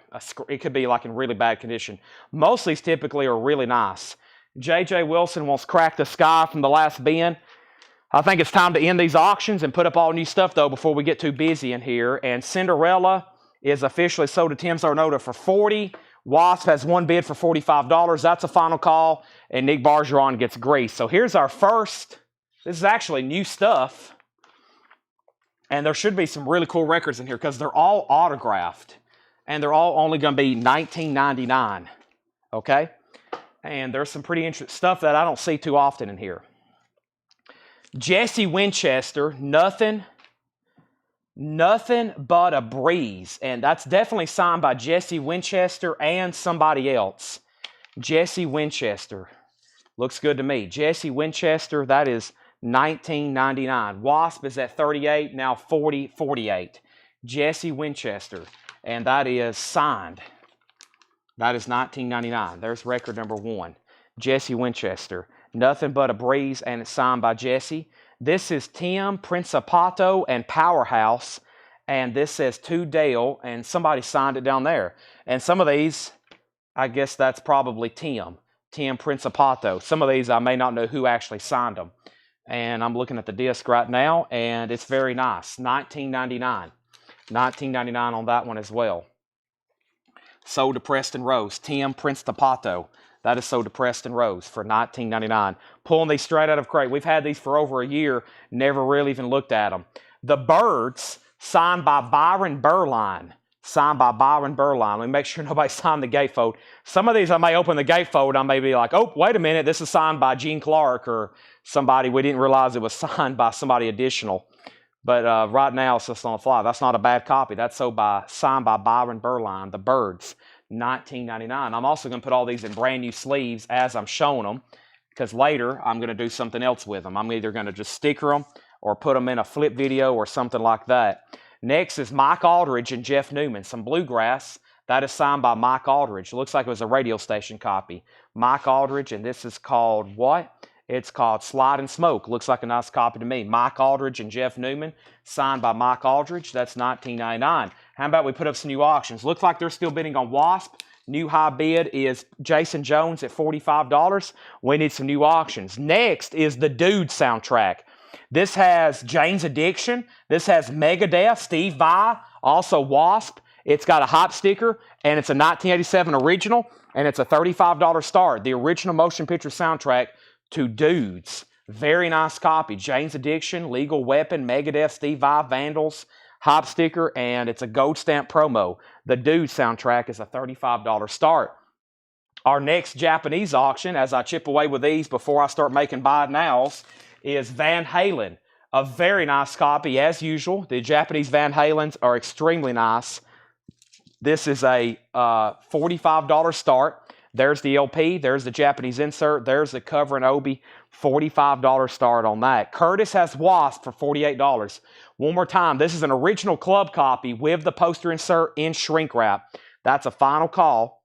it could be like in really bad condition. Most of these typically are really nice. J.J. Wilson wants Crack the Sky from the last bin. I think it's time to end these auctions and put up all new stuff, though, before we get too busy in here. And Cinderella is officially sold to Tim Zarnota for $40. Wasp has one bid for $45. That's a final call. And Nick Bargeron gets Grease. So here's our first. This is actually new stuff. And there should be some really cool records in here because they're all autographed. And they're all only going to be $19.99. Okay? And there's some pretty interesting stuff that I don't see too often in here. Jesse Winchester, nothing but a breeze. And that's definitely signed by Jesse Winchester and somebody else. Jesse Winchester. Looks good to me. Jesse Winchester, that is $19.99. Wasp is at $38, now $40.48. Jesse Winchester, and that is signed. That is $19.99. There's record number 1. Jesse Winchester. Nothing but a breeze, and it's signed by Jesse. This is Tim Principato and Powerhouse, and this says to Dale, and somebody signed it down there. And some of these, I guess that's probably Tim Principato. Some of these I may not know who actually signed them. And I'm looking at the disc right now, and it's very nice. $19.99. $19.99 on that one as well. Sold to Preston Rose. Tim Principato. That is sold to Preston Rose for $19.99. Pulling these straight out of crate. We've had these for over a year. Never really even looked at them. The Birds, signed by Byron Berline. Signed by Byron Berline. Let me make sure nobody signed the gatefold. Some of these I may open the gatefold. I may be like, oh, wait a minute. This is signed by Gene Clark or somebody. We didn't realize it was signed by somebody additional. But right now it's just on the fly. That's not a bad copy. That's signed by Byron Berline. The Birds. $19.99. I'm also going to put all these in brand new sleeves as I'm showing them because later I'm going to do something else with them. I'm either going to just sticker them or put them in a flip video or something like that. Next is Mike Aldridge and Jeff Newman, some bluegrass. That is signed by Mike Aldridge. It looks like it was a radio station copy. Mike Aldridge, and this is called what? It's called Slide and Smoke. Looks like a nice copy to me. Mike Aldridge and Jeff Newman, signed by Mike Aldridge. That's $19.99. How about we put up some new auctions? Looks like they're still bidding on Wasp. New high bid is Jason Jones at $45. We need some new auctions. Next is the Dude soundtrack. This has Jane's Addiction. This has Megadeth, Steve Vai, also Wasp. It's got a hop sticker, and it's a 1987 original, and it's a $35 start. The original motion picture soundtrack to Dudes. Very nice copy. Jane's Addiction, Legal Weapon, Megadeth, Steve Vai, Vandals, hop sticker, and it's a gold stamp promo. The Dude soundtrack is a $35 start. Our next Japanese auction, as I chip away with these before I start making buy nows, is Van Halen. A very nice copy, as usual. The Japanese Van Halens are extremely nice. This is a $45 start. There's the LP. There's the Japanese insert. There's the cover and obi. $45 start on that. Curtis has Wasp for $48. One more time. This is an original club copy with the poster insert in shrink wrap. That's a final call.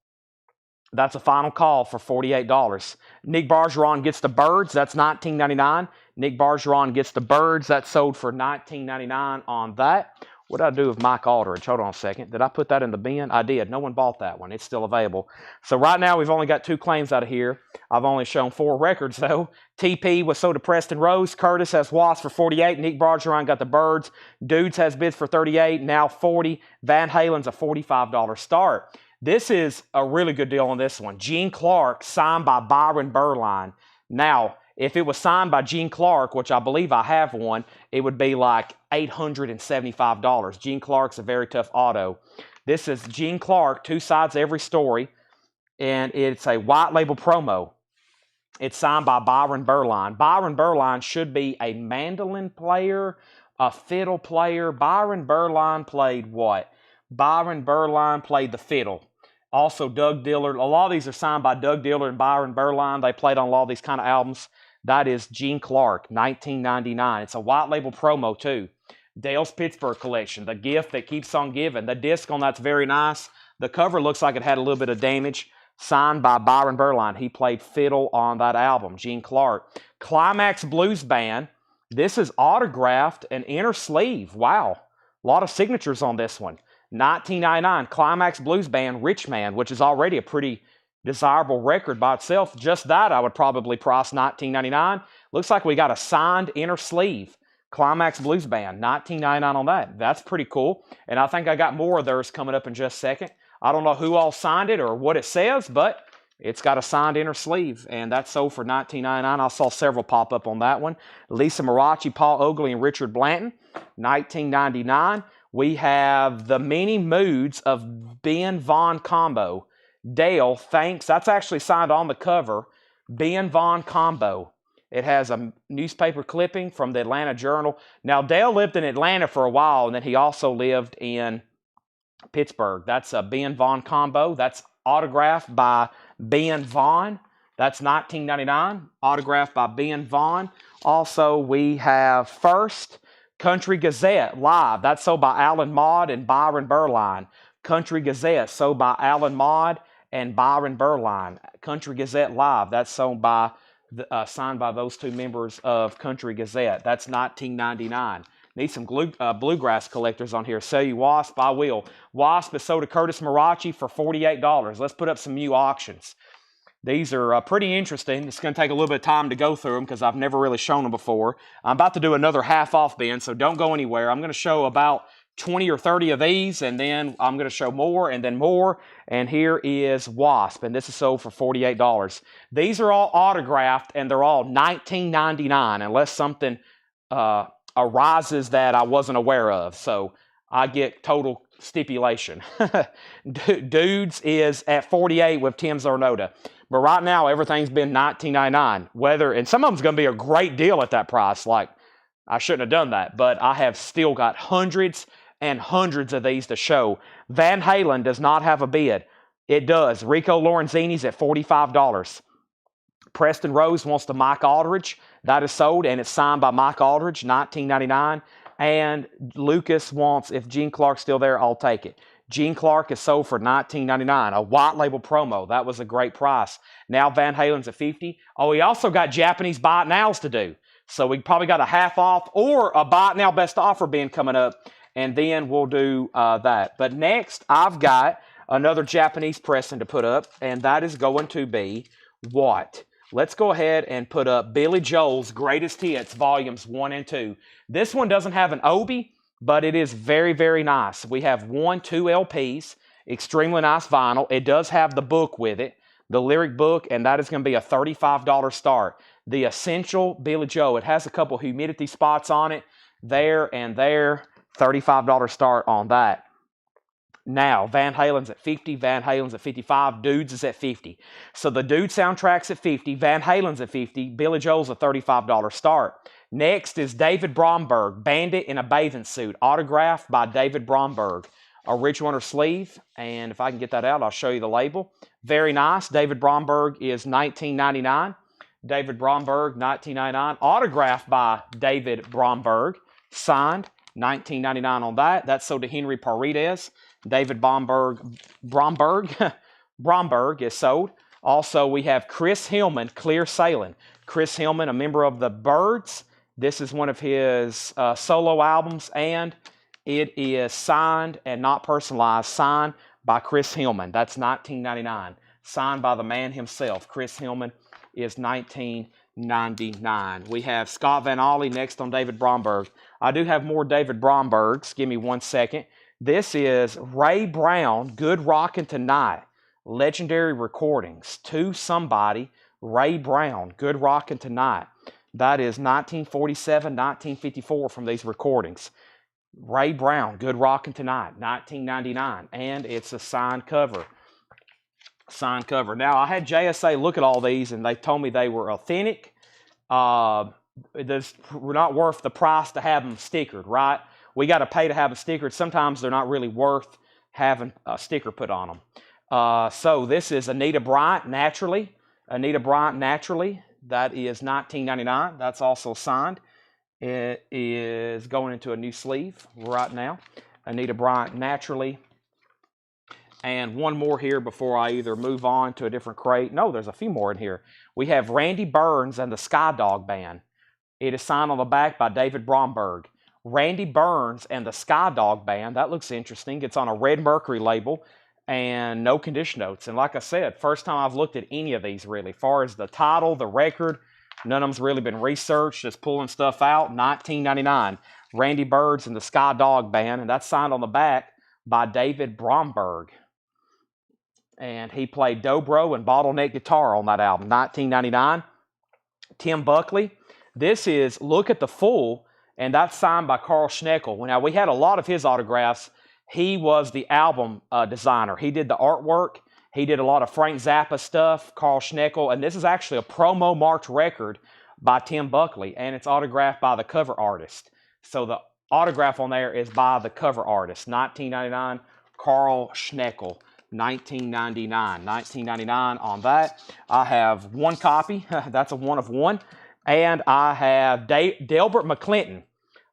That's a final call for $48. Nick Bargeron gets the Birds. That's $19.99. Nick Bargeron gets the Birds. That's sold for $19.99 on that. What did I do with Mike Aldridge? Hold on a second. Did I put that in the bin? I did. No one bought that one. It's still available. So right now we've only got 2 claims out of here. I've only shown 4 records though. TP was sold to Preston Rose. Curtis has Wasp for $48. Nick Bargeron got the Birds. Dudes has bids for $38. Now $40. Van Halen's a $45 start. This is a really good deal on this one. Gene Clark, signed by Byron Berline. Now, if it was signed by Gene Clark, which I believe I have one, it would be like $875. Gene Clark's a very tough auto. This is Gene Clark, 2 sides every story, and it's a white label promo. It's signed by Byron Berline. Byron Berline should be a mandolin player, a fiddle player. Byron Berline played what? Byron Berline played the fiddle. Also, Doug Dillard. A lot of these are signed by Doug Dillard and Byron Berline. They played on a lot of these kind of albums. That is Gene Clark, $19.99. It's a white label promo, too. Dale's Pittsburgh collection, the gift that keeps on giving. The disc on that's very nice. The cover looks like it had a little bit of damage. Signed by Byron Berline. He played fiddle on that album, Gene Clark. Climax Blues Band. This is autographed and inner sleeve. Wow. A lot of signatures on this one. $19.99. Climax Blues Band, Rich Man, which is already a pretty desirable record by itself. Just that I would probably price $19.99. Looks like we got a signed inner sleeve. Climax Blues Band, $19.99 on that. That's pretty cool. And I think I got more of theirs coming up in just a second. I don't know who all signed it or what it says, but it's got a signed inner sleeve, and that's sold for $19.99. I saw several pop up on that one. Lisa Marachi, Paul Oakley, and Richard Blanton, $19.99. We have the Many Moods of Ben Vaughn Combo. Dale, thanks. That's actually signed on the cover. Ben Vaughn Combo. It has a newspaper clipping from the Atlanta Journal. Now, Dale lived in Atlanta for a while, and then he also lived in Pittsburgh. That's a Ben Vaughn Combo. That's autographed by Ben Vaughn. That's $19.99. Autographed by Ben Vaughn. Also, we have First Country Gazette Live. That's sold by Alan Maud and Byron Burline. Country Gazette, sold by Alan Maud and Byron Burline. Country Gazette Live, that's sold by, signed by those two members of Country Gazette. That's $19.99. Need some bluegrass collectors on here. Sell you Wasp, I will. Wasp is sold to Curtis Marachi for $48. Let's put up some new auctions. These are pretty interesting. It's going to take a little bit of time to go through them because I've never really shown them before. I'm about to do another half off bin, so don't go anywhere. I'm going to show about 20 or 30 of these, and then I'm going to show more and then more. And here is Wasp, and this is sold for $48. These are all autographed, and they're all $19.99 unless something arises that I wasn't aware of. So I get total stipulation. Dudes is at $48 with Tim Zornoda. But right now, everything's been $19.99. And some of them's going to be a great deal at that price. Like, I shouldn't have done that. But I have still got hundreds and hundreds of these to show. Van Halen does not have a bid. It does. Rico Lorenzini's at $45. Preston Rose wants the Mike Aldridge. That is sold, and it's signed by Mike Aldridge, $19.99. And Lucas wants, if Gene Clark's still there, I'll take it. Gene Clark is sold for $19.99. A white label promo. That was a great price. Now Van Halen's at $50. Oh, we also got Japanese buy it nows to do. So we probably got a half off or a buy it now best offer bin coming up, and then we'll do that. But next, I've got another Japanese pressing to put up, and that is going to be what? Let's go ahead and put up Billy Joel's Greatest Hits, Volumes 1 and 2. This one doesn't have an obi, but it is very, very nice. We have 2 LPs, extremely nice vinyl. It does have the book with it, the lyric book, and that is going to be a $35 start. The Essential Billy Joel. It has a couple humidity spots on it, there and there. $35 start on that. Now, Van Halen's at $50, Van Halen's at $55, Dudes is at $50. So the Dude soundtrack's at $50, Van Halen's at $50, Billy Joel's a $35 start. Next is David Bromberg, Bandit in a Bathing Suit, autographed by David Bromberg. Original sleeve, and if I can get that out, I'll show you the label. Very nice. David Bromberg is $19.99. David Bromberg, $19.99. Autographed by David Bromberg, signed, $19.99 on that. That's sold to Henry Paredes. David Bromberg is sold. Also, we have Chris Hillman, Clear Sailing. Chris Hillman, a member of the Byrds. This is one of his solo albums, and it is signed and not personalized, signed by Chris Hillman. That's $19.99. Signed by the man himself. Chris Hillman is $19.99. We have Scott Van Ollie next on David Bromberg. I do have more David Brombergs. Give me 1 second. This is Ray Brown, Good Rockin' Tonight. Legendary Recordings. To Somebody, Ray Brown, Good Rockin' Tonight. That is 1947, 1954 from these recordings. Ray Brown, Good Rockin' Tonight, $19.99. And it's a signed cover. Signed cover. Now, I had JSA look at all these, and they told me they were authentic. They're not worth the price to have them stickered, right? We got to pay to have them stickered. Sometimes they're not really worth having a sticker put on them. So this is Anita Bryant, Naturally. Anita Bryant, Naturally. That is $19.99. That's also signed. It is going into a new sleeve right now. Anita Bryant, Naturally. And one more here before I either move on to a different crate. No, there's a few more in here. We have Randy Burns and the Skydog Band. It is signed on the back by David Bromberg. Randy Burns and the Sky Dog Band. That looks interesting. It's on a Red Mercury label and no condition notes. And like I said, first time I've looked at any of these really. As far as the title, the record, none of them's really been researched, just pulling stuff out. $19.99. Randy Burns and the Sky Dog Band, and that's signed on the back by David Bromberg. And he played dobro and bottleneck guitar on that album. $19.99. Tim Buckley. This is Look at the Fool, and that's signed by Carl Schneckel. Now, we had a lot of his autographs. He was the album designer. He did the artwork. He did a lot of Frank Zappa stuff, Carl Schneckel, and this is actually a promo marked record by Tim Buckley, and it's autographed by the cover artist. So the autograph on there is by the cover artist. $19.99, Carl Schneckel. $19.99 on that. I have one copy. That's a one of one. And I have Delbert McClinton,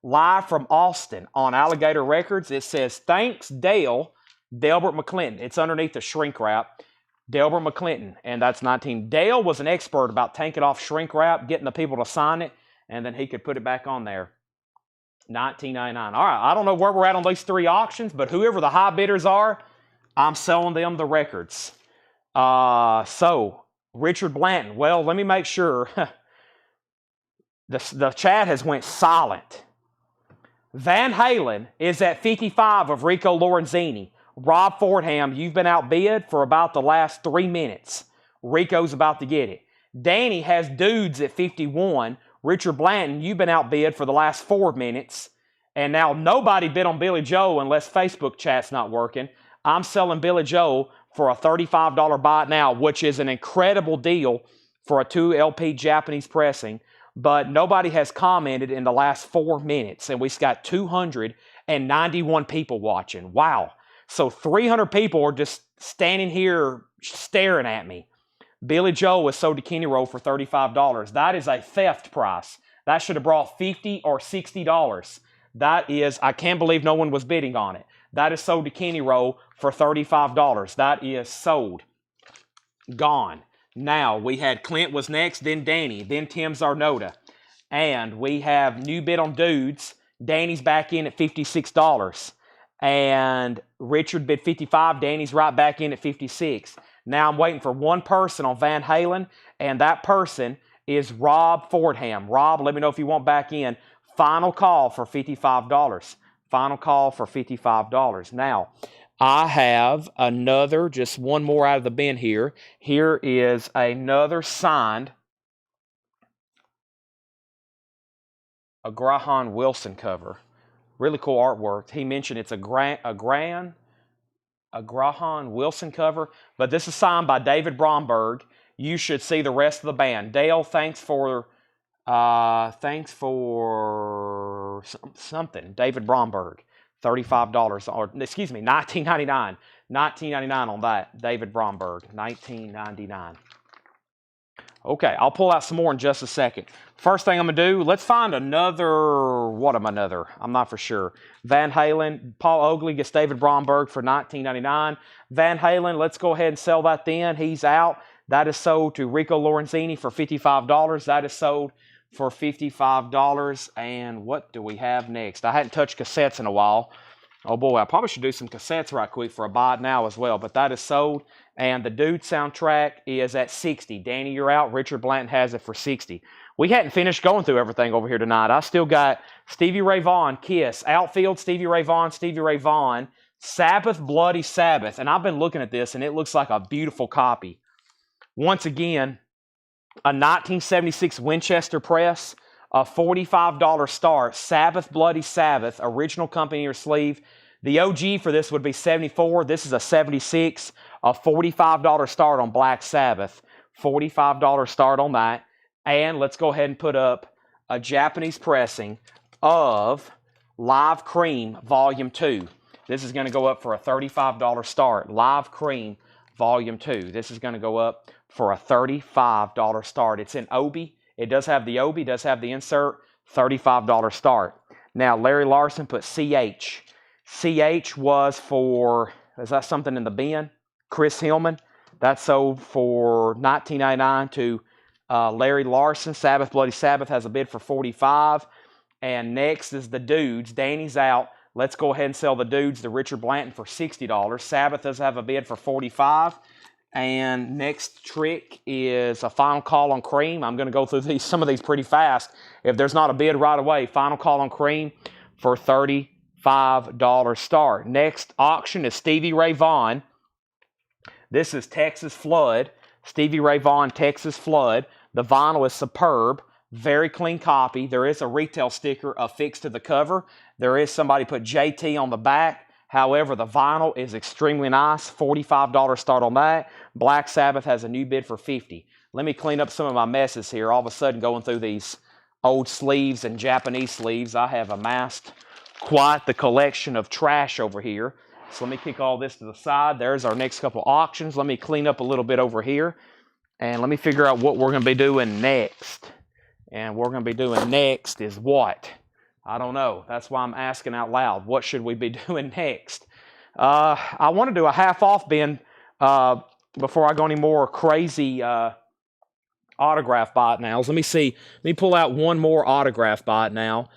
live from Austin on Alligator Records. It says, "Thanks, Dale, Delbert McClinton." It's underneath the shrink wrap. Delbert McClinton, and that's 19. Dale was an expert about taking off shrink wrap, getting the people to sign it, and then he could put it back on there. $19.99. All right, I don't know where we're at on these three auctions, but whoever the high bidders are, I'm selling them the records. So, Richard Blanton. Well, let me make sure. The chat has went silent. Van Halen is at 55 of Rico Lorenzini. Rob Fordham, you've been outbid for about the last 3 minutes. Rico's about to get it. Danny has Dudes at 51. Richard Blanton, you've been outbid for the last 4 minutes. And now nobody bid on Billy Joe unless Facebook chat's not working. I'm selling Billy Joe for a $35 buy now, which is an incredible deal for a 2 LP Japanese pressing. But nobody has commented in the last 4 minutes, and we've got 291 people watching. Wow. So 300 people are just standing here staring at me. Billy Joe was sold to Kenny Rowe for $35. That is a theft price. That should have brought $50 or $60. That is, I can't believe no one was bidding on it. That is sold to Kenny Rowe for $35. That is sold. Gone. Now, we had Clint was next, then Danny, then Tim Zarnota. And we have new bid on Dudes. Danny's back in at $56. And Richard bid $55. Danny's right back in at $56. Now I'm waiting for one person on Van Halen, and that person is Rob Fordham. Rob, let me know if you want back in. Final call for $55. Final call for $55. Now, I have another, just one more out of the bin here. Here is another signed, a Graham Wilson cover. Really cool artwork. He mentioned it's a Graham Wilson cover, but this is signed by David Bromberg. You should see the rest of the band. Dale, thanks for something. David Bromberg. $35, or excuse me, $19.99. $19.99 on that. David Bromberg, $19.99. Okay, I'll pull out some more in just a second. First thing I'm going to do, let's find another, I'm not for sure. Van Halen, Paul Oakley gets David Bromberg for $19.99. Van Halen, let's go ahead and sell that then. He's out. That is sold to Rico Lorenzini for $55. That is sold for $55. And what do we have next? I hadn't touched cassettes in a while. Oh boy, I probably should do some cassettes right quick for a buy it now as well, but that is sold. And the Dude soundtrack is at $60. Danny, you're out. Richard Blanton has it for $60. We hadn't finished going through everything over here tonight. I still got Stevie Ray Vaughan, Kiss, Outfield, Stevie Ray Vaughan, Sabbath, Bloody Sabbath. And I've been looking at this, and it looks like a beautiful copy. Once again, a 1976 Winchester press, a $45 start, Sabbath, Bloody Sabbath, original company or sleeve. The OG for this would be $74. This is a $76, a $45 start on Black Sabbath. $45 start on that. And let's go ahead and put up a Japanese pressing of Live Cream Volume 2. This is going to go up for a $35 start. Live Cream Volume 2. This is going to go up for a $35 start. It's in Obi. It does have the Obi, does have the insert. $35 start. Now, Larry Larson put CH. CH was for, is that something in the bin? Chris Hillman. That sold for $19.99 to Larry Larson. Sabbath, Bloody Sabbath has a bid for $45. And next is the Dudes. Danny's out. Let's go ahead and sell the Dudes to Richard Blanton for $60. Sabbath does have a bid for $45. And next trick is a final call on Cream. I'm going to go through some of these pretty fast. If there's not a bid right away, final call on Cream for $35 start. Next auction is Stevie Ray Vaughan. This is Texas Flood. Stevie Ray Vaughan, Texas Flood. The vinyl is superb. Very clean copy. There is a retail sticker affixed to the cover. There is somebody put JT on the back. However, the vinyl is extremely nice. $45 start on that. Black Sabbath has a new bid for $50. Let me clean up some of my messes here. All of a sudden, going through these old sleeves and Japanese sleeves, I have amassed quite the collection of trash over here. So let me kick all this to the side. There's our next couple auctions. Let me clean up a little bit over here. And let me figure out what we're going to be doing next. And what we're going to be doing next is what? I don't know. That's why I'm asking out loud. What should we be doing next? I want to do a half-off bin before I go any more crazy autograph buy it nows. Let me see. Let me pull out one more autograph buy it now.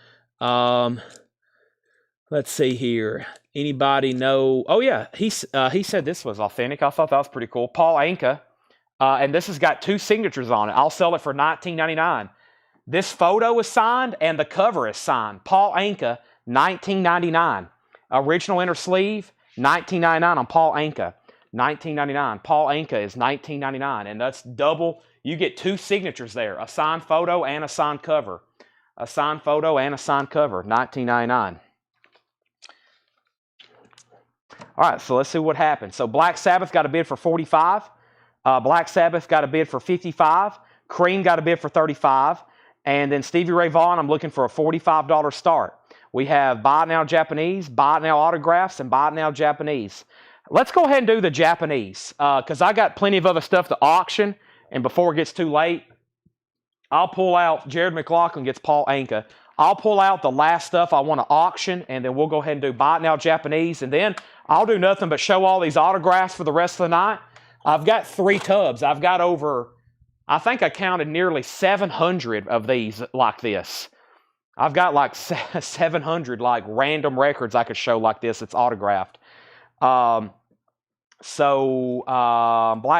Let's see here. Anybody know? Oh, yeah. He said this was authentic. I thought that was pretty cool. Paul Anka. And this has got 2 signatures on it. I'll sell it for $19.99. This photo is signed and the cover is signed. Paul Anka, $19.99. Original inner sleeve, $19.99 on Paul Anka. $19.99. Paul Anka is $19.99. And that's double. You get 2 signatures there. A signed photo and a signed cover. A signed photo and a signed cover. $19.99. All right, so let's see what happens. So Black Sabbath got a bid for $45. Black Sabbath got a bid for $55. Cream got a bid for $35. And then Stevie Ray Vaughan, I'm looking for a $45 start. We have Buy It Now Japanese, Buy It Now Autographs, and Buy It Now Japanese. Let's go ahead and do the Japanese because I got plenty of other stuff to auction. And before it gets too late, I'll pull out, Jared McLaughlin gets Paul Anka. I'll pull out the last stuff I want to auction, and then we'll go ahead and do Buy It Now Japanese. And then I'll do nothing but show all these autographs for the rest of the night. I've got 3 tubs. I've got over, I think I counted nearly 700 of these like this. I've got like 700 like random records I could show like this. It's autographed. Black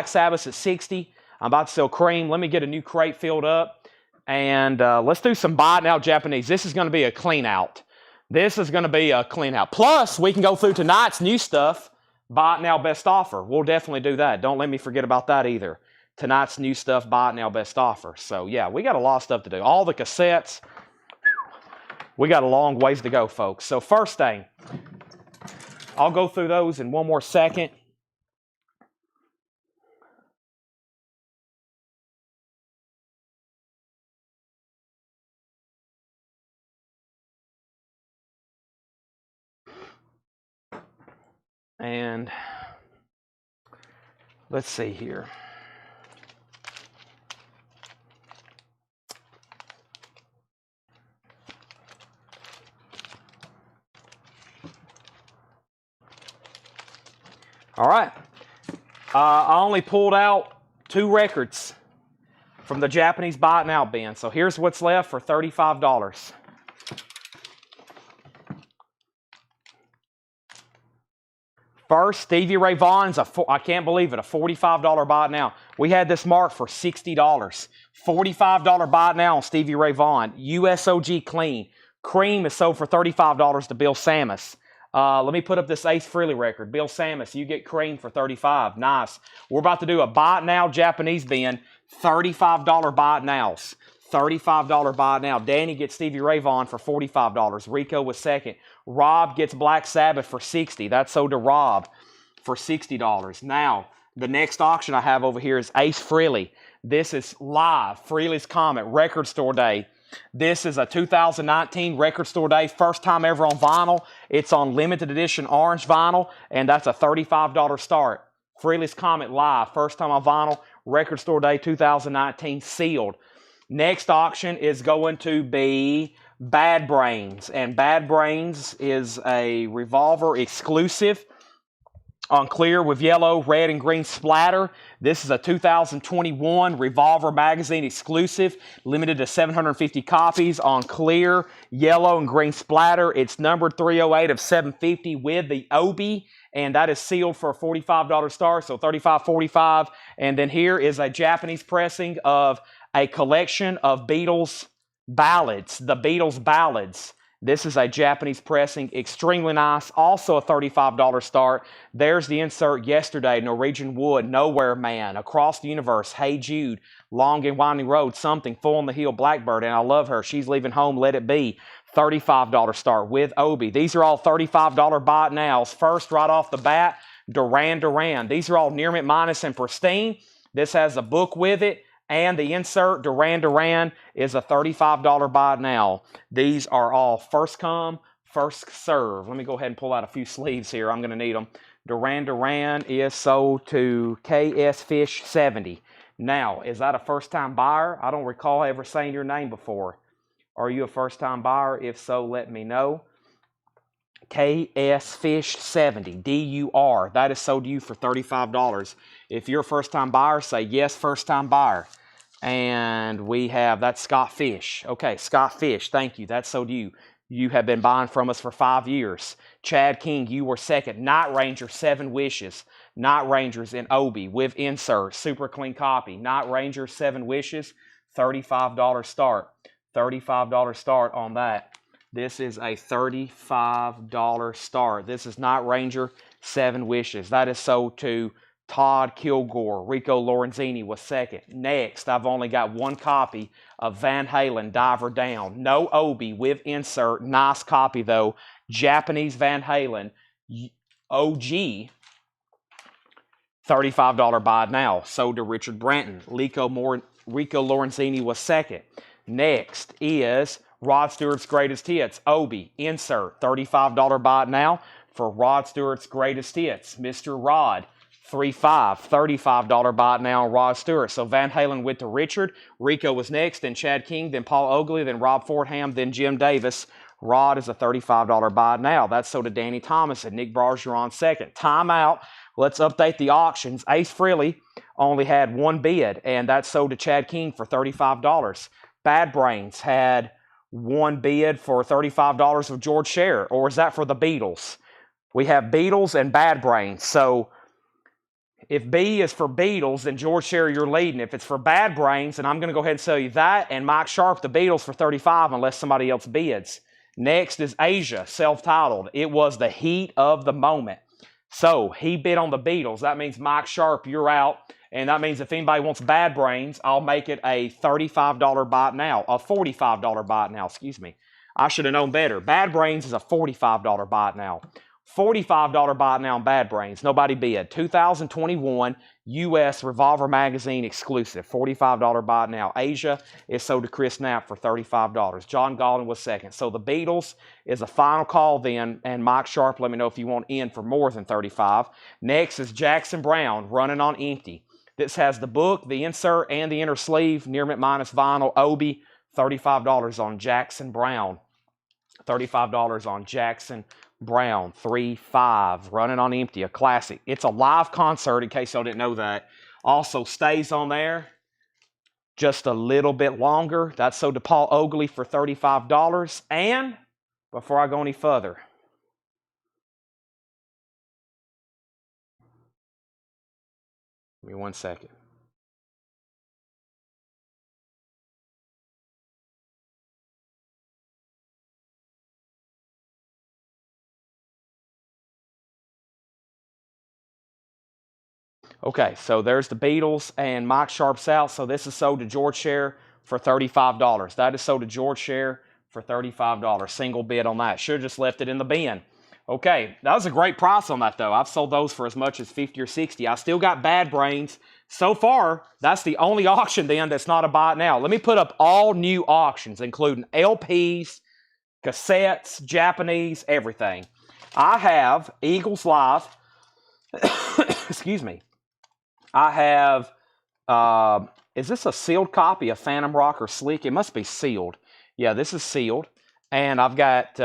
Sabbath's at 60. I'm about to sell Cream. Let me get a new crate filled up. And let's do some Buy It Now Japanese. This is going to be a clean out. This is going to be a clean out. Plus, we can go through tonight's new stuff. Buy It Now Best Offer. We'll definitely do that. Don't let me forget about that either. Tonight's new stuff, Buy It Now Best Offer. So, yeah, we got a lot of stuff to do. All the cassettes. We got a long ways to go, folks. So, first thing, I'll go through those in one more second. And let's see here. All right. I only pulled out 2 records from the Japanese Buy It Now bin. So here's what's left for $35. First, Stevie Ray Vaughan's, I can't believe it, a $45 Buy It Now. We had this marked for $60. $45 Buy It Now on Stevie Ray Vaughan. USOG clean. Cream is sold for $35 to Bill Sammis. Let me put up this Ace Frehley record. Bill Sammis, you get Cream for $35. Nice. We're about to do a Buy It Now Japanese bin. $35 Buy It Nows. $35 Buy It Now. Danny gets Stevie Ray Vaughan for $45. Rico was second. Rob gets Black Sabbath for $60. That's sold to Rob for $60. Now, the next auction I have over here is Ace Frehley. This is live. Frehley's Comet, Record Store Day. This is a 2019 Record Store Day. First time ever on vinyl. It's on limited edition orange vinyl, and that's a $35 start. Frehley's Comet live. First time on vinyl. Record Store Day 2019 sealed. Next auction is going to be Bad Brains. And Bad Brains is a Revolver exclusive. On clear with yellow, red, and green splatter. This is a 2021 Revolver Magazine exclusive, limited to 750 copies on clear, yellow, and green splatter. It's numbered 308 of 750 with the Obi, and that is sealed for a $45 star, so $35.45. And then here is a Japanese pressing of a collection of Beatles ballads, the Beatles ballads. This is a Japanese pressing, extremely nice, also a $35 start. There's the insert yesterday, Norwegian Wood, Nowhere Man, Across the Universe, Hey Jude, Long and Winding Road, Something, Full on the Hill, Blackbird, and I Love Her, She's Leaving Home, Let It Be, $35 start with Obi. These are all $35 buy it nows. First, right off the bat, Duran Duran. These are all near mint minus and pristine. This has a book with it. And the insert, Duran Duran, is a $35 buy now. These are all first come, first serve. Let me go ahead and pull out a few sleeves here. I'm going to need them. Duran Duran is sold to KS Fish 70. Now, is that a first-time buyer? I don't recall ever saying your name before. Are you a first-time buyer? If so, let me know. KS Fish 70, DUR. That is sold to you for $35. If you're a first-time buyer, say yes, first-time buyer. And we have, that's Scott Fish. Okay, Scott Fish, thank you. That's sold to you. You have been buying from us for 5 years. Chad King, you were second. Night Ranger, 7 Wishes. Night Rangers in Obi with insert. Super clean copy. Night Ranger, 7 Wishes. $35 start. $35 start on that. This is a $35 start. This is Night Ranger, 7 Wishes. That is sold to Todd Kilgore. Rico Lorenzini was second. Next, I've only got 1 copy of Van Halen, Diver Down. No Obi with insert. Nice copy, though. Japanese Van Halen, OG. $35 buy now. Sold to Richard Branton. Rico Lorenzini was second. Next is Rod Stewart's Greatest Hits, Obi, insert, $35 buy now for Rod Stewart's Greatest Hits. Mr. Rod, 3.5, $35 buy now, Rod Stewart. So Van Halen went to Richard, Rico was next, then Chad King, then Paul Oakley, then Rob Fordham, then Jim Davis. Rod is a $35 buy now. That's sold to Danny Thomas and Nick Bergeron second. Timeout. Let's update the auctions. Ace Frehley only had 1 bid, and that's sold to Chad King for $35. Bad Brains had 1 bid for $35 of George Scher, or is that for the Beatles? We have Beatles and Bad Brains. So if B is for Beatles, then George Scher, you're leading. If it's for Bad Brains, then I'm going to go ahead and sell you that and Mike Sharp, the Beatles, for $35 unless somebody else bids. Next is Asia, self-titled. It was the heat of the moment. So he bid on the Beatles. That means Mike Sharp, you're out. And that means if anybody wants Bad Brains, I'll make it a $35 buy now. A $45 buy now, excuse me. I should have known better. Bad Brains is a $45 buy now. $45 buy now on Bad Brains. Nobody bid. 2021 U.S. Revolver Magazine exclusive. $45 buy now. Asia is sold to Chris Knapp for $35. John Gallen was second. So the Beatles is a final call then. And Mike Sharp, let me know if you want in for more than $35. Next is Jackson Brown, Running on Empty. This has the book, the insert, and the inner sleeve. Near mint minus vinyl. Obi, $35 on Jackson Brown. $35 on Jackson Brown. 3.5. Running on Empty, a classic. It's a live concert, in case y'all didn't know that. Also stays on there just a little bit longer. That's sold to Paul Oakley for $35. And before I go any further, give me 1 second. Okay, so there's the Beatles and Mike Sharp's out. So this is sold to George Scher for $35. That is sold to George Scher for $35. Single bid on that. Should have just left it in the bin. Okay, that was a great price on that, though. I've sold those for as much as $50 or $60. I still got Bad Brains. So far, that's the only auction then that's not a buy now. Let me put up all new auctions, including LPs, cassettes, Japanese, everything. I have Eagles Live. Excuse me. I have, is this a sealed copy of Phantom Rocker Slick? It must be sealed. Yeah, this is sealed. And I've got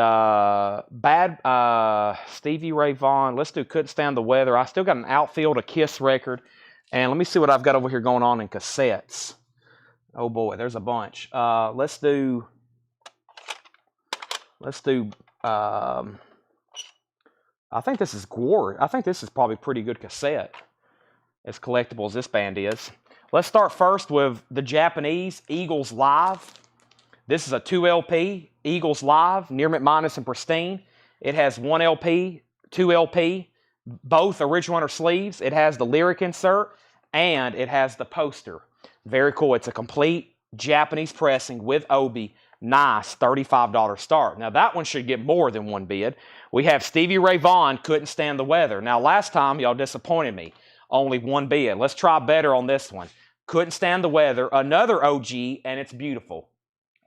Stevie Ray Vaughan. Let's do Couldn't Stand the Weather. I still got an Outfield, a Kiss record. And let me see what I've got over here going on in cassettes. Oh boy, there's a bunch. Let's do I think this is Gwar. I think this is probably pretty good cassette, as collectible as this band is. Let's start first with the Japanese Eagles Live. This is a 2 LP, Eagles Live, Near McMinus and Pristine. It has 1 LP, 2 LP, both original inner sleeves. It has the lyric insert, and it has the poster. Very cool. It's a complete Japanese pressing with Obi. Nice, $35 start. Now, that one should get more than one bid. We have Stevie Ray Vaughan, Couldn't Stand the Weather. Now, last time, y'all disappointed me. Only one bid. Let's try better on this one. Couldn't Stand the Weather, another OG, and it's beautiful.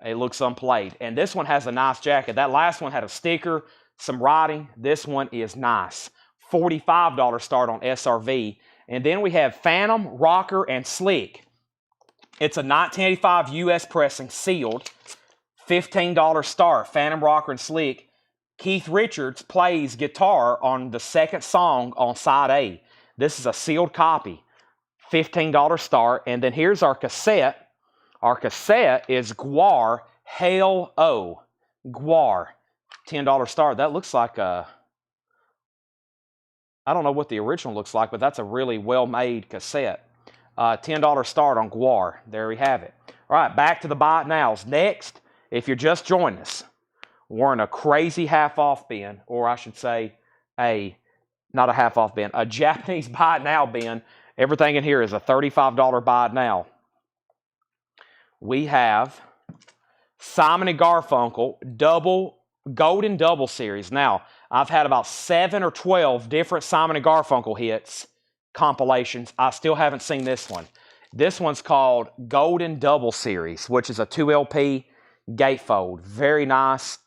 It looks unplayed. And this one has a nice jacket. That last one had a sticker, some writing. This one is nice. $45 start on SRV. And then we have Phantom, Rocker, and Slick. It's a 1985 US pressing, sealed. $15 start, Phantom, Rocker, and Slick. Keith Richards plays guitar on the second song on side A. This is a sealed copy. $15 start. And then here's our cassette. Our cassette is Gwar, Hail O. Gwar, $10 start. That looks like a... I don't know what the original looks like, but that's a really well-made cassette. $10 start on Gwar. There we have it. All right, back to the buy it nows. Next, if you're just joining us, we're in a crazy half-off bin, or I should say not a half-off bin, a Japanese buy it now bin. Everything in here is a $35 buy it now. We have Simon & Garfunkel Golden Double Series. Now, I've had about 7 or 12 different Simon & Garfunkel hits, compilations. I still haven't seen this one. This one's called Golden Double Series, which is a 2 LP gatefold. Very nice,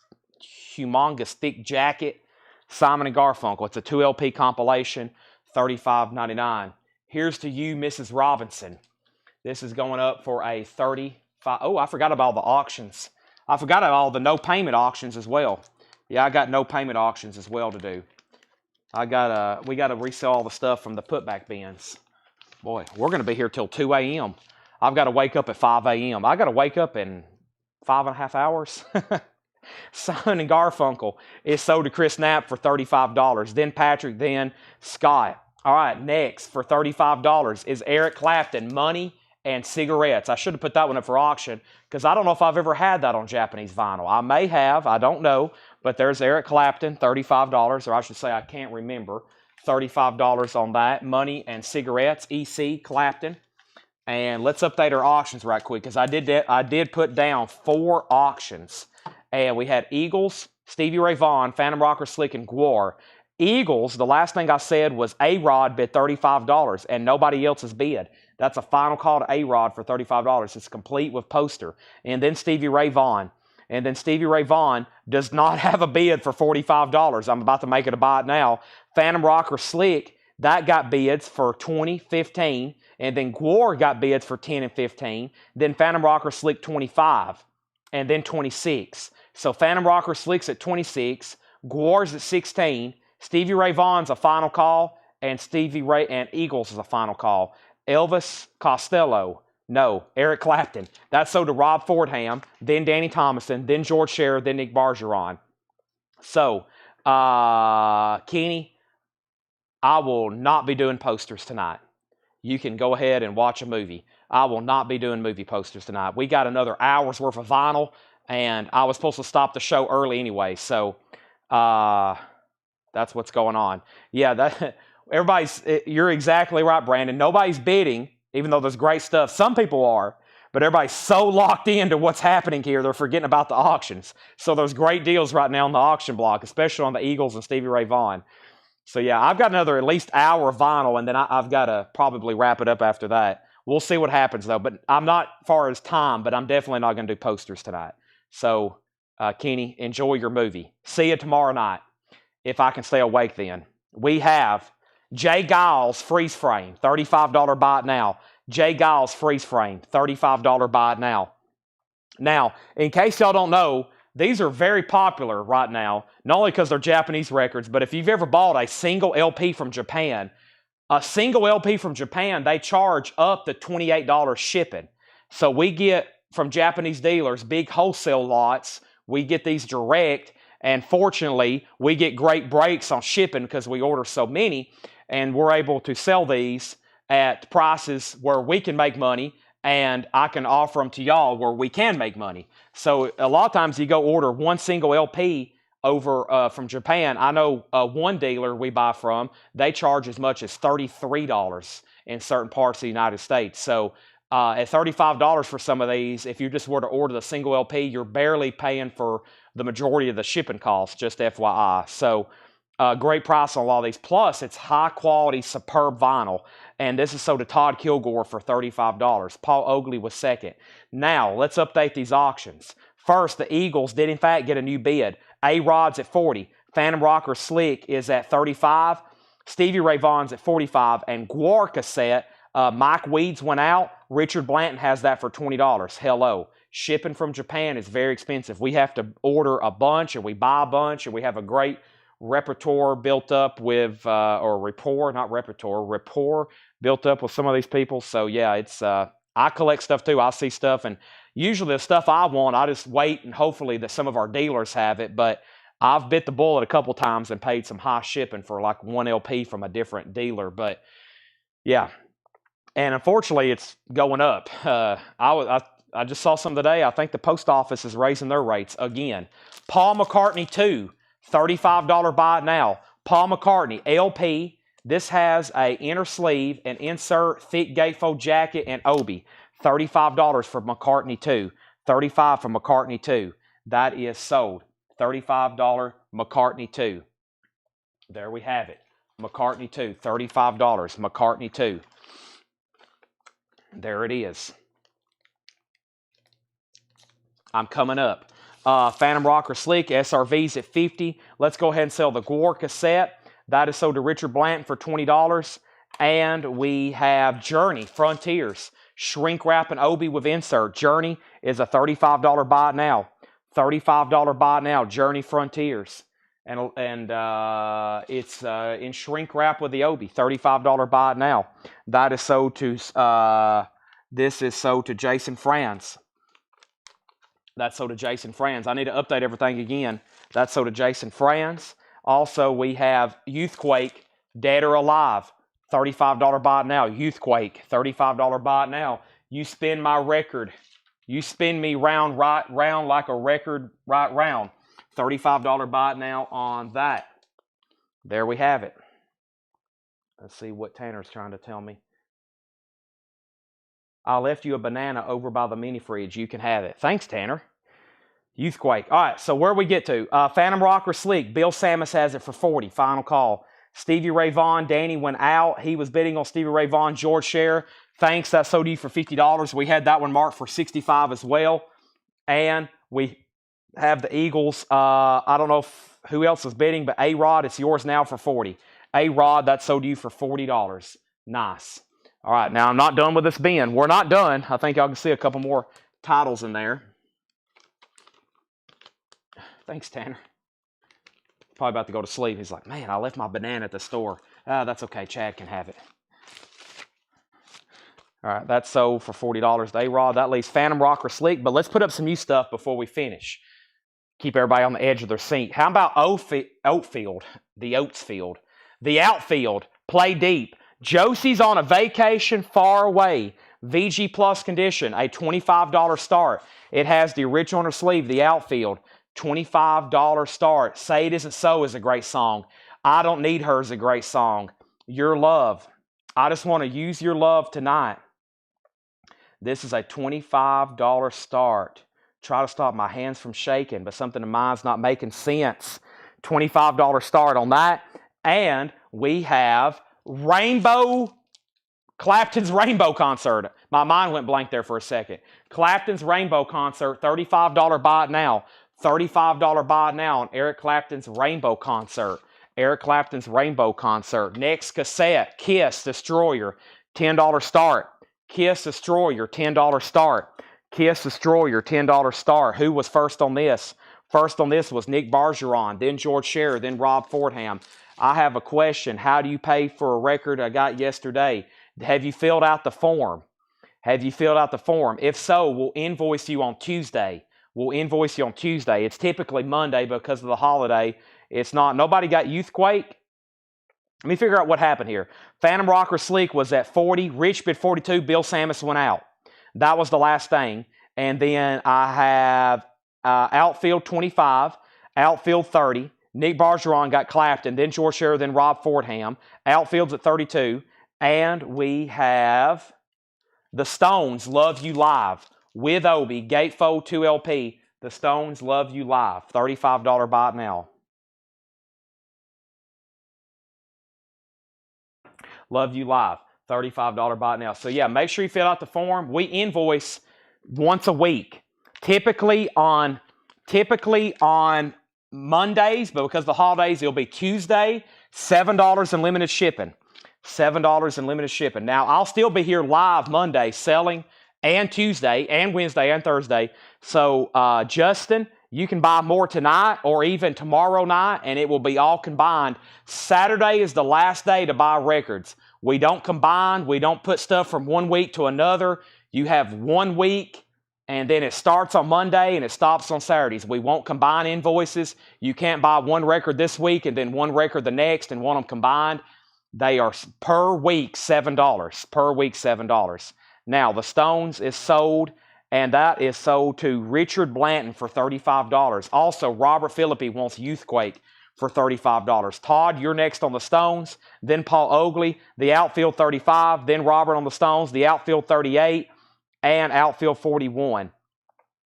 humongous, thick jacket. Simon & Garfunkel. It's a 2 LP compilation, $35.99. Here's to you, Mrs. Robinson. This is going up for a $35. Oh, I forgot about all the auctions. I forgot about all the no payment auctions as well. Yeah, I got no payment auctions as well to do. We got to resell all the stuff from the putback bins. Boy, we're going to be here till 2 a.m. I've got to wake up at 5 a.m. I got to wake up in 5.5 hours. Simon & Garfunkel is sold to Chris Knapp for $35. Then Patrick, then Scott. All right, next for $35 is Eric Clapton, Money and Cigarettes. I should have put that one up for auction because I don't know if I've ever had that on Japanese vinyl. I may have, I don't know, but there's Eric Clapton, $35, or I should say I can't remember, $35 on that. Money and Cigarettes, EC Clapton. And let's update our auctions right quick because I did put down 4 auctions. And we had Eagles, Stevie Ray Vaughan, Phantom, Rocker, Slick, and Gwar. Eagles, the last thing I said was A-Rod bid $35 and nobody else has bid. That's a final call to A-Rod for $35. It's complete with poster. And then Stevie Ray Vaughan. And then Stevie Ray Vaughan does not have a bid for $45. I'm about to make it a buy it now. Phantom, Rocker, Slick, that got bids for $20, $15. And then Gwar got bids for $10 and $15. Then Phantom, Rocker, Slick, $25. And then $26. So Phantom, Rocker, Slick's at $26. Gwar's at $16. Stevie Ray Vaughan's a final call. And Stevie Ray and Eagles is a final call. Elvis Costello, no. Eric Clapton, that's sold to Rob Fordham, then Danny Thomason, then George Scherer, then Nick Bargeron. So, Kenny, I will not be doing posters tonight. You can go ahead and watch a movie. I will not be doing movie posters tonight. We got another hour's worth of vinyl, and I was supposed to stop the show early anyway, so that's what's going on. Yeah, you're exactly right, Brandon. Nobody's bidding, even though there's great stuff. Some people are, but everybody's so locked into what's happening here, they're forgetting about the auctions. So there's great deals right now on the auction block, especially on the Eagles and Stevie Ray Vaughan. So yeah, I've got another at least hour of vinyl, and then I've got to probably wrap it up after that. We'll see what happens, though. But I'm not far as time, but I'm definitely not going to do posters tonight. So, Kenny, enjoy your movie. See you tomorrow night, if I can stay awake then. We have Jay Giles Freeze Frame, $35 buy it now. Jay Giles Freeze Frame, $35 buy it now. Now, in case y'all don't know, These are very popular right now, not only because they're Japanese records, but if you've ever bought a single LP from Japan, they charge up to $28 shipping. So we get from Japanese dealers big wholesale lots. We get these direct, and fortunately, we get great breaks on shipping because we order so many, and we're able to sell these at prices where we can make money, and I can offer them to y'all where we can make money. So a lot of times you go order one single LP over from Japan. I know one dealer we buy from, they charge as much as $33 in certain parts of the United States. So at $35 for some of these, if you just were to order the single LP, you're barely paying for the majority of the shipping costs, just FYI. So great price on a lot of these. Plus, it's high quality, superb vinyl. And this is sold to Todd Kilgore for $35. Paul Oakley was second. Now, let's update these auctions. First, the Eagles did in fact get a new bid. A-Rod's at 40. Phantom Rocker Slick is at 35. Stevie Ray Vaughan's at 45. And Gwar cassette, Mike Weeds went out. Richard Blanton has that for $20. Hello. Shipping from Japan is very expensive. We have to order a bunch, and we buy a bunch, and we have a great repertoire built up with, rapport built up with some of these people. So yeah, it's, I collect stuff too. I see stuff, and usually the stuff I want, I just wait and hopefully that some of our dealers have it, but I've bit the bullet a couple times and paid some high shipping for like one LP from a different dealer, but yeah. And unfortunately, it's going up. I just saw some today. I think the post office is raising their rates again. Paul McCartney 2, $35 buy it now. Paul McCartney, LP. This has a inner sleeve, an insert, thick gatefold jacket, and obi. $35 for McCartney 2. $35 for McCartney 2. That is sold. $35 McCartney 2. There we have it. McCartney 2, $35. McCartney 2. There it is. I'm coming up. Phantom Rocker Slick, SRV's at 50. Let's go ahead and sell the Gwar cassette. That is sold to Richard Blanton for $20. And we have Journey, Frontiers. Shrink wrap and obi with insert. Journey is a $35 buy it now. $35 buy it now. Journey Frontiers. And it's in shrink wrap with the obi. $35 buy it now. That is sold to, this is sold to Jason Franz. That's sold to Jason Franz. I need to update everything again. That's sold to Jason Franz. Also, we have Youthquake, Dead or Alive. $35 buy it now. Youthquake, $35 buy it now. You spin my record. You spin me round, right round like a record, right round. $35 buy it now on that. There we have it. Let's see what Tanner's trying to tell me. I left you a banana over by the mini fridge. You can have it. Thanks, Tanner. Youthquake. All right, so where we get to? Phantom Rocker Sleek. Bill Samus has it for 40. Final call. Stevie Ray Vaughan. Danny went out. He was bidding on Stevie Ray Vaughan. George Scherer. Thanks. That sold you for $50. We had that one marked for $65 as well. And we have the Eagles. I don't know who else was bidding, but A-Rod, it's yours now for 40. A-Rod, that sold you for $40. Nice. All right, now I'm not done with this bin. We're not done. I think y'all can see a couple more titles in there. Thanks, Tanner. Probably about to go to sleep. He's like, man, I left my banana at the store. That's okay. Chad can have it. All right, that's sold for $40 to A-Rod. That leaves Phantom Rocker Sleek, but let's put up some new stuff before we finish. Keep everybody on the edge of their seat. How about Oatfield? The Oats Field. The Outfield. Play Deep. Josie's on a vacation far away. VG Plus condition, a $25 start. It has the original on her sleeve, The Outfield. $25 start. Say It Isn't So is a great song. I Don't Need Her is a great song. Your Love. I Just Want to Use Your Love Tonight. This is a $25 start. Try to stop my hands from shaking, but something in mine's not making sense. $25 start on that. And we have Clapton's Rainbow Concert. My mind went blank there for a second. Clapton's Rainbow Concert, $35 buy it now. $35 buy it now on Eric Clapton's Rainbow Concert. Eric Clapton's Rainbow Concert. Next cassette, Kiss Destroyer, $10 start. Kiss Destroyer, $10 start. Kiss Destroyer, $10 start. Who was first on this? First on this was Nick Bargeron, then George Scherer, then Rob Fordham. I have a question. How do you pay for a record I got yesterday? Have you filled out the form? Have you filled out the form? If so, we'll invoice you on Tuesday. We'll invoice you on Tuesday. It's typically Monday because of the holiday. It's not. Nobody got Youthquake. Let me figure out what happened here. Phantom Rocker Sleek was at 40. Rich bid 42. Bill Samus went out. That was the last thing. And then I have outfield 25, outfield 30. Nick Bargeron got clapped, and then George Scherer, then Rob Fordham. Outfield's at 32. And we have the Stones, Love You Live, with Obi, Gatefold 2LP. The Stones, Love You Live. $35 buy it now. Love You Live. $35 buy it now. So yeah, make sure you fill out the form. We invoice once a week. Typically on Mondays, but because of the holidays, it'll be Tuesday, $7 in limited shipping. $7 in limited shipping. Now, I'll still be here live Monday selling, and Tuesday, and Wednesday, and Thursday. So, Justin, you can buy more tonight or even tomorrow night, and it will be all combined. Saturday is the last day to buy records. We don't combine. We don't put stuff from one week to another. You have 1 week, and then it starts on Monday and it stops on Saturdays. We won't combine invoices. You can't buy one record this week and then one record the next and want them combined. They are per week $7. Per week $7. Now, the Stones is sold, and that is sold to Richard Blanton for $35. Also, Robert Philippi wants Youthquake for $35. Todd, you're next on the Stones. Then Paul Oakley, the outfield 35. Then Robert on the Stones, the outfield 38. And outfield 41.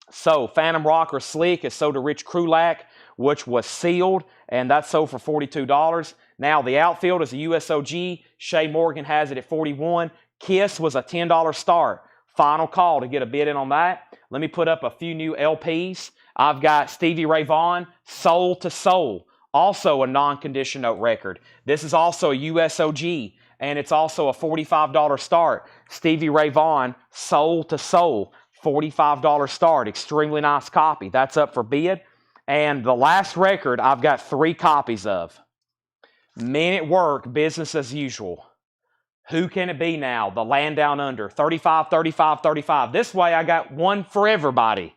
So, Phantom Rocker Slick is sold to Rich Krulak, which was sealed, and that's sold for $42. Now, the outfield is a USOG. Shay Morgan has it at $41. Kiss was a $10 start. Final call to get a bid in on that. Let me put up a few new LPs. I've got Stevie Ray Vaughan, Soul to Soul, also a non-condition note record. This is also a USOG, and it's also a $45 start. Stevie Ray Vaughan, Soul to Soul, $45 start. Extremely nice copy. That's up for bid. And the last record I've got 3 copies of. Men at Work, Business as Usual. Who can it be now? The Land Down Under. 35, 35, 35. This way I got one for everybody.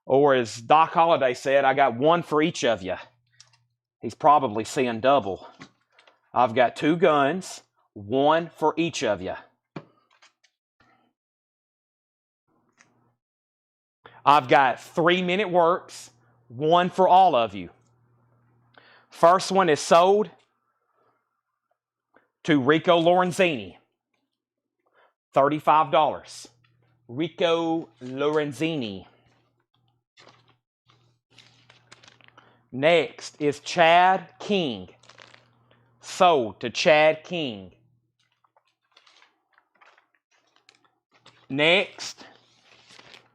Or as Doc Holliday said, I got one for each of you. He's probably seeing double. I've got 2 guns, one for each of you. I've got 3 Men at Works, one for all of you. First one is sold to Rico Lorenzini, $35. Rico Lorenzini. Next is Chad King, sold to Chad King. Next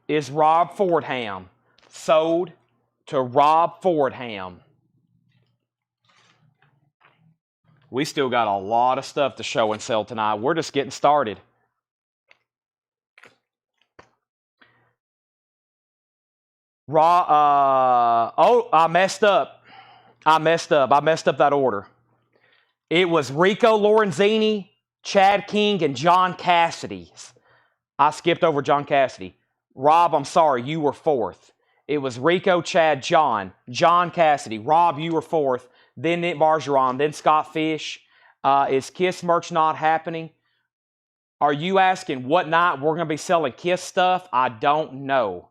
is Rob Fordham, sold to Rob Fordham. We still got a lot of stuff to show and sell tonight. We're just getting started. I messed up. I messed up that order. It was Rico Lorenzini, Chad King, and John Cassidy. I skipped over John Cassidy. Rob, I'm sorry, you were 4th. It was Rico, Chad, John Cassidy. Rob, you were 4th. Then Nick Bargeron, then Scott Fish. Is Kiss merch not happening? Are you asking what night we're going to be selling Kiss stuff? I don't know.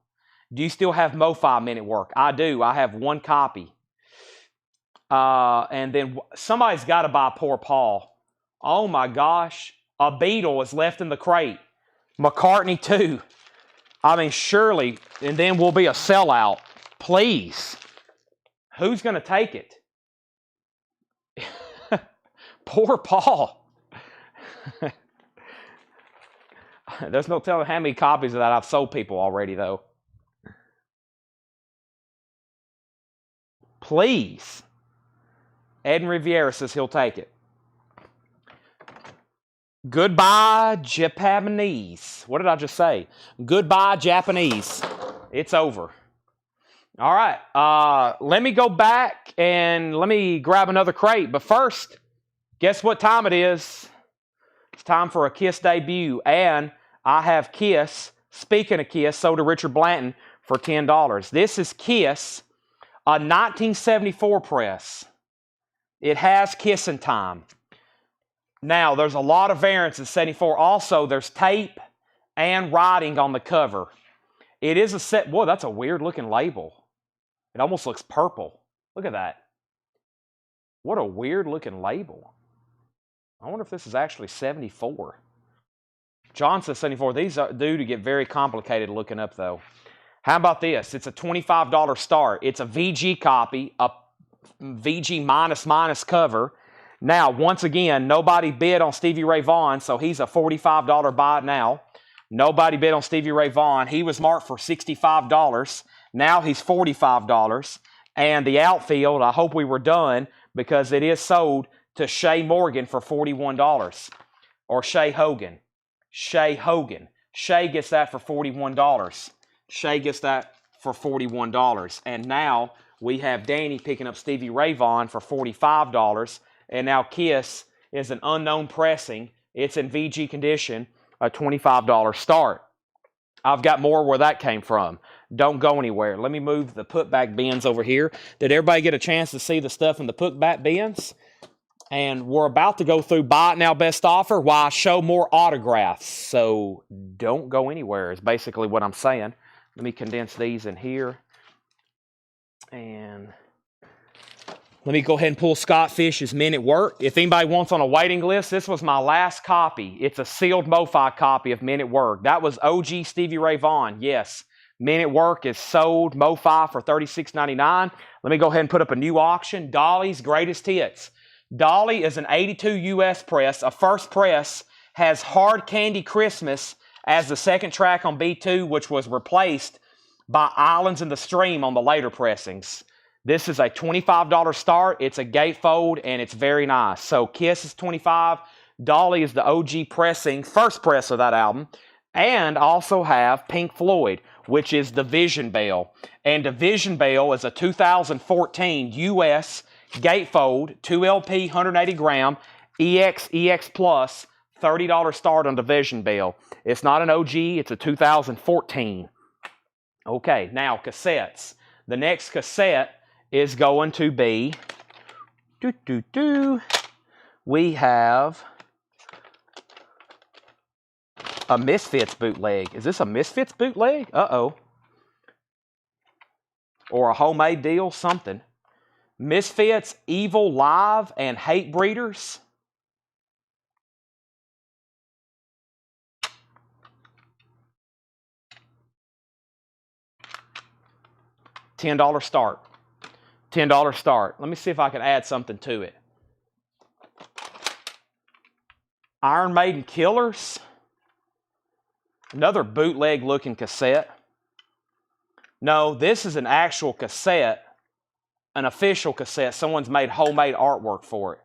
Do you still have MoFi Men at Work? I do. I have 1 copy. And then somebody's got to buy Poor Paul. Oh my gosh. A Beatle is left in the crate. McCartney too. I mean, surely, and then we'll be a sellout. Please. Who's going to take it? Poor Paul. There's no telling how many copies of that I've sold people already, though. Please. Ed Riviera says he'll take it. Goodbye, Japanese. What did I just say? Goodbye, Japanese. It's over. All right. Let me go back and let me grab another crate. But first, guess what time it is? It's time for a Kiss debut. And I have Kiss, speaking of Kiss, sold to Richard Blanton for $10. This is Kiss, a 1974 press. It has kissing time. Now, there's a lot of variants in 74. Also, there's tape and writing on the cover. It is a set. Boy, that's a weird looking label. It almost looks purple. Look at that. What a weird looking label. I wonder if this is actually 74. John says 74. These are due to get very complicated looking up, though. How about this? It's a $25 start. It's a VG copy, a VG minus cover. Now, once again, nobody bid on Stevie Ray Vaughan, so he's a $45 buy now. Nobody bid on Stevie Ray Vaughan. He was marked for $65. Now he's $45. And the outfield, I hope we were done, because it is sold to Shay Morgan for $41. Or Shay Hogan. Shay Hogan. Shay gets that for $41. Shay gets that for $41. And now we have Danny picking up Stevie Ray Vaughan for $45. And now Kiss is an unknown pressing. It's in VG condition, a $25 start. I've got more where that came from. Don't go anywhere. Let me move the putback bins over here. Did everybody get a chance to see the stuff in the putback bins? And we're about to go through Buy It Now Best Offer while I show more autographs. So don't go anywhere is basically what I'm saying. Let me condense these in here. And let me go ahead and pull Scott Fish's Men at Work. If anybody wants on a waiting list, this was my last copy. It's a sealed MoFi copy of Men at Work. That was OG Stevie Ray Vaughan. Yes, Men at Work is sold MoFi for $36.99. Let me go ahead and put up a new auction. Dolly's Greatest Hits. Dolly is an 82 US press. A first press has Hard Candy Christmas as the second track on B2, which was replaced by Islands in the Stream on the later pressings. This is a $25 start. It's a gatefold, and it's very nice. So Kiss is $25. Dolly is the OG pressing, first press of that album. And I also have Pink Floyd, which is Division Bell. And Division Bell is a 2014 US gatefold, 2LP, 180 gram, EX Plus, $30 start on Division Bell. It's not an OG, it's a 2014. Okay, now cassettes. The next cassette is going to be, we have a Misfits bootleg. Is this a Misfits bootleg? Uh-oh. Or a homemade deal, something. Misfits, Evil Live, and Hate Breeders. $10 start. $10 start. Let me see if I can add something to it. Iron Maiden Killers. Another bootleg looking cassette. No, this is an actual cassette. An official cassette. Someone's made homemade artwork for it.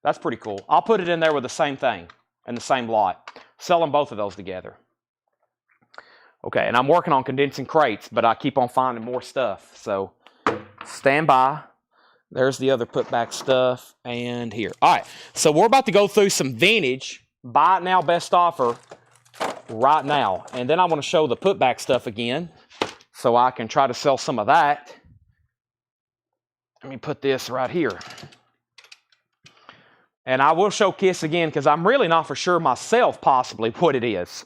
That's pretty cool. I'll put it in there with the same thing and the same lot. Selling both of those together. Okay, and I'm working on condensing crates, but I keep on finding more stuff. So stand by. There's the other putback stuff. And here. All right, so we're about to go through some vintage Buy It Now Best Offer right now. And then I want to show the putback stuff again so I can try to sell some of that. Let me put this right here. And I will show Kiss again because I'm really not for sure myself possibly what it is.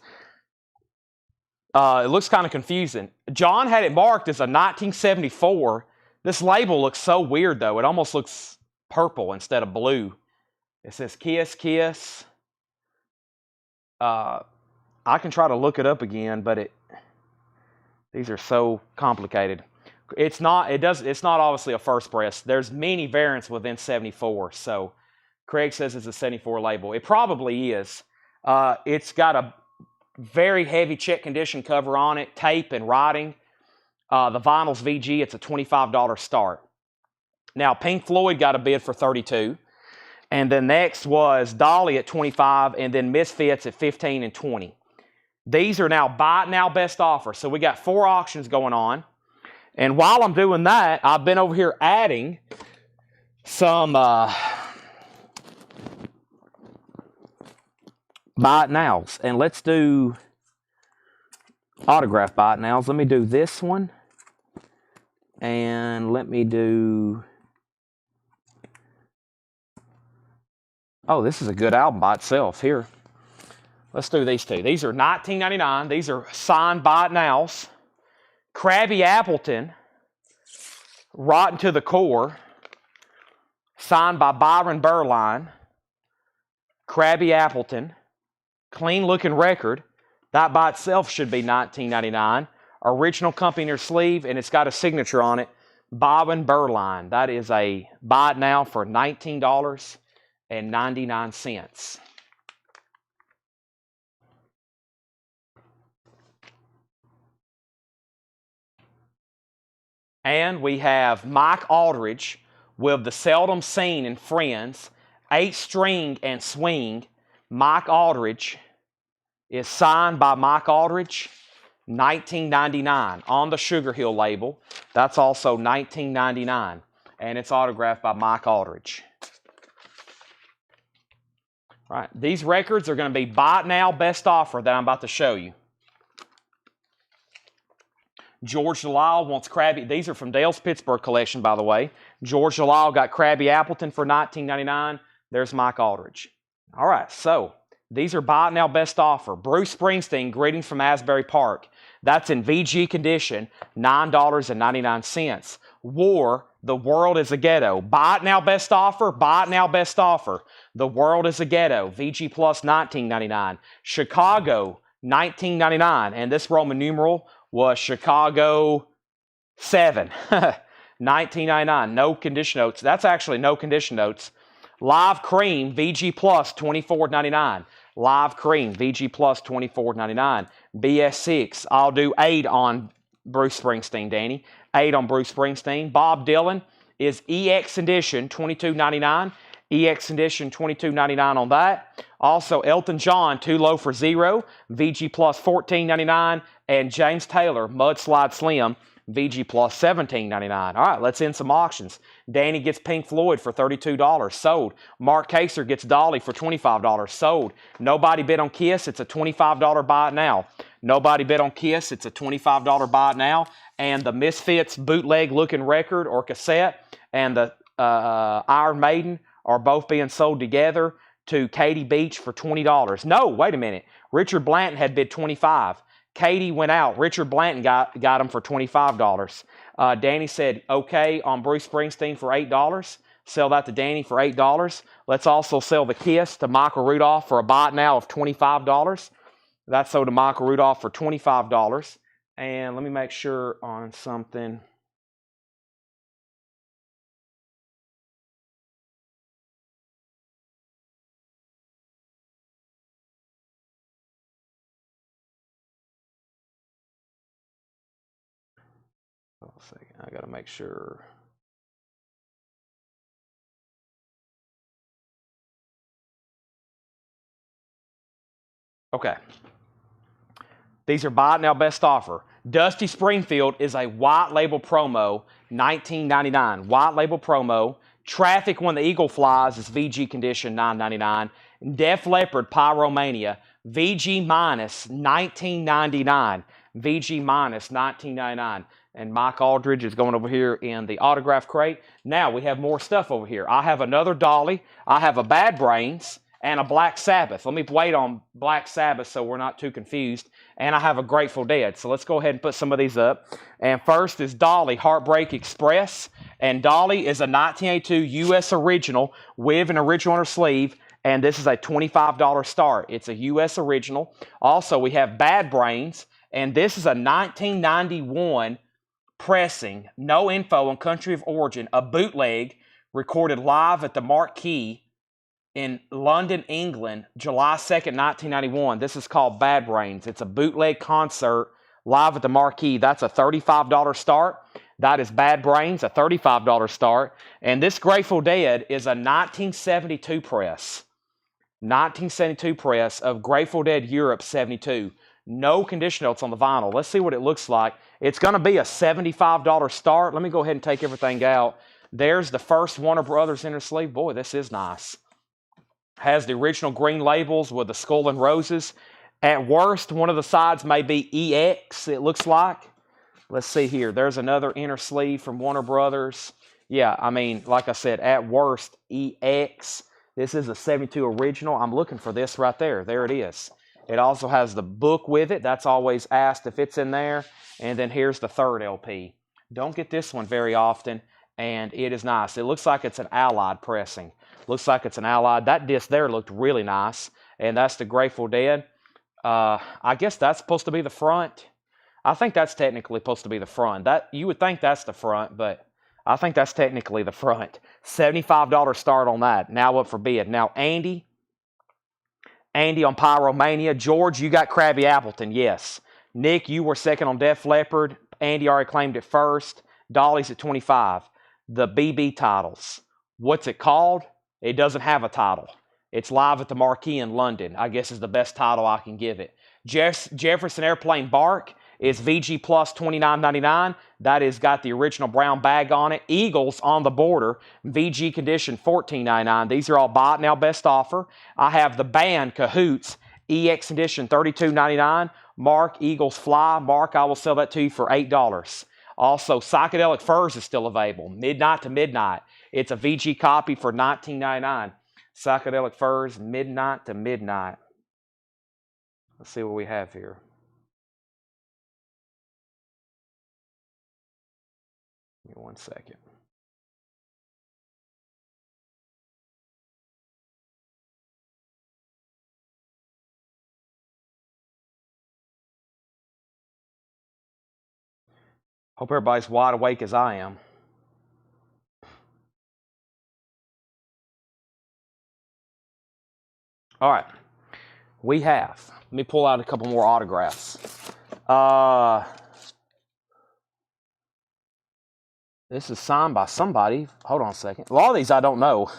It looks kind of confusing. John had it marked as a 1974. This label looks so weird, though. It almost looks purple instead of blue. It says Kiss, Kiss. I can try to look it up again, but these are so complicated. It's not obviously a first press. There's many variants within 74. So Craig says it's a 74 label. It probably is. It's got a very heavy check condition cover on it, tape and writing. The vinyl's VG. It's a $25 start. Now, Pink Floyd got a bid for $32. And then next was Dolly at $25, and then Misfits at $15 and $20. These are now Buy It Now Best Offer. So we got 4 auctions going on. And while I'm doing that, I've been over here adding some buy it nows. And let's do autograph buy it nows. Let me do this one. And let me do... Oh, this is a good album by itself. Here, let's do these two. These are $19.99. These are signed buy it nows. Krabby Appleton, Rotten to the Core, signed by Byron Berline. Krabby Appleton, clean looking record. That by itself should be $19.99. Original company near sleeve, and it's got a signature on it. Byron Berline. That is a buy it now for $19.99. And we have Mike Aldridge with The Seldom Seen in Friends, 8-string and swing. Mike Aldridge is signed by Mike Aldridge, $19.99 on the Sugar Hill label. That's also $19.99, and it's autographed by Mike Aldridge. All right, these records are going to be buy it now best offer that I'm about to show you. George Delisle wants Krabby. These are from Dale's Pittsburgh collection, by the way. George Delisle got Krabby Appleton for $19.99. There's Mike Aldridge. All right, so these are buy it now best offer. Bruce Springsteen, Greetings from Asbury Park. That's in VG condition, $9.99. War, The World is a Ghetto. Buy it now best offer, buy it now best offer. The World is a Ghetto, VG Plus, $19.99. Chicago, $19.99. And this Roman numeral was Chicago 7, $19.99. No condition notes. That's actually no condition notes. Live Cream, VG Plus, $24.99. Live Cream, VG Plus, $24.99. BS6, I'll do 8 on Bruce Springsteen, Danny. 8 on Bruce Springsteen. Bob Dylan is EX Edition, $22.99. EX Edition, $22.99 on that. Also, Elton John, Too Low for Zero, VG Plus, $14.99. And James Taylor, Mudslide Slim, VG Plus, $17.99. All right, let's end some auctions. Danny gets Pink Floyd for $32. Sold. Mark Kaser gets Dolly for $25. Sold. Nobody bid on Kiss. It's a $25 buy it now. Nobody bid on Kiss. It's a $25 buy it now. And the Misfits bootleg looking record or cassette and the Iron Maiden are both being sold together to Katie Beach for $20. No, wait a minute. Richard Blanton had bid $25. Katie went out. Richard Blanton got him for $25. Danny said, okay, on Bruce Springsteen for $8. Sell that to Danny for $8. Let's also sell the Kiss to Michael Rudolph for a buy it now of $25. That's sold to Michael Rudolph for $25. And let me make sure on something. Hold on a second. I got to make sure. Okay. These are buy it now best offer. Dusty Springfield is a white label promo, $19.99. White label promo. Traffic When the Eagle Flies is VG condition, $9.99. Def Leppard Pyromania, VG minus, $19.99. VG minus, $19.99. And Mike Aldridge is going over here in the autograph crate. Now we have more stuff over here. I have another Dolly. I have a Bad Brains and a Black Sabbath. Let me wait on Black Sabbath so we're not too confused. And I have a Grateful Dead. So let's go ahead and put some of these up. And first is Dolly Heartbreak Express. And Dolly is a 1982 U.S. original with an original on her sleeve. And this is a $25 start. It's a U.S. original. Also, we have Bad Brains. And this is a 1991 pressing, no info on country of origin, a bootleg recorded live at the Marquee in London, England, July 2nd, 1991. This is called Bad Brains. It's a bootleg concert live at the Marquee. That's a $35 start. That is Bad Brains, a $35 start. And this Grateful Dead is a 1972 press. 1972 press of Grateful Dead Europe 72. No condition notes on the vinyl. Let's see what it looks like. It's going to be a $75 start. Let me go ahead and take everything out. There's the first Warner Brothers inner sleeve. Boy, this is nice. Has the original green labels with the skull and roses. At worst, one of the sides may be EX, it looks like. Let's see here. There's another inner sleeve from Warner Brothers. Yeah, I mean, like I said, at worst, EX. This is a 72 original. I'm looking for this right there. There it is. It also has the book with it. That's always asked if it's in there. And then here's the third LP. Don't get this one very often, and it is nice. It looks like it's an Allied pressing. Looks like it's an Allied. That disc there looked really nice, and that's the Grateful Dead. I guess that's supposed to be the front. I think that's technically supposed to be the front. That you would think that's the front, but I think that's technically the front. $75 start on that. Now up for bid. Now Andy on Pyromania. George, you got Krabby Appleton. Yes. Nick, you were second on Def Leppard. Andy already claimed it first. Dolly's at 25. The BB titles. What's it called? It doesn't have a title. It's live at the Marquee in London, I guess is the best title I can give it. Jefferson Airplane Bark is VG Plus $29.99. That has got the original brown bag on it. Eagles on the Border, VG Condition $14.99. These are all buy it now best offer. I have the band Cahoots, EX Condition $32.99. Mark, Eagles Fly. Mark, I will sell that to you for $8. Also, Psychedelic Furs is still available. Midnight to Midnight. It's a VG copy for $19.99. Psychedelic Furs, Midnight to Midnight. Let's see what we have here. Give me 1 second. Hope everybody's wide awake as I am. All right. We have. Let me pull out a couple more autographs. This is signed by somebody. Hold on a second. A lot of these I don't know.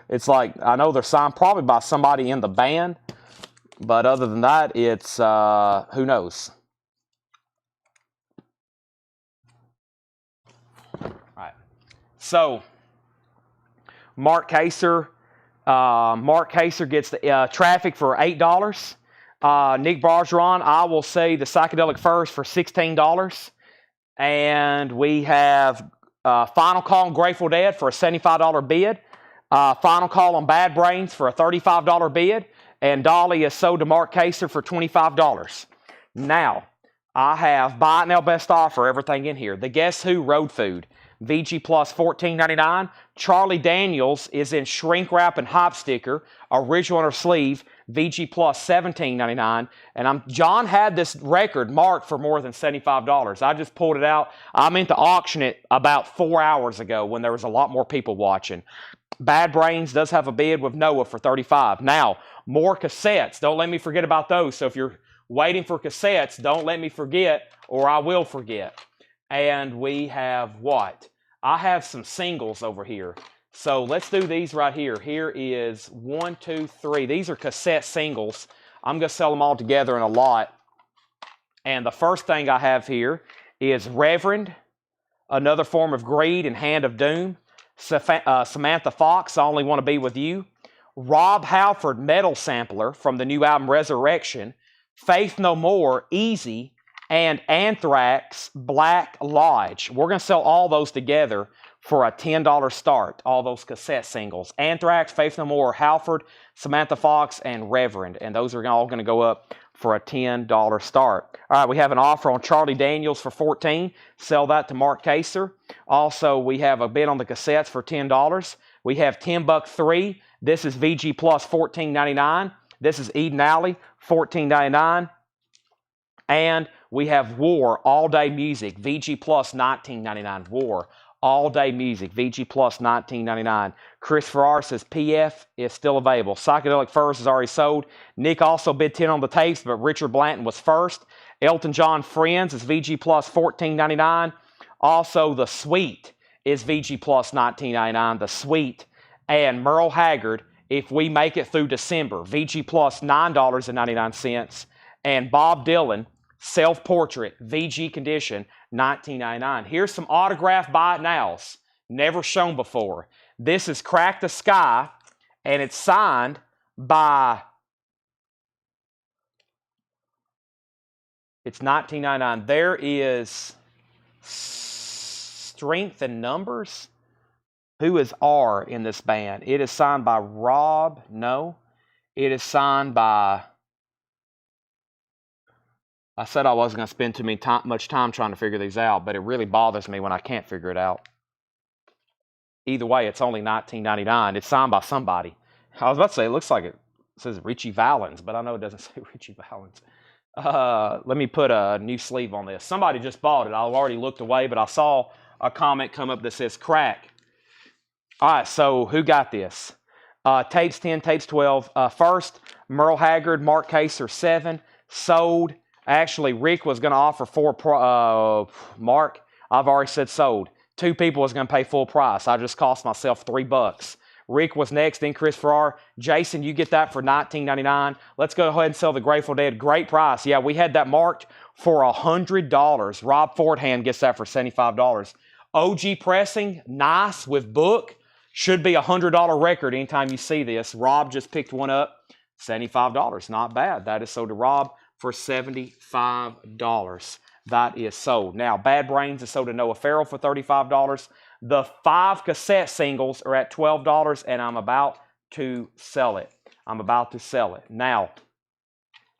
It's like, I know they're signed probably by somebody in the band. But other than that, it's, who knows? All right. So, Mark Kaser gets the Traffic for $8. Nick Bargeron, I will say the Psychedelic Furs for $16. And we have Final Call on Grateful Dead for a $75 bid. Final Call on Bad Brains for a $35 bid. And Dolly is sold to Mark Kaser for $25. Now, I have buy it now best offer, everything in here. The Guess Who Road Food, VG Plus $14.99. Charlie Daniels is in shrink wrap and hop sticker, original inner sleeve, VG Plus $17.99. And John had this record marked for more than $75. I just pulled it out. I meant to auction it about 4 hours ago when there was a lot more people watching. Bad Brains does have a bid with Noah for $35. Now, more cassettes. Don't let me forget about those. So if you're waiting for cassettes, don't let me forget, or I will forget. And we have what? I have some singles over here. So let's do these right here. Here is 1, 2, 3. These are cassette singles. I'm going to sell them all together in a lot. And the first thing I have here is Reverend, Another Form of Greed and Hand of Doom. Samantha Fox, I Only Want to Be With You. Rob Halford, Metal Sampler from the new album Resurrection. Faith No More, Easy. And Anthrax, Black Lodge. We're going to sell all those together for a $10 start, all those cassette singles. Anthrax, Faith No More, Halford, Samantha Fox, and Reverend. And those are all going to go up for a $10 start. All right, we have an offer on Charlie Daniels for $14. Sell that to Mark Kaser. Also, we have a bid on the cassettes for $10. We have 10 Buck 3. This is VG Plus $14.99. This is Eden Alley, $14.99. And we have War, All Day Music, VG Plus $19.99. War, All Day Music, VG Plus $19.99. Chris Farrar says PF is still available. Psychedelic Furs is already sold. Nick also bid 10 on the tapes, but Richard Blanton was first. Elton John Friends is VG Plus $14.99. Also, The Sweet is VG Plus $19.99. The Sweet. And Merle Haggard, If We Make It Through December, VG Plus $9.99. and Bob Dylan, self-portrait, VG condition, $19.99. Here's some autographed buy it nows, never shown before. This is Crack the Sky, and it's signed by, it's $19.99. There is Strength and Numbers. Who is R in this band? It is signed by Rob. No. It is signed by, I said I wasn't going to spend much time trying to figure these out, but it really bothers me when I can't figure it out. Either way, it's only $19.99. It's signed by somebody. I was about to say, it looks like it says Richie Valens, but I know it doesn't say Richie Valens. Let me put a new sleeve on this. Somebody just bought it. I've already looked away, but I saw a comment come up that says crack. All right, so who got this? Tapes 10, tapes 12. First, Merle Haggard, Mark Kaser, 7. Sold. Actually, Rick was going to offer 4. Mark, I've already said sold. 2 people was going to pay full price. I just cost myself $3. Rick was next, then Chris Farrar. Jason, you get that for $19.99. Let's go ahead and sell the Grateful Dead. Great price. Yeah, we had that marked for $100. Rob Fordham gets that for $75. OG pressing, nice with book. Should be a $100 record anytime you see this. Rob just picked one up, $75. Not bad. That is sold to Rob for $75. That is sold. Now, Bad Brains is sold to Noah Farrell for $35. The 5 cassette singles are at $12, and I'm about to sell it. Now,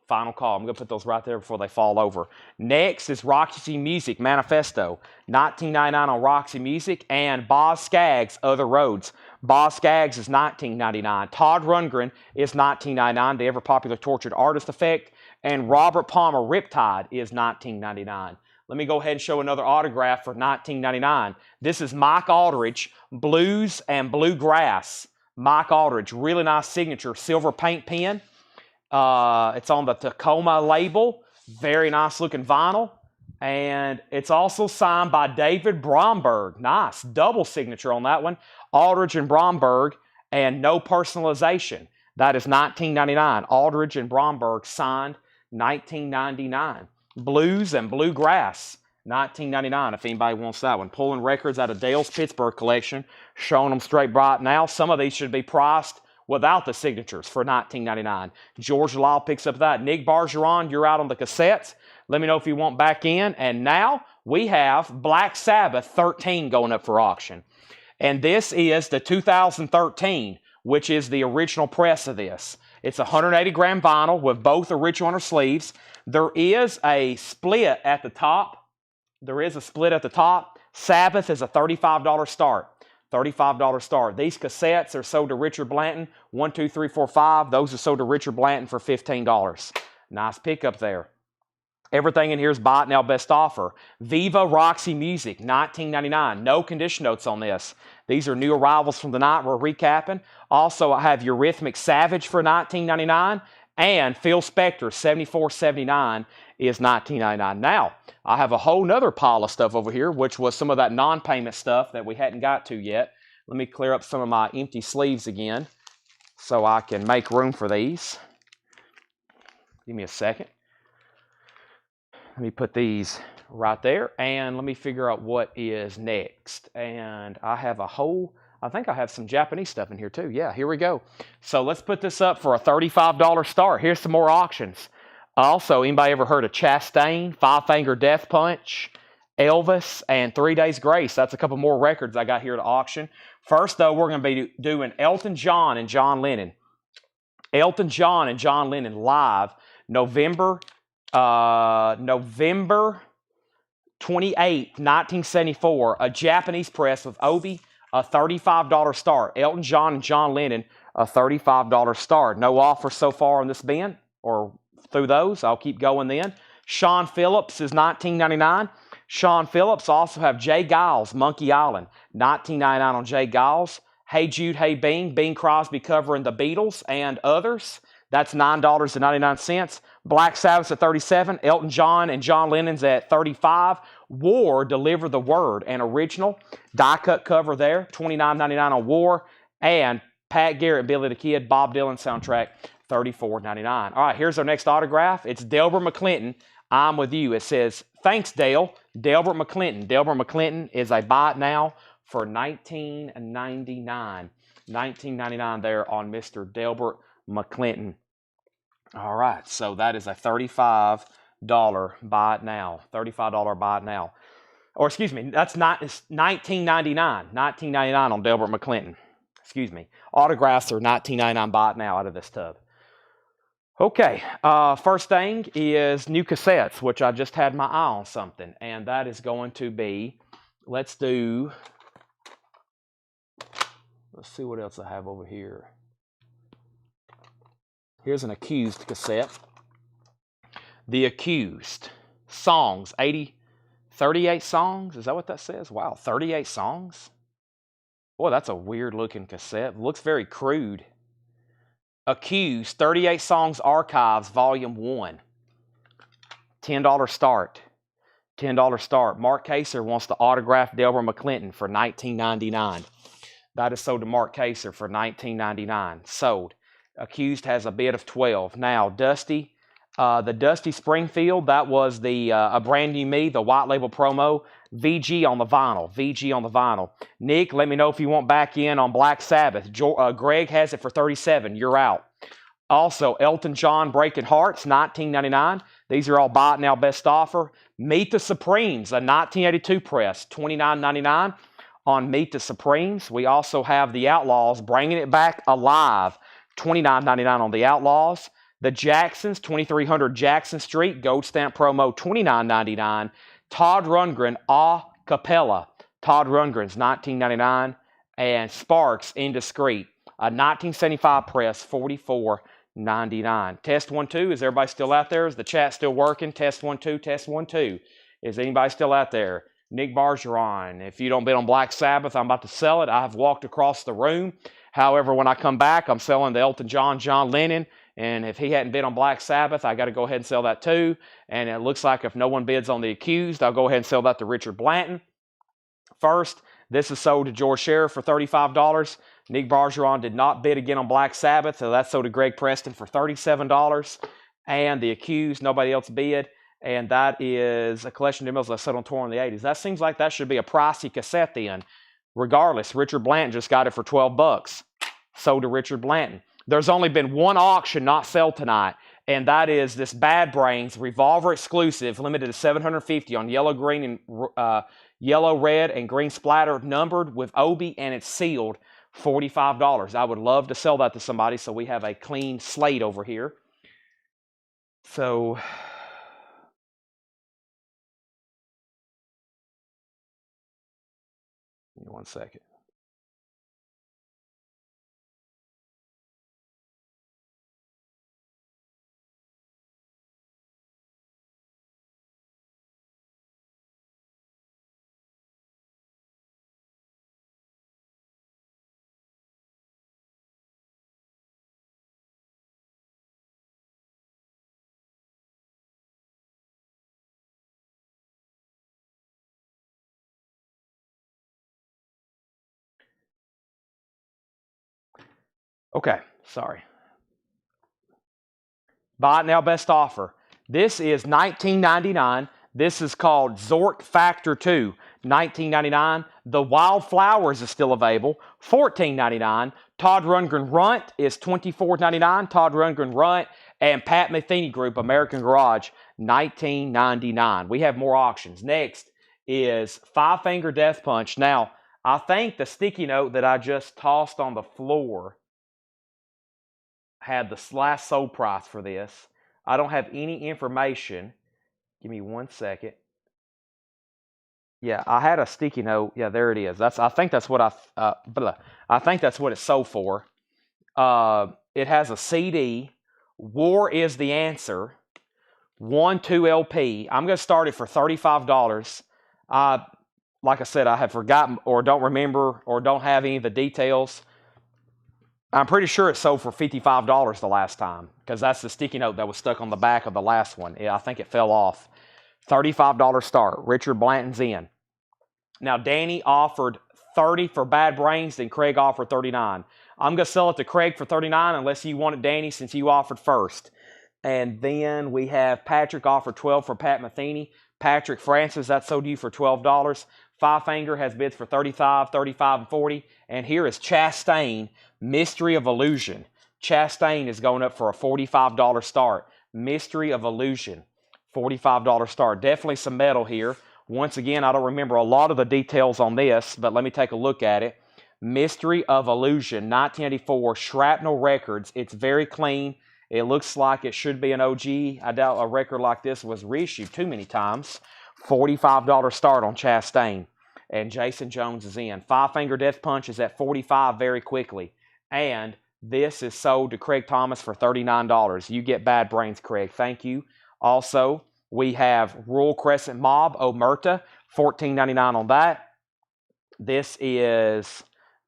final call. I'm going to put those right there before they fall over. Next is Roxy Music Manifesto. $19.99 on Roxy Music. And Boz Scaggs, Other Roads. Boz Scaggs is $19.99. Todd Rundgren is $19.99. The ever-popular Tortured Artist Effect. And Robert Palmer, Riptide, is $19.99. Let me go ahead and show another autograph for $19.99. This is Mike Aldridge, Blues and Bluegrass. Mike Aldridge, really nice signature, silver paint pen. It's on the Tacoma label. Very nice looking vinyl. And it's also signed by David Bromberg. Nice. Double signature on that one. Aldridge and Bromberg, and no personalization. That is $19.99. Aldridge and Bromberg signed $19.99. Blues and Bluegrass, $19.99 if anybody wants that one. Pulling records out of Dale's Pittsburgh collection. Showing them straight bright now. Some of these should be priced without the signatures for $19.99. George Lyle picks up that. Nick Bargeron, you're out on the cassettes. Let me know if you want back in. And now we have Black Sabbath 13 going up for auction. And this is the 2013, which is the original press of this. It's 180 gram vinyl with both original inner sleeves. There is a split at the top. Sabbath is a $35 start. $35 start. These cassettes are sold to Richard Blanton. 1, 2, 3, 4, 5. Those are sold to Richard Blanton for $15. Nice pickup there. Everything in here is buy it now, best offer. Viva Roxy Music, $19.99. No condition notes on this. These are new arrivals from the night we're recapping. Also, I have Eurythmic Savage for $19.99. And Phil Spector, $74.79 is $19.99. Now, I have a whole nother pile of stuff over here, which was some of that non-payment stuff that we hadn't got to yet. Let me clear up some of my empty sleeves again so I can make room for these. Give me a second. Let me put these right there, and let me figure out what is next. And I have I think I have some Japanese stuff in here too. Yeah, here we go. So let's put this up for a $35 start. Here's some more auctions. Also, anybody ever heard of Chastain, Five Finger Death Punch, Elvis, and 3 Days Grace? That's a couple more records I got here to auction. First, though, we're going to be doing Elton John and John Lennon. Elton John and John Lennon live November 28th, 1974, a Japanese press with Obi, a $35 start. Elton John and John Lennon, a $35 start. No offer so far on this bin or through those. I'll keep going then. Sean Phillips is $19.99. Sean Phillips also have Jay Giles, Monkey Island, $19.99 on Jay Giles. Hey Jude, Hey Bing, Bing Crosby covering the Beatles and others. That's $9.99. Black Sabbath's at $37. Elton John and John Lennon's at $35. War, Deliver the Word, an original die-cut cover there, $29.99 on War. And Pat Garrett, Billy the Kid, Bob Dylan soundtrack, $34.99. All right, here's our next autograph. It's Delbert McClinton. I'm with you. It says, thanks, Dale. Delbert McClinton. Delbert McClinton is a buy it now for $19.99. $19.99 there on Mr. Delbert McClinton. All right, so that is a $35 buy it now. $35 buy it now. Or excuse me, it's $19.99. $19.99 on Delbert McClinton. Excuse me. Autographs are $19.99 buy it now out of this tub. Okay, first thing is new cassettes, which I just had my eye on something. And that is going to be, let's see what else I have over here. Here's an Accused cassette. The Accused. Songs, 38 songs? Is that what that says? Wow, 38 songs? Boy, that's a weird looking cassette. It looks very crude. Accused, 38 Songs Archives, Volume 1. $10 start. $10 start. Mark Kaser wants to autograph Delbert McClinton for $19.99. That is sold to Mark Kaser for $19.99. Sold. Accused has a bid of 12. Now, Dusty, the Dusty Springfield, that was the A Brand New Me, the white label promo. VG on the vinyl. VG on the vinyl. Nick, let me know if you want back in on Black Sabbath. Greg has it for $37. You're out. Also, Elton John, Breaking Hearts, $19.99. These are all buy it now best offer. Meet the Supremes, a 1982 press, $29.99 on Meet the Supremes. We also have the Outlaws, Bringing It Back Alive, $29.99 on the Outlaws. The Jacksons, 2300 Jackson Street, Gold Stamp promo, $29.99. Todd Rundgren, A Cappella. Todd Rundgren's $19.99. And Sparks, Indiscreet, a 1975 press, $44.99. Test 1 2. Is everybody still out there? Is the chat still working? Test 1 2. Test 1 2. Is anybody still out there? Nick Bargeron. If you don't bid on Black Sabbath, I'm about to sell it. I have walked across the room. However, when I come back, I'm selling the Elton John, John Lennon. And if he hadn't bid on Black Sabbath, I got to go ahead and sell that too. And it looks like if no one bids on The Accused, I'll go ahead and sell that to Richard Blanton. First, this is sold to George Sheriff for $35. Nick Bargeron did not bid again on Black Sabbath, so that's sold to Greg Preston for $37. And The Accused, nobody else bid. And that is a collection of demos that sold on tour in the 80s. That seems like that should be a pricey cassette then. Regardless, Richard Blanton just got it for $12. Sold to Richard Blanton. There's only been one auction not sell tonight, and that is this Bad Brains Revolver exclusive, limited to 750 on yellow, green, and yellow, red, and green splatter, numbered with Obi, and it's sealed, $45. I would love to sell that to somebody so we have a clean slate over here. So, give me 1 second. Okay, sorry. Buy it now, best offer. This is $19.99. This is called Zork Factor 2, $19.99. The Wildflowers is still available, $14.99. Todd Rundgren Runt is $24.99. Todd Rundgren Runt and Pat Metheny Group, American Garage, $19.99. We have more auctions. Next is Five Finger Death Punch. Now, I think the sticky note that I just tossed on the floor had the last sold price for this. I don't have any information. Give me 1 second. Yeah, I had a sticky note. Yeah, there it is. I think that's what I think that's what it's sold for. It has a CD. War is the Answer. 1-2 LP. I'm going to start it for $35. Like I said, I have forgotten or don't remember or don't have any of the details. I'm pretty sure it sold for $55 the last time because that's the sticky note that was stuck on the back of the last one. Yeah, I think it fell off. $35 start. Richard Blanton's in. Now, Danny offered $30 for Bad Brains, then Craig offered $39. I'm going to sell it to Craig for $39 unless you want it, Danny, since you offered first. And then we have Patrick offered $12 for Pat Metheny. Patrick Francis, that sold you for $12. Five Finger has bids for $35, $35, and $40. And here is Chastain, Mystery of Illusion. Chastain is going up for a $45 start. Mystery of Illusion, $45 start. Definitely some metal here. Once again, I don't remember a lot of the details on this, but let me take a look at it. Mystery of Illusion, 1984, Shrapnel Records. It's very clean. It looks like it should be an OG. I doubt a record like this was reissued too many times. $45 start on Chastain. And Jason Jones is in. Five Finger Death Punch is at $45 very quickly. And this is sold to Craig Thomas for $39. You get bad brains, Craig. Thank you. Also, we have Rural Crescent Mob, Omerta, $14.99 on that. This is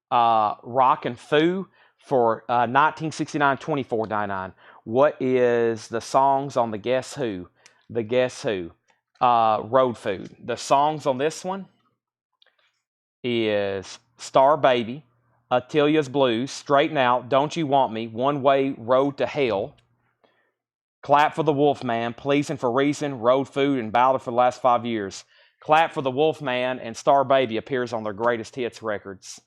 Rockin' Foo for $19.69, $24.99. What is the songs on the Guess Who? The Guess Who. Road Food. The songs on this one is Star Baby, Attilia's Blues, Straighten Out, Don't You Want Me, One Way Road to Hell, Clap for the Wolfman, Pleasing for Reason, Road Food, and Ballad for the Last 5 Years. Clap for the Wolfman and Star Baby appears on their greatest hits records.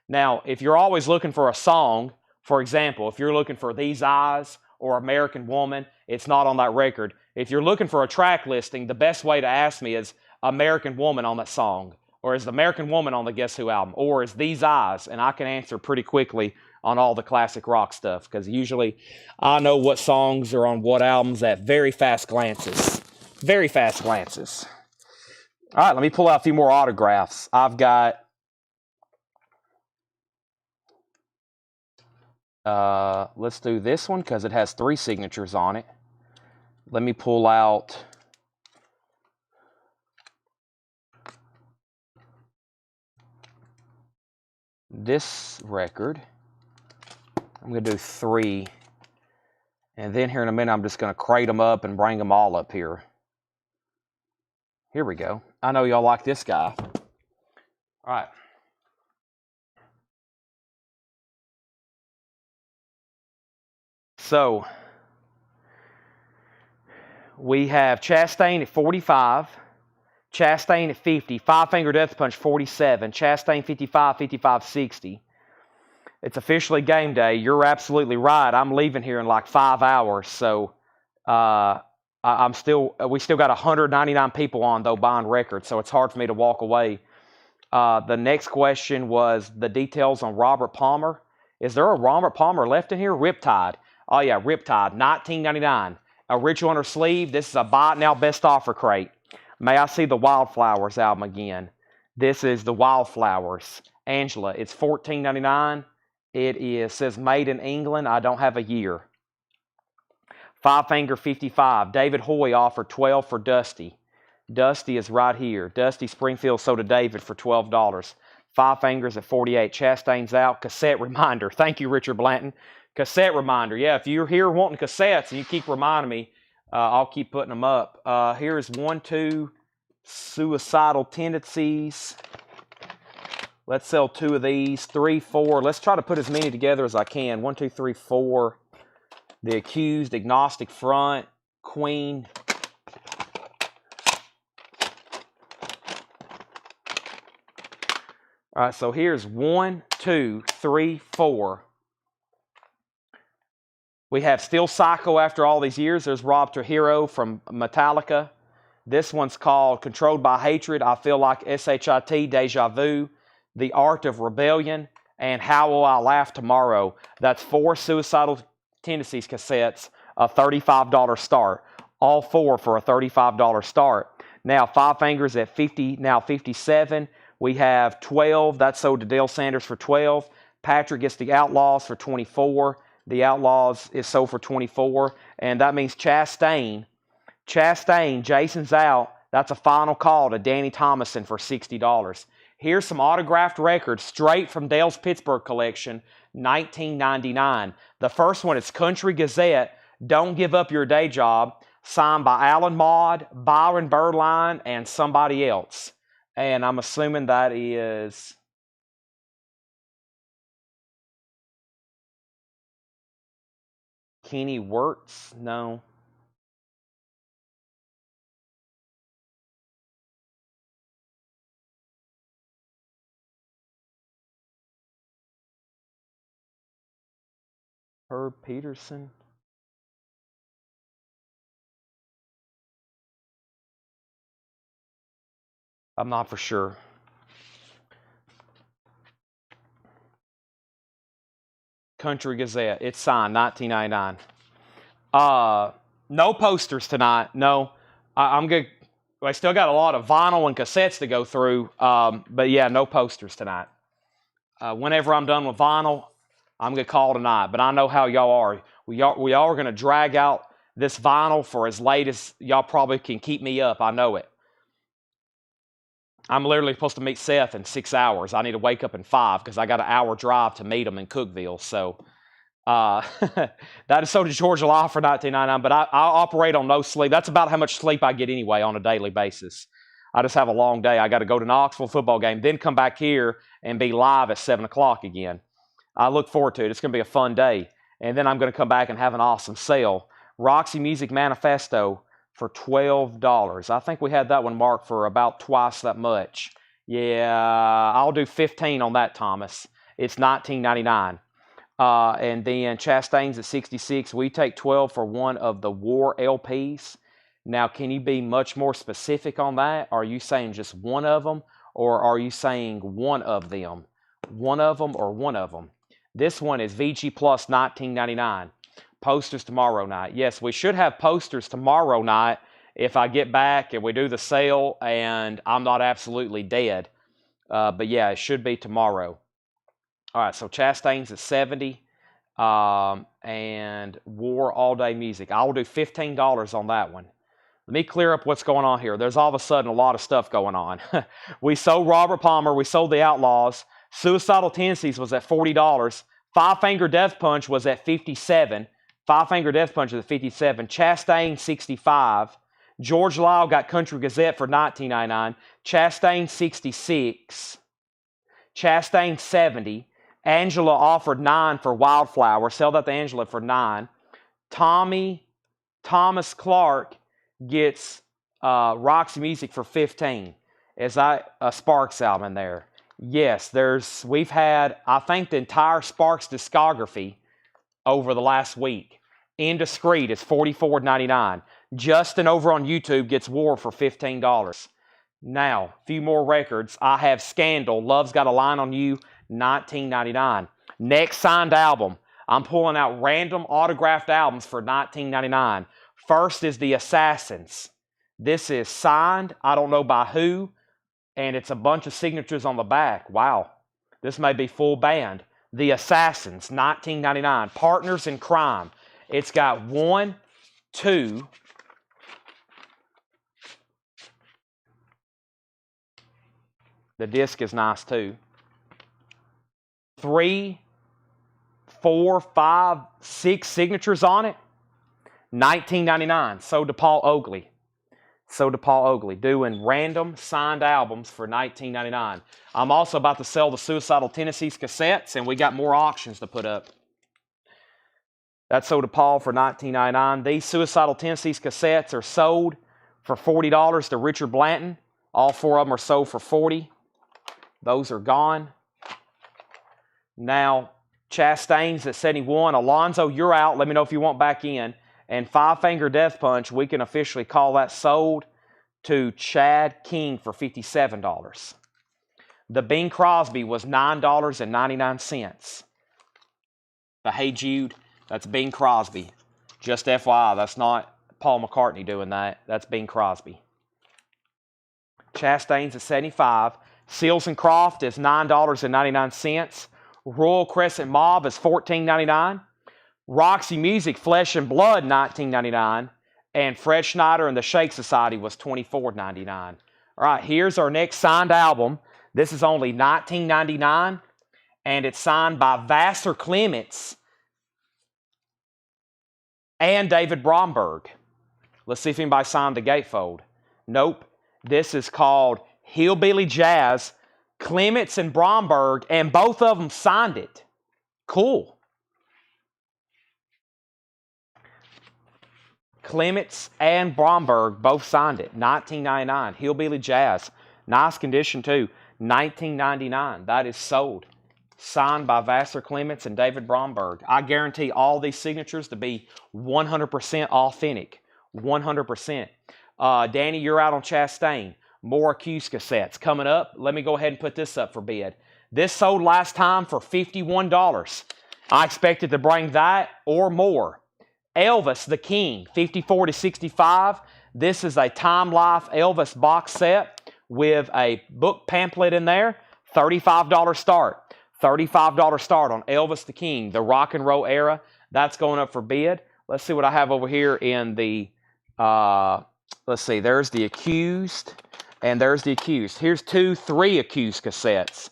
Now, if you're always looking for a song, for example, if you're looking for These Eyes or American Woman, it's not on that record. If you're looking for a track listing, the best way to ask me is American Woman on that song, or is American Woman on the Guess Who album, or is These Eyes, and I can answer pretty quickly on all the classic rock stuff, because usually I know what songs are on what albums at very fast glances. Very fast glances. All right, let me pull out a few more autographs. I've got let's do this one because it has 3 signatures on it. Let me pull out this record. I'm going to do 3. And then here in a minute, I'm just going to crate them up and bring them all up here. Here we go. I know y'all like this guy. All right. So, we have Chastain at 45, Chastain at 50, Five Finger Death Punch 47, Chastain 55, 55, 60. It's officially game day. You're absolutely right. I'm leaving here in like 5 hours, so we still got 199 people on though buying records, so it's hard for me to walk away. The next question was the details on Robert Palmer. Is there a Robert Palmer left in here? Riptide. Oh yeah, Riptide, $19.99. Original on her sleeve. This is a buy it now best offer crate. May I see the Wildflowers album again? This is the Wildflowers. Angela, it's $14.99. It says made in England. I don't have a year. Five Finger 55. David Hoy offered $12 for Dusty. Dusty is right here. Dusty Springfield sold to David for $12. Five Fingers at 48. Chastain's out. Cassette reminder. Thank you, Richard Blanton. Cassette reminder. Yeah, if you're here wanting cassettes and you keep reminding me, I'll keep putting them up. Here's 1, 2, Suicidal Tendencies. Let's sell 2 of these. 3, 4. Let's try to put as many together as I can. 1, 2, 3, 4. The Accused, Agnostic Front, Queen. All right, so here's 1, 2, 3, 4. We have Still Psycho after all these years. There's Rob Trujillo from Metallica. This one's called Controlled by Hatred. I Feel Like SHIT, Deja Vu, The Art of Rebellion, and How Will I Laugh Tomorrow. That's 4 Suicidal Tendencies cassettes, a $35 start. All 4 for a $35 start. Now, Five Fingers at 50, now 57. We have 12. That's sold to Dale Sanders for 12. Patrick gets the Outlaws for 24. The Outlaws is sold for 24, and that means Chastain, Jason's out. That's a final call to Danny Thomason for $60. Here's some autographed records straight from Dale's Pittsburgh collection, 1999. The first one is Country Gazette, Don't Give Up Your Day Job, signed by Alan Maude, Byron Birdline, and somebody else. And I'm assuming that is Kenny Wirtz? No. Herb Peterson? I'm not for sure. Country Gazette. It's signed, 1999. No posters tonight. No. I'm good. I still got a lot of vinyl and cassettes to go through. But yeah, no posters tonight. Whenever I'm done with vinyl, I'm going to call tonight. But I know how y'all are. We all are going to drag out this vinyl for as late as y'all probably can keep me up. I know it. I'm literally supposed to meet Seth in 6 hours. I need to wake up in 5 because I got an hour drive to meet him in Cookeville. So that is so did Georgia Law for 1999. But I operate on no sleep. That's about how much sleep I get anyway on a daily basis. I just have a long day. I got to go to Knoxville football game, then come back here and be live at 7 o'clock again. I look forward to it. It's going to be a fun day. And then I'm going to come back and have an awesome sale. Roxy Music Manifesto for $12. I think we had that one marked for about twice that much. Yeah, I'll do 15 on that, Thomas. It's $19.99. And then Chastain's at 66. We take 12 for one of the War LPs. Now, can you be much more specific on that? Are you saying just one of them, or are you saying one of them? One of them or one of them? This one is VG Plus $19.99. Posters tomorrow night. Yes, we should have posters tomorrow night if I get back and we do the sale and I'm not absolutely dead. But yeah, it should be tomorrow. All right, so Chastain's at 70. And War All Day Music. I will do $15 on that one. Let me clear up what's going on here. There's all of a sudden a lot of stuff going on. We sold Robert Palmer. We sold the Outlaws. Suicidal Tendencies was at $40. Five Finger Death Punch was at $57. Five Finger Death Punch was at $57. Chastain, $65. George Lyle got Country Gazette for $19.99. Chastain, $66. Chastain, $70. Angela offered $9 for Wildflower. Sell that to Angela for $9. Thomas Clark gets Roxy Music for $15. Is that a Sparks album in there? Yes, we've had, I think, the entire Sparks discography over the last week. Indiscreet is $44.99. Justin over on YouTube gets War for $15. Now, a few more records. I have Scandal, Love's Got a Line on You, $19.99. Next signed album. I'm pulling out random autographed albums for $19.99. First is The Assassins. This is signed, I don't know by who, and it's a bunch of signatures on the back. Wow. This may be full band. The Assassins, $19.99. Partners in Crime. It's got 1, 2, the disc is nice too. 3, 4, 5, 6 signatures on it. $19.99. Sold to Paul Oakley. Doing random signed albums for $19.99. I'm also about to sell the Suicidal Tendencies cassettes, and we got more auctions to put up. That's sold to Paul for $19.99. These Suicidal Tendencies cassettes are sold for $40 to Richard Blanton. All 4 of them are sold for $40. Those are gone. Now, Chastain's at 71. Alonzo, you're out. Let me know if you want back in. And Five Finger Death Punch, we can officially call that sold to Chad King for $57. The Bing Crosby was $9.99. The Hey Jude, that's Bing Crosby. Just FYI, that's not Paul McCartney doing that. That's Bing Crosby. Chastain's at 75. Seals and Croft is $9.99. Royal Crescent Mob is $14.99. Roxy Music, Flesh and Blood, $19.99. And Fred Schneider and the Shake Society was $24.99. All right, here's our next signed album. This is only $19.99, and it's signed by Vassar Clements and David Bromberg. Let's see if anybody signed the gatefold. Nope. This is called Hillbilly Jazz. Clements and Bromberg, and both of them signed it. Cool. Clements and Bromberg both signed it. $19.99. Hillbilly Jazz. Nice condition too. $19.99. That is sold. Signed by Vassar Clements and David Bromberg. I guarantee all these signatures to be 100% authentic. 100%. Danny, you're out on Chastain. More Accused cassettes. Coming up, let me go ahead and put this up for bid. This sold last time for $51. I expected to bring that or more. Elvis the King, 54 to 65. This is a Time Life Elvis box set with a book pamphlet in there. $35 start. $35 start on Elvis the King, the rock and roll era. That's going up for bid. Let's see what I have over here in the, let's see, there's the Accused, and there's the Accused. Here's 2, 3 Accused cassettes.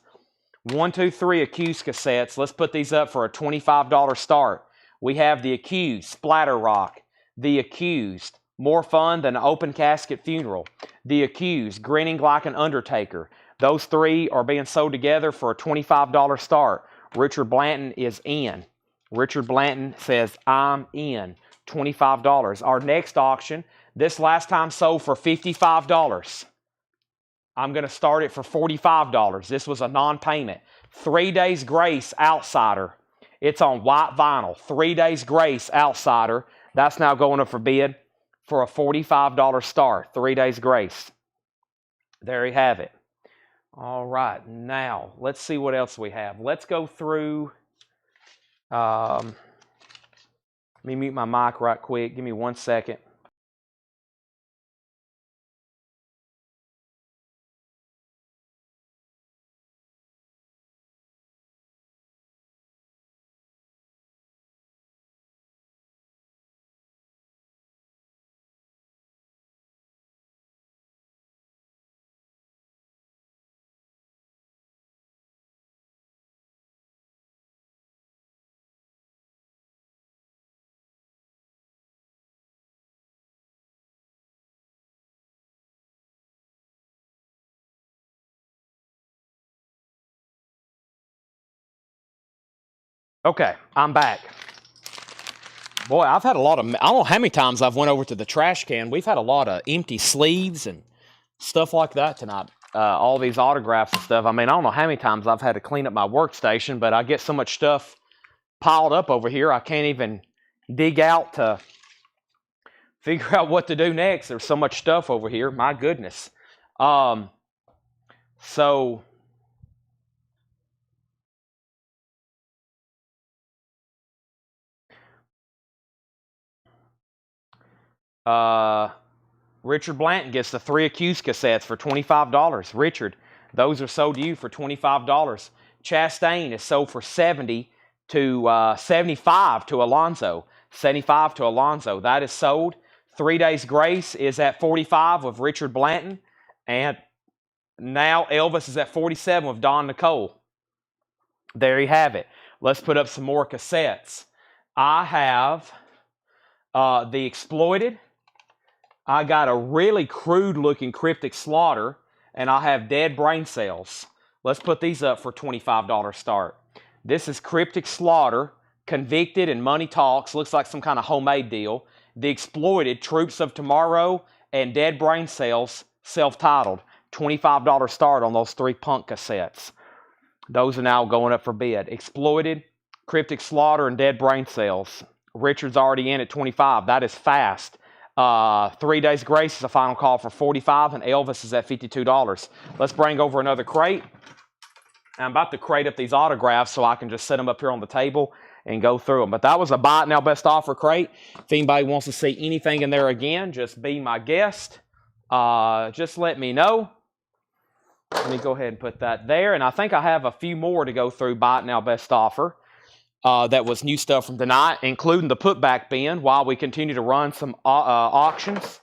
1, 2, 3 Accused cassettes. Let's put these up for a $25 start. We have the Accused, Splatter Rock. The Accused, More Fun Than an Open Casket Funeral. The Accused, Grinning Like an Undertaker. Those 3 are being sold together for a $25 start. Richard Blanton is in. Richard Blanton says, I'm in. $25. Our next auction, this last time sold for $55. I'm going to start it for $45. This was a non-payment. 3 Days Grace Outsider. It's on white vinyl. 3 Days Grace Outsider. That's now going up for bid for a $45 start. 3 Days Grace. There you have it. All right, now let's see what else we have. Let's go through. Let me mute my mic right quick. Give me 1 second. Okay, I'm back. Boy, I've had a lot of, I don't know how many times I've went over to the trash can. We've had a lot of empty sleeves and stuff like that tonight. All these autographs and stuff. I mean, I don't know how many times I've had to clean up my workstation, but I get so much stuff piled up over here, I can't even dig out to figure out what to do next. There's so much stuff over here. My goodness. So... Richard Blanton gets the 3 Accused cassettes for $25. Richard, those are sold to you for $25. Chastain is sold for $70 to $75 to Alonzo. $75 to Alonzo. That is sold. 3 Days Grace is at $45 with Richard Blanton. And now Elvis is at $47 with Don Nicole. There you have it. Let's put up some more cassettes. I have The Exploited. I got a really crude looking Cryptic Slaughter, and I have Dead Brain Cells. Let's put these up for $25 start. This is Cryptic Slaughter, Convicted and Money Talks. Looks like some kind of homemade deal. The Exploited, Troops of Tomorrow, and Dead Brain Cells, self-titled. $25 start on those 3 punk cassettes. Those are now going up for bid. Exploited, Cryptic Slaughter, and Dead Brain Cells. Richard's already in at $25. That is fast. 3 Days Grace is a final call for $45, and Elvis is at $52. Let's bring over another crate. I'm about to crate up these autographs so I can just set them up here on the table and go through them. But that was a Buy It Now Best Offer crate. If anybody wants to see anything in there again, just be my guest. Just let me know. Let me go ahead and put that there. And I think I have a few more to go through Buy It Now Best Offer. That was new stuff from tonight, including the putback bin while we continue to run some auctions.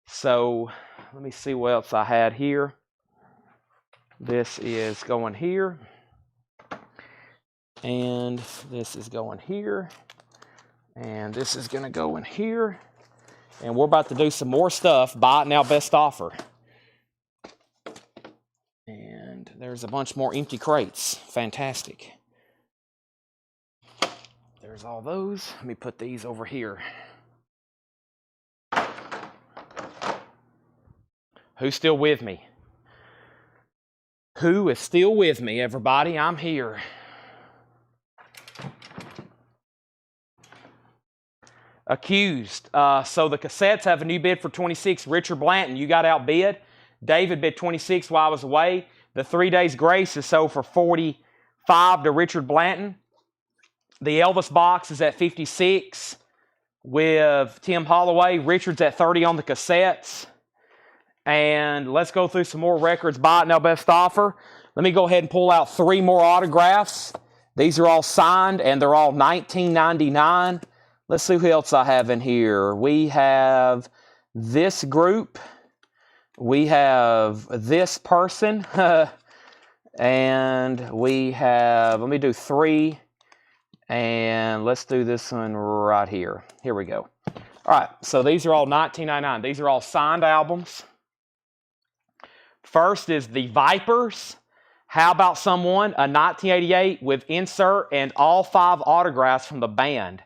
So let me see what else I had here. This is going here. And this is going here. And this is going to go in here. And we're about to do some more stuff. Buy It Now Best Offer. And there's a bunch more empty crates. Fantastic. There's all those. Let me put these over here. Who's still with me? Who is still with me, everybody? I'm here. Accused. So the cassettes have a new bid for 26. Richard Blanton, you got outbid. David bid 26 while I was away. The 3 days grace is sold for 45 to Richard Blanton. The Elvis box is at 56 with Tim Holloway. Richard's at 30 on the cassettes. And let's go through some more records. Buy it now, best offer. Let me go ahead and pull out 3 more autographs. These are all signed, and they're all $19.99. Let's see who else I have in here. We have this group. We have this person. And we have, let me do 3. And let's do this one right here. Here we go. All right, so these are all $19.99. These are all signed albums. First is the Vipers. How About Someone, a 1988 with insert and all 5 autographs from the band.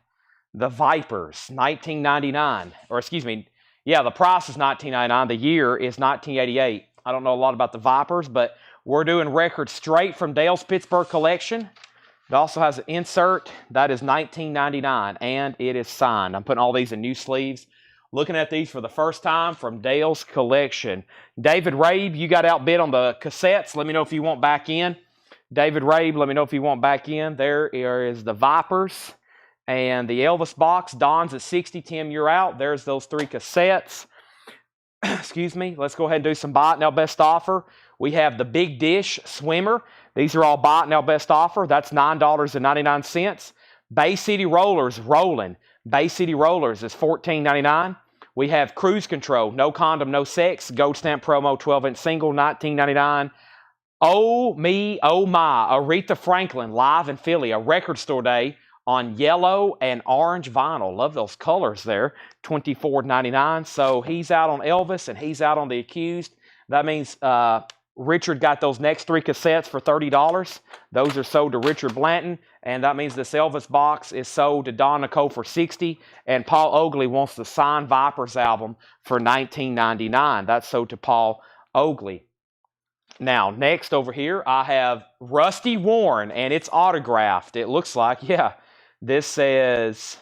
The Vipers, $19.99. Or excuse me, yeah, the price is $19.99. The year is 1988. I don't know a lot about the Vipers, but we're doing records straight from Dale's Pittsburgh collection. It also has an insert. That is $19.99, and it is signed. I'm putting all these in new sleeves. Looking at these for the first time from Dale's collection. David Rabe, you got outbid on the cassettes. Let me know if you want back in. David Rabe, let me know if you want back in. There is the Vipers and the Elvis box. Don's at 60. Tim, you're out. There's those 3 cassettes. Excuse me. Let's go ahead and do some buy it now best offer. We have the Big Dish Swimmer. These are all buy it now best offer. That's $9.99. Bay City Rollers rolling. Bay City Rollers is $14.99. We have Cruise Control, No Condom, No Sex, Gold Stamp Promo, 12-inch single, $19.99. Oh Me, Oh My, Aretha Franklin, live in Philly, a record store day on yellow and orange vinyl. Love those colors there, $24.99. So he's out on Elvis and he's out on The Accused. That means Richard got those next 3 cassettes for $30. Those are sold to Richard Blanton. And that means this Elvis box is sold to Don Nicole for $60. And Paul Oakley wants the signed Vipers album for $19.99. That's sold to Paul Oakley. Now, next over here, I have Rusty Warren, and it's autographed. It looks like, yeah, this says,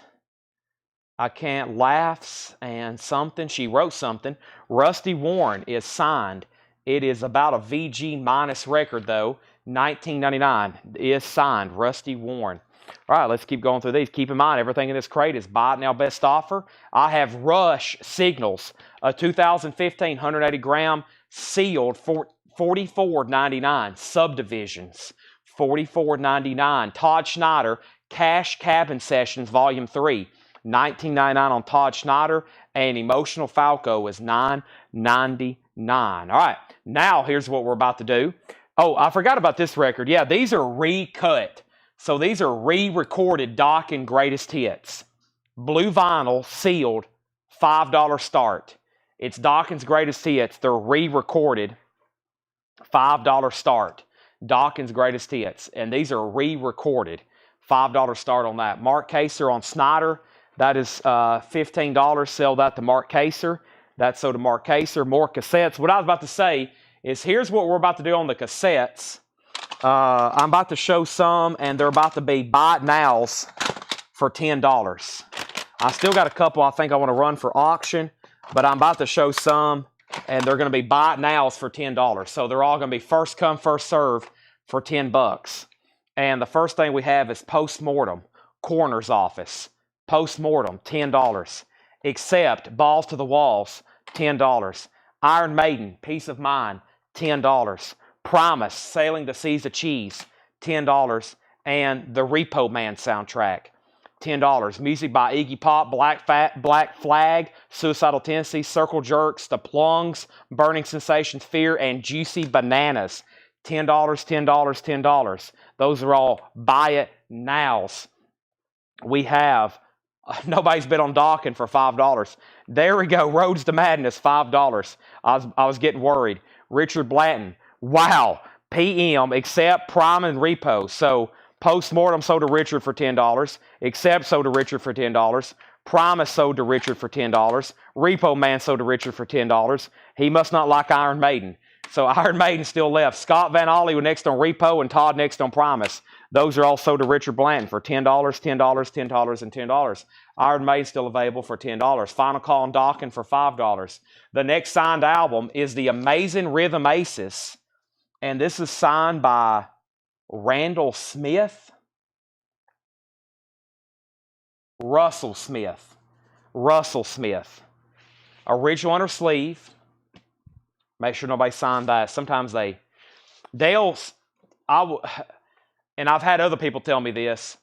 I can't laughs and something. She wrote something. Rusty Warren is signed. It is about a VG minus record, though. $19.99 is signed. Rusty Warren. All right, let's keep going through these. Keep in mind, everything in this crate is buy it now best offer. I have Rush Signals, a 2015 180-gram sealed for $44.99. Subdivisions, $44.99. Todd Schneider, Cash Cabin Sessions, Volume 3, $19.99 on Todd Schneider. And Emotional Falco is $9.99. All right, now here's what we're about to do. Oh, I forgot about this record. Yeah, these are recut. So these are re-recorded Dokken Greatest Hits. Blue vinyl, sealed, $5 start. It's Dokken's Greatest Hits. They're re-recorded, $5 start. Dokken's Greatest Hits. And these are re-recorded, $5 start on that. Mark Kaser on Snyder. That is $15. Sell that to Mark Kaser. That's so to Mark Kaser. More cassettes. What I was about to say is here's what we're about to do on the cassettes. I'm about to show some, and they're about to be buy it nows for $10. I still got a couple I think I want to run for auction, but I'm about to show some, and they're going to be buy it nows for $10. So they're all going to be first come, first serve for $10. And the first thing we have is Postmortem, Coroner's Office. Postmortem, $10. Accept, Balls to the Walls, $10. Iron Maiden, Peace of Mind, $10. Promise, Sailing the Seas of Cheese, $10. And the Repo Man soundtrack, $10. Music by Iggy Pop, Black Flag, Suicidal Tendencies, Circle Jerks, The Plungs, Burning Sensations, Fear, and Juicy Bananas, $10, $10, $10. Those are all buy it nows. We have, nobody's been on Dokken for $5. There we go, Roads to Madness, $5. I was getting worried. Richard Blanton, wow. PM, Accept, Prime, and Repo. So Postmortem sold to Richard for $10. Accept sold to Richard for $10. Primus sold to Richard for $10. Repo Man sold to Richard for $10. He must not like Iron Maiden. So Iron Maiden still left. Scott Van Ollie was next on Repo and Todd next on Primus. Those are all sold to Richard Blanton for $10, $10, $10, and $10. Iron Maiden still available for $10. Final Call on Dawkins for $5. The next signed album is The Amazing Rhythm Aces. And this is signed by Randall Smith. Russell Smith. Original under sleeve. Make sure nobody signed that. Sometimes and I've had other people tell me this.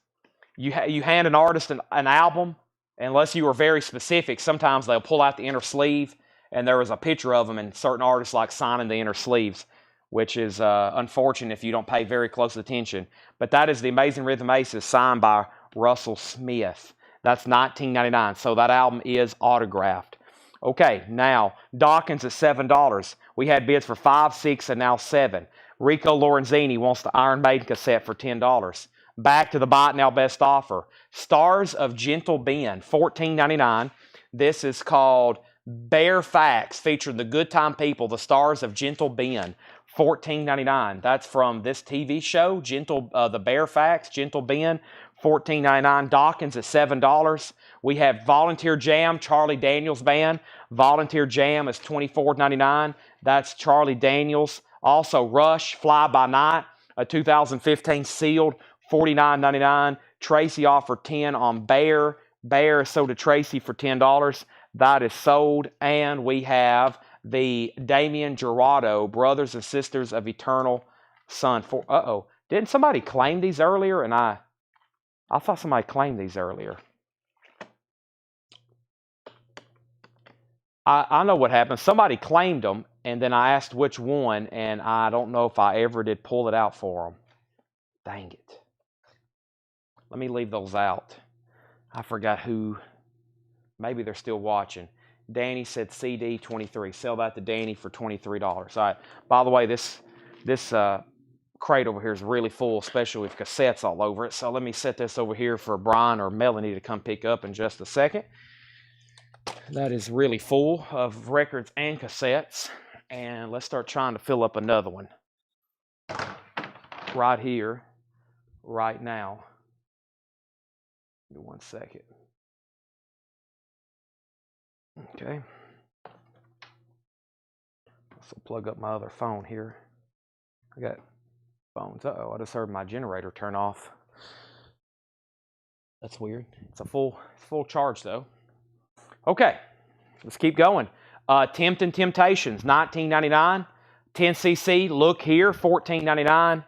You hand an artist an album, unless you were very specific, sometimes they'll pull out the inner sleeve, and there is a picture of them, and certain artists like signing the inner sleeves, which is unfortunate if you don't pay very close attention. But that is The Amazing Rhythm Aces, signed by Russell Smith. That's $19.99, so that album is autographed. Okay, now, Dawkins is $7. We had bids for $5, $6, and now $7. Rico Lorenzini wants the Iron Maiden cassette for $10. Back to the Buy It Now Best Offer. Stars of Gentle Ben, $14.99. This is called Bare Facts, featuring the Good Time People, the Stars of Gentle Ben, $14.99. That's from this TV show, the Bare Facts, Gentle Ben, $14.99. Dawkins at $7. We have Volunteer Jam, Charlie Daniels Band. Volunteer Jam is $24.99. That's Charlie Daniels. Also, Rush, Fly By Night, a 2015 sealed, $49.99. Tracy offered $10 on Bear. Bear is sold to Tracy for $10. That is sold. And we have the Damien Gerardo, Brothers and Sisters of Eternal Son. Didn't somebody claim these earlier? And I thought somebody claimed these earlier. I know what happened. Somebody claimed them, and then I asked which one, and I don't know if I ever did pull it out for them. Dang it. Let me leave those out. I forgot who. Maybe they're still watching. Danny said CD 23. Sell that to Danny for $23. All right. By the way, this crate over here is really full, especially with cassettes all over it. So let me set this over here for Brian or Melanie to come pick up in just a second. That is really full of records and cassettes. And let's start trying to fill up another one. Right here, right now. Give me 1 second. Okay. So plug up my other phone here. I got phones. I just heard my generator turn off. That's weird. It's full charge though. Okay, let's keep going. Tempting Temptations, $19.99. 10cc, Look Here, $14.99.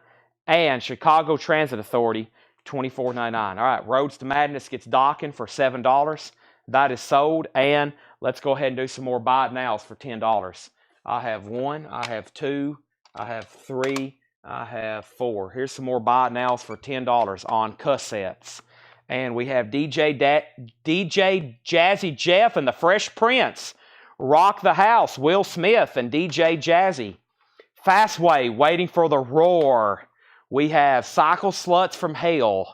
And Chicago Transit Authority, $24.99. All right, Roads to Madness gets Dawkins for $7. That is sold. And let's go ahead and do some more Buy It Nows for $10. I have 1, I have 2, I have 3, I have 4. Here's some more Buy It Nows for $10 on cassettes. And we have DJ Jazzy Jeff and the Fresh Prince. Rock the House, Will Smith and DJ Jazzy. Fastway, Waiting for the Roar. We have Cycle Sluts from Hell.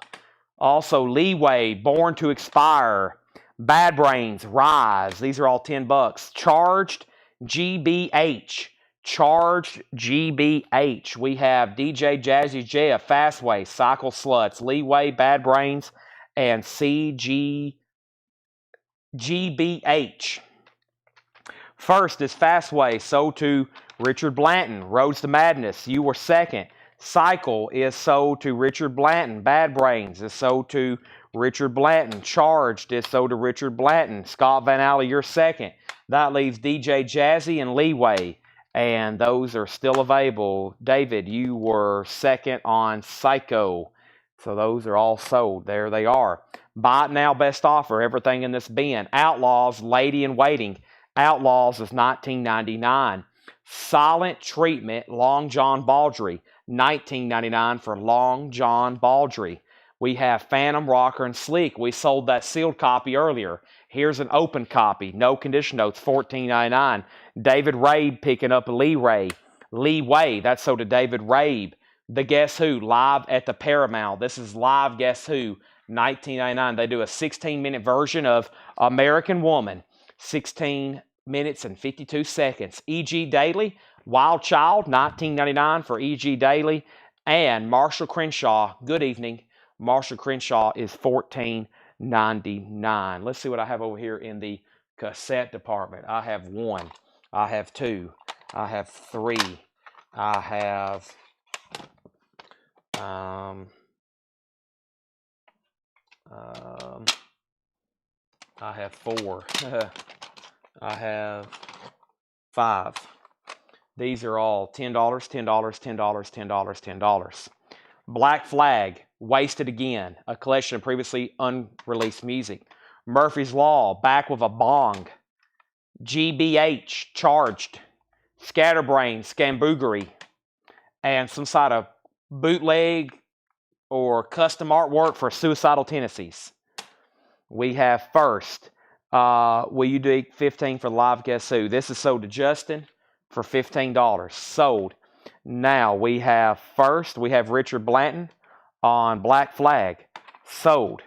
Also Leeway, Born to Expire. Bad Brains, Rise. These are all $10. Charged, GBH. Charged, GBH. We have DJ Jazzy Jeff, Fastway, Cycle Sluts, Leeway, Bad Brains, and GBH. First is Fastway, sold to Richard Blanton. Roads to Madness, you were second. Cycle is sold to Richard Blanton. Bad Brains is sold to Richard Blanton. Charged is sold to Richard Blanton. Scott Van Alley, you're second. That leaves DJ Jazzy and Leeway, and those are still available. David, you were second on Psycho. So those are all sold. There they are. Buy It Now Best Offer. Everything in this bin. Outlaws, Lady in Waiting. Outlaws is $19.99. Silent Treatment, Long John Baldry. $19.99 for Long John Baldry. We have Phantom, Rocker, and Sleek. We sold that sealed copy earlier. Here's an open copy. No condition notes, $14.99. David Rabe picking up Leeway. That's sold to David Rabe. The Guess Who, live at the Paramount. This is live Guess Who. $19.99. They do a 16-minute version of American Woman, 16 minutes and 52 seconds. E.G. Daily, Wild Child, $19.99 for E.G. Daily. And Marshall Crenshaw, good evening. Marshall Crenshaw is $14.99. Let's see what I have over here in the cassette department. I have 1. I have 2. I have 3. I have I have 4. I have 5. These are all $10, $10, $10, $10, $10. Black Flag, Wasted Again, a collection of previously unreleased music. Murphy's Law, Back with a Bong. GBH, Charged. Scatterbrain, Scamboogery. And some sort of bootleg or custom artwork for Suicidal Tendencies. We have First. Will you do 15 for the live Guess Who? This is sold to Justin for $15. Sold. Now we have First. We have Richard Blanton on Black Flag. Sold.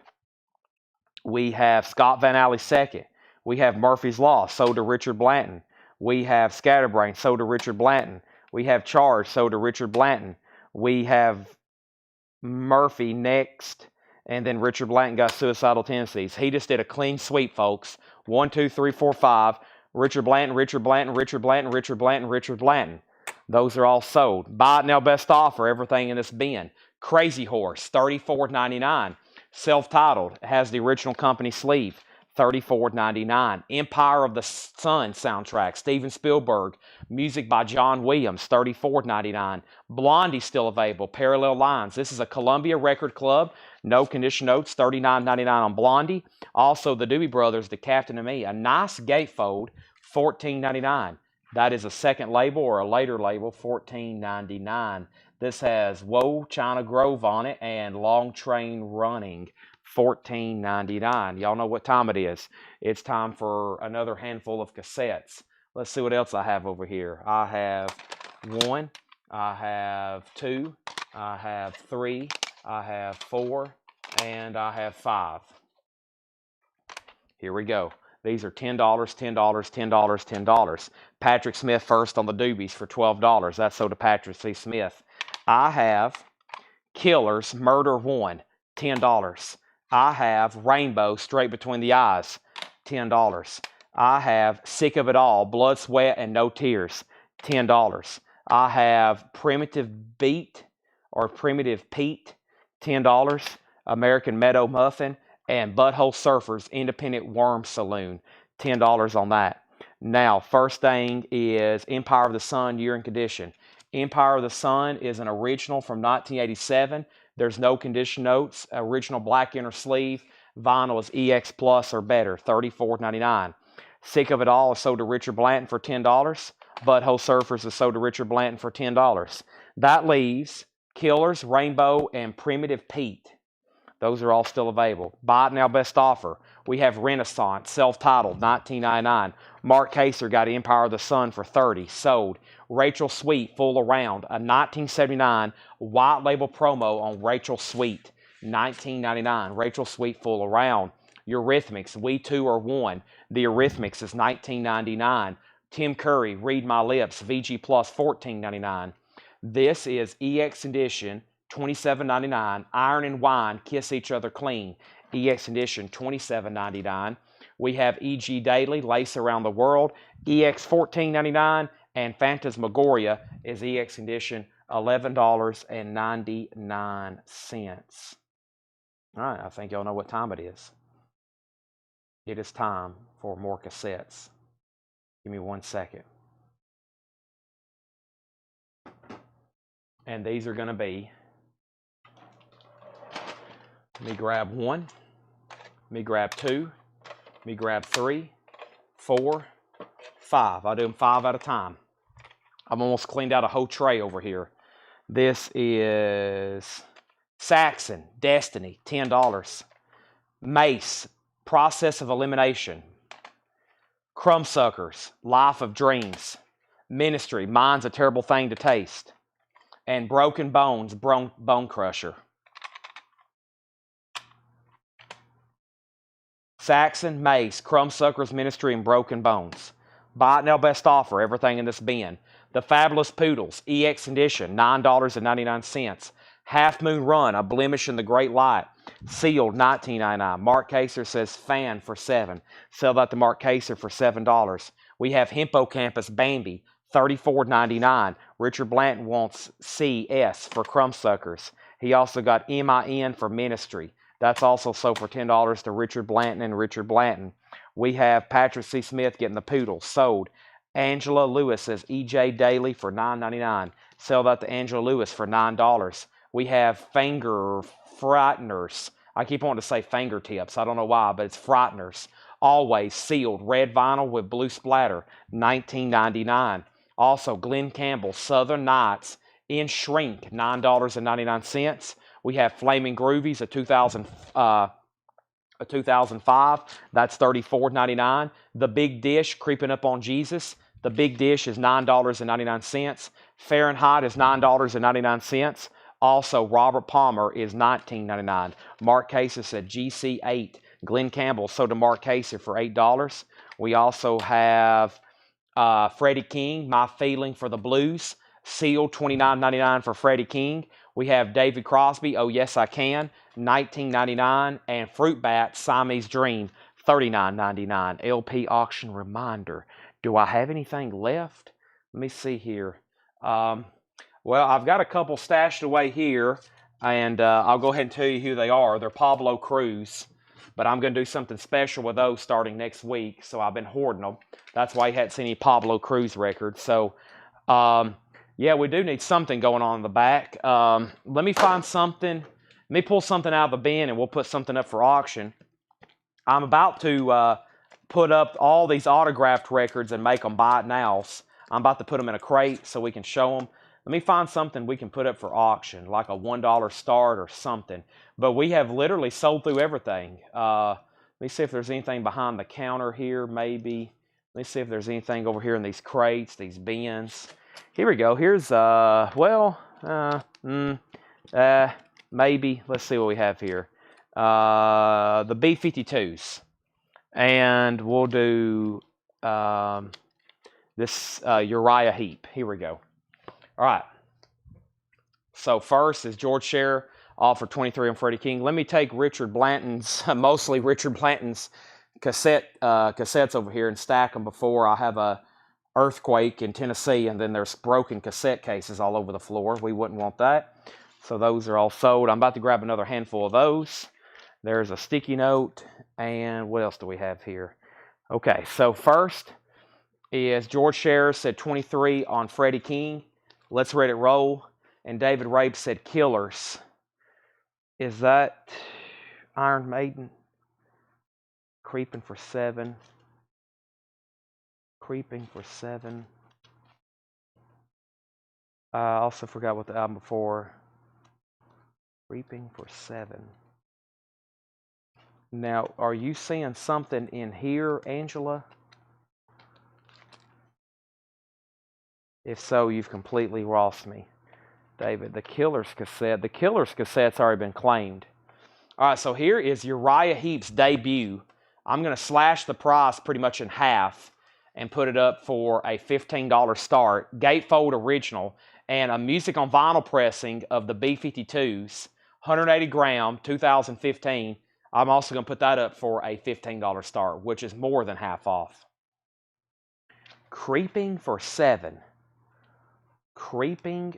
We have Scott Van Alley second. We have Murphy's Law, sold to Richard Blanton. We have Scatterbrain, sold to Richard Blanton. We have Charge, sold to Richard Blanton. We have Murphy next, and then Richard Blanton got Suicidal Tendencies. He just did a clean sweep, folks. 1, 2, 3, 4, 5. Richard Blanton, Richard Blanton, Richard Blanton, Richard Blanton, Richard Blanton. Those are all sold. Buy it now, best offer. Everything in this bin. Crazy Horse, $34.99. Self-titled, has the original company sleeve, $34.99. Empire of the Sun soundtrack, Steven Spielberg. Music by John Williams, $34.99. Blondie still available, Parallel Lines. This is a Columbia Record Club. No condition notes, $39.99 on Blondie. Also, the Doobie Brothers, The Captain and Me. A nice gatefold, $14.99. That is a second label or a later label, $14.99. This has Whoa, China Grove on it and Long Train Running, $14.99. Y'all know what time it is. It's time for another handful of cassettes. Let's see what else I have over here. I have 1, I have 2, I have 3, I have 4, and I have 5. Here we go. These are $10, $10, $10, $10. Patrick Smith First on the Doobies for $12. That's sold to Patrick C. Smith. I have Killers, Murder 1, $10. I have Rainbow, Straight Between the Eyes, $10. I have Sick of It All, Blood, Sweat, and No Tears, $10. I have Primitive Beat or Primitive Pete, $10. American Meadow Muffin, and Butthole Surfers, Independent Worm Saloon, $10 on that. Now, first thing is Empire of the Sun, Year and Condition. Empire of the Sun is an original from 1987. There's no condition notes. Original black inner sleeve. Vinyl is EX Plus or better, $34.99. Sick of It All is sold to Richard Blanton for $10. Butthole Surfers is sold to Richard Blanton for $10. That leaves Killers, Rainbow, and Primitive Pete. Those are all still available. Buy it now, best offer. We have Renaissance, self-titled, $19.99. Mark Kaser got Empire of the Sun for $30. Sold. Rachel Sweet, Full Around, a 1979 white label promo on Rachel Sweet, $19.99. Rachel Sweet, Full Around. Eurythmics, We Two Are One. The Eurythmics is $19.99. Tim Curry, Read My Lips, VG Plus, $14.99. This is EX Edition, $27.99. Iron and Wine, Kiss Each Other Clean, EX Edition, $27.99. We have EG Daily, Lace Around the World, EX $14.99. And Phantasmagoria is EX Edition, $11.99. All right, I think y'all know what time it is. It is time for more cassettes. Give me 1 second. And these are going to be, let me grab 1, let me grab 2, let me grab 3, 4, 5. I'll do them 5 at a time. I've almost cleaned out a whole tray over here. This is Saxon, Destiny, $10. Mace, Process of Elimination. Crumbsuckers, Life of Dreams. Ministry, Mind's a Terrible Thing to Taste. And Broken Bones, Bone Crusher. Saxon, Mace, Crumbsuckers Ministry, and Broken Bones. Buy it now, best offer, everything in this bin. The Fabulous Poodles, EX Edition, $9.99. Half Moon Run, A Blemish in the Great Light, sealed, $19.99. Mark Kaser says fan for $7. Sell that to Mark Kaser for $7. We have Hippocampus Bambi, $34.99. Richard Blanton wants CS for Crumbsuckers. He also got MIN for Ministry. That's also sold for $10 to Richard Blanton and Richard Blanton. We have Patrick C. Smith getting the Poodle, sold. Angela Lewis says EJ Daily for $9.99. Sell that to Angela Lewis for $9. We have Finger Frighteners. I keep wanting to say fingertips. I don't know why, but it's Frighteners. Always sealed, red vinyl with blue splatter, $19.99. Also, Glenn Campbell, Southern Nights in shrink, $9.99. We have Flaming Groovies, a 2005. That's $34.99. The Big Dish, Creeping Up on Jesus. The Big Dish is $9.99. Fahrenheit is $9.99. Also, Robert Palmer is $19.99. Mark Kaser said GC8. Glenn Campbell sold to Mark Kaser for $8. We also have Freddie King, My Feeling for the Blues. Sealed, $29.99 for Freddie King. We have David Crosby, Oh Yes I Can, $19.99. And Fruit Bat, Siamese Dream, $39.99. LP auction reminder. Do I have anything left? Let me see here. Well, I've got a couple stashed away here, and I'll go ahead and tell you who they are. They're Pablo Cruz, but I'm going to do something special with those starting next week, so I've been hoarding them. That's why you hadn't seen any Pablo Cruz records. So, yeah, we do need something going on in the back. Let me find something. Let me pull something out of the bin, and we'll put something up for auction. I'm about to put up all these autographed records and make them buy it nows. I'm about to put them in a crate so we can show them. Let me find something we can put up for auction, like a $1 start or something. But we have literally sold through everything. Let me see if there's anything behind the counter here, maybe. Let me see if there's anything over here in these crates, these bins. Here we go. Here's, maybe. Let's see what we have here. The B-52s. And we'll do this Uriah Heep. Here we go. All right. So first is George Scherer, offer 23 on Freddie King. Let me take Richard Blanton's, mostly Richard Blanton's cassettes over here and stack them before I have a earthquake in Tennessee, and then there's broken cassette cases all over the floor. We wouldn't want that. So those are all sold. I'm about to grab another handful of those. There's a sticky note, and what else do we have here? Okay, so first is George Scherer said 23 on Freddie King. Let's Let It Roll. And David Rape said Killers. Is that Iron Maiden? Creeping for $7. Creeping for $7. I also forgot what the album before. Creeping for $7. Now, are you seeing something in here, Angela? If so, you've completely lost me. David, the Killers cassette. The Killers cassette's already been claimed. All right, so here is Uriah Heep's debut. I'm going to slash the price pretty much in half and put it up for a $15 start. Gatefold original and a music on vinyl pressing of the B-52s, 180 gram, 2015. I'm also going to put that up for a $15 start, which is more than half off. Creeping for $7. Creeping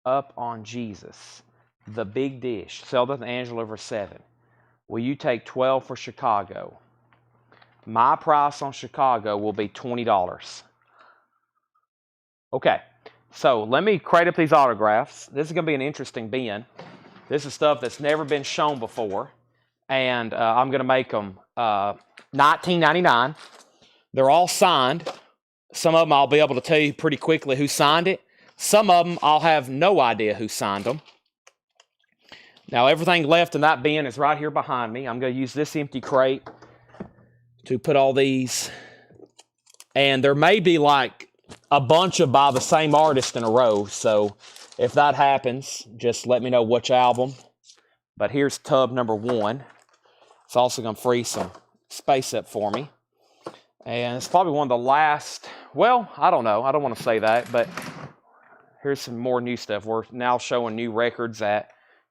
Up on Jesus. The Big Dish. Sell that to Angela for $7. Will you take 12 for Chicago? My price on Chicago will be $20. Okay, so let me crate up these autographs. This is going to be an interesting bin. This is stuff that's never been shown before. And I'm going to make them $19.99. They're all signed. Some of them I'll be able to tell you pretty quickly who signed it. Some of them I'll have no idea who signed them. Now everything left in that bin is right here behind me. I'm going to use this empty crate to put all these. And there may be like a bunch of by the same artist in a row. So if that happens, just let me know which album. But here's tub number 1. It's also going to free some space up for me. And it's probably one of the last, well, I don't know. I don't want to say that, but here's some more new stuff. We're now showing new records at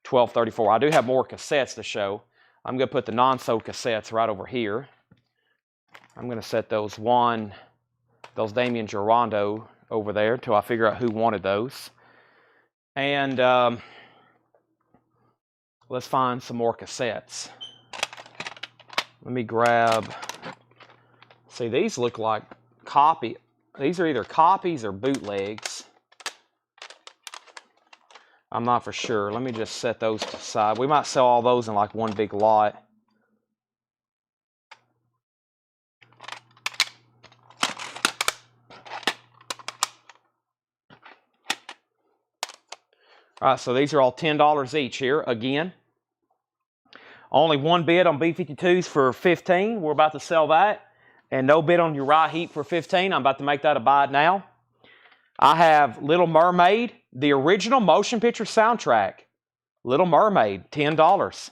1234. I do have more cassettes to show. I'm going to put the non-sold cassettes right over here. I'm going to set those Damien Girondo over there until I figure out who wanted those. And let's find some more cassettes. Let me grab, see, these look like these are either copies or bootlegs. I'm not for sure. Let me just set those to the side. We might sell all those in like one big lot. All right, so these are all $10 each here. Again, only one bid on B-52s for $15. We're about to sell that. And no bid on Uriah Heep for $15. I'm about to make that a buy now. I have Little Mermaid, the original motion picture soundtrack. Little Mermaid, $10.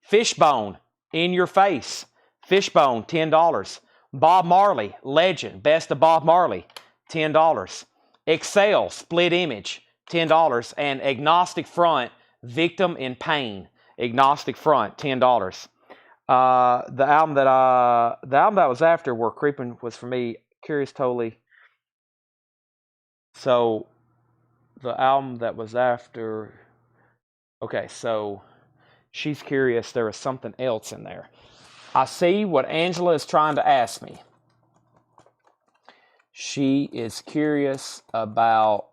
Fishbone, In Your Face. Fishbone, $10. Bob Marley, Legend, Best of Bob Marley, $10. Excel, Split Image, $10. And Agnostic Front, Victim in Pain. Agnostic Front, $10. The album that was after We're Creeping was for me, Curious Totally. So the album that was after, okay, so She's Curious, there was something else in there. I see what Angela is trying to ask me. She is curious about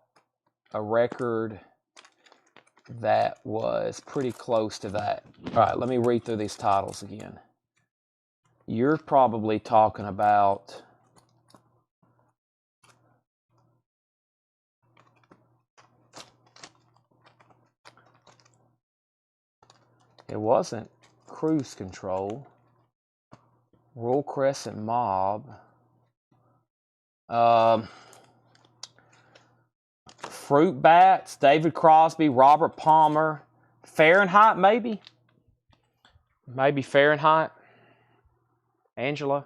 a record that was pretty close to that. All right, let me read through these titles again. You're probably talking about it wasn't Cruise Control. Royal Crescent Mob. Fruit Bats, David Crosby, Robert Palmer, Fahrenheit maybe? Maybe Fahrenheit. Angela?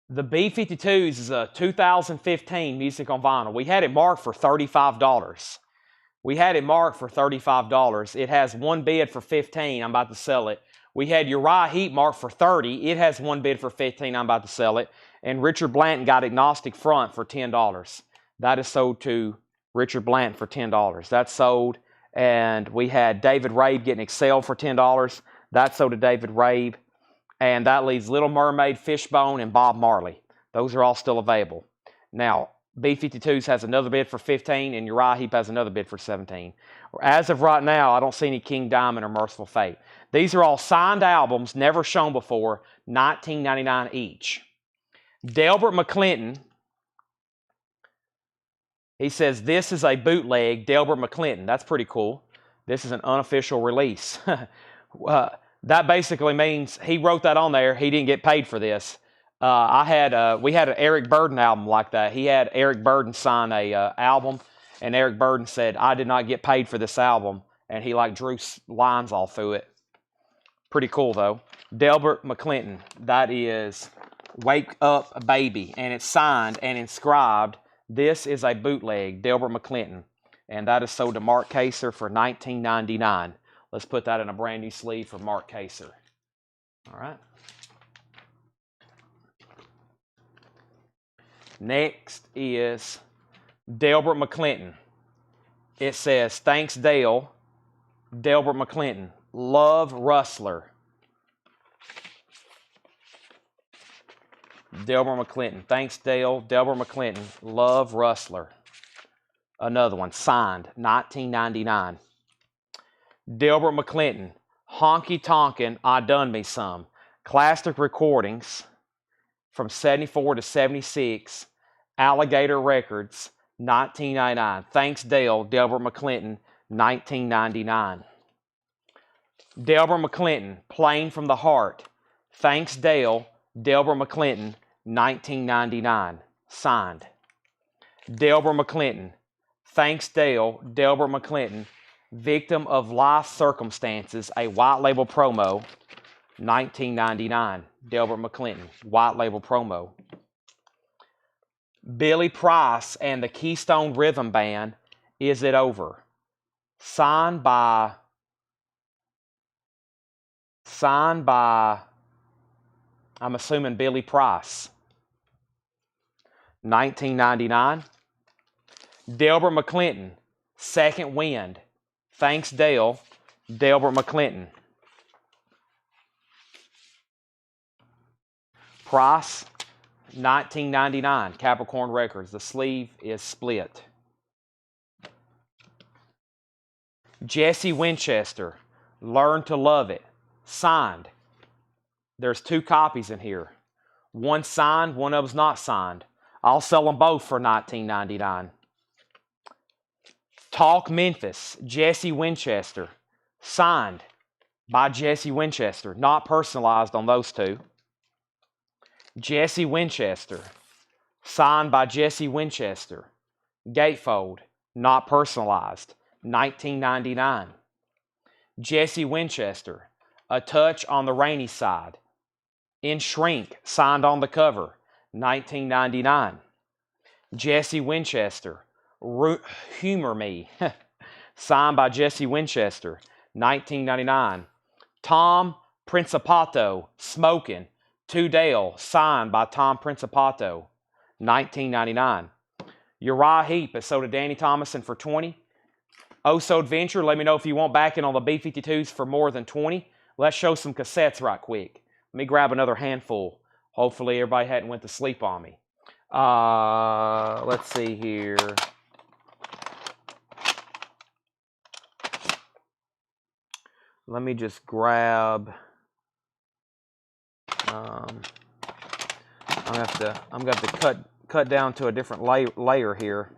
The B-52s is a 2015 Music on Vinyl. We had it marked for $35. We had it marked for $35. It has one bid for $15. I'm about to sell it. We had Uriah Heep marked for $30. It has one bid for $15. I'm about to sell it. And Richard Blanton got Agnostic Front for $10. That is sold to Richard Blanton for $10. That's sold. And we had David Rabe getting Excel for $10. That's sold to David Rabe. And that leaves Little Mermaid, Fishbone, and Bob Marley. Those are all still available. Now, B-52s has another bid for $15, and Uriah Heep has another bid for $17. As of right now, I don't see any King Diamond or Merciful Fate. These are all signed albums, never shown before, $19.99 each. Delbert McClinton, he says, this is a bootleg, Delbert McClinton. That's pretty cool. This is an unofficial release. That basically means he wrote that on there. He didn't get paid for this. We had an Eric Burden album like that. He had Eric Burden sign a album, and Eric Burden said, I did not get paid for this album. And he like drew lines all through it. Pretty cool though. Delbert McClinton. That is Wake Up Baby. And it's signed and inscribed. This is a bootleg, Delbert McClinton. And that is sold to Mark Kaser for $19.99. Let's put that in a brand new sleeve for Mark Kaser. All right. Next is Delbert McClinton. It says, thanks Dale, Delbert McClinton. Love Rustler. Delbert McClinton. Thanks Dale, Delbert McClinton. Love Rustler. Another one, signed, $19.99. Delbert McClinton, Honky Tonkin' I Done Me Some. Classic recordings from 74 to 76. Alligator Records, $19.99. Thanks Dale, Delbert McClinton, $19.99. Delbert McClinton, Plain from the Heart. Thanks Dale, Delbert McClinton, $19.99. Signed. Delbert McClinton, Thanks Dale, Delbert McClinton, Victim of Life Circumstances, a white label promo, 1999. Delbert McClinton, white label promo. Billy Price and the Keystone Rhythm Band, Is It Over? Signed by, I'm assuming Billy Price. 1999. Delbert McClinton, Second Wind. Thanks Dale, Delbert McClinton. Price, 1999, Capricorn Records. The sleeve is split. Jesse Winchester, Learn to Love It. Signed. There's 2 copies in here. One signed, one of them's not signed. I'll sell them both for $19.99. Talk Memphis, Jesse Winchester. Signed by Jesse Winchester. Not personalized on those 2. Jesse Winchester. Signed by Jesse Winchester. Gatefold. Not personalized. $19.99. Jesse Winchester. A Touch on the Rainy Side. In Shrink. Signed on the cover. $19.99. Jesse Winchester. Humor Me. Signed by Jesse Winchester. $19.99. Tom Principato. Smokin'. To Dale. Signed by Tom Principato. $19.99. Uriah Heep is sold to Danny Thomason for $20. Oh So Adventure, let me know if you want back in on the B-52s for more than $20. Let's show some cassettes right quick. Let me grab another handful. Hopefully everybody hadn't went to sleep on me. Let's see here. Let me just grab. I'm gonna have to cut down to a different layer here.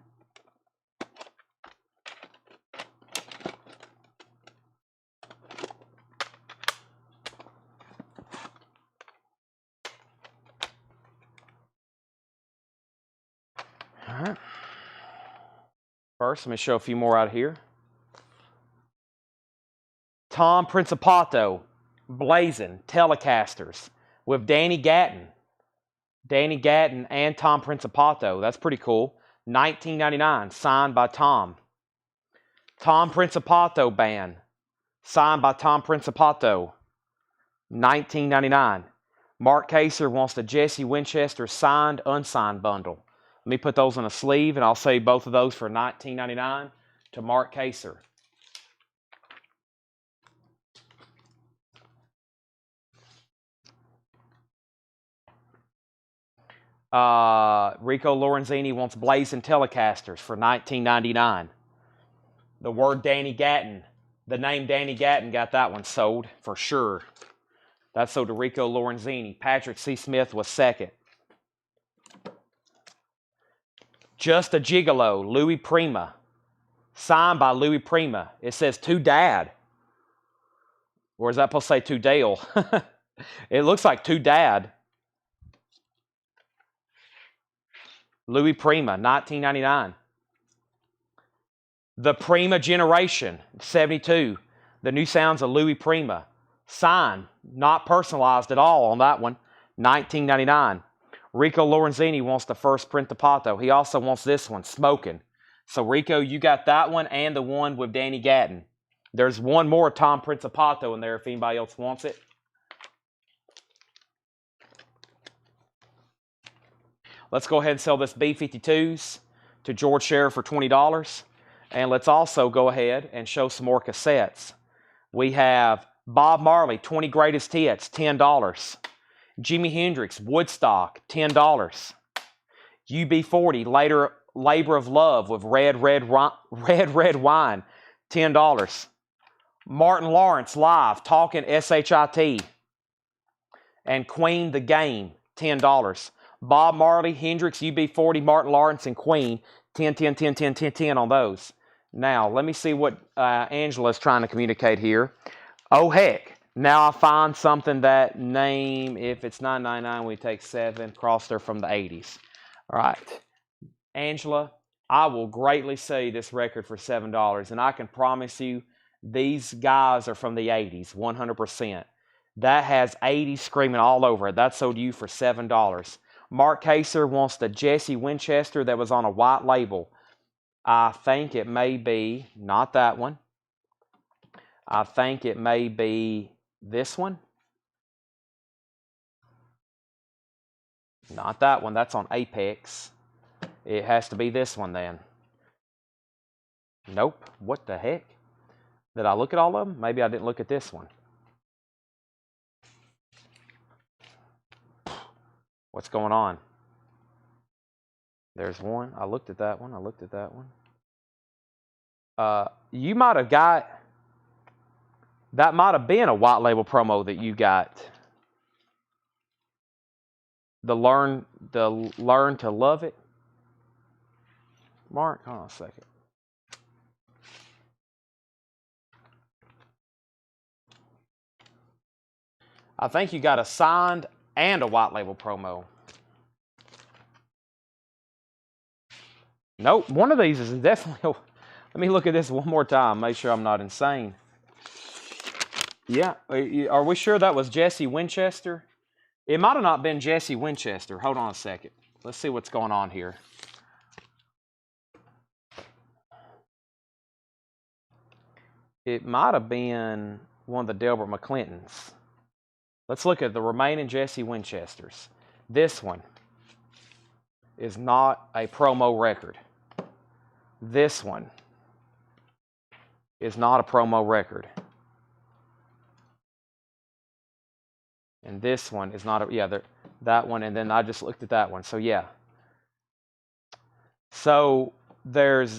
All right. First, let me show a few more out here. Tom Principato, Blazing Telecasters with Danny Gatton. Danny Gatton and Tom Principato. That's pretty cool. $19.99, signed by Tom. Tom Principato Band, signed by Tom Principato. $19.99. Mark Kaser wants the Jesse Winchester signed, unsigned bundle. Let me put those in a sleeve, and I'll save both of those for $19.99 to Mark Kaser. Rico Lorenzini wants Blazing Telecasters for $19.99. The word Danny Gatton, the name Danny Gatton got that one sold for sure. That's sold to Rico Lorenzini. Patrick C. Smith was second. Just a Gigolo, Louis Prima. Signed by Louis Prima. It says to Dad. Or is that supposed to say to Dale? It looks like to Dad. Louis Prima, $19.99. The Prima Generation, 72. The new sounds of Louis Prima. Signed, not personalized at all on that one. $19.99. Rico Lorenzini wants the first Principato. He also wants this one, Smoking. So Rico, you got that one and the one with Danny Gatton. There's one more Tom Principato in there if anybody else wants it. Let's go ahead and sell this B-52s to George Sheriff for $20. And let's also go ahead and show some more cassettes. We have Bob Marley, 20 Greatest Hits, $10. Jimi Hendrix, Woodstock, $10. UB40, Labor of Love with Red Wine, $10. Martin Lawrence Live, Talking SHIT. And Queen The Game, $10. Bob Marley, Hendrix, UB40, Martin Lawrence, and Queen, 10, 10, 10, 10, 10, 10 on those. Now, let me see what Angela's trying to communicate here. Oh, heck. Now I find something that name, if it's $9.99, we take 7, cross there from the 80s. All right. Angela, I will greatly see this record for $7. And I can promise you, these guys are from the 80s, 100%. That has 80s screaming all over it. That sold you for $7. Mark Kaser wants the Jesse Winchester that was on a white label. I think it may be, not that one. I think it may be this one. Not that one. That's on Apex. It has to be this one then. Nope. What the heck? Did I look at all of them? Maybe I didn't look at this one. What's going on? There's one. I looked at that one. I looked at that one. You might have got... That might have been a white label promo that you got. The learn to love it. Mark, hold on a second. I think you got a signed and a white label promo. Nope, one of these is definitely... Let me look at this one more time, make sure I'm not insane. Yeah, are we sure that was Jesse Winchester? It might have not been Jesse Winchester. Hold on a second. Let's see what's going on here. It might have been one of the Delbert McClintons. Let's look at the remaining Jesse Winchesters. This one is not a promo record. This one is not a promo record. And this one is not a, yeah, that one, and then I just looked at that one. So yeah. So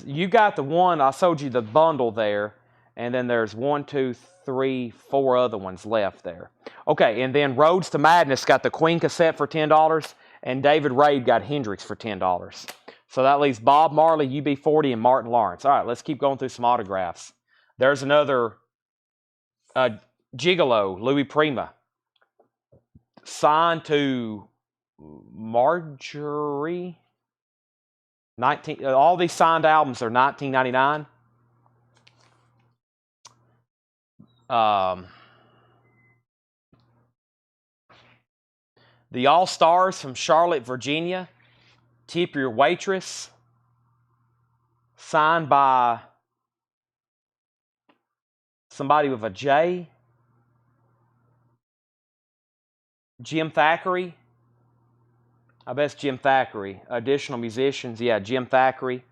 you got the one, I sold you the bundle there, and then there's 1, 2, 3, 4 other ones left there. Okay, and then Roads to Madness got the Queen cassette for $10, and David Raid got Hendrix for $10. So that leaves Bob Marley, UB40, and Martin Lawrence. All right, let's keep going through some autographs. There's another Gigolo, Louis Prima. Signed to Marjorie. All these signed albums are $19.99. The All-Stars from Charlotte, Virginia. Tip Your Waitress. Signed by somebody with a J. Jim Thackeray. I bet it's Jim Thackeray. Additional musicians, yeah, Jim Thackeray.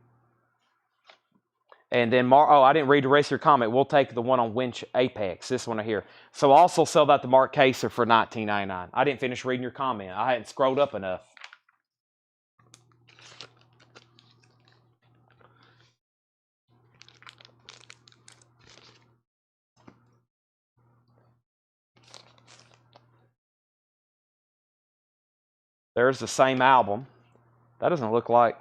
And then, I didn't read the rest of your comment. We'll take the one on Apex, this one right here. So also sell that to Mark Kaser for $19.99. I didn't finish reading your comment. I hadn't scrolled up enough. There's the same album. That doesn't look like...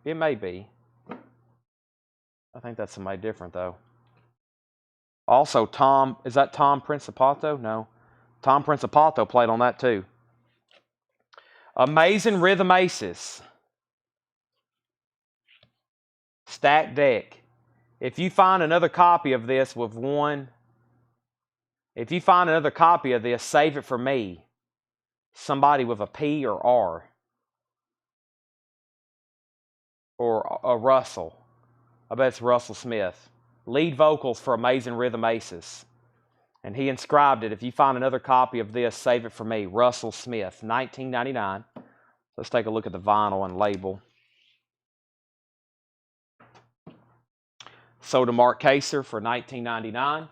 It may be. I think that's somebody different, though. Also, is that Tom Principato? No. Tom Principato played on that, too. Amazing Rhythm Aces. Stacked deck. If you find another copy of this with one... If you find another copy of this, save it for me. Somebody with a P or R. Or a Russell. I bet it's Russell Smith. Lead vocals for Amazing Rhythm Aces. And he inscribed it. If you find another copy of this, save it for me. Russell Smith, $19.99. Let's take a look at the vinyl and label. Sold to Mark Kaser for $19.99.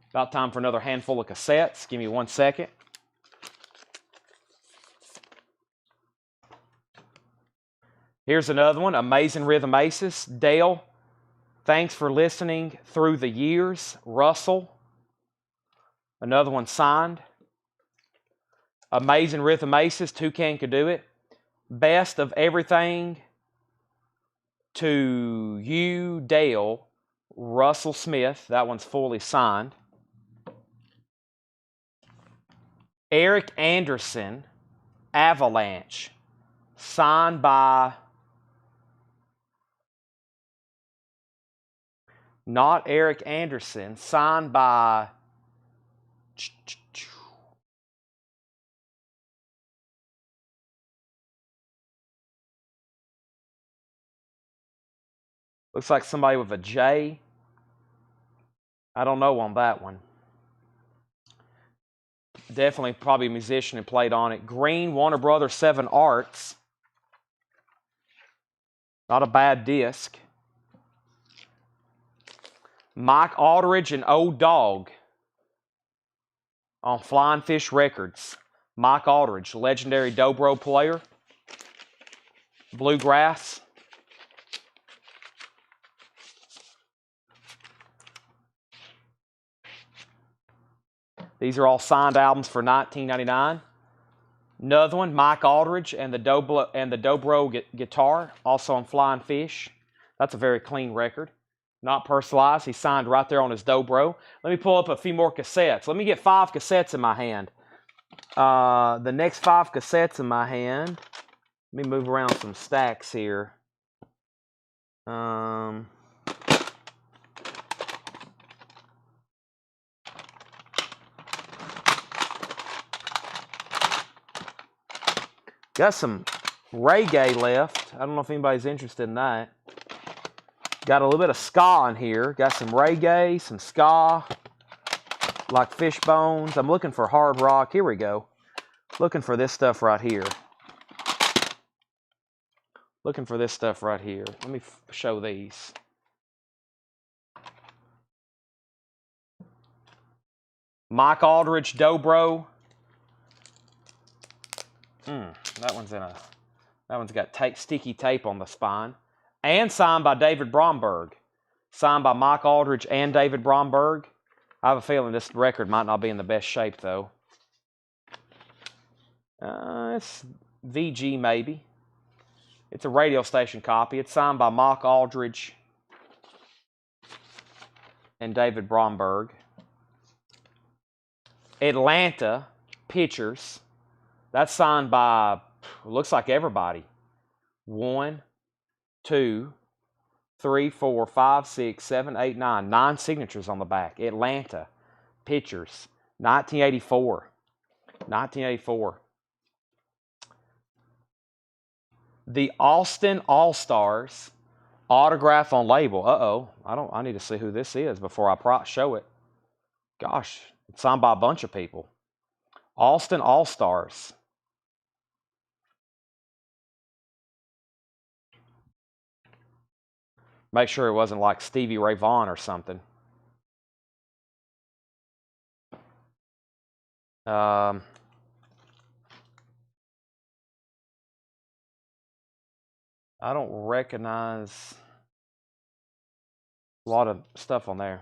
About time for another handful of cassettes. Give me 1 second. Here's another one, Amazing Rhythm Aces. Dale, thanks for listening through the years. Russell, another one signed. Amazing Rhythm Aces, Toucan could do it. Best of everything to you, Dale. Russell Smith, that one's fully signed. Eric Anderson, Avalanche. signed by, not Eric Anderson, signed by, looks like somebody with a J. I don't know on that one. Definitely probably a musician who played on it. Green, Warner Brothers 7 Arts. Not a bad disc. Mike Aldridge and Old Dog on Flying Fish Records. Mike Aldridge, legendary dobro player. Bluegrass. These are all signed albums for $19.99. Another one, Mike Aldridge and the dobro guitar, also on Flying Fish. That's a very clean record. Not personalized. He signed right there on his dobro. Let me pull up a few more cassettes. Let me get 5 cassettes in my hand. The next 5 cassettes in my hand. Let me move around some stacks here. Got some reggae left. I don't know if anybody's interested in that. Got a little bit of ska in here. Got some reggae, some ska, like Fishbones. I'm looking for hard rock. Here we go. Looking for this stuff right here. Looking for this stuff right here. Let me show these. Mike Aldridge dobro. That one's got sticky tape on the spine. And signed by David Bromberg. Signed by Mike Aldridge and David Bromberg. I have a feeling this record might not be in the best shape, though. It's VG, maybe. It's a radio station copy. It's signed by Mike Aldridge and David Bromberg. Atlanta Pictures. That's signed by, looks like everybody. 1, 2, 3, 4, 5, 6, 7, 8, 9. 9 signatures on the back. Atlanta Pictures. 1984. 1984. The Austin All-Stars. Autograph on label. Uh-oh. I need to see who this is before I show it. Gosh. It's signed by a bunch of people. Austin All-Stars. Make sure it wasn't like Stevie Ray Vaughan or something. I don't recognize a lot of stuff on there.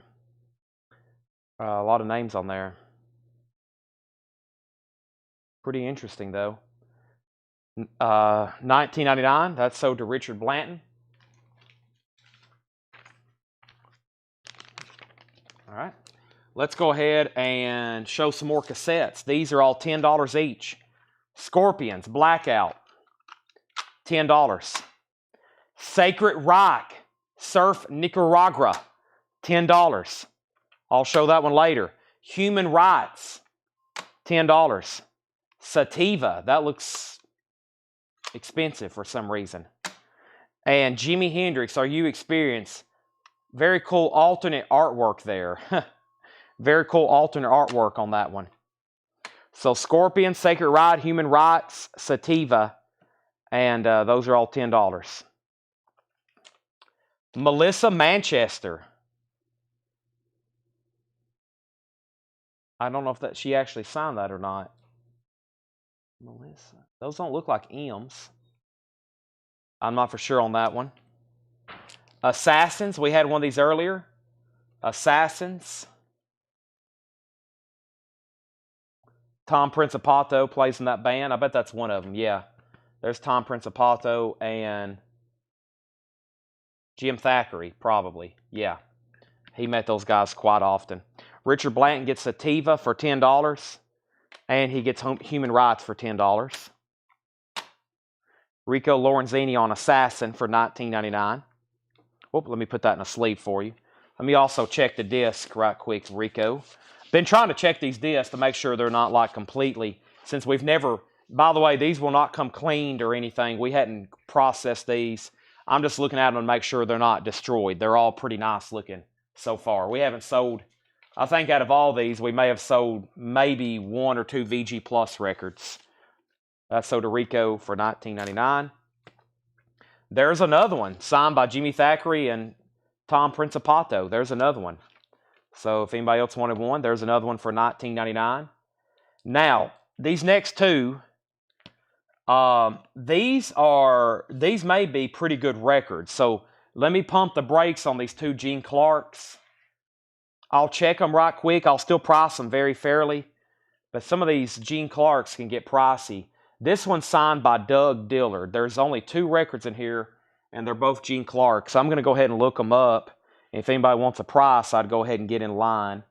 A lot of names on there. Pretty interesting, though. 1999, that's sold to Richard Blanton. All right. Let's go ahead and show some more cassettes. These are all $10 each. Scorpions, Blackout, $10. Sacred Rock, Surf Nicaragua, $10. I'll show that one later. Human Rights, $10. Sativa, that looks expensive for some reason. And Jimi Hendrix, Are You Experienced? Very cool alternate artwork there. Very cool alternate artwork on that one. So Scorpion, Sacred Ride, Human Rights, Sativa, and those are all $10. Melissa Manchester. I don't know if she actually signed that or not. Melissa. Those don't look like M's. I'm not for sure on that one. Assassins. We had one of these earlier. Assassins. Tom Principato plays in that band. I bet that's one of them. Yeah. There's Tom Principato and Jim Thackeray, probably. Yeah. He met those guys quite often. Richard Blanton gets Sativa for $10. And he gets Human Rights for $10. Rico Lorenzini on Assassin for $19.99. Whoop, let me put that in a sleeve for you. Let me also check the disc right quick, Rico. Been trying to check these discs to make sure they're not like completely, since we've never, by the way, these will not come cleaned or anything. We hadn't processed these. I'm just looking at them to make sure they're not destroyed. They're all pretty nice looking so far. We haven't sold, I think out of all these, we may have sold maybe 1 or 2 VG Plus records. That's sold to Rico for $19.99. There's another one signed by Jimmy Thackeray and Tom Principato. There's another one. So if anybody else wanted one, there's another one for $19.99. Now, these next two, these may be pretty good records. So let me pump the brakes on these two Gene Clarks. I'll check them right quick. I'll still price them very fairly. But some of these Gene Clarks can get pricey. This one's signed by Doug Dillard. There's only 2 records in here, and they're both Gene Clark. So I'm going to go ahead and look them up. If anybody wants a price, I'd go ahead and get in line.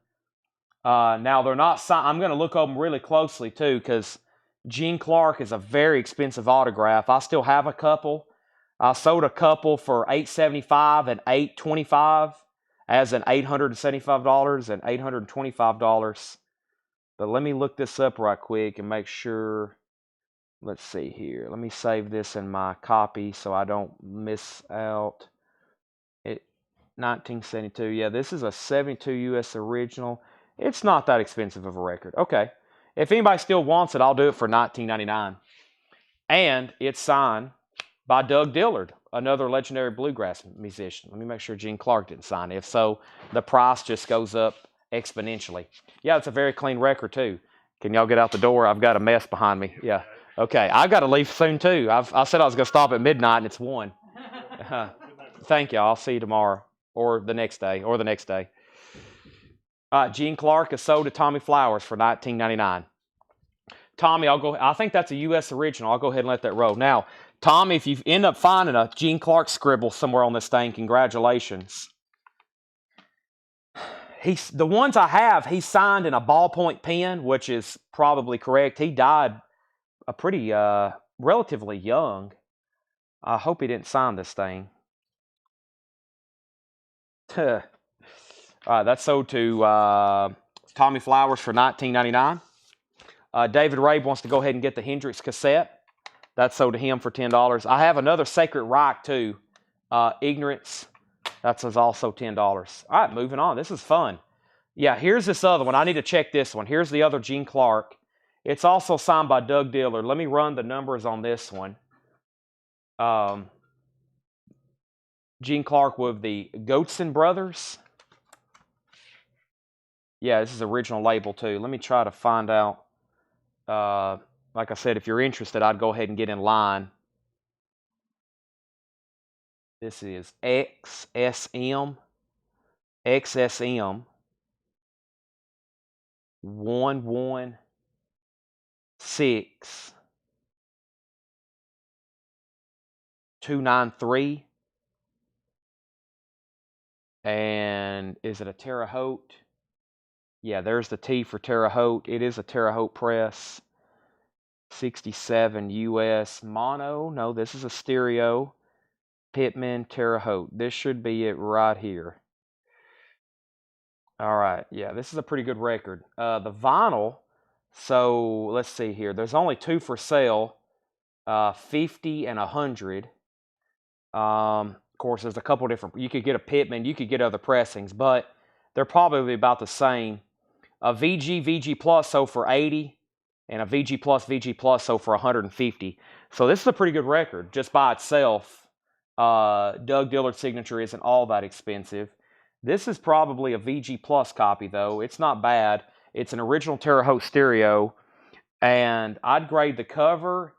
Now, they're not signed. I'm going to look over them really closely, too, because Gene Clark is a very expensive autograph. I still have a couple. I sold a couple for $875 and $825, as in $875 and $825. But let me look this up right quick and make sure. Let's see here. Let me save this in my copy so I don't miss out. 1972. Yeah, this is a 72 US original. It's not that expensive of a record. Okay. If anybody still wants it, I'll do it for $19.99. And it's signed by Doug Dillard, another legendary bluegrass musician. Let me make sure Gene Clark didn't sign it. If so, the price just goes up exponentially. Yeah, it's a very clean record, too. Can y'all get out the door? I've got a mess behind me. Yeah. Okay, I've got to leave soon, too. I said I was going to stop at midnight, and it's 1. Thank you. I'll see you tomorrow or the next day. Gene Clark is sold to Tommy Flowers for $19.99. Tommy, I think that's a U.S. original. I'll go ahead and let that roll. Now, Tommy, if you end up finding a Gene Clark scribble somewhere on this thing, congratulations. The ones I have, he signed in a ballpoint pen, which is probably correct. He died a pretty relatively young. I hope he didn't sign this thing. All right, that's sold to Tommy Flowers for $19.99. David Rabe wants to go ahead and get the Hendrix cassette. That's sold to him for $10. I have another Sacred Reich too, Ignorance. That's also $10. All right, moving on. This is fun. Yeah, here's this other one. I need to check this one. Here's the other Gene Clark. It's also signed by Doug Dillard. Let me run the numbers on this one. Gene Clark with the Goetson Brothers. Yeah, this is original label too. Let me try to find out. Like I said, if you're interested, I'd go ahead and get in line. This is XSM 116 293. And is it a Terre Haute? Yeah, there's the T for Terre Haute. It is a Terre Haute press. 67 US mono. No, this is a stereo. Pittman Terre Haute. This should be it right here. All right. Yeah, this is a pretty good record. The vinyl. So let's see here. There's only 2 for sale. 50 and 100. Of course, there's a couple different. You could get a Pittman. You could get other pressings, but they're probably about the same. A VG Plus sold for 80, and a VG Plus sold for 150. So this is a pretty good record just by itself. Doug Dillard's signature isn't all that expensive. This is probably a VG Plus copy, though. It's not bad. It's an original Terre Haute stereo, and I'd grade the cover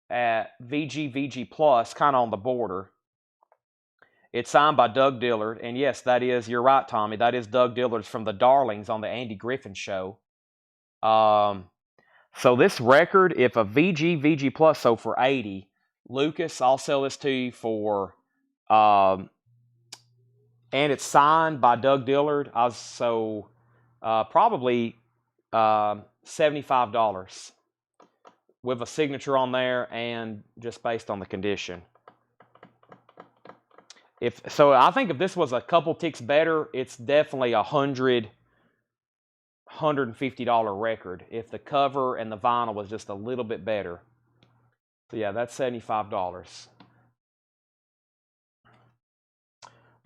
at VG Plus, kind of on the border. It's signed by Doug Dillard, and yes, that is, you're right, Tommy, that is Doug Dillard's from the Darlings on the Andy Griffin Show. So this record, if a VG Plus sold for 80, Lucas, I'll sell this to you for, and it's signed by Doug Dillard, probably $75. with a signature on there and just based on the condition. So I think if this was a couple ticks better, it's definitely $150 record if the cover and the vinyl was just a little bit better. So yeah, that's $75.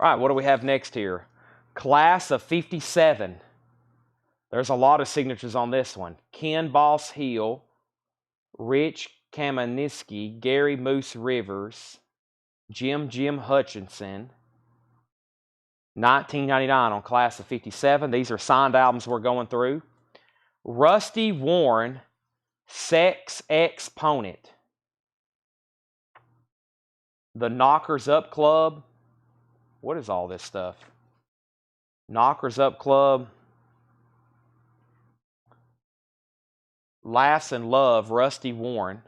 All right, what do we have next here? Class of 57. There's a lot of signatures on this one. Ken Boss Hill, Rich Kamenetsky, Gary Moose Rivers, Jim Hutchinson. 1999 on Class of 57. These are signed albums we're going through. Rusty Warren, Sex Exponent. The Knockers Up Club. What is all this stuff? Knockers Up Club. Laughs and Love, Rusty Warren.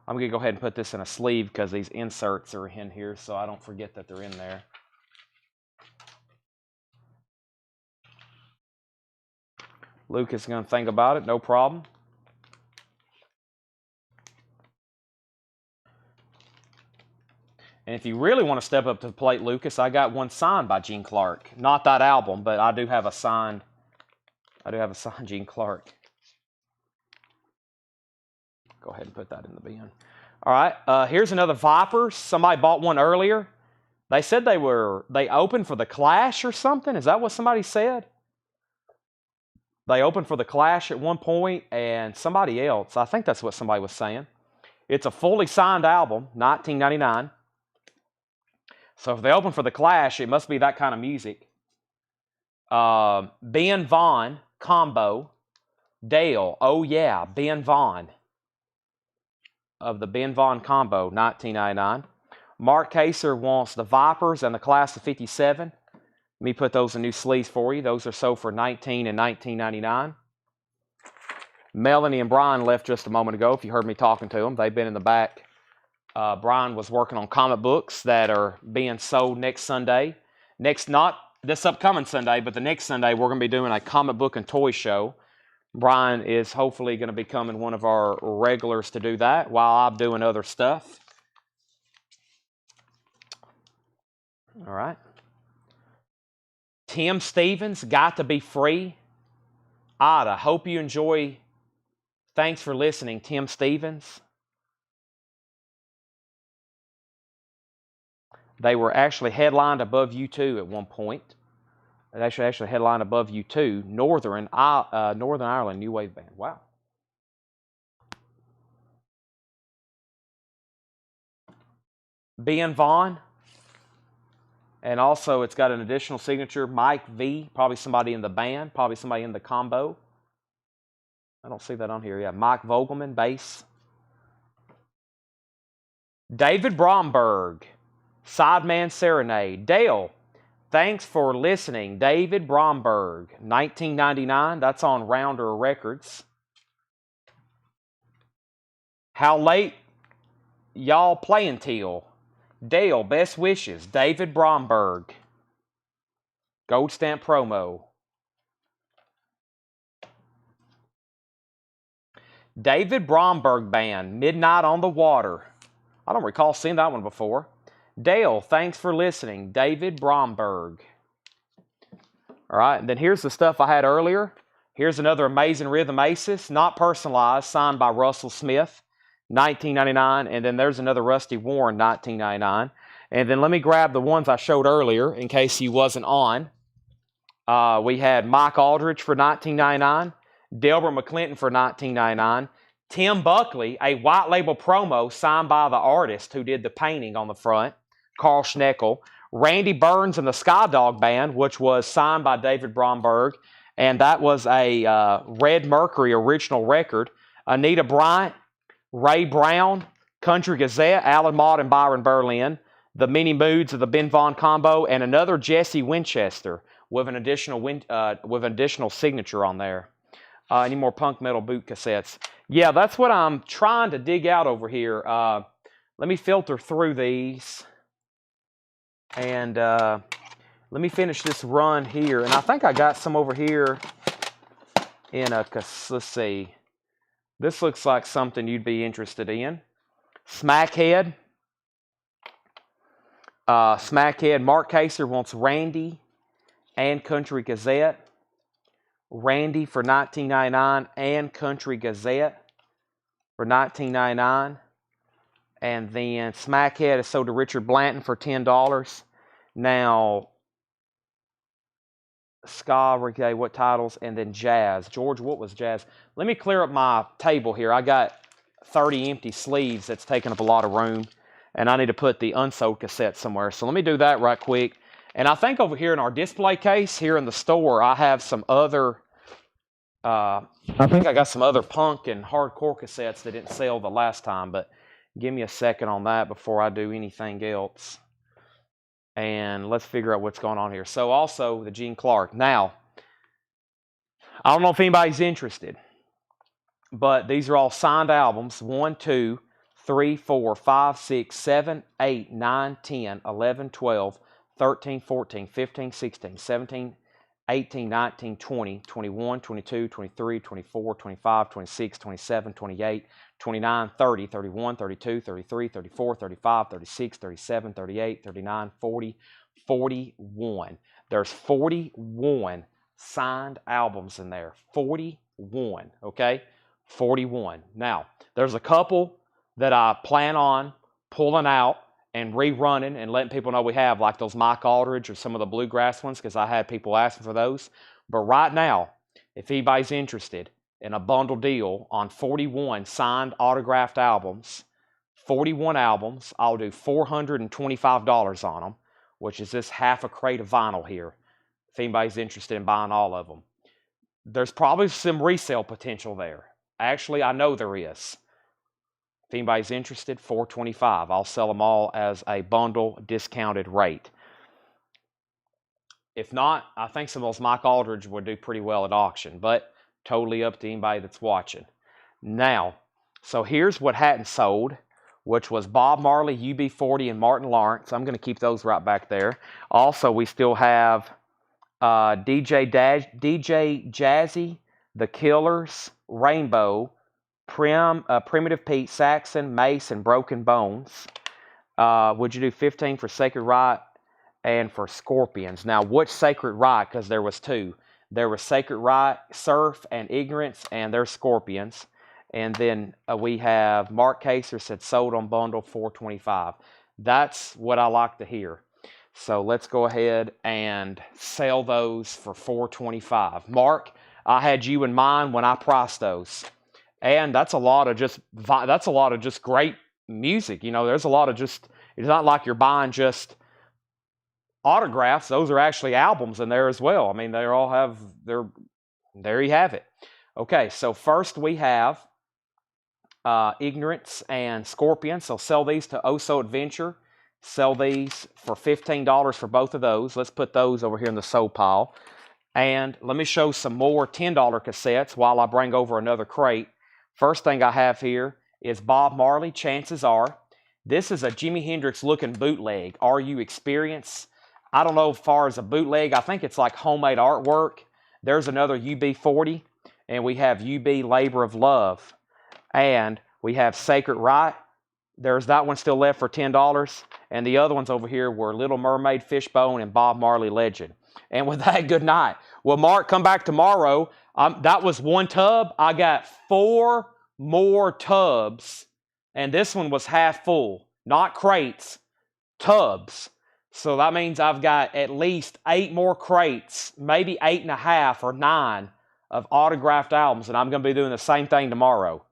I'm going to go ahead and put this in a sleeve because these inserts are in here so I don't forget that they're in there. Lucas is going to think about it, no problem. And if you really want to step up to the plate, Lucas, I got one signed by Gene Clark. Not that album, but I do have a signed Gene Clark. Go ahead and put that in the bin. All right, here's another Vipers. Somebody bought one earlier. They said they opened for the Clash or something. Is that what somebody said? They opened for the Clash at one point and somebody else. I think that's what somebody was saying. It's a fully signed album, 1999. So if they open for the Clash, it must be that kind of music. Ben Vaughn, Combo. Dale, oh yeah, Ben Vaughn. Of the Ben Vaughn Combo, 1999. Mark Kaser wants the Vipers and the Class of 57. Let me put those in new sleeves for you. Those are sold for $19 and $19.99. Melanie and Brian left just a moment ago. If you heard me talking to them, they've been in the back. Brian was working on comic books that are being sold next Sunday. Not this upcoming Sunday, but the next Sunday we're going to be doing a comic book and toy show. Brian is hopefully going to be becoming one of our regulars to do that while I'm doing other stuff. All right. Tim Stevens, Got to Be Free. Ada, hope you enjoy. Thanks for listening, Tim Stevens. They were actually headlined above U2 at one point. They actually headlined above U2, Northern Ireland New Wave Band. Wow. Ben Vaughn. And also it's got an additional signature, Mike V, probably somebody in the band, probably somebody in the combo. I don't see that on here. Yeah, Mike Vogelman, bass. David Bromberg, Sideman Serenade. Dale, thanks for listening. David Bromberg, 1999. That's on Rounder Records. How late y'all playing till? Dale, best wishes. David Bromberg. Gold stamp promo. David Bromberg Band, Midnight on the Water. I don't recall seeing that one before. Dale, thanks for listening. David Bromberg. All right, and then here's the stuff I had earlier. Here's another Amazing Rhythm Aces, not personalized, signed by Russell Smith, 1999. And then there's another Rusty Warren, 1999. And then let me grab the ones I showed earlier in case he wasn't on. We had Mike Aldridge for 1999, Delbert McClinton for 1999, Tim Buckley, a white label promo signed by the artist who did the painting on the front, Carl Schneckel, Randy Burns and the Skydog Band, which was signed by David Bromberg, and that was a Red Mercury original record, Anita Bryant, Ray Brown, Country Gazette, Alan Mott and Byron Berlin, the Mini Moods of the Ben Vaughn Combo, and another Jesse Winchester with an additional signature on there. Any more punk metal boot cassettes? Yeah, that's what I'm trying to dig out over here. Let me filter through these. And let me finish this run here. And I think I got some over here in a, let's see, this looks like something you'd be interested in. Smackhead. Smackhead. Mark Kaser wants Randy and Country Gazette. Randy for $19.99 and Country Gazette for $19.99. And then Smackhead is sold to Richard Blanton for $10. Now, ska, reggae, what titles? And then jazz. George, what was jazz? Let me clear up my table here. I got 30 empty sleeves that's taking up a lot of room. And I need to put the unsold cassette somewhere. So let me do that right quick. And I think over here in our display case here in the store, I have some other, I think I got some other punk and hardcore cassettes that didn't sell the last time. But give me a second on that before I do anything else. And let's figure out what's going on here. So also the Gene Clark. Now, I don't know if anybody's interested, but these are all signed albums. 1, 2, 3, 4, 5, 6, 7, 8, 9, 10, 11, 12, 13, 14, 15, 16, 17, 18, 19, 20, 21, 22, 23, 24, 25, 26, 27, 28, 29, 30, 31, 32, 33, 34, 35, 36, 37, 38, 39, 40, 41. There's 41 signed albums in there. 41, okay? 41. Now, there's a couple that I plan on pulling out and rerunning and letting people know we have, like those Mike Aldridge or some of the bluegrass ones, because I had people asking for those. But right now, if anybody's interested in a bundle deal on 41 signed autographed albums, 41 albums, I'll do $425 on them, which is just half a crate of vinyl here, if anybody's interested in buying all of them. There's probably some resale potential there. Actually, I know there is. If anybody's interested, $425. I'll sell them all as a bundle discounted rate. If not, I think some of those Mike Aldridge would do pretty well at auction, but totally up to anybody that's watching. Now, so here's what hadn't sold, which was Bob Marley, UB40, and Martin Lawrence. I'm going to keep those right back there. Also, we still have DJ Jazzy, The Killers, Rainbow, Primitive Pete, Saxon, Mace, and Broken Bones. Would you do 15 for Sacred Right and for Scorpions? Now, which Sacred Right? Because there was two. There was Sacred Right, Surf, and Ignorance, and there's Scorpions. And then we have Mark Kaser said sold on bundle $425. That's what I like to hear. So let's go ahead and sell those for $425. Mark, I had you in mind when I priced those. And that's a lot of just great music. You know, there's a lot of just, it's not like you're buying just autographs. Those are actually albums in there as well. I mean, they all have there you have it. Okay, so first we have Ignorance and Scorpion. So sell these to Oso Adventure. Sell these for $15 for both of those. Let's put those over here in the sold pile. And let me show some more $10 cassettes while I bring over another crate. First thing I have here is Bob Marley, Chances Are. This is a Jimi Hendrix looking bootleg. Are You Experience? I don't know as far as a bootleg. I think it's like homemade artwork. There's another UB40. And we have UB Labor of Love. And we have Sacred Right. There's that one still left for $10. And the other ones over here were Little Mermaid, Fishbone, and Bob Marley Legend. And with that, good night. Well, Mark, come back tomorrow. That was one tub. I got 4 more tubs. And this one was half full. Not crates, tubs. So that means I've got at least 8 more crates, maybe 8.5 or 9 of autographed albums. And I'm going to be doing the same thing tomorrow.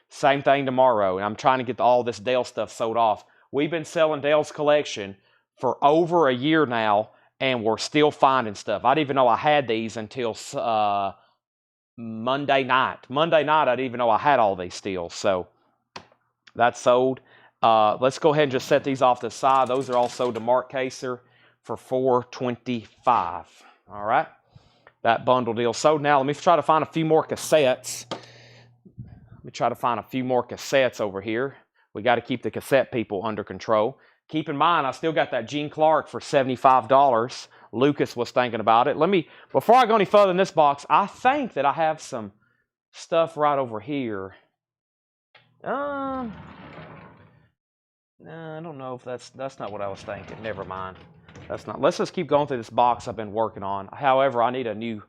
Same thing tomorrow. And I'm trying to get all this Dale stuff sold off. We've been selling Dale's collection for over a year now. And we're still finding stuff. I didn't even know I had these until Monday night. Monday night, I didn't even know I had all these still. So that's sold. Let's go ahead and just set these off to the side. Those are all sold to Mark Kaser for $425. All right. That bundle deal sold. Now, let me try to find a few more cassettes. Let me try to find a few more cassettes over here. We got to keep the cassette people under control. Keep in mind, I still got that Gene Clark for $75 Lucas was thinking about it. Before I go any further in this box, I think that I have some stuff right over here. I don't know if that's not what I was thinking. Never mind. That's not. Let's just keep going through this box I've been working on. However, I need a new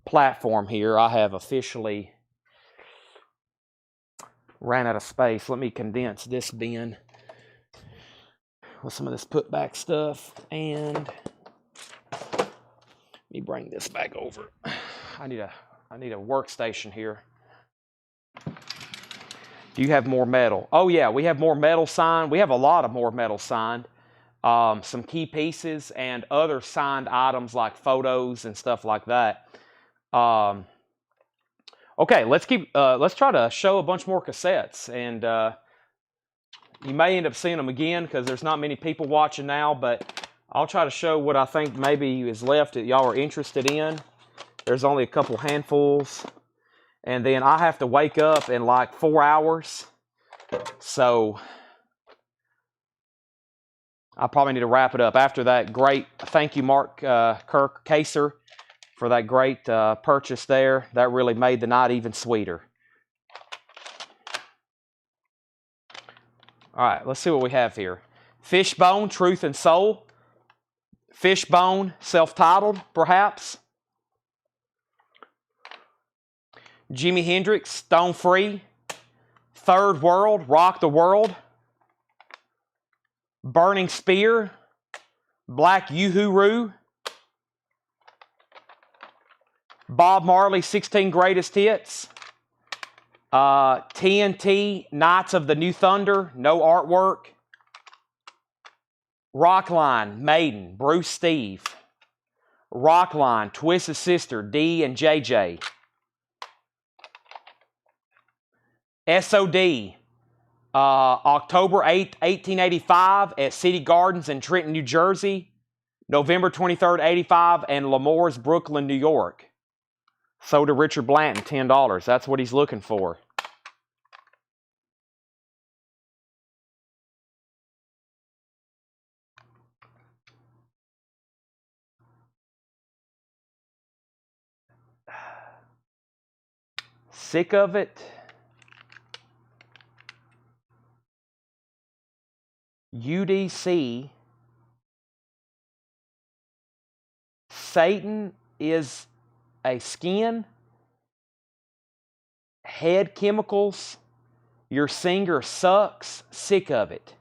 platform here. I have officially ran out of space. Let me condense this bin with some of this put back stuff, and let me bring this back over. I need a workstation here. Do you have more metal? Oh yeah, we have more metal signed. We have a lot of more metal signed. Some key pieces and other signed items like photos and stuff like that. Okay, let's try to show a bunch more cassettes, and you may end up seeing them again because there's not many people watching now, but I'll try to show what I think maybe is left that y'all are interested in. There's only a couple handfuls. And then I have to wake up in like 4 hours. So I probably need to wrap it up. After that great, thank you, Mark Kirk Kaser, for that great purchase there. That really made the night even sweeter. All right, let's see what we have here. Fishbone, Truth and Soul. Fishbone, self-titled, perhaps. Jimi Hendrix, Stone Free. Third World, Rock the World. Burning Spear, Black Uhuru. Bob Marley, 16 Greatest Hits. TNT, Knights of the New Thunder, no artwork. Rockline, Maiden, Bruce Steve. Rockline, Twisted Sister, D and JJ. SOD, October 8th, 1885 at City Gardens in Trenton, New Jersey. November 23rd, 85 and L'Amour's, Brooklyn, New York. Sold to Richard Blanton, $10. That's what he's looking for. Sick of it. UDC. Satan is a skin. Head chemicals. Your singer sucks. Sick of it.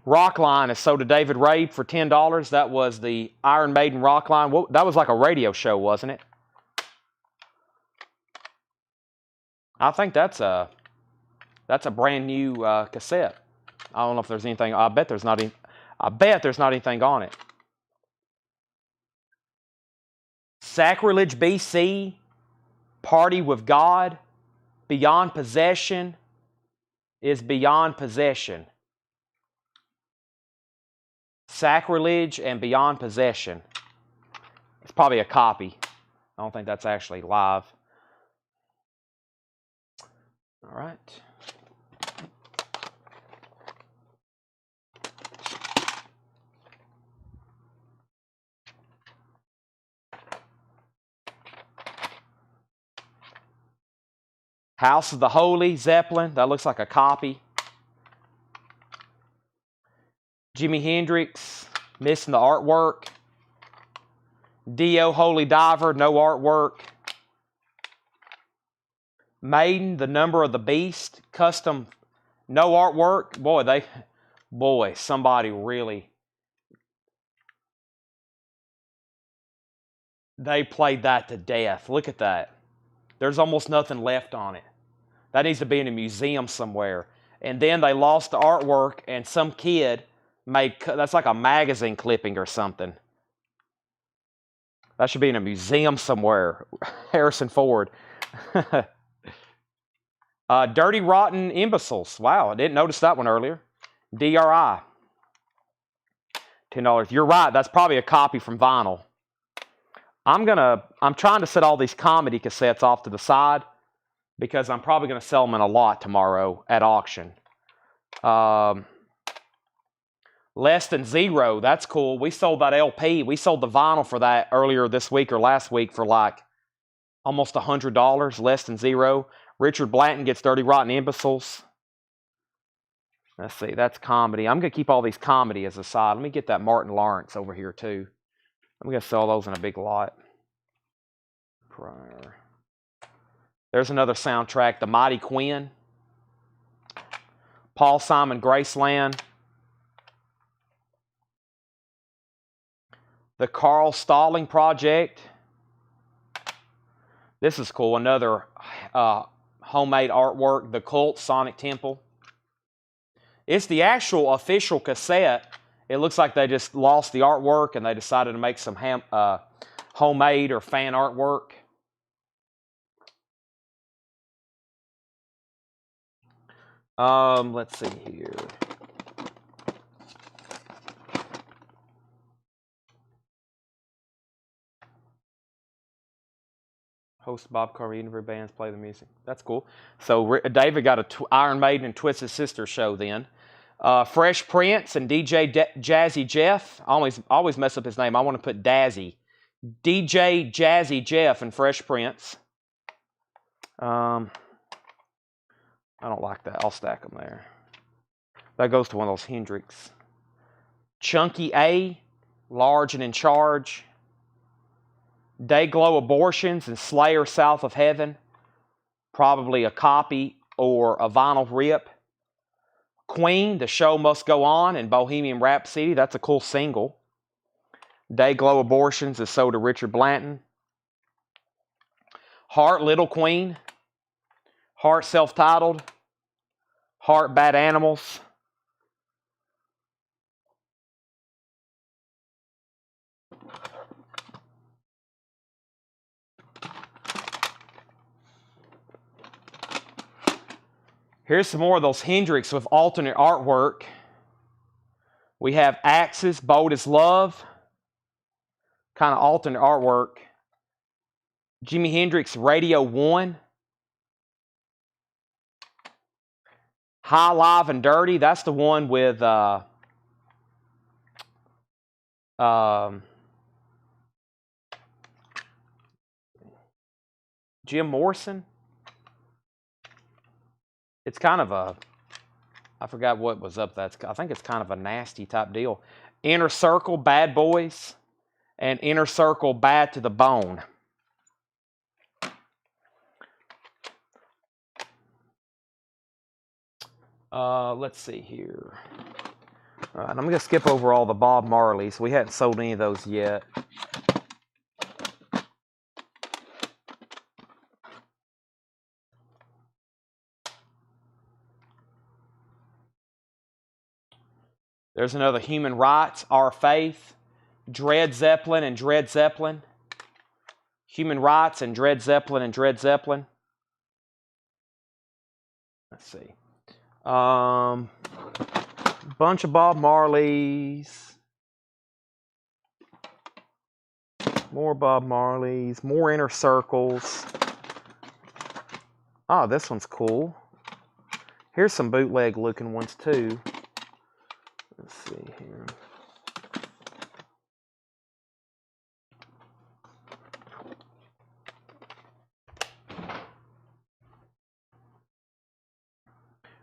Rockline is sold to David Rabe for $10. That was the Iron Maiden Rockline. That was like a radio show, wasn't it? I think that's a brand new cassette. I don't know if there's anything. I bet there's not anything on it. Sacrilege BC, Party with God, Beyond Possession is Beyond Possession. Sacrilege and Beyond Possession. It's probably a copy. I don't think that's actually live. All right. House of the Holy, Zeppelin. That looks like a copy. Jimi Hendrix, missing the artwork. Dio, Holy Diver, no artwork. Maiden, The Number of the Beast, custom, no artwork. Boy, somebody really, they played that to death. Look at that. There's almost nothing left on it. That needs to be in a museum somewhere. And then they lost the artwork, and some kid that's like a magazine clipping or something. That should be in a museum somewhere. Harrison Ford. Dirty Rotten Imbeciles. Wow, I didn't notice that one earlier. DRI. $10. You're right, that's probably a copy from vinyl. I'm trying to set all these comedy cassettes off to the side because I'm probably going to sell them in a lot tomorrow at auction. Less Than Zero. That's cool. We sold that LP. We sold the vinyl for that earlier this week or last week for like almost $100. Less Than Zero. Richard Blanton gets Dirty Rotten Imbeciles. Let's see. That's comedy. I'm going to keep all these comedy as a side. Let me get that Martin Lawrence over here too. I'm going to sell those in a big lot. Prior. There's another soundtrack. The Mighty Quinn. Paul Simon Graceland. The Carl Stalling Project. This is cool. Another homemade artwork. The Cult Sonic Temple. It's the actual official cassette. It looks like they just lost the artwork and they decided to make some homemade or fan artwork. Let's see here. Host Bob Carver, Universe bands play the music. That's cool. So David got a Iron Maiden and Twisted Sister show then. Fresh Prince and DJ Jazzy Jeff. I always mess up his name. I want to put Dazzy. DJ Jazzy Jeff and Fresh Prince. I don't like that. I'll stack them there. That goes to one of those Hendrix. Chunky A, Large and in Charge. Dayglow Abortions and Slayer South of Heaven. Probably a copy or a vinyl rip. Queen, The Show Must Go On, and Bohemian Rhapsody. That's a cool single. Dayglow Abortions is sold to Richard Blanton. Heart, Little Queen. Heart, self-titled. Heart, Bad Animals. Here's some more of those Hendrix with alternate artwork. We have Axis, Bold as Love. Kind of alternate artwork. Jimi Hendrix, Radio 1. High, Live, and Dirty. That's the one with Jim Morrison. It's kind of a, I forgot what was up. I think it's kind of a nasty type deal. Inner Circle, Bad Boys, and Inner Circle, Bad to the Bone. Let's see here. All right, I'm going to skip over all the Bob Marleys. We hadn't sold any of those yet. There's another Human Rights, Our Faith, Dred Zeppelin and Dred Zeppelin. Human Rights and Dred Zeppelin and Dred Zeppelin. Let's see. Bunch of Bob Marleys. More Bob Marleys. More Inner Circles. Oh, this one's cool. Here's some bootleg looking ones too. Let's see here.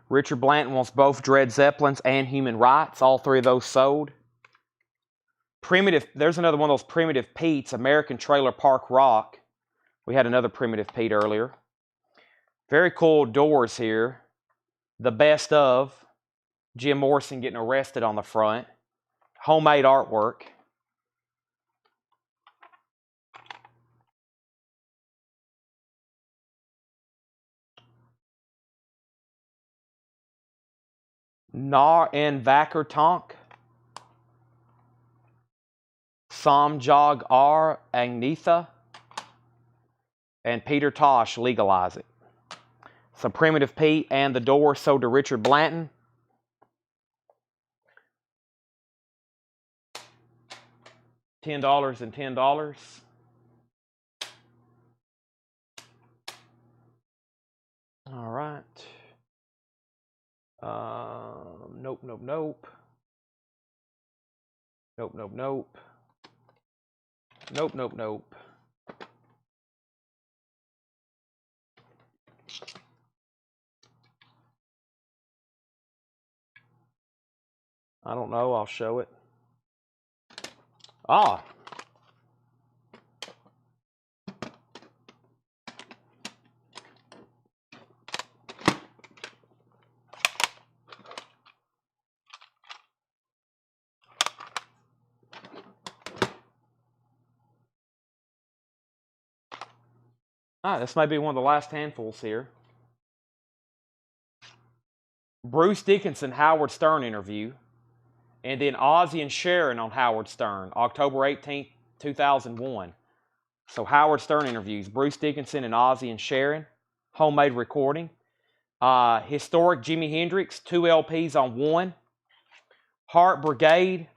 Richard Blanton wants both Dred Zeppelins and Human Rights. All three of those sold. Primitive, there's another one of those Primitive Pete's, American Trailer Park Rock. We had another Primitive Pete earlier. Very cool doors here. The Best Of. Jim Morrison getting arrested on the front. Homemade artwork. Nar en Vacker Tonk. Som Jog R. Agnetha. And Peter Tosh, Legalize It. So Primitive Pete and the Door sold to Richard Blanton. $10 and $10. All right. Nope. Nope, nope, nope. Nope, nope, nope. I don't know. I'll show it. Ah. This may be one of the last handfuls here. Bruce Dickinson, Howard Stern interview. And then Ozzie and Sharon on Howard Stern, October 18th, 2001. So Howard Stern interviews Bruce Dickinson and Ozzie and Sharon, homemade recording. Historic Jimi Hendrix, 2 LPs on 1. Heart Brigade,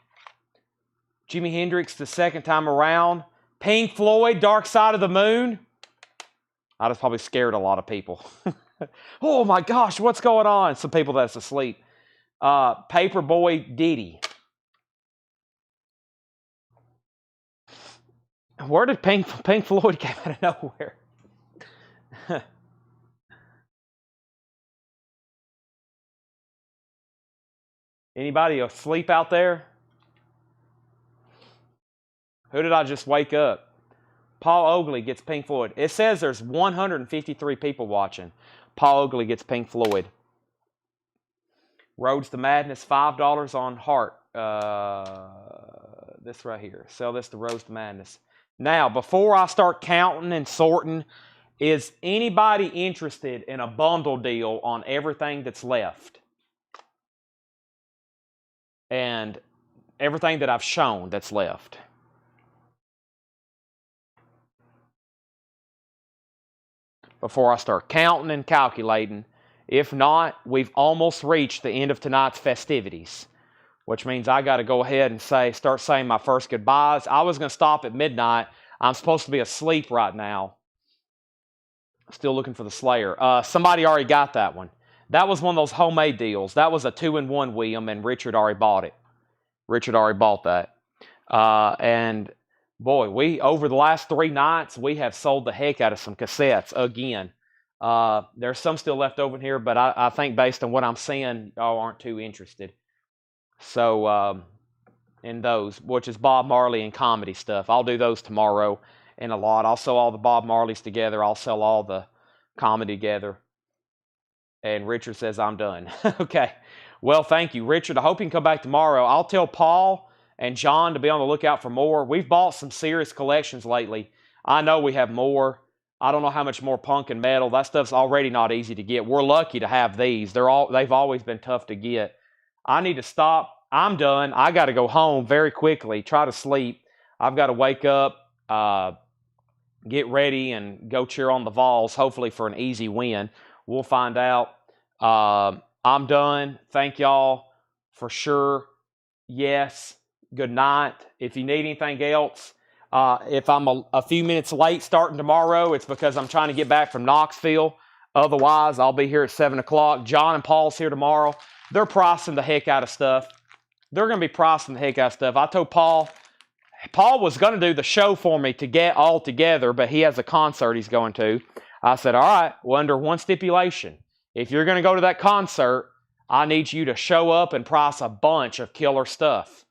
Jimi Hendrix the second time around. Pink Floyd, Dark Side of the Moon. I just probably scared a lot of people. Oh my gosh, what's going on? Some people that's asleep. Paperboy Diddy. Where did Pink Floyd come out of nowhere? Anybody asleep out there? Who did I just wake up? Paul Oakley gets Pink Floyd. It says there's 153 people watching. Paul Oakley gets Pink Floyd. Roads to Madness, $5 on Heart. This right here. Sell this to Roads to Madness. Now, before I start counting and sorting, is anybody interested in a bundle deal on everything that's left? And everything that I've shown that's left. Before I start counting and calculating. If not, we've almost reached the end of tonight's festivities, which means I got to go ahead and start saying my first goodbyes. I was going to stop at midnight. I'm supposed to be asleep right now. Still looking for the Slayer. Somebody already got that one. That was one of those homemade deals. That was a 2-in-1, William, and Richard already bought it. Richard already bought that. And boy, over the last 3 nights, we have sold the heck out of some cassettes again. There's some still left over here, but I think based on what I'm seeing, y'all aren't too interested. So, in those, which is Bob Marley and comedy stuff. I'll do those tomorrow in a lot. I'll sell all the Bob Marleys together. I'll sell all the comedy together. And Richard says I'm done. Okay. Well, thank you, Richard. I hope you can come back tomorrow. I'll tell Paul and John to be on the lookout for more. We've bought some serious collections lately. I know we have more. I don't know how much more punk and metal. That stuff's already not easy to get. We're lucky to have these. They've always been tough to get. I need to stop. I'm done. I got to go home very quickly. Try to sleep. I've got to wake up, get ready, and go cheer on the Vols, hopefully for an easy win. We'll find out. I'm done. Thank y'all for sure. Yes. Good night. If you need anything else, if I'm a few minutes late starting tomorrow, it's because I'm trying to get back from Knoxville. Otherwise, I'll be here at 7 o'clock. John and Paul's here tomorrow. They're pricing the heck out of stuff. They're going to be pricing the heck out of stuff. I told Paul was going to do the show for me to get all together, but he has a concert he's going to. I said, all right, well, under one stipulation. If you're going to go to that concert, I need you to show up and price a bunch of killer stuff.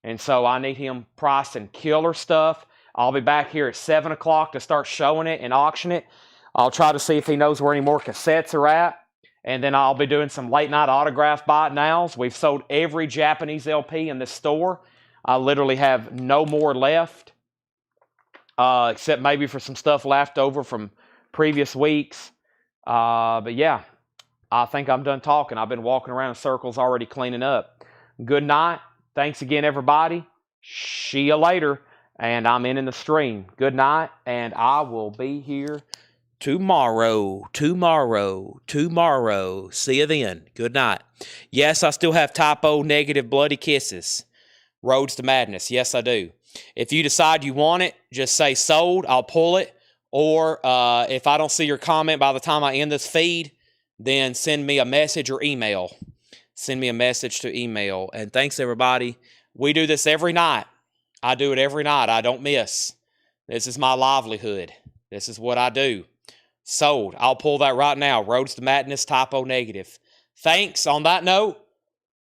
And so I need him pricing killer stuff. I'll be back here at 7 o'clock to start showing it and auction it. I'll try to see if he knows where any more cassettes are at. And then I'll be doing some late night autograph buy nows. We've sold every Japanese LP in this store. I literally have no more left. Except maybe for some stuff left over from previous weeks. But yeah, I think I'm done talking. I've been walking around in circles already cleaning up. Good night. Thanks again, everybody. See you later. And I'm in the stream. Good night. And I will be here tomorrow. See you then. Good night. Yes, I still have typo negative bloody kisses. Roads to Madness. Yes, I do. If you decide you want it, just say sold. I'll pull it. Or if I don't see your comment by the time I end this feed, then send me a message or email. Send me a message to email. And thanks, everybody. We do this every night. I do it every night. I don't miss. This is my livelihood. This is what I do. Sold. I'll pull that right now. Roads to Madness, typo negative. Thanks. On that note,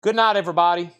good night, everybody.